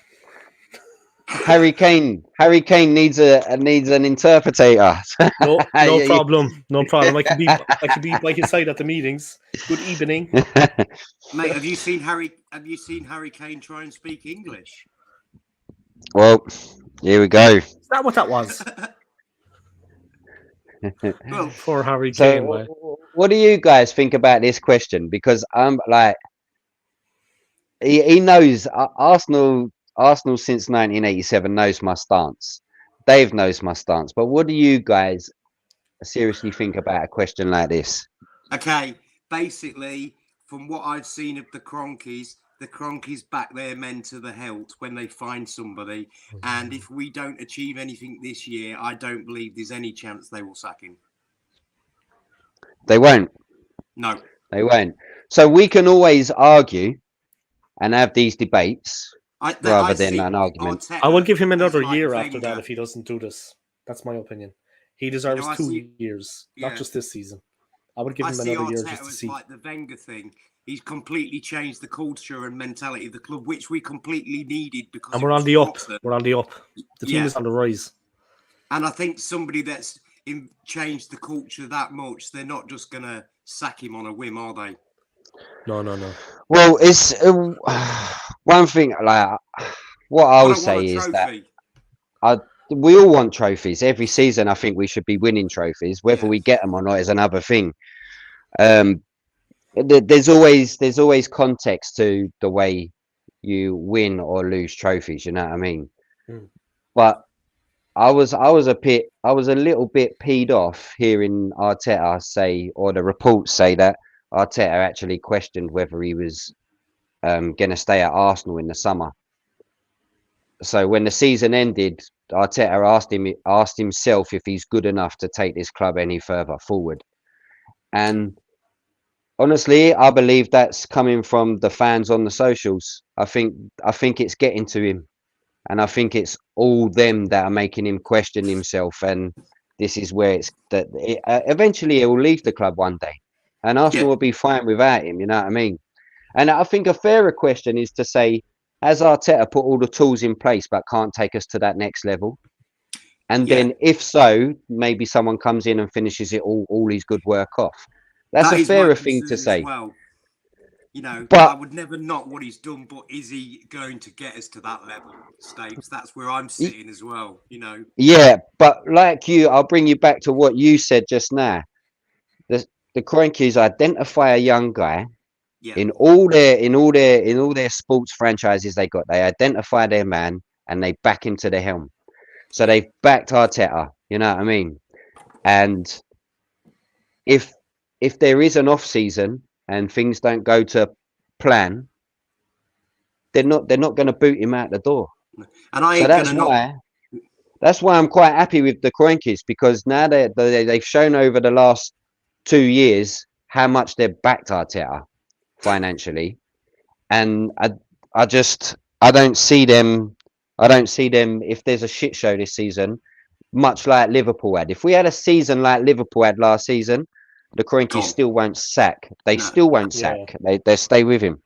Harry Kane needs an interpreter. No problem. No problem. I can be by his side at the meetings. Good evening. Mate, have you seen Harry Kane try and speak English? Well, here we go. Is that what that was? Well, poor Harry Kane. What do you guys think about this question? Because I'm like, he knows Arsenal since 1987 knows my stance. Dave knows my stance. But what do you guys seriously think about a question like this? Okay, basically, from what I've seen of the Cronkies back their men to the hilt when they find somebody. And if we don't achieve anything this year, I don't believe there's any chance they will sack him. They won't. No. They won't. So we can always argue and have these debates rather than an argument. I will give him another year after that if he doesn't do this. That's my opinion. He deserves 2 years, not just this season. I would give him another year just to see. Like the Wenger thing. He's completely changed the culture and mentality of the club, which we completely needed because. And we're on the up. We're on the up. The team is on the rise. And I think somebody that's changed the culture that much, they're not just going to sack him on a whim, are they? No. Well, it's one thing. Like what I would say is that we all want trophies every season. I think we should be winning trophies. Whether we get them or not is another thing. There's always context to the way you win or lose trophies. You know what I mean? But I was a little bit peed off hearing Arteta say, or the reports say that Arteta actually questioned whether he was going to stay at Arsenal in the summer. So when the season ended, Arteta asked himself if he's good enough to take this club any further forward. And honestly, I believe that's coming from the fans on the socials. I think it's getting to him. And I think it's all them that are making him question himself. And this is where eventually he will leave the club one day. And Arsenal will be fine without him, you know what I mean? And I think a fairer question is to say, has Arteta put all the tools in place but can't take us to that next level? And then if so, maybe someone comes in and finishes it all his good work off. That's a fairer thing to say. Well. You know, but I would never knock what he's done, but is he going to get us to that level, Staves? That's where I'm sitting as well, you know. Yeah, but like you, I'll bring you back to what you said just now. the Kroenkes identify a young guy Yeah. in all their sports franchises they got. They identify their man and they back him to the helm. So they've backed Arteta. You know what I mean? And if there is an off season and things don't go to plan, they're not going to boot him out the door. And I So ain't that's gonna not. why I'm quite happy with the Kroenkes, because now they've shown over the last 2 years how much they've backed Arteta financially, and I don't see them. If there's a shit show this season, much like Liverpool had. If we had a season like Liverpool had last season, the Kroenkes Gone. still won't sack. They No. still won't Yeah. sack. They stay with him.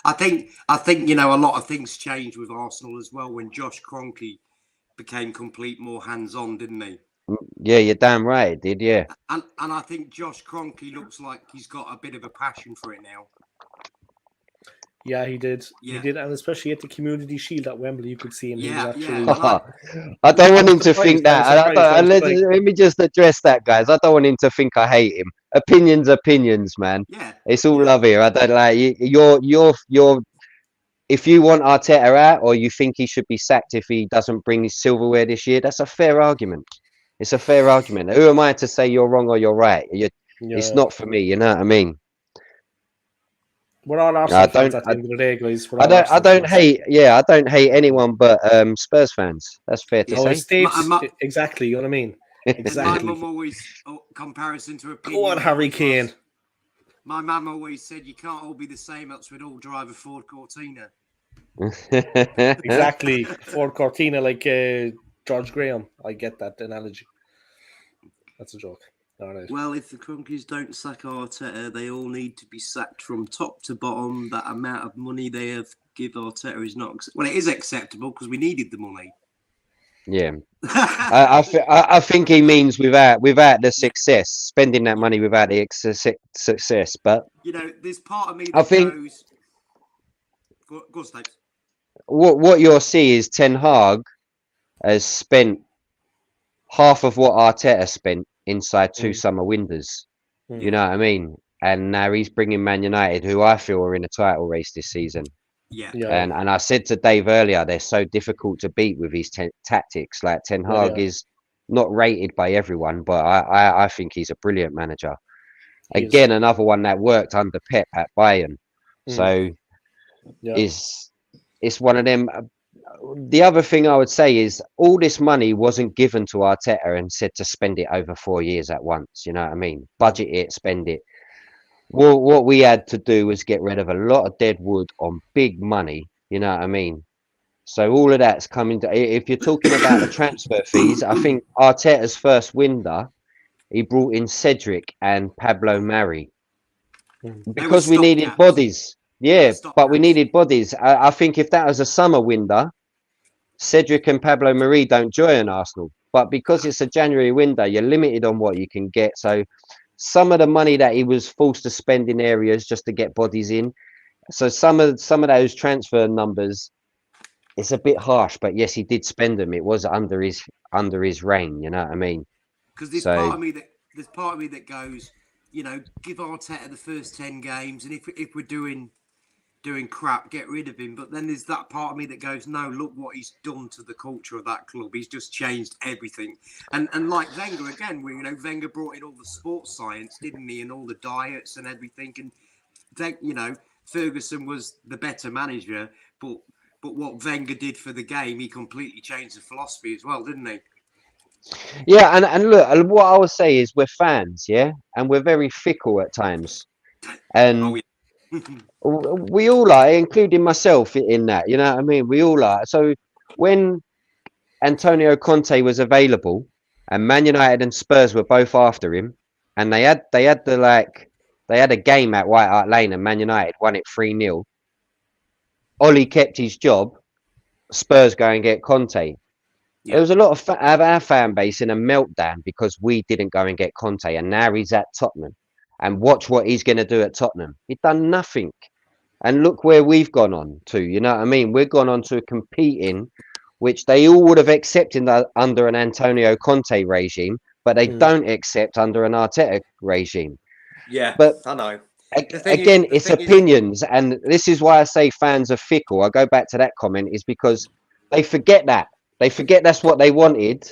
I think a lot of things changed with Arsenal as well when Josh Kroenke became more hands-on, didn't he? Yeah, you're damn right, it did. Yeah. And I think Josh Kroenke looks like he's got a bit of a passion for it now. Yeah, he did. Yeah. He did, and especially at the Community Shield at Wembley, you could see him. He was Yeah, actually. yeah. I don't want I him was to surprised, think I was that. surprised, I was Let me just address that, guys. I don't want him to think I hate him. Opinions, man. Yeah. It's all love here. I don't like you're. If you want Arteta out, or you think he should be sacked if he doesn't bring his silverware this year, that's a fair argument. It's a fair argument. Who am I to say you're wrong or you're right? It's not for me. You know what I mean? We're all Arsenal fans at the end of the day, guys. I don't hate. Yeah, I don't hate anyone but Spurs fans. That's fair to Oh, say. it states exactly. You know what I mean? Exactly. My mum always comparison to opinion. Go on, Harry Kane. My mum always said you can't all be the same, else we'd all drive a Ford Cortina. Exactly. Ford Cortina, like George Graham. I get that analogy. That's a joke. All right. Well, if the Kroenkes don't sack Arteta, they all need to be sacked from top to bottom. That amount of money they have give Arteta is not well. It is acceptable because we needed the money. Yeah, I think he means without the success, spending that money without the success. But you know, there's part of me that I think goes. Go on, Stokes. What you'll see is Ten Hag has spent half of what Arteta spent inside 2 summer windows. You know what I mean? And now he's bringing Man United, who I feel are in a title race this season. Yeah. And I said to Dave earlier, they're so difficult to beat with his tactics. Like Ten Hag is not rated by everyone, but I think he's a brilliant manager. Again, another one that worked under Pep at Bayern. So it's one of them. The other thing I would say is all this money wasn't given to Arteta and said to spend it over 4 years at once. You know what I mean? Budget it, spend it. Well, what we had to do was get rid of a lot of dead wood on big money. You know what I mean? So all of that's coming to. If you're talking about the transfer fees, I think Arteta's first window, he brought in Cedric and Pablo Mari because we needed bodies. Yeah, but we needed bodies. I think if that was a summer window, Cedric and Pablo Mari don't join Arsenal. But because it's a January window, you're limited on what you can get. So some of the money that he was forced to spend in areas just to get bodies in. So some of those transfer numbers, it's a bit harsh. But yes, he did spend them. It was under his reign. You know what I mean? Because there's part of me that goes, you know, give Arteta the first 10 games, and if we're doing crap, get rid of him. But then there's that part of me that goes, no, look what he's done to the culture of that club. He's just changed everything. And like Wenger again, Wenger brought in all the sports science, didn't he, and all the diets and everything. And Ferguson was the better manager, but what Wenger did for the game, he completely changed the philosophy as well, didn't he? Yeah, and look, what I would say is we're fans, yeah, and we're very fickle at times, and we all are, including myself in that. You know what I mean? We all are. So when Antonio Conte was available, and Man United and Spurs were both after him, and they had a game at White Hart Lane, and Man United won it 3-0. Ollie kept his job. Spurs go and get Conte. Yeah. There was a lot of our fan base in a meltdown because we didn't go and get Conte, and now he's at Tottenham. And watch what he's going to do at Tottenham. He's done nothing. And look where we've gone on to. You know what I mean? We've gone on to competing, which they all would have accepted under an Antonio Conte regime, but they don't accept under an Arteta regime. Yeah, But I know. again, it's opinions, and this is why I say fans are fickle. I go back to that comment is because they forget that. They forget that's what they wanted,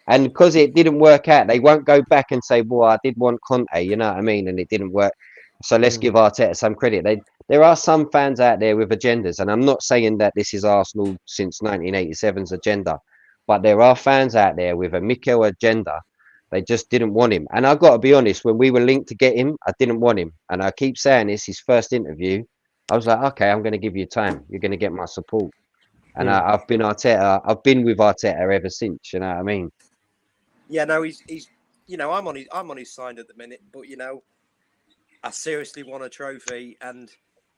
and because it didn't work out, they won't go back and say, "Well, I did want Conte," you know what I mean, and it didn't work. So let's give Arteta some credit. There are some fans out there with agendas, and I'm not saying that this is Arsenal since 1987's agenda, but there are fans out there with a Mikel agenda. They just didn't want him. And I've got to be honest, when we were linked to get him, I didn't want him. And I keep saying this, his first interview, I was like, okay, I'm going to give you time. You're going to get my support. And I've been with Arteta ever since, you know what I mean? Yeah, no, he's I'm on his side at the minute, but I seriously want a trophy, and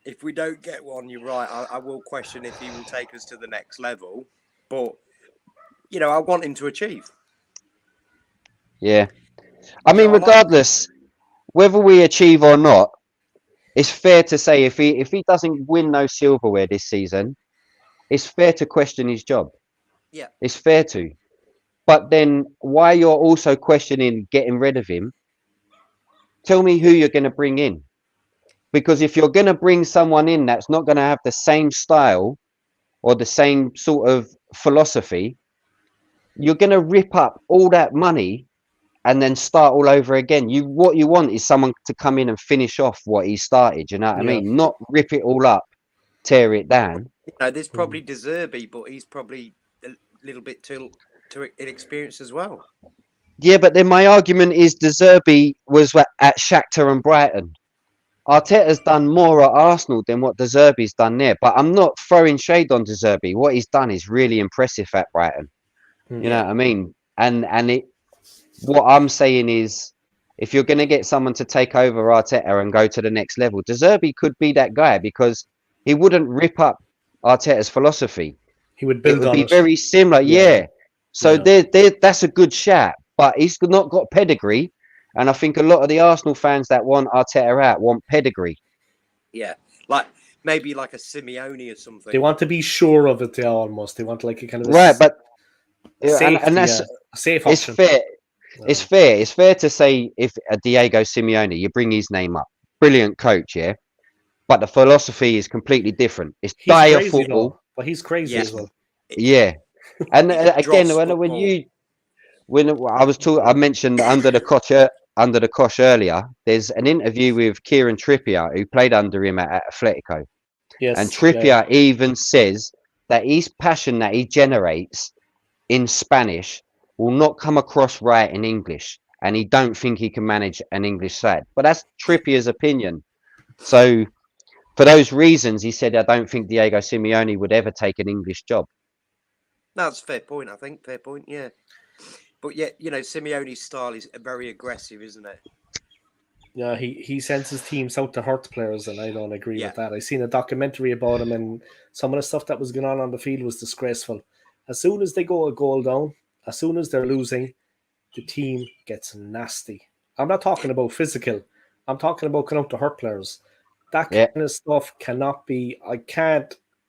if we don't get one, you're right, I will question if he will take us to the next level. But I want him to achieve. Yeah. I mean, I like- regardless, whether we achieve or not, it's fair to say if he doesn't win no silverware this season, it's fair to question his job. Yeah. It's fair to. But then why you're also questioning getting rid of him, tell me who you're going to bring in. Because if you're going to bring someone in that's not going to have the same style or the same sort of philosophy, you're going to rip up all that money and then start all over again. What you want is someone to come in and finish off what he started, you know what I mean? Not rip it all up, tear it down. There's probably De Zerbi, but he's probably a little bit too inexperienced as well. Yeah, but then my argument is De Zerbi was at Shakhtar and Brighton. Arteta's done more at Arsenal than what De Zerbi's done there. But I'm not throwing shade on De Zerbi. What he's done is really impressive at Brighton. You know what I mean? And what I'm saying is, if you're going to get someone to take over Arteta and go to the next level, De Zerbi could be that guy because he wouldn't rip up Arteta's philosophy. He would build on it. Would be very similar, So that's a good shout, but he's not got pedigree. And I think a lot of the Arsenal fans that want Arteta out want pedigree. Yeah, maybe like a Simeone or something. They want to be sure of it. They want like a kind of but safe, and that's a safe It's option. fair. It's fair. It's fair to say if a Diego Simeone, you bring his name up, brilliant coach, yeah. But the philosophy is completely different. It's dire football, but he's crazy as well. Yeah, and again, when I was talking, I mentioned under the cosh earlier. There's an interview with Kieran Trippier who played under him at Atletico. Yes, and Trippier even says that his passion that he generates in Spanish will not come across right in English, and he don't think he can manage an English side. But that's Trippier's opinion. So for those reasons, he said, I don't think Diego Simeone would ever take an English job. That's a fair point, I think. Fair point, yeah. But yet, Simeone's style is very aggressive, isn't it? Yeah, he sends his teams out to hurt players, and I don't agree with that. I seen a documentary about him, and some of the stuff that was going on the field was disgraceful. As soon as they go a goal down, as soon as they're losing, the team gets nasty. I'm not talking about physical. I'm talking about going out to hurt players. That kind of stuff cannot be.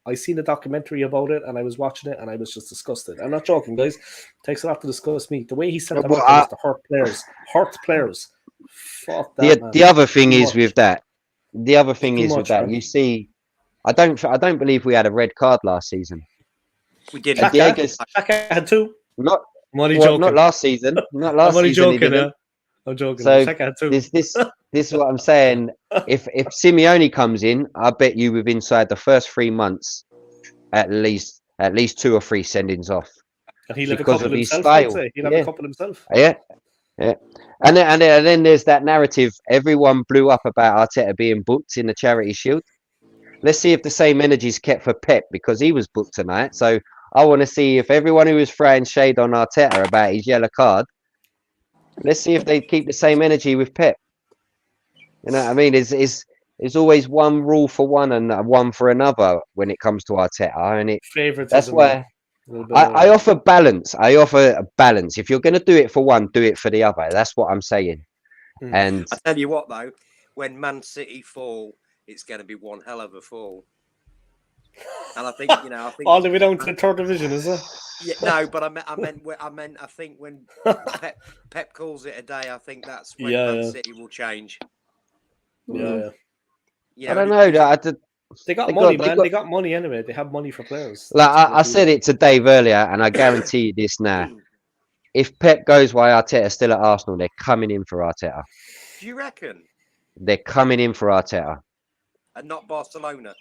I seen a documentary about it, and I was watching it, and I was just disgusted. I'm not joking, guys. It takes a lot to disgust me. The way he sent them out was to hurt players. Hurt players. Fuck that, man. The other thing is with that. The other thing is with that. You see, I don't believe we had a red card last season. We did. Xhaka had two. Not last season. Not last I'm season. Joking, I'm joking. So Xhaka had two. This is what I'm saying. If Simeone comes in, I bet you with inside the first 3 months, at least 2 or 3 sendings off. And he'll have a because couple of his himself. style. He'll have a couple himself. Yeah. And then there's that narrative. Everyone blew up about Arteta being booked in the Charity Shield. Let's see if the same energy is kept for Pep, because he was booked tonight. So I want to see if everyone who was throwing shade on Arteta about his yellow card, let's see if they keep the same energy with Pep. You know what I mean? It's always one rule for one and one for another when it comes to Arteta, and that's why I offer balance. I offer a balance. If you're going to do it for one, do it for the other. That's what I'm saying. And I tell you what, though, when Man City fall, it's going to be one hell of a fall. And I think All the way down to the third division, is it? Yeah, no, but I think when Pep calls it a day, I think that's when Man City will change. Yeah. I don't know. They got money, man. They got money anyway. They have money for players. Like I said it to Dave earlier, and I guarantee you this now. If Pep goes while Arteta's still at Arsenal, they're coming in for Arteta. Do you reckon? They're coming in for Arteta. And not Barcelona.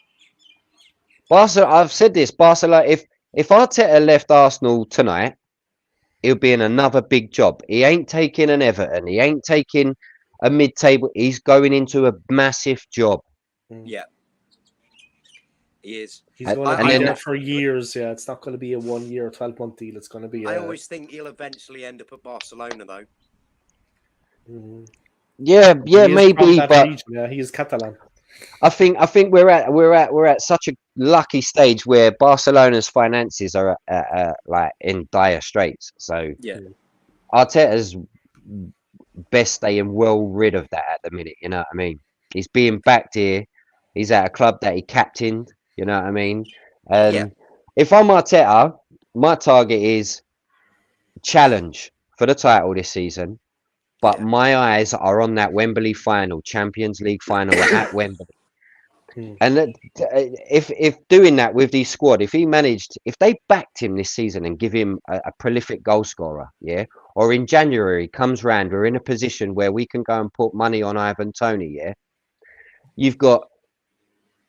I've said this. Barcelona. If Arteta left Arsenal tonight, he'll be in another big job. He ain't taking an Everton. He ain't taking a mid-table. He's going into a massive job. Yeah. He is. He's going to be there for years. Yeah, it's not going to be a 1 year, 12-month deal. It's going to be. I always think he'll eventually end up at Barcelona, though. Yeah, maybe, but region. Yeah, he is Catalan. I think we're at such a lucky stage where Barcelona's finances are like in dire straits. So Arteta's best staying well rid of that at the minute. You know what I mean? He's being backed here. He's at a club that he captained. You know what I mean? And if I'm Arteta, my target is challenge for the title this season. But my eyes are on that Wembley final, Champions League final at Wembley. And if doing that with the squad, if they backed him this season and give him a prolific goal scorer, or in January comes round, we're in a position where we can go and put money on Ivan Toney, you've got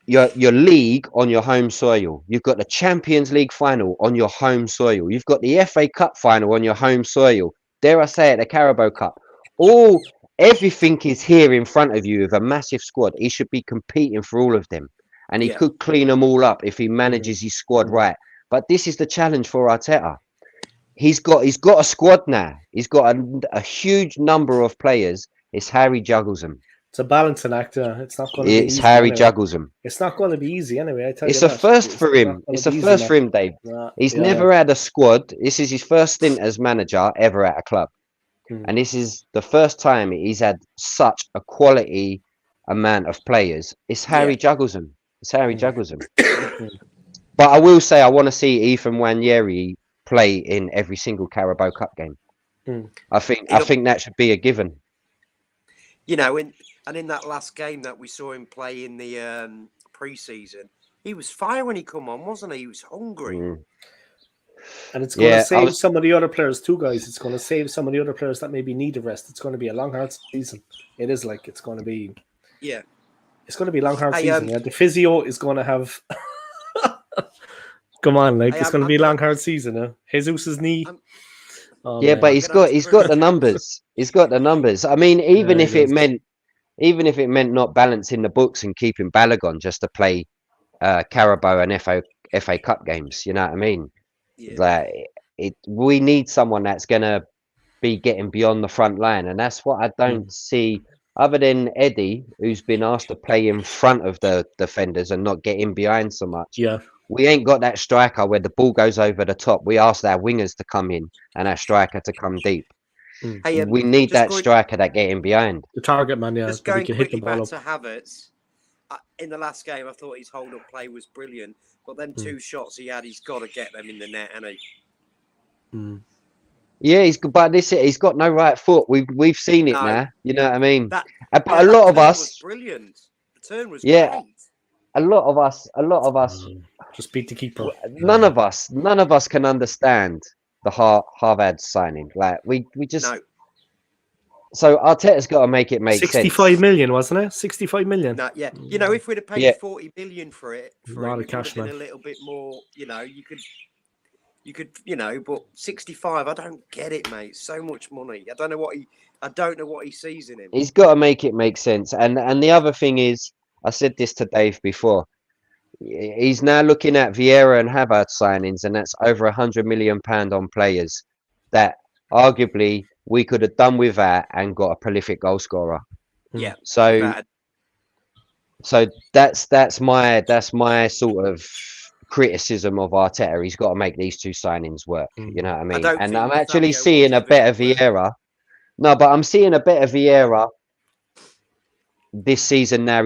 your league on your home soil. You've got the Champions League final on your home soil. You've got the FA Cup final on your home soil. Dare I say it, the Carabao Cup. Everything is here in front of you with a massive squad. He should be competing for all of them, and he could clean them all up if he manages his squad right. But this is the challenge for Arteta. He's got a squad now. He's got a huge number of players. It's how he juggles them. It's a balancing act. It's not going to be easy. It's how he juggles them. It's not going to be easy anyway. I tell it's you a first for him. It's a first for him, Dave. He's never had a squad. This is his first stint as manager ever at a club. And this is the first time he's had such a quality amount of players. It's how he juggles them. It's how he juggles them. But I will say I want to see Ethan Nwaneri play in every single Carabao Cup game. I think that should be a given. You know, in that last game that we saw him play in the pre-season, he was fire when he come on, wasn't he? He was hungry. And it's going to save some of the other players too, guys. It's going to save some of the other players that maybe need a rest. It's going to be a long, hard season. It is like it's going to be. Yeah. It's going to be a long, hard season. The physio is going to have. Come on, it's going to be a long, hard season. Jesus's knee. But he's got the numbers. He's got the numbers. I mean, even if it meant not balancing the books and keeping Balogun just to play Carabao and FA Cup games, you know what I mean? We need someone that's gonna be getting beyond the front line, and that's what I don't see. Other than Eddie, who's been asked to play in front of the defenders and not get in behind so much. We ain't got that striker where the ball goes over the top. We asked our wingers to come in and our striker to come deep. We need that striker that get in behind. The target man, Just going quickly back to Havertz. In the last game, I thought his hold-up play was brilliant. But then 2 shots he had, he's got to get them in the net, hasn't he? Yeah, he's got no right foot. We've seen it now. You know what I mean? But a lot of us was brilliant. The turn was great. A lot of us just beat the keeper. None of us can understand the Harvard signing. Like we just. No. So Arteta's got to make it make 65 million, wasn't it? 65 million. No, you know, if we'd have paid 40 million for it, a lot of cash, man. A little bit more, you could, but 65, I don't get it, mate. So much money. I don't know what he sees in him. He's got to make it make sense. And the other thing is, I said this to Dave before. He's now looking at Vieira and Havertz signings, and that's over £100 million on players that arguably we could have done with that and got a prolific goal scorer. Yeah. So that's my sort of criticism of Arteta. He's got to make these 2 signings work. You know what I mean? And I'm actually seeing a better Vieira. No, but I'm seeing a better Vieira this season now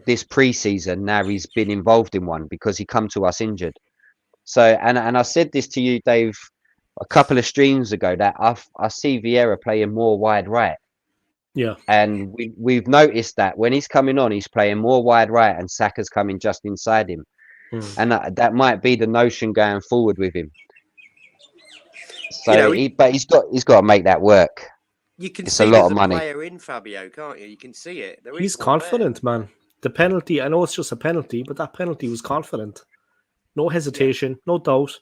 this pre-season now he's been involved in one because he come to us injured. So and I said this to you, Dave, a couple of streams ago that I see Vieira playing more wide right, Yeah. and we've noticed that when he's coming on, he's playing more wide right, and Saka's coming just inside him, and that might be the notion going forward with him. So You know, he's got to make that work. you can It's see a lot there's of a money. player in Fabio, can't you? You can see it. There is He's one confident, there. man. The penalty, I know it's just a penalty, but that penalty was confident. No hesitation, no doubt,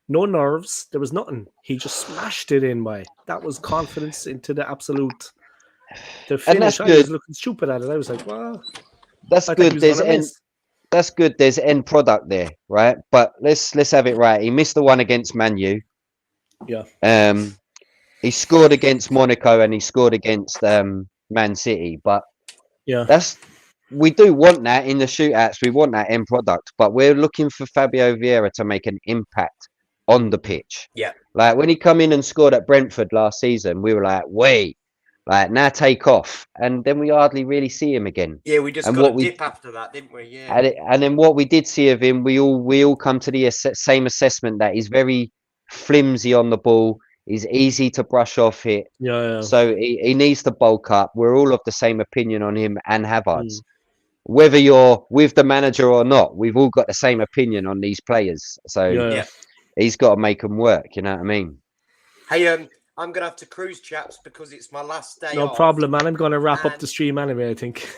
no nerves. There was nothing. He just smashed it in, by. That was confidence into the absolute. The And that's finish, I good. was looking stupid at it. I was like, well, That's I thought he good. was There's going to miss. That's good. There's end product there, right? But let's have it right. He missed the one against Man U. Yeah. He scored against Monaco and he scored against Man City. But Yeah. we do want that in the shootouts. We want that end product. But we're looking for Fabio Vieira to make an impact on the pitch. Yeah. Like when he come in and scored at Brentford last season, we were like, wait, like now take off. And then we hardly really see him again. Yeah, we just And got what a we- dip after that, didn't we? Yeah. And then what we did see of him, we all come to the same assessment that he's very flimsy on the ball. He's easy to brush off it. Yeah. So he needs to bulk up. We're all of the same opinion on him and Havertz. Mm. Whether you're with the manager or not, we've all got the same opinion on these players. So Yeah. he's got to make them work. You know what I mean? Hey, I'm gonna have to cruise, chaps, because it's my last day. No off. problem, man. I'm going to wrap up And- the stream anyway, I think.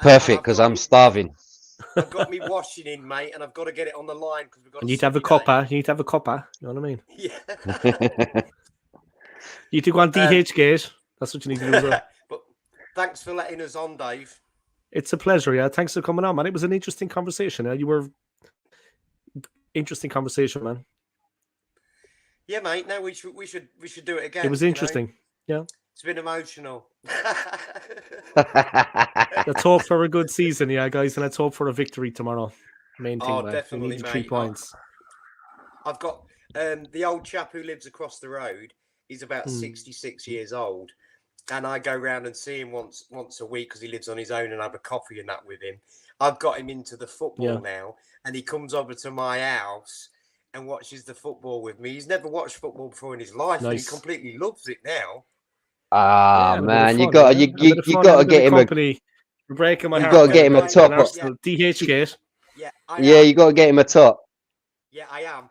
Perfect, because I'm starving. I've got me washing in, mate, and I've got to get it on the line because we've got. You need to have a cuppa. You need to have a cuppa. You know what I mean? Yeah. You need to go on DH gate. That's what you need to do as well. But thanks for letting us on, Dave. It's a pleasure, yeah. Thanks for coming on, man. It was an interesting conversation. You were interesting conversation, man. Yeah, mate. No, we should do it again. It was interesting. Yeah. It's been emotional. Let's hope for a good season, yeah, guys, and let's hope for a victory tomorrow. Main thing, man. Definitely, We need the mate. 3 points. I've got the old chap who lives across the road. He's about 66 years old, and I go round and see him once a week because he lives on his own, and have a coffee and that with him. I've got him into the football now, and he comes over to my house and watches the football with me. He's never watched football before in his life, and he completely loves it now. Ah, man, you got to get him company. You're breaking my heart. You got to get him a top. DH gate. Yeah, you got to get him a top. Yeah, I am.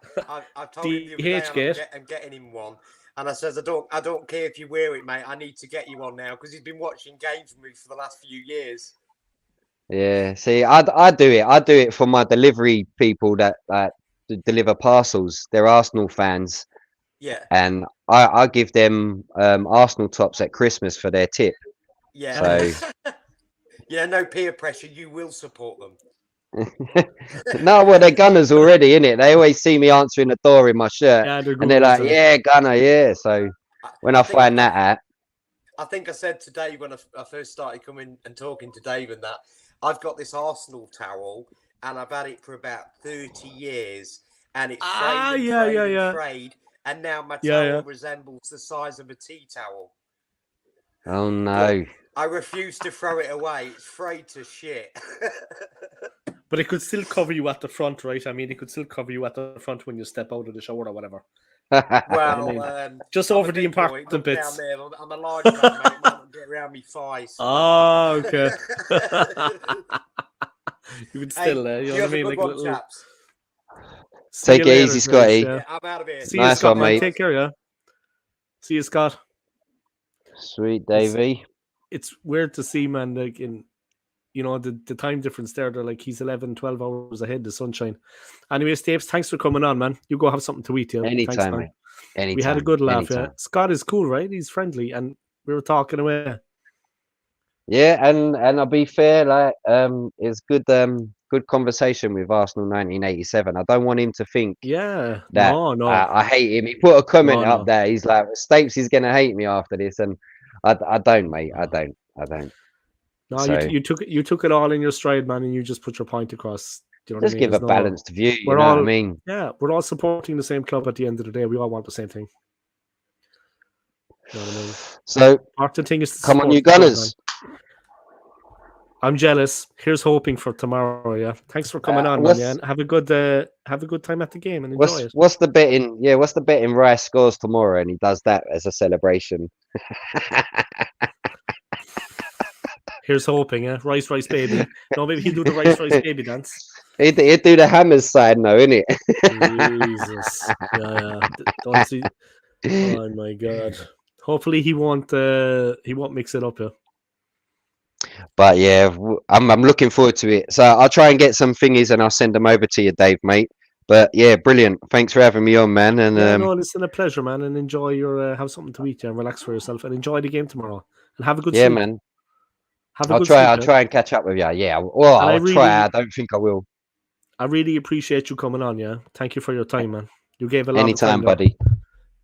I've told him the other day I'm getting him one, and I says I don't care if you wear it, mate. I need to get you one now because he's been watching games with me for the last few years. Yeah, see, I do it. I do it for my delivery people that deliver parcels. They're Arsenal fans. Yeah. And I give them Arsenal tops at Christmas for their tip. Yeah. So no peer pressure. You will support them. No, well, they're Gunners already, innit? They always see me answering the door in my shirt. Yeah, and they're like, yeah, Gunner, yeah. So when I find that out. I think I said to Dave when I first started coming and talking to Dave and that, I've got this Arsenal towel and I've had it for about 30 years and it's frayed. And now my towel resembles the size of a tea towel. Oh, no. But I refuse to throw it away. It's frayed to shit. But it could still cover you at the front, right? I mean, it could still cover you at the front when you step out of the shower or whatever. Well, just over the important bits. Down there. I'm a large man, mate. Man, get around me thighs. Oh, okay. You would still, you know what I mean? Like one, chaps. Take it easy, Scotty. Yeah, I'm out of here. See you, Scott, mate. Take care, yeah. See you, Scott. Sweet, Davey. It's weird to see, man, like in, you know, the time difference there. They're like, he's 11, 12 hours ahead, the sunshine. Anyway, Stapes, thanks for coming on, man. You go have something to eat, yeah. Anytime, mate. Anytime. We had a good laugh, Anytime. yeah. Scott is cool, right? He's friendly, and we were talking away. Yeah, and I'll be fair, like, it's good conversation with Arsenal 1987. I don't want him to think that no. I hate him. He put a comment up there. He's like, Stapes is gonna hate me after this, and I don't, mate. I don't. No, so, you took it all in your stride, man, and you just put your point across. Do you know just give a balanced view. You know what I mean? Yeah, we're all supporting the same club at the end of the day. We all want the same thing. You know what I mean? So important thing is to come on, you Gunners. I'm jealous. Here's hoping for tomorrow. Yeah, thanks for coming on, man. what's Yeah, and have a good time at the game and enjoy it. what's the betting? Yeah, what's the betting? Rice scores tomorrow, and he does that as a celebration. Here's hoping. Yeah, rice, baby. No, maybe he'll do the rice, baby dance. He'd do the Hammers side now, innit? Jesus. Yeah. Don't see. Oh my God. Hopefully he won't mix it up. Yeah. But yeah, I'm looking forward to it. So I'll try and get some thingies and I'll send them over to you, Dave, mate. But yeah, brilliant. Thanks for having me on, man. And Yeah, no, listen, a pleasure, man. And enjoy your have something to eat and relax for yourself and enjoy the game tomorrow. And have a good yeah, sleep. man. Have a I'll good try. sleep, I'll yeah? try and catch up with you. Yeah. Well, And I'll try. I don't think I will. I really appreciate you coming on. Yeah, thank you for your time, man. You gave a lot Anytime, of time, there. buddy.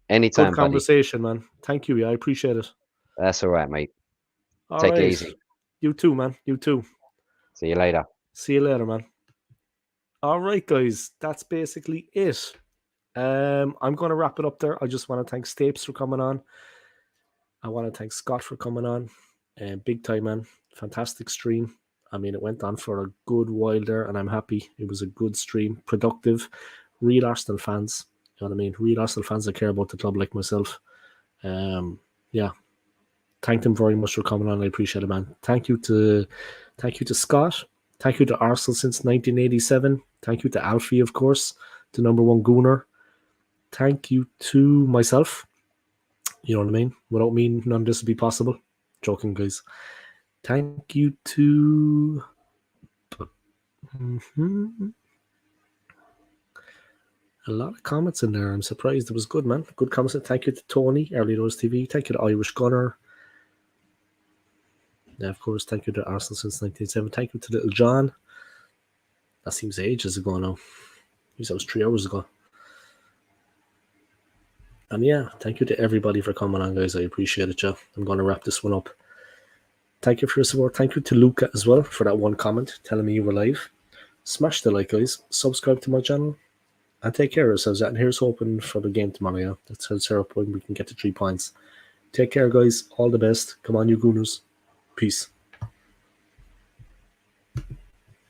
Anytime, Good buddy. conversation, man. Thank you. Yeah, I appreciate it. That's all right, mate. All Take right. it easy. You too, man. You too. See you later. See you later, man. All right, guys. That's basically it. I'm going to wrap it up there. I just want to thank Stapes for coming on. I want to thank Scott for coming on. Big time, man. Fantastic stream. I mean, it went on for a good while there, and I'm happy. It was a good stream, productive. Real Arsenal fans. You know what I mean? Real Arsenal fans that care about the club like myself. Yeah. Thank them very much for coming on. I appreciate it, man. Thank you to Scott. Thank you to Arsenal since 1987. Thank you to Alfie, of course, the number one gooner. Thank you to myself. You know what I mean? Without me, none of this would be possible. Joking, guys. Thank you to... A lot of comments in there. I'm surprised. It was good, man. Good comments. Thank you to Tony, Early Rose TV. Thank you to Irish Gunner. Yeah, of course, thank you to Arsenal since 1987. Thank you to Little John. That seems ages ago now. That was 3 hours ago. And yeah, thank you to everybody for coming on, guys. I appreciate it, yeah. I'm going to wrap this one up. Thank you for your support. Thank you to Luca as well for that one comment telling me you were live. Smash the like, guys. Subscribe to my channel. And take care of yourselves. And here's hoping for the game tomorrow, yeah. Let's set up when we can get to 3 points. Take care, guys. All the best. Come on, you Gooners. Peace.